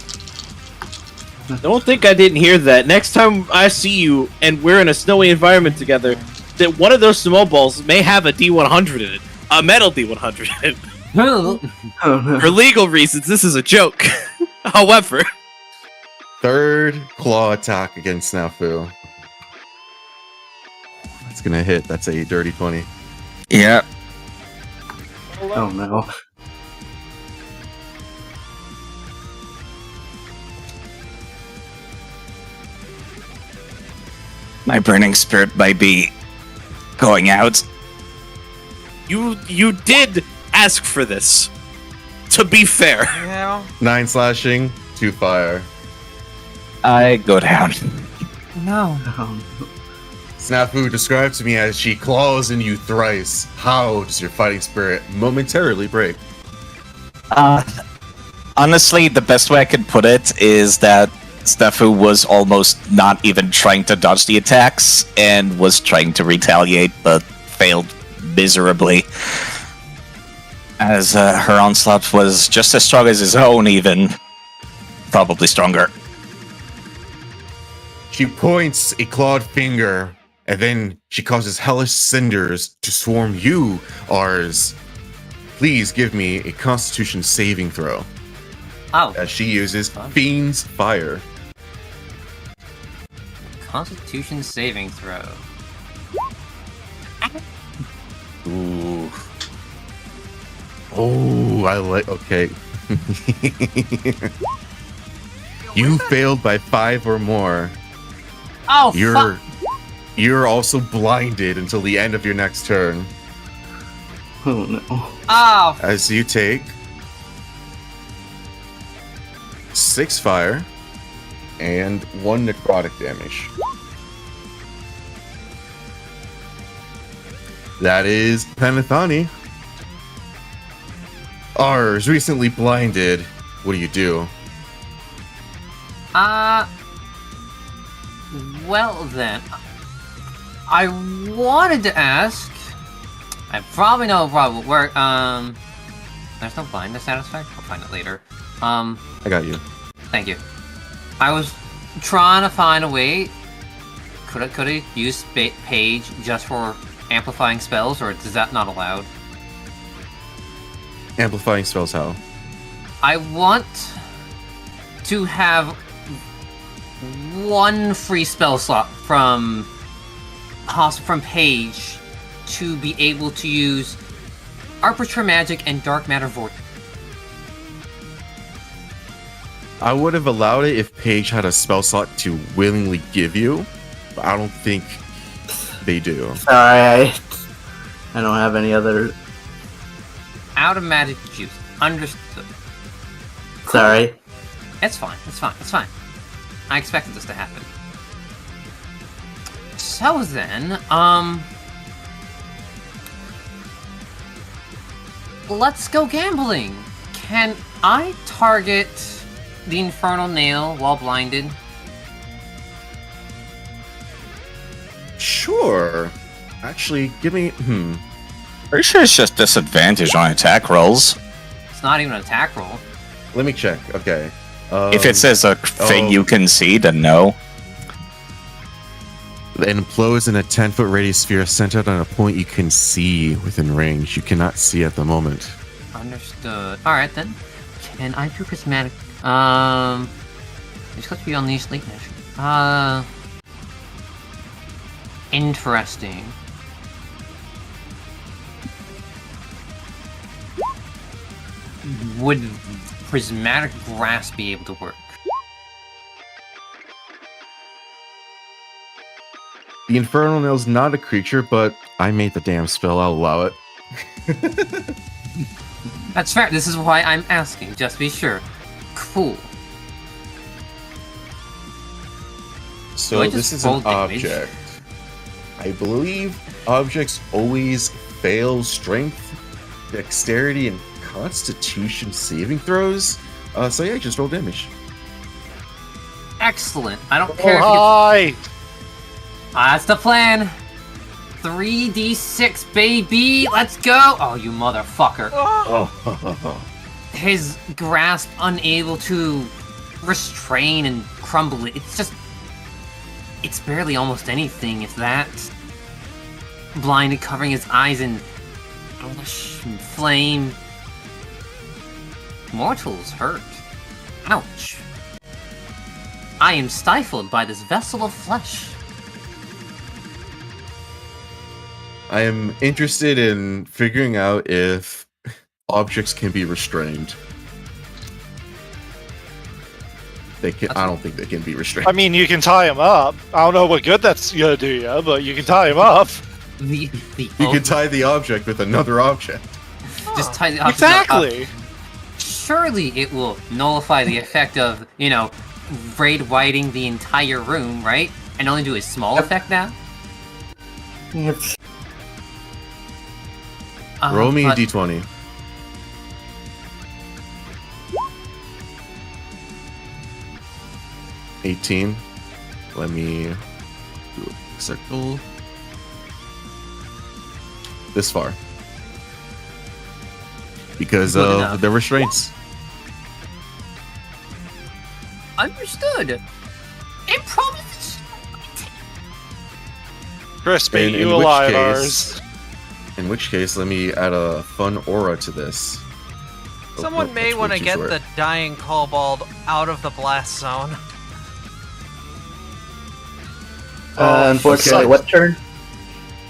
S5: Don't think I didn't hear that. Next time I see you and we're in a snowy environment together, that one of those snowballs may have a D100 in it. A metal D100 in it.
S8: Oh no.
S5: For legal reasons, this is a joke. However,
S6: Third claw attack against Snafu. That's gonna hit. That's a dirty 20.
S2: Yeah.
S8: Oh no.
S2: My burning spirit might be going out.
S5: you did ask for this. To be fair.
S3: Yeah.
S6: 9 slashing, 2 fire.
S2: I go down.
S4: No.
S6: Snafu describes to me as she claws in you thrice. How does your fighting spirit momentarily break?
S2: Honestly, the best way I could put it is that Snafu was almost not even trying to dodge the attacks and was trying to retaliate, but failed miserably. As her onslaught was just as strong as his own, even. Probably stronger.
S6: She points a clawed finger, and then she causes hellish cinders to swarm you, Ars. Please give me a Constitution saving throw.
S4: Oh.
S6: As she uses Fiend's Fire.
S4: Constitution saving throw.
S6: Ooh. Oh, I like. Okay. You failed by 5 or more.
S4: Oh,
S6: You're also blinded until the end of your next turn.
S8: Oh no.
S4: Oh.
S6: As you take 6 fire and 1 necrotic damage. That is Panathani. Ars, recently blinded. What do you do?
S4: Well then, I wanted to ask. I probably know where. There's no blindness artifact. I'll find it later.
S6: I got you.
S4: Thank you. I was trying to find a way. Could I use Page just for amplifying spells, or is that not allowed?
S6: Amplifying spells how?
S4: I want to have 1 free spell slot from Page to be able to use Arbiter Magic and Dark Matter Void.
S6: I would have allowed it if Paige had a spell slot to willingly give you, but I don't think they do.
S8: Sorry, I don't have any other.
S4: Out of magic juice. Understood.
S8: Sorry.
S4: It's fine. It's fine. It's fine. I expected this to happen. So then, let's go gambling. Can I target the Infernal Nail while blinded?
S6: Sure. Actually, give me.
S2: Pretty sure it's just disadvantage on attack rolls.
S4: It's not even an attack roll.
S6: Let me check. Okay.
S2: If it says a thing you can see, then no.
S6: and implodes in a 10-foot radius sphere sent out on a point you can see within range. You cannot see at the moment.
S4: Understood. Alright then. Can I do prismatic? It's got to be unleashed late magic. Interesting. Would prismatic grasp be able to work?
S6: The Infernal Nail's not a creature, but I made the damn spell. I'll allow it.
S4: That's fair. This is why I'm asking, just to be sure. Cool.
S6: So this is an object. I believe objects always fail strength, dexterity, and constitution saving throws. So yeah, just roll damage.
S4: Excellent. I don't care
S7: Hi!
S4: That's the plan. 3d6, baby. Let's go. Oh, you motherfucker.
S6: Oh.
S4: His grasp unable to restrain and crumble it. It's barely almost anything, if that. Blinded, covering his eyes in blush and flame. Mortals hurt. Ouch. I am stifled by this vessel of flesh.
S6: I am interested in figuring out if objects can be restrained. They can. I don't think they can be restrained.
S7: I mean, you can tie him up. I don't know what good that's gonna do you, but you can tie him up.
S6: You can tie the object with another object.
S4: Just tie the object
S7: Exactly.
S4: up. Surely it will nullify the effect of, raid whiting the entire room, right? And only do a small effect now?
S6: Roll me a d20. $18. Let me do a circle. This far. Because
S4: Good
S6: of
S4: enough.
S6: the restraints.
S4: Understood. Improvisation.
S7: Crispy,
S6: In
S7: you
S6: which
S7: alive
S6: case-
S7: ours.
S6: In which case, let me add a fun aura to this. Oh,
S12: Someone
S6: no,
S12: may
S6: that's way
S12: want to
S6: too
S12: get
S6: short.
S12: the dying kobold out of the blast zone.
S8: Unfortunately,
S6: okay.
S8: what turn?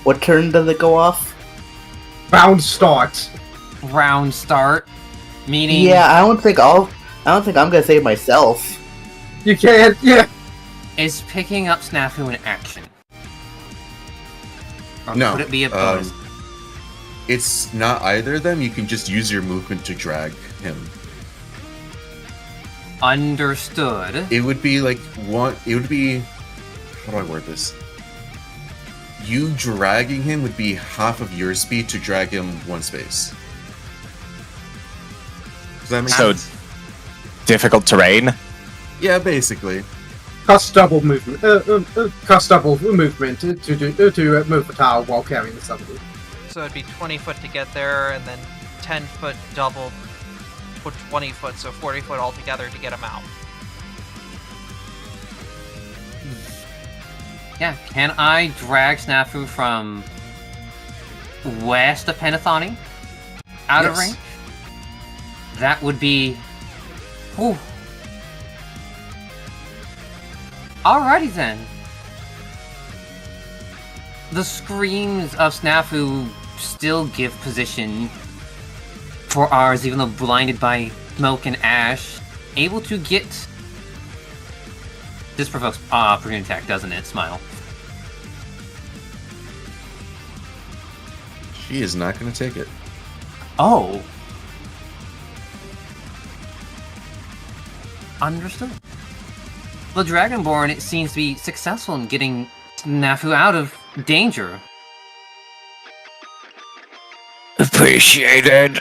S8: What turn does it go off?
S10: Round start.
S4: Round start. Meaning...
S8: Yeah, I don't think I'm gonna save myself.
S10: You can't. Yeah.
S4: Is picking up Snafu in action? Or
S6: No.
S4: could it be a bonus?
S6: It's not either of them. You can just use your movement to drag him.
S4: Understood.
S6: It would be like one. It would be. How do I word this? You dragging him would be half of your speed to drag him one space. Does that make
S2: So
S6: sense?
S2: difficult terrain.
S6: Yeah, basically.
S10: Cost double movement. Cost double movement to move the tile while carrying somebody.
S12: So it'd be 20 foot to get there, and then 10 foot double, put 20 foot, so 40 foot altogether to get him out.
S4: Yeah, can I drag Snafu from west of Penethani out of
S6: Yes.
S4: range? That would be... Whew. Alrighty then. The screams of Snafu still give position for ours, even though blinded by smoke and ash. Able to get... This provokes opportunity attack, doesn't it? Smile.
S6: She is not going to take it.
S4: Oh. Understood. The Dragonborn, it seems to be successful in getting Snafu out of danger.
S2: Appreciated.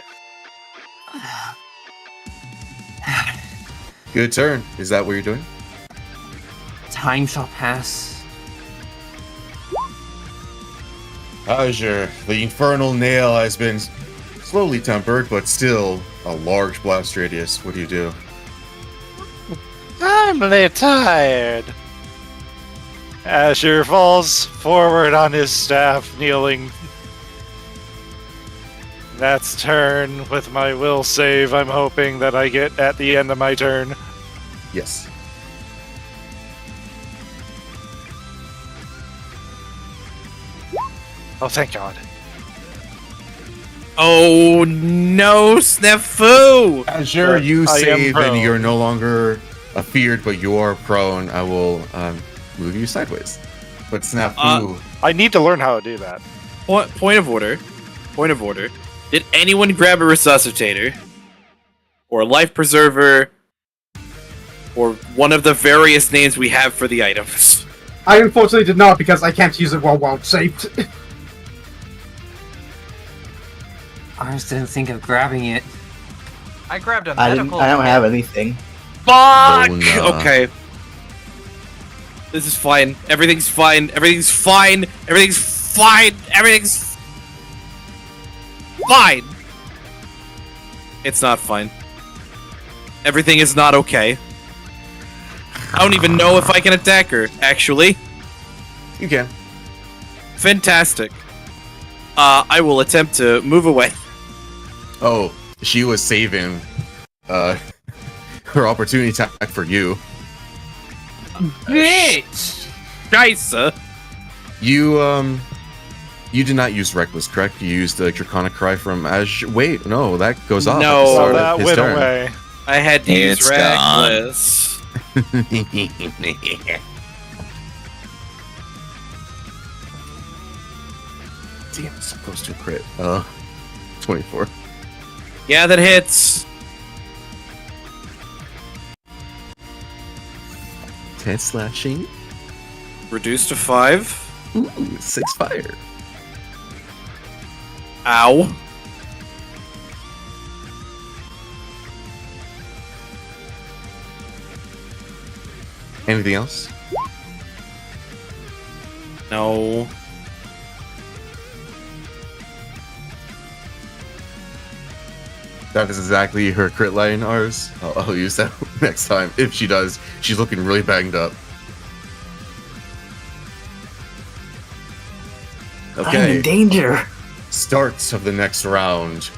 S6: Good turn. Is that what you're doing?
S4: Time shall pass.
S6: Azure, the infernal nail has been slowly tempered, but still a large blast radius. What do you do?
S7: I'm a little tired. Azure falls forward on his staff, kneeling. That's turn. With my will save, I'm hoping that I get at the end of my turn.
S6: Yes.
S7: Oh, thank God.
S5: Oh no, Snafu!
S6: Azure, you
S7: I am
S6: save and
S7: prone.
S6: you're no longer feared, but you are prone. I will move you sideways. But Snafu,
S7: I need to learn how to do that.
S5: Point of order. Point of order. Did anyone grab a resuscitator? Or a life preserver? Or one of the various names we have for the items?
S10: I unfortunately did not because I can't use it while saved.
S4: I just didn't think of grabbing it.
S12: I grabbed a
S8: I
S12: medical.
S8: don't have anything.
S5: Fuck!
S6: Oh, no.
S5: Okay. This is fine. Everything's fine. Everything's fine. Everything's fine. Everything's fine. It's not fine. Everything is not okay. I don't even know if I can attack her, actually.
S6: you can.
S5: Fantastic. I will attempt to move away.
S6: Oh, she was saving her opportunity attack for you.
S5: Bitch! Scheisse!
S6: You did not use Reckless, correct? You used the Draconic Cry from Azure. Wait, no, that goes off.
S5: No.
S6: at the start of
S7: That
S6: his
S7: went
S6: turn.
S7: away.
S5: I had to use
S2: It's gone.
S5: Reckless.
S6: Damn, it's supposed to crit. 24.
S5: Yeah, that hits.
S6: 10 slashing.
S5: Reduced to 5.
S6: Ooh, 6 fire.
S5: Ow.
S6: Anything else?
S5: No.
S6: That is exactly her crit line, ours. I'll use that next time. If she does, she's looking really banged up.
S8: I'm
S6: Okay,
S8: in danger.
S6: starts of the next round.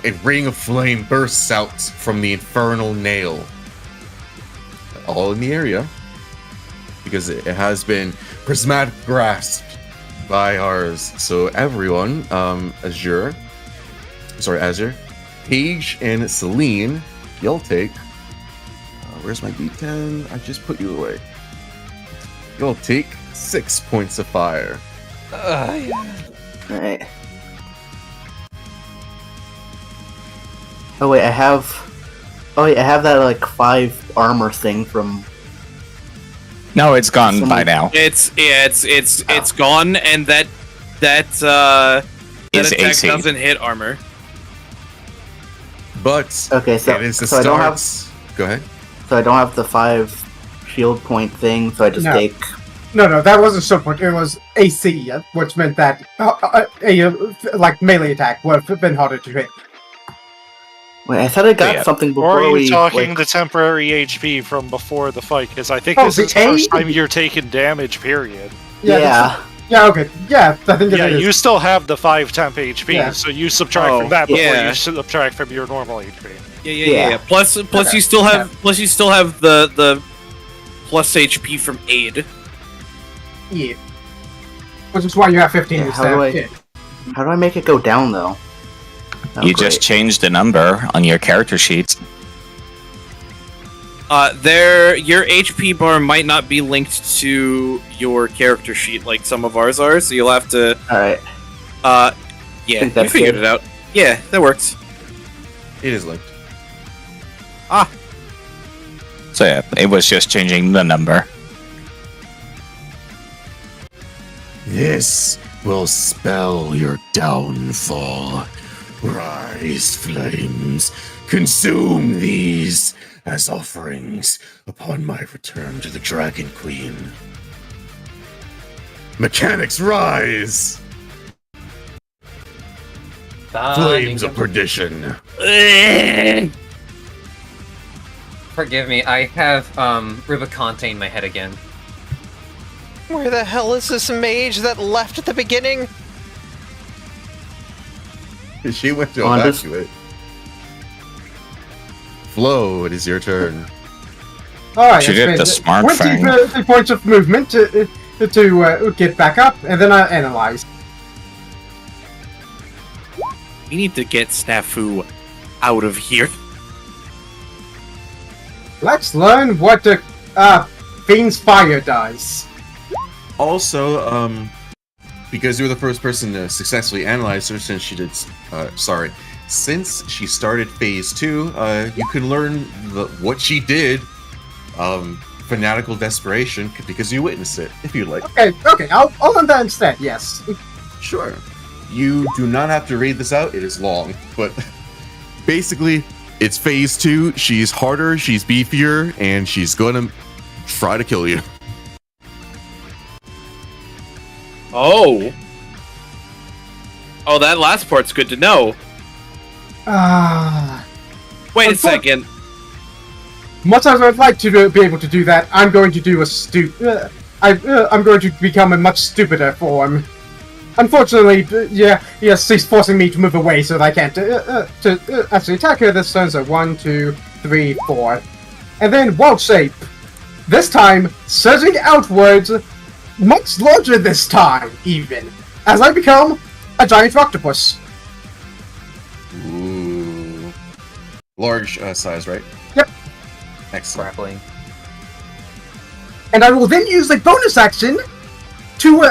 S6: A ring of flame bursts out from the infernal nail. All in the area. Because it has been prismatic grasped by ours. So everyone, Azure, Paige and Celine, you'll take. Where's my D10? I just put you away. You'll take 6 points of fire.
S8: Alright. Oh wait, I have that like 5 armor thing from.
S2: No, it's gone by now.
S5: It's gone, and that
S2: Is
S5: attack
S2: AC.
S5: doesn't hit armor.
S6: But
S8: Okay, so
S6: it is the
S8: so I don't have
S6: starts. Go ahead.
S8: so I don't have the 5 shield point thing, so I just
S10: No.
S8: take.
S10: No, that wasn't shield point. It was AC, which meant that like melee attack would have been harder to hit.
S8: Wait, I thought I got
S2: Yeah.
S8: something
S7: Or
S8: before
S7: are you
S8: we.
S7: talking
S8: like-
S7: the temporary HP from before the fight? Because I think
S10: Oh,
S7: this
S10: the
S7: is the first
S10: A?
S7: time you're taking damage, period.
S8: Yeah.
S10: Yeah, okay. Yeah, I think
S7: Yeah,
S10: it is.
S7: you still have the 5 temp HP,
S10: Yeah.
S7: so you subtract
S5: Oh,
S7: from that before
S5: yeah.
S7: you subtract from your normal HP.
S5: Yeah. Plus you still have the plus HP from aid.
S10: Yeah. Which is why you have 15
S8: Yeah,
S10: instead.
S8: how do I make it go down though? Oh,
S2: You
S8: great.
S2: just changed the number on your character sheets.
S5: Your HP bar might not be linked to your character sheet like some of ours are, so you'll have to.
S8: All right.
S5: Yeah,
S8: Think
S5: we
S8: that's
S5: figured
S8: good.
S5: it out. Yeah, that works.
S6: It is linked.
S2: So yeah, it was just changing the number.
S13: This will spell your downfall. Rise, flames. Consume these as offerings upon my return to the Dragon Queen. Mechanics rise! Flames of perdition.
S4: Forgive me, I have Rubicante in my head again.
S3: Where the hell is this mage that left at the beginning?
S6: She went to
S8: On this-
S6: evacuate. Flo, it is your turn.
S10: Alright,
S2: She did the smart
S10: 20
S2: thing.
S10: points of movement to get back up, and then I analyze.
S5: We need to get Snafu out of here.
S10: Let's learn what the Fiend's Fire does.
S6: Also, because you were the first person to successfully analyze her since she did, since she started phase 2, you can learn what she did, fanatical desperation, because you witnessed it, if you'd like.
S10: Okay, I'll learn that instead, yes.
S6: Sure. You do not have to read this out, it is long, but basically, it's phase 2, she's harder, she's beefier, and she's gonna try to kill you.
S5: Oh, that last part's good to know. Wait a second.
S10: Much as I'd like to be able to do that, I'm going to do I'm going to become a much stupider form. Unfortunately, she's forcing me to move away so that I can't actually attack her this turn. So 1, 2, 3, 4, and then Wild Shape. This time, surging outwards, much larger this time, even as I become a giant octopus.
S6: Ooh. Large size, right?
S10: Yep.
S6: Excellent.
S4: Grappling.
S10: And I will then use a bonus action to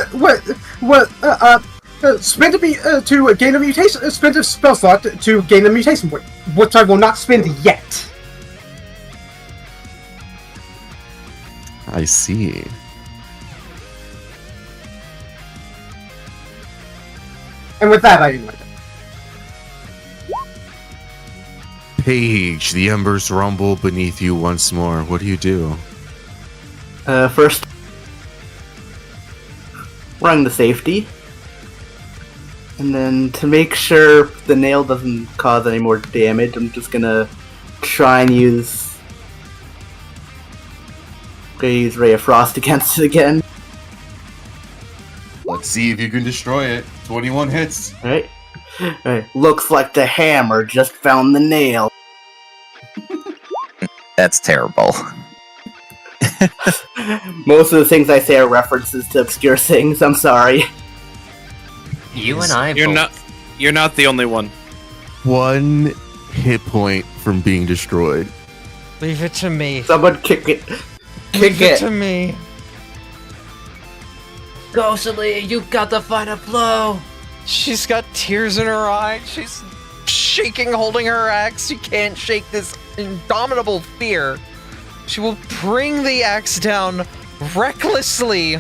S10: spend to gain a mutation, spend a spell slot to gain a mutation point, which I will not spend yet.
S6: I see.
S10: And with that, I end my turn.
S6: Paige, the embers rumble beneath you once more. What do you do?
S8: First, run the safety. And then to make sure the nail doesn't cause any more damage, I'm just gonna try and use Ray of Frost against it again.
S6: Let's see if you can destroy it. 21 hits.
S8: Alright. Looks like the hammer just found the nail.
S2: That's terrible.
S8: Most of the things I say are references to obscure things, I'm sorry.
S4: You and I
S5: You're not the only one.
S6: 1 hit point from being destroyed.
S3: Leave it to me.
S8: Someone kick it.
S3: Leave it to me.
S4: Ghostly, you got the final blow.
S3: She's got tears in her eyes. She's shaking, holding her axe. She can't shake this indomitable fear. She will bring the axe down recklessly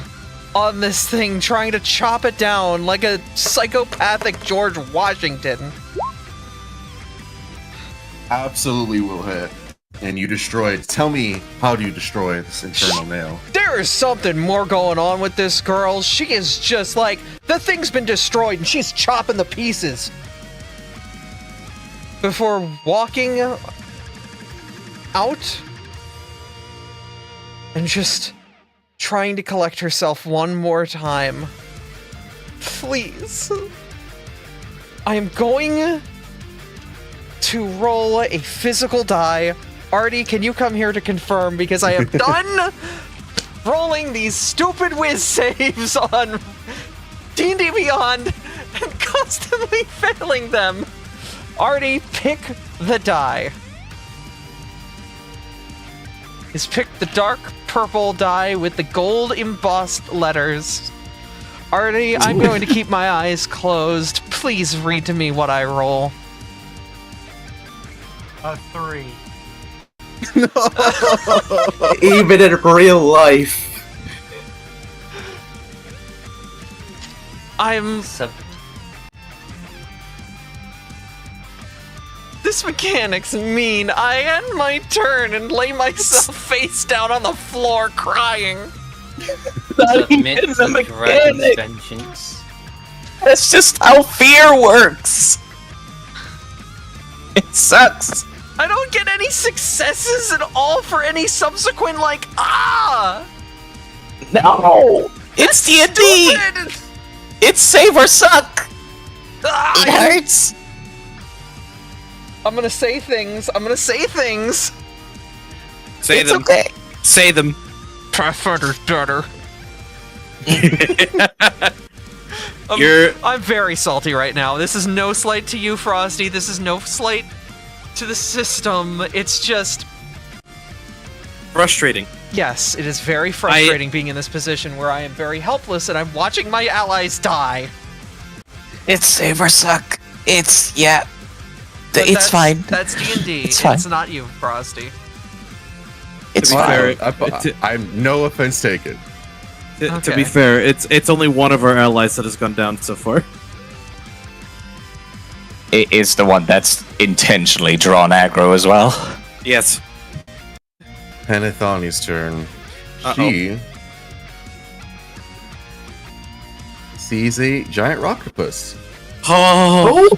S3: on this thing, trying to chop it down like a psychopathic George Washington.
S6: Absolutely will hit. And you destroy it. Tell me, how do you destroy this infernal nail?
S3: There is something more going on with this girl. She is just like, the thing's been destroyed and she's chopping the pieces. Before walking out and just trying to collect herself one more time. Please. I am going to roll a physical die. Artie, can you come here to confirm, because I have done rolling these stupid whiz saves on D&D Beyond and constantly failing them. Artie, pick the die. He's picked the dark purple die with the gold embossed letters. Artie, I'm going to keep my eyes closed. Please read to me what I roll.
S12: A 3.
S8: Even in real life.
S3: This mechanic's mean. I end my turn and lay myself face down on the floor crying.
S4: Submit to Dragon's vengeance.
S2: That's just how fear works. It sucks.
S12: I don't get any successes at all for any subsequent, like,
S2: No! It's D&D! It's save or suck! It hurts!
S12: I'm gonna say things.
S5: Say
S2: It's
S5: them.
S2: okay.
S5: Say them.
S12: Pathfinder's better. I'm very salty right now. This is no slight to you, Frosty. This is no slight to the system. It's just...
S5: Frustrating.
S12: Yes, it is very frustrating being in this position where I am very helpless and I'm watching my allies die.
S2: It's save or suck. It's, yeah.
S12: But
S2: It's fine.
S12: That's D&D.
S2: It's fine.
S12: It's not you, Frosty.
S2: It's
S5: To be
S2: fine.
S5: fair,
S6: I'm no offense taken.
S5: to be fair, it's only one of our allies that has gone down so far.
S2: It is the one that's intentionally drawn aggro as well.
S5: Yes.
S6: Penethoni's turn. She sees a giant octopus.
S5: Oh!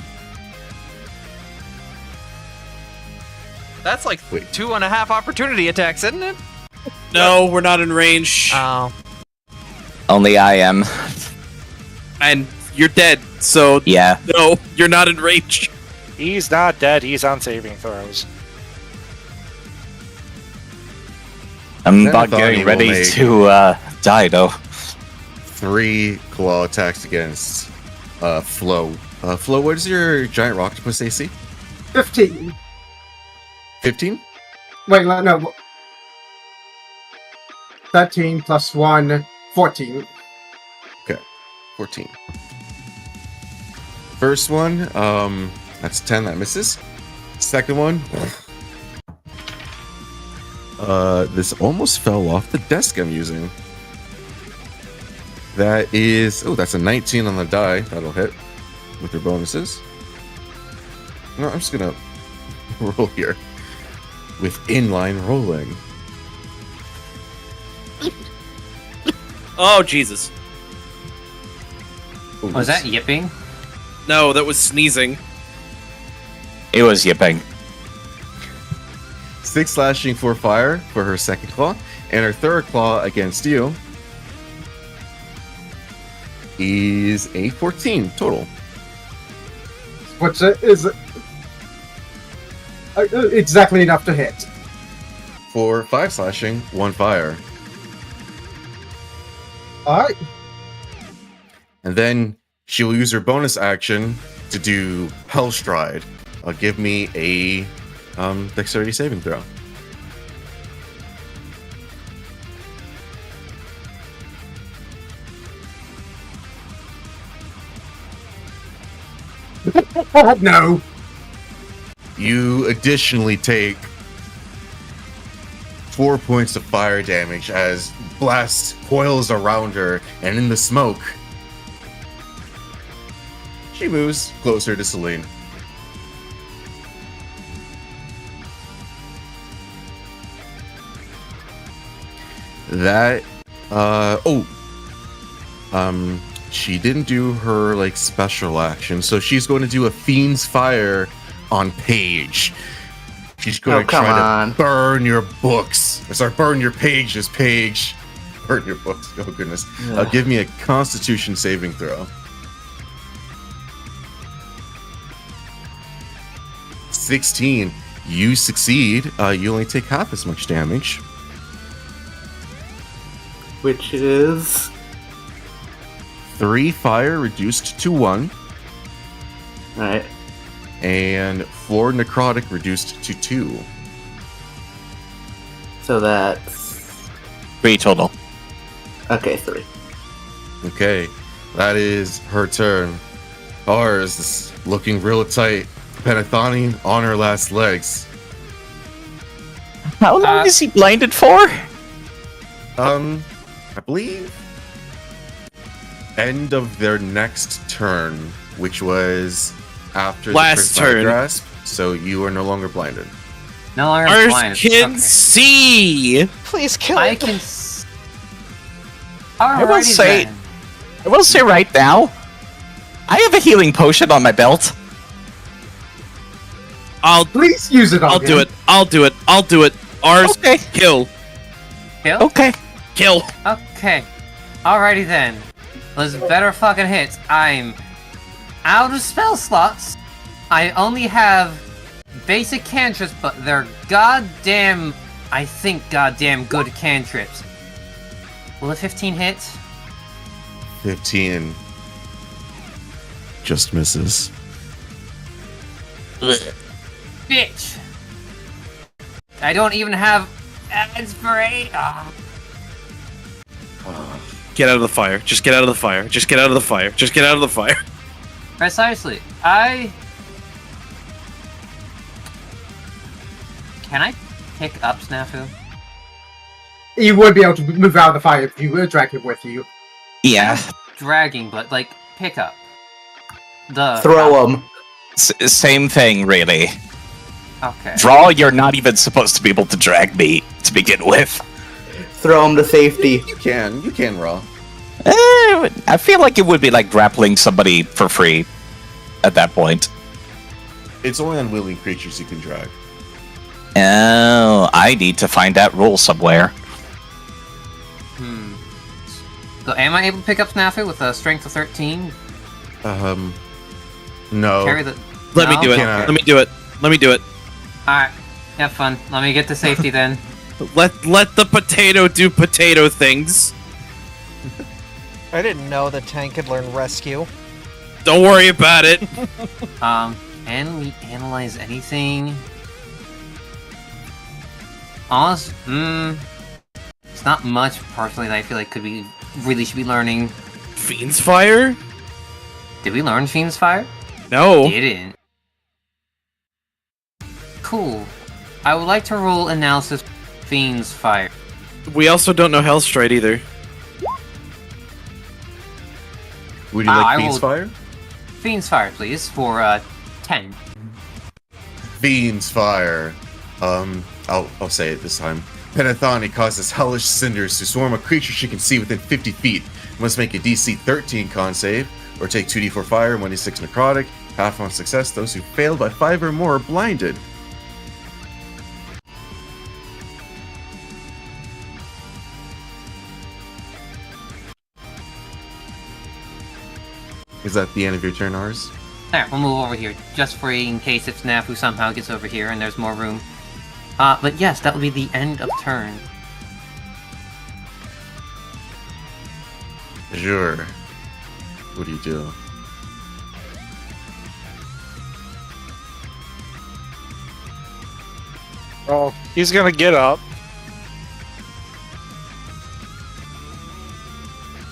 S12: That's like 2.5 opportunity attacks, isn't it?
S5: No, we're not in range.
S12: Oh.
S2: Only I am.
S5: And you're dead, so
S2: Yeah.
S5: no, you're not in range.
S7: He's not dead. He's on saving throws.
S2: I'm
S6: Then I
S2: about
S6: thought
S2: getting
S6: he
S2: ready
S6: will make-
S2: to die, though.
S6: 3 claw attacks against Flo. Flo, what is your giant octopus AC?
S10: 15.
S6: 15?
S10: Wait, no. 13 plus 1, 14.
S6: Okay, 14. First one, that's 10, that misses. Second one, this almost fell off the desk I'm using. That is, that's a 19 on the die. That'll hit with your bonuses. No, I'm just gonna roll here with inline rolling.
S5: Oh, Jesus.
S6: Ooh,
S4: Was that yipping?
S5: No, that was sneezing.
S2: It was yipping.
S6: 6 slashing for fire for her second claw, and her third claw against you is a 14 total.
S10: Which is exactly enough to hit.
S6: For 5 slashing, 1 fire.
S10: Alright.
S6: And then she'll use her bonus action to do Hell Stride. Give me a dexterity saving throw.
S10: No.
S6: You additionally take 4 points of fire damage as blast coils around her, and in the smoke, she moves closer to Celine. That, she didn't do her, like, special action, so she's going to do a Fiend's Fire on Paige. She's going to try to burn your books. Sorry, burn your pages, Paige. Burn your books, oh goodness. Give me a Constitution saving throw. 16. You succeed. You only take half as much damage.
S8: Which is
S6: 3 fire reduced to 1.
S8: Alright.
S6: And 4 necrotic reduced to 2.
S8: So that's
S2: 3 total.
S8: okay, 3.
S6: Okay, that is her turn. Ours is looking real tight. Penethani on her last legs.
S2: How long is he blinded for?
S6: I believe end of their next turn, which was after
S5: Last
S6: the first
S5: turn.
S6: grasp. So you are no longer blinded.
S4: No longer
S5: Ours
S4: blind.
S5: can
S4: Okay.
S5: see.
S12: Please kill
S4: I
S12: it.
S4: can.
S2: I will
S4: Alrighty
S2: say,
S4: then.
S2: I will say right now, I have a healing potion on my belt.
S10: Please use it on
S5: I'll
S10: him.
S5: do it. I'll do it. I'll do it. Ours.
S2: Okay.
S5: Kill.
S4: Kill?
S2: Okay.
S5: Kill.
S4: Okay. Alrighty then. Let's better fucking hit. I'm out of spell slots. I only have basic cantrips, but they're goddamn good cantrips. Will a 15 hit?
S6: 15 just misses.
S4: Bitch! I don't even have inspiration.
S5: Get out of the fire. Just get out of the fire. Just get out of the fire. Just get out of the fire.
S4: Precisely. Can I pick up Snafu?
S10: You would be able to move out of the fire if you would drag him with you.
S2: Yeah.
S4: Dragging, but like pick up.
S8: Throw him.
S2: Same thing, really.
S4: Okay.
S2: Brawl, you're not even supposed to be able to drag me to begin with.
S8: Throw him to safety.
S6: You can, Raw.
S2: I feel like it would be like grappling somebody for free at that point.
S6: It's only unwilling creatures you can drag.
S2: Oh, I need to find that rule somewhere.
S4: So am I able to pick up Snafu with a strength of 13?
S6: No.
S4: Carry the...
S5: Let me do it.
S6: Cannot.
S5: Let me do it. Let me do it.
S4: Alright. Have fun. Let me get to safety then.
S5: Let the potato do potato things.
S3: I didn't know the tank could learn rescue.
S5: Don't worry about it.
S4: Can we analyze anything? Honest, it's not much personally that I feel like really should be learning.
S5: Fiend's Fire?
S4: Did we learn Fiend's Fire?
S5: No.
S4: Didn't. Cool. I would like to roll analysis Fiend's Fire.
S5: We also don't know Hellstride either.
S6: Would you like Fiend's Fire?
S4: Fiend's Fire, please, for 10.
S6: Fiend's Fire. I'll say it this time. Penathani causes hellish cinders to swarm a creature she can see within 50 feet. Must make a DC 13 con save, or take 2d4 fire and 1d6 necrotic. Half on success, those who failed by 5 or more are blinded. Is that the end of your turn, Ars?
S4: There, we'll move over here, just for in case if Snafu somehow gets over here and there's more room. But yes, that will be the end of turn.
S6: Sure. What do you do?
S7: Well, he's gonna get up.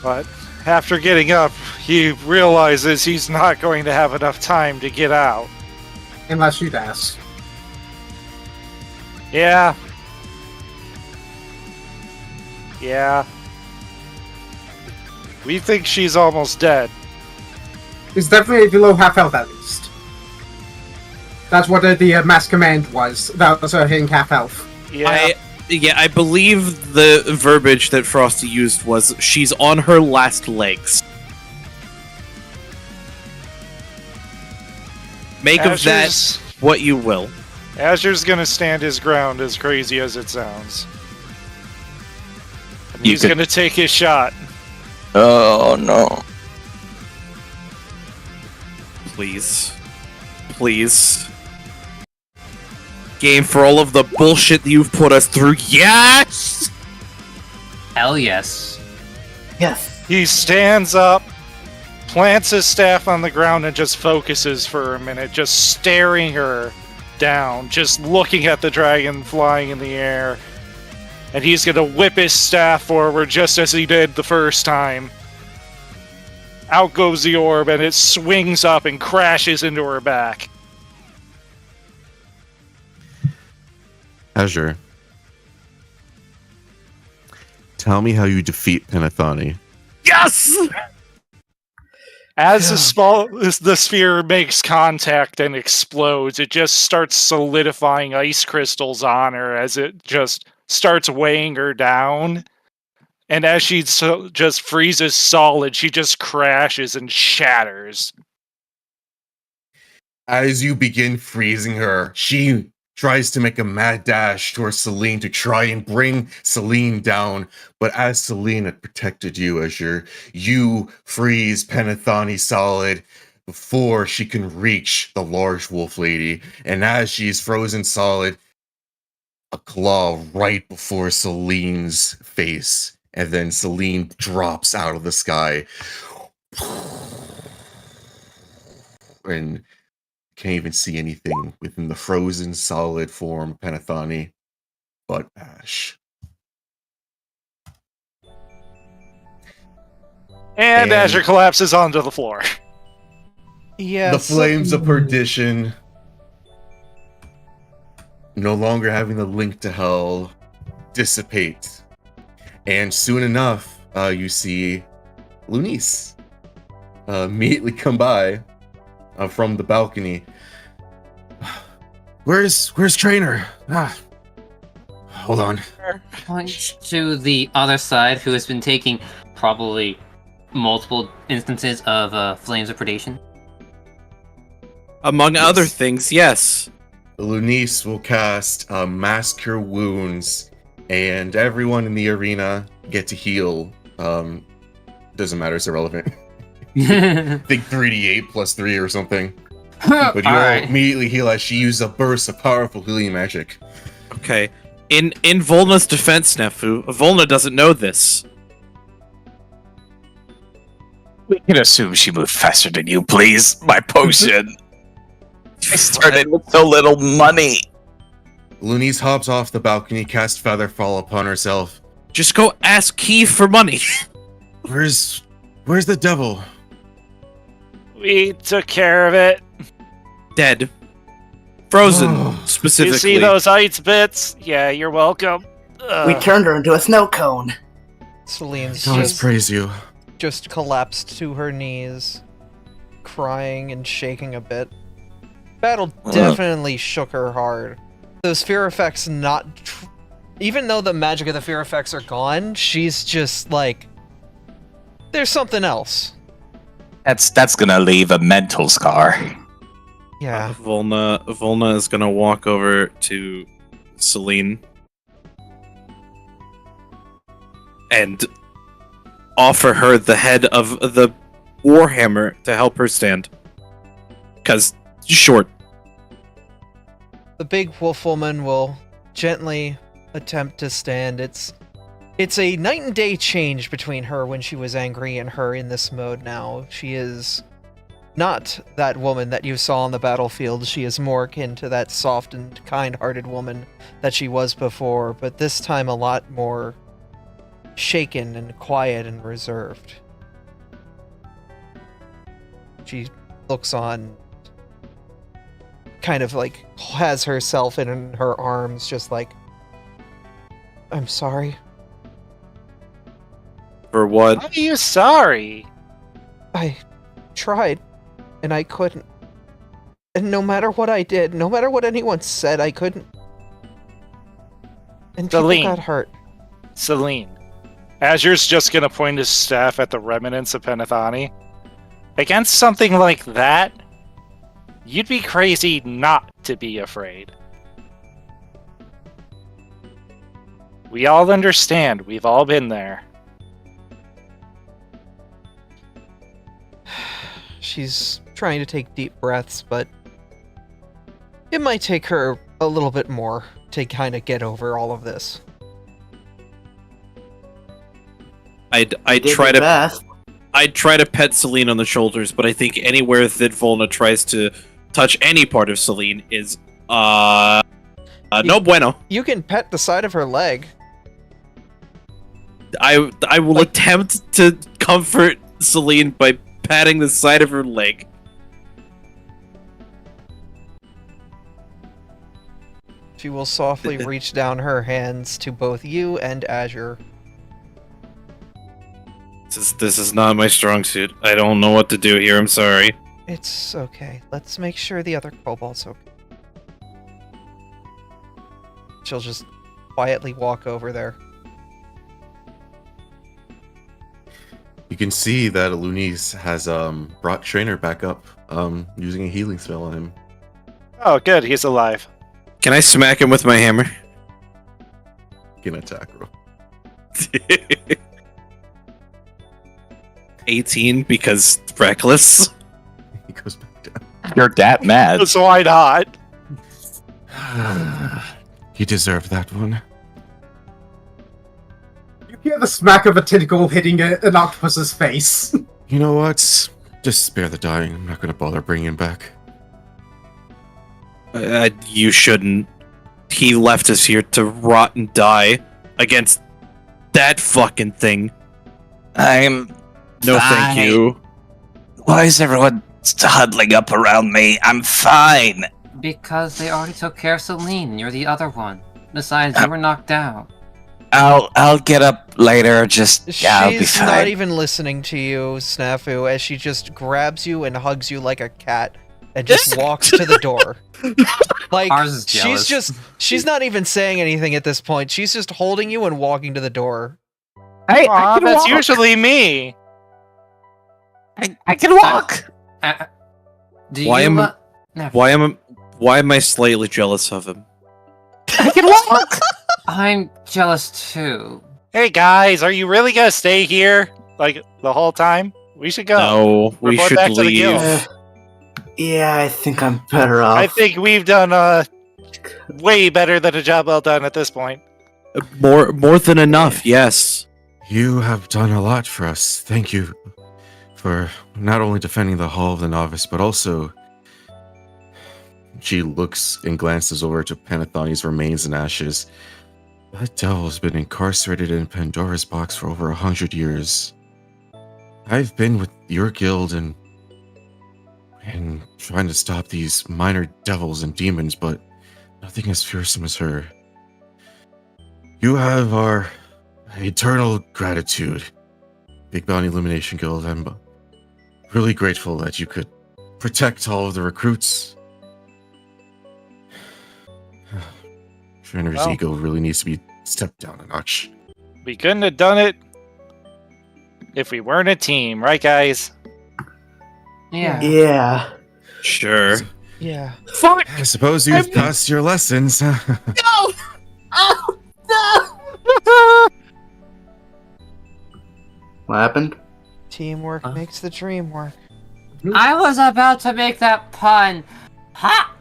S7: But after getting up, he realizes he's not going to have enough time to get out.
S10: Unless you'd ask.
S7: Yeah. Yeah. We think she's almost dead.
S10: It's definitely below half health at least. That's what the mass command was. That was her hitting half health.
S7: Yeah.
S5: I believe the verbiage that Frosty used was she's on her last legs. Make of that what you will.
S7: Azure's gonna stand his ground, as crazy as it sounds. And he's gonna take his shot.
S2: Oh no.
S5: Please. Please. Game, for all of the bullshit you've put us through, yes!
S4: Hell yes.
S8: Yes.
S7: He stands up, plants his staff on the ground, and just focuses for a minute, just staring her down, just looking at the dragon flying in the air. And he's gonna whip his staff forward just as he did the first time. Out goes the orb, and it swings up and crashes into her back.
S6: Azure. Tell me how you defeat Penathani.
S5: Yes!
S7: As the sphere makes contact and explodes, it just starts solidifying ice crystals on her as it just starts weighing her down. And as she just freezes solid, she just crashes and shatters.
S6: As you begin freezing her, she tries to make a mad dash towards Celine to try and bring Celine down. But as Celine had protected you, you freeze Penathani solid before she can reach the large wolf lady. And as she's frozen solid, a claw right before Celine's face. And then Celine drops out of the sky. And can't even see anything within the frozen solid form Penathani but ash.
S7: And Azure collapses onto the floor.
S3: Yeah.
S6: The flames of perdition, no longer having the link to hell, dissipate. And soon enough, you see Lunice immediately come by from the balcony.
S11: Where's Trainer? Hold on.
S4: Point to the other side, who has been taking probably multiple instances of flames of predation.
S5: Among other things, yes.
S6: Lunice will cast Mask Cure Wounds, and everyone in the arena get to heal. Doesn't matter, it's irrelevant. I think 3d8 plus 3 or something. But you all immediately heal as she uses a burst of powerful healing magic.
S5: Okay. In Volna's defense, Nefu, Volna doesn't know this.
S2: We can assume she moved faster than you, please. My potion. I started with so little money.
S6: Lunice hops off the balcony, casts Featherfall upon herself.
S5: Just go ask Keith for money.
S11: Where's the devil?
S7: We took care of it.
S5: Dead. Frozen, specifically.
S7: You see those ice bits? Yeah, you're welcome.
S8: We turned her into a snow cone.
S3: Celine's
S11: Gods praise you.
S3: just collapsed to her knees, crying and shaking a bit. Battle definitely shook her hard. Those fear effects even though the magic of the fear effects are gone, she's just like, there's something else.
S2: That's gonna leave a mental scar.
S3: Yeah.
S5: Volna is gonna walk over to Celine and offer her the head of the Warhammer to help her stand. Because she's short.
S3: The big wolf woman will gently attempt to stand. It's a night and day change between her when she was angry and her in this mode now. She is not that woman that you saw on the battlefield. She is more akin to that soft and kind-hearted woman that she was before, but this time a lot more shaken and quiet and reserved. She looks on, kind of like has herself in her arms, just like, I'm sorry.
S5: For what?
S7: Why are you sorry?
S3: I tried, and I couldn't. And no matter what I did, no matter what anyone said, I couldn't. And people got hurt.
S7: Celine. Azure's just gonna point his staff at the remnants of Penathani. Against something like that, you'd be crazy not to be afraid. We all understand. We've all been there.
S3: She's trying to take deep breaths, but it might take her a little bit more to kind of get over all of this.
S5: I'd try to pet Celine on the shoulders, but I think anywhere that Volna tries to touch any part of Celine is no bueno.
S3: You can pet the side of her leg.
S5: I will attempt to comfort Celine by patting the side of her leg.
S3: She will softly reach down her hands to both you and Azure.
S5: This is not my strong suit. I don't know what to do here. I'm sorry.
S3: It's okay. Let's make sure the other kobold's okay. She'll just quietly walk over there.
S6: You can see that Lunis has brought Trainer back up using a healing spell on him.
S7: Oh, good. He's alive.
S5: Can I smack him with my hammer?
S6: Get an attack roll.
S5: 18 because reckless.
S6: He goes back down.
S2: You're that mad.
S7: So why not?
S11: You deserve that one.
S10: You hear the smack of a tentacle hitting an octopus's face.
S11: You know what? Just spare the dying. I'm not going to bother bringing him back.
S5: You shouldn't. He left us here to rot and die against that fucking thing.
S2: I'm
S5: No,
S2: fine.
S5: thank you.
S2: Why is everyone huddling up around me? I'm fine.
S4: Because they already took care of Celine. You're the other one. Besides, you were knocked out.
S2: I'll get up later. I'll be
S3: She's
S2: fine.
S3: not even listening to you, Snafu, as she just grabs you and hugs you like a cat and just walks to the door. Like,
S4: Ours is jealous.
S3: she's not even saying anything at this point. She's just holding you and walking to the door.
S2: I
S7: Aw,
S2: can
S7: that's
S2: walk.
S7: usually me.
S2: I can walk.
S4: Do
S5: Why
S4: you,
S5: am
S4: never-
S5: why am I slightly jealous of him?
S2: I can walk.
S4: I'm jealous too.
S7: Hey guys, are you really gonna stay here like the whole time? We should go.
S5: No, we
S7: Report
S5: should
S7: back to the guild.
S5: leave.
S8: Yeah, I think I'm better off.
S7: I think we've done way better than a job well done at this point.
S5: More than enough, yes.
S11: You have done a lot for us. Thank you for not only defending the Hall of the Novice, but also...
S6: She looks and glances over to Panathoni's remains and ashes.
S11: That devil's been incarcerated in Pandora's box for over 100 years. I've been with your guild and trying to stop these minor devils and demons, but nothing as fearsome as her. You have our eternal gratitude, Big Bounty Illumination Guild. I'm really grateful that you could protect all of the recruits. Trainer's
S7: Well.
S11: ego really needs to be stepped down a notch.
S7: We couldn't have done it if we weren't a team, right guys?
S4: Yeah.
S8: Yeah.
S5: Sure.
S3: Yeah.
S5: Fuck!
S11: I suppose you've passed your lessons.
S4: No! Oh, no!
S8: What happened?
S3: Teamwork makes the dream work.
S4: I was about to make that pun. Ha!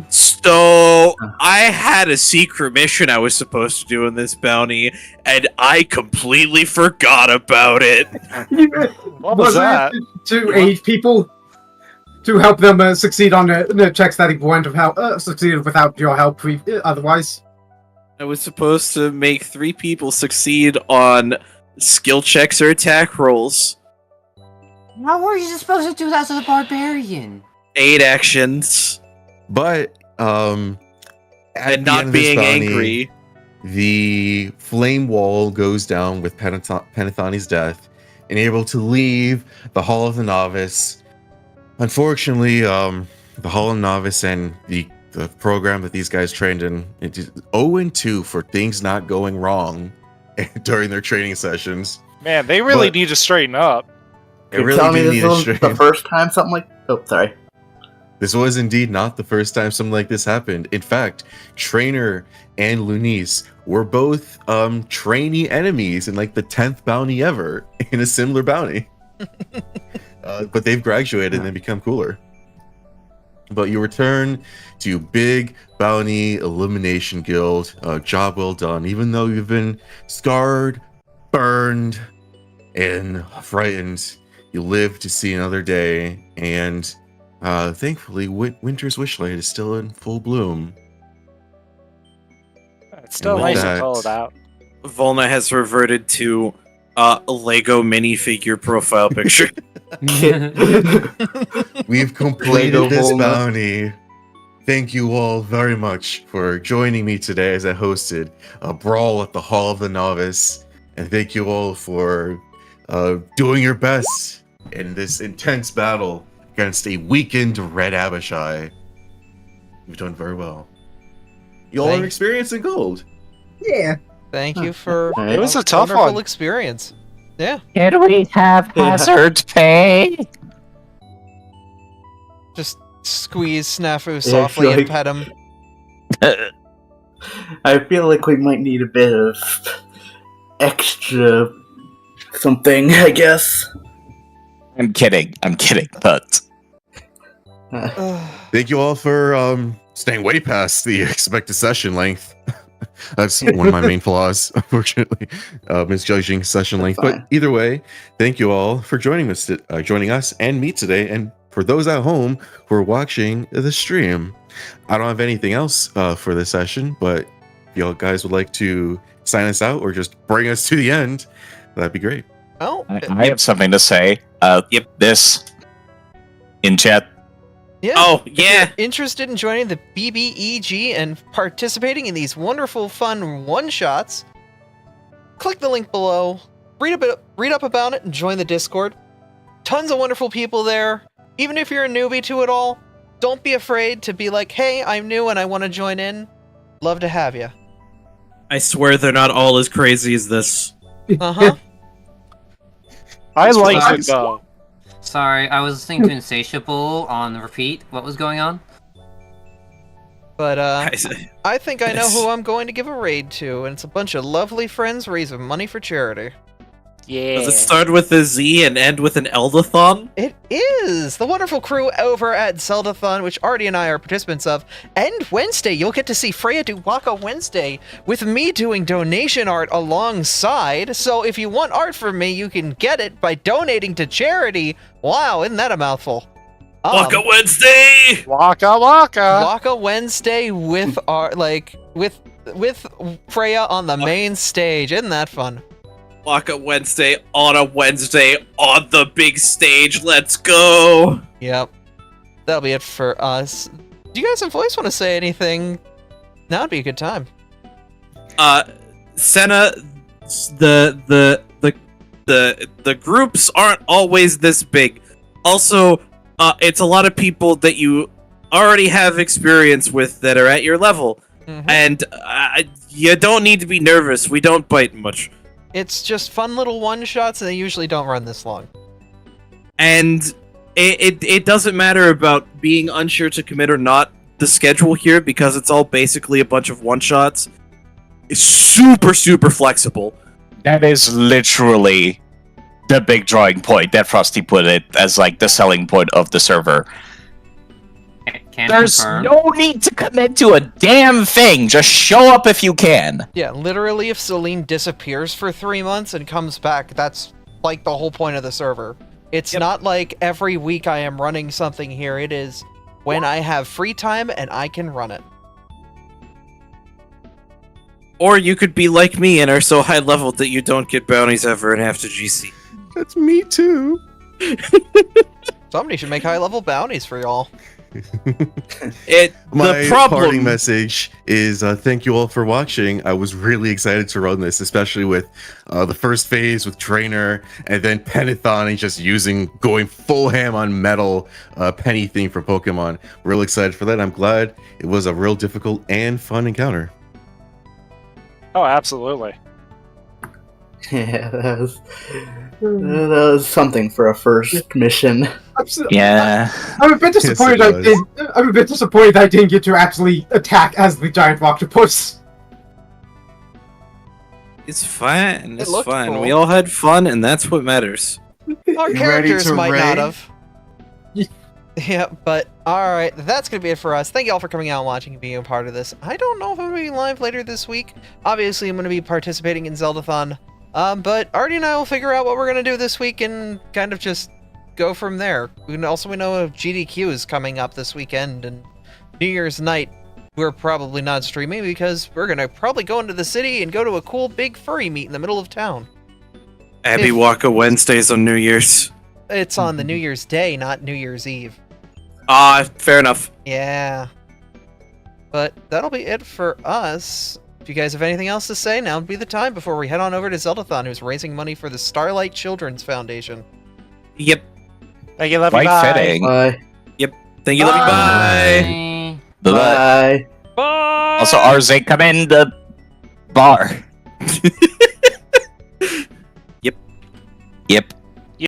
S5: So, I had a secret mission I was supposed to do in this bounty, and I completely forgot about it.
S7: What was that?
S10: To aid people, to help them succeed on the checks that he wouldn't have succeeded without your help otherwise.
S5: I was supposed to make 3 people succeed on skill checks or attack rolls.
S4: How were you supposed to do that as a barbarian?
S5: 8 actions.
S6: But, at
S5: And
S6: the
S5: not
S6: end of this
S5: being
S6: bounty,
S5: angry.
S6: The flame wall goes down with Panathoni's death, and you're able to leave the Hall of the Novice. Unfortunately, the Hall of the Novice and the program that these guys trained in, it is 0-2 for things not going wrong during their training sessions.
S7: Man, they really
S6: But-
S7: need to straighten up.
S6: They
S8: You're
S6: really
S8: telling me
S6: do
S8: this
S6: need a
S8: was the
S6: straighten.
S8: first time something like... Oh, sorry.
S6: This was indeed not the first time something like this happened. In fact, Trainer and Lunice were both trainee enemies in like the 10th bounty ever in a similar bounty. But they've graduated and they become cooler. But you return to Big Bounty Illumination Guild. Job well done. Even though you've been scarred, burned, and frightened, you live to see another day. And thankfully, Winter's Wishlight is still in full bloom.
S7: It's still
S6: with
S7: nice
S6: that-
S7: and cold out.
S5: Volna has reverted to a Lego minifigure profile picture.
S6: We've completed
S8: Lego
S6: this
S8: Volna.
S6: bounty. Thank you all very much for joining me today as I hosted a Brawl at the Hall of the Novice. And thank you all for doing your best in this intense battle against a weakened Red Abishai. You've done very well. You all have experience in gold.
S10: Yeah.
S3: Thank you for
S8: Alright.
S7: It was a tough
S3: wonderful
S7: one.
S3: experience. Yeah.
S2: Can we have hazard pay?
S3: Just squeeze Snafu
S8: Yeah,
S3: softly and
S8: like-
S3: pet him.
S8: I feel like we might need a bit of extra something, I guess.
S2: I'm kidding, but
S6: Thank you all for staying way past the expected session length. That's one of my main flaws, unfortunately, misjudging session length.
S8: fine.
S6: But either way, thank you all for joining us and me today. And for those at home who are watching the stream, I don't have anything else for this session. But if y'all guys would like to sign us out or just bring us to the end, that'd be great.
S3: Oh,
S2: I have something to say. This in chat.
S3: yeah.
S5: Oh,
S3: If
S5: yeah.
S3: you're interested in joining the BBEG and participating in these wonderful, fun one-shots, click the link below, read up about it, and join the Discord. Tons of wonderful people there. Even if you're a newbie to it all, don't be afraid to be like, hey, I'm new and I want to join in. Love to have you.
S5: I swear they're not all as crazy as this.
S3: Uh-huh.
S7: I
S4: Just
S7: like
S4: relax.
S7: it though.
S4: Sorry, I was listening to Insatiable on repeat. What was going on?
S3: But, I think I know who I'm going to give a raid to, and it's a bunch of lovely friends raising money for charity.
S7: Yeah.
S5: Does it start with a Z and end with an Eldathon?
S3: It is! The wonderful crew over at Zeldathon, which Artie and I are participants of. And Wednesday, you'll get to see Freya do Waka Wednesday with me doing donation art alongside. So if you want art from me, you can get it by donating to charity. Wow, isn't that a mouthful?
S5: Waka Wednesday!
S7: Waka waka.
S3: Waka Wednesday with our, with Freya on the main stage. Isn't that fun?
S5: Waka Wednesday on a Wednesday on the big stage. Let's go!
S3: Yep. That'll be it for us. Do you guys in voice want to say anything? Now would be a good time.
S5: Senna, the groups aren't always this big. Also, it's a lot of people that you already have experience with that are at your level.
S3: Mhm.
S5: And you don't need to be nervous. We don't bite much.
S3: It's just fun little one-shots, and they usually don't run this long.
S5: And it doesn't matter about being unsure to commit or not. The schedule here, because it's all basically a bunch of one-shots, is super, super flexible.
S2: That is literally the big drawing point that Frosty put it as like the selling point of the server.
S4: Can't
S2: There's
S4: confirm.
S2: no need to commit to a damn thing. Just show up if you can.
S3: Yeah, literally, if Celine disappears for 3 months and comes back, that's like the whole point of the server. It's not like every week I am running something here. It is when I have free time and I can run it.
S5: Or you could be like me and are so high level that you don't get bounties ever and have to GC.
S6: That's me too.
S3: Somebody should make high-level bounties for y'all.
S6: My
S5: The problem
S6: parting message is thank you all for watching. I was really excited to run this, especially with the first phase with Trainer and then Pennathon and just going full ham on metal penny theme for Pokemon. Real excited for that. I'm glad it was a real difficult and fun encounter.
S7: Oh, absolutely.
S8: Yeah, that was something for a first mission.
S2: Yeah.
S10: I'm a bit disappointed.
S6: Yes, it
S10: I'm a bit disappointed I didn't get to actually attack as the giant octopus.
S5: It's fine. It's
S3: looked
S5: fine.
S3: cool.
S5: We all had fun, and that's what matters.
S3: Our
S9: You ready
S3: characters
S9: to
S3: might
S9: raid?
S3: not have. Yeah, but alright, that's gonna be it for us. Thank you all for coming out and watching and being a part of this. I don't know if I'm gonna be live later this week. Obviously, I'm gonna be participating in Zeldathon. But Artie and I will figure out what we're gonna do this week and kind of just go from there. We know GDQ is coming up this weekend, and New Year's night we're probably not streaming because we're gonna probably go into the city and go to a cool big furry meet in the middle of town.
S5: Abby Waka Wednesdays on New Year's.
S3: It's on the New Year's Day, not New Year's Eve.
S5: Fair enough.
S3: Yeah. But that'll be it for us. If you guys have anything else to say, now would be the time before we head on over to Zeldathon, who's raising money for the Starlight Children's Foundation.
S5: Yep.
S7: Thank you, love
S2: Quite
S7: you, bye.
S2: fitting.
S8: Bye.
S5: Thank you. Love you. Bye.
S2: Bye.
S8: Bye.
S2: Also, RZ, come in the bar.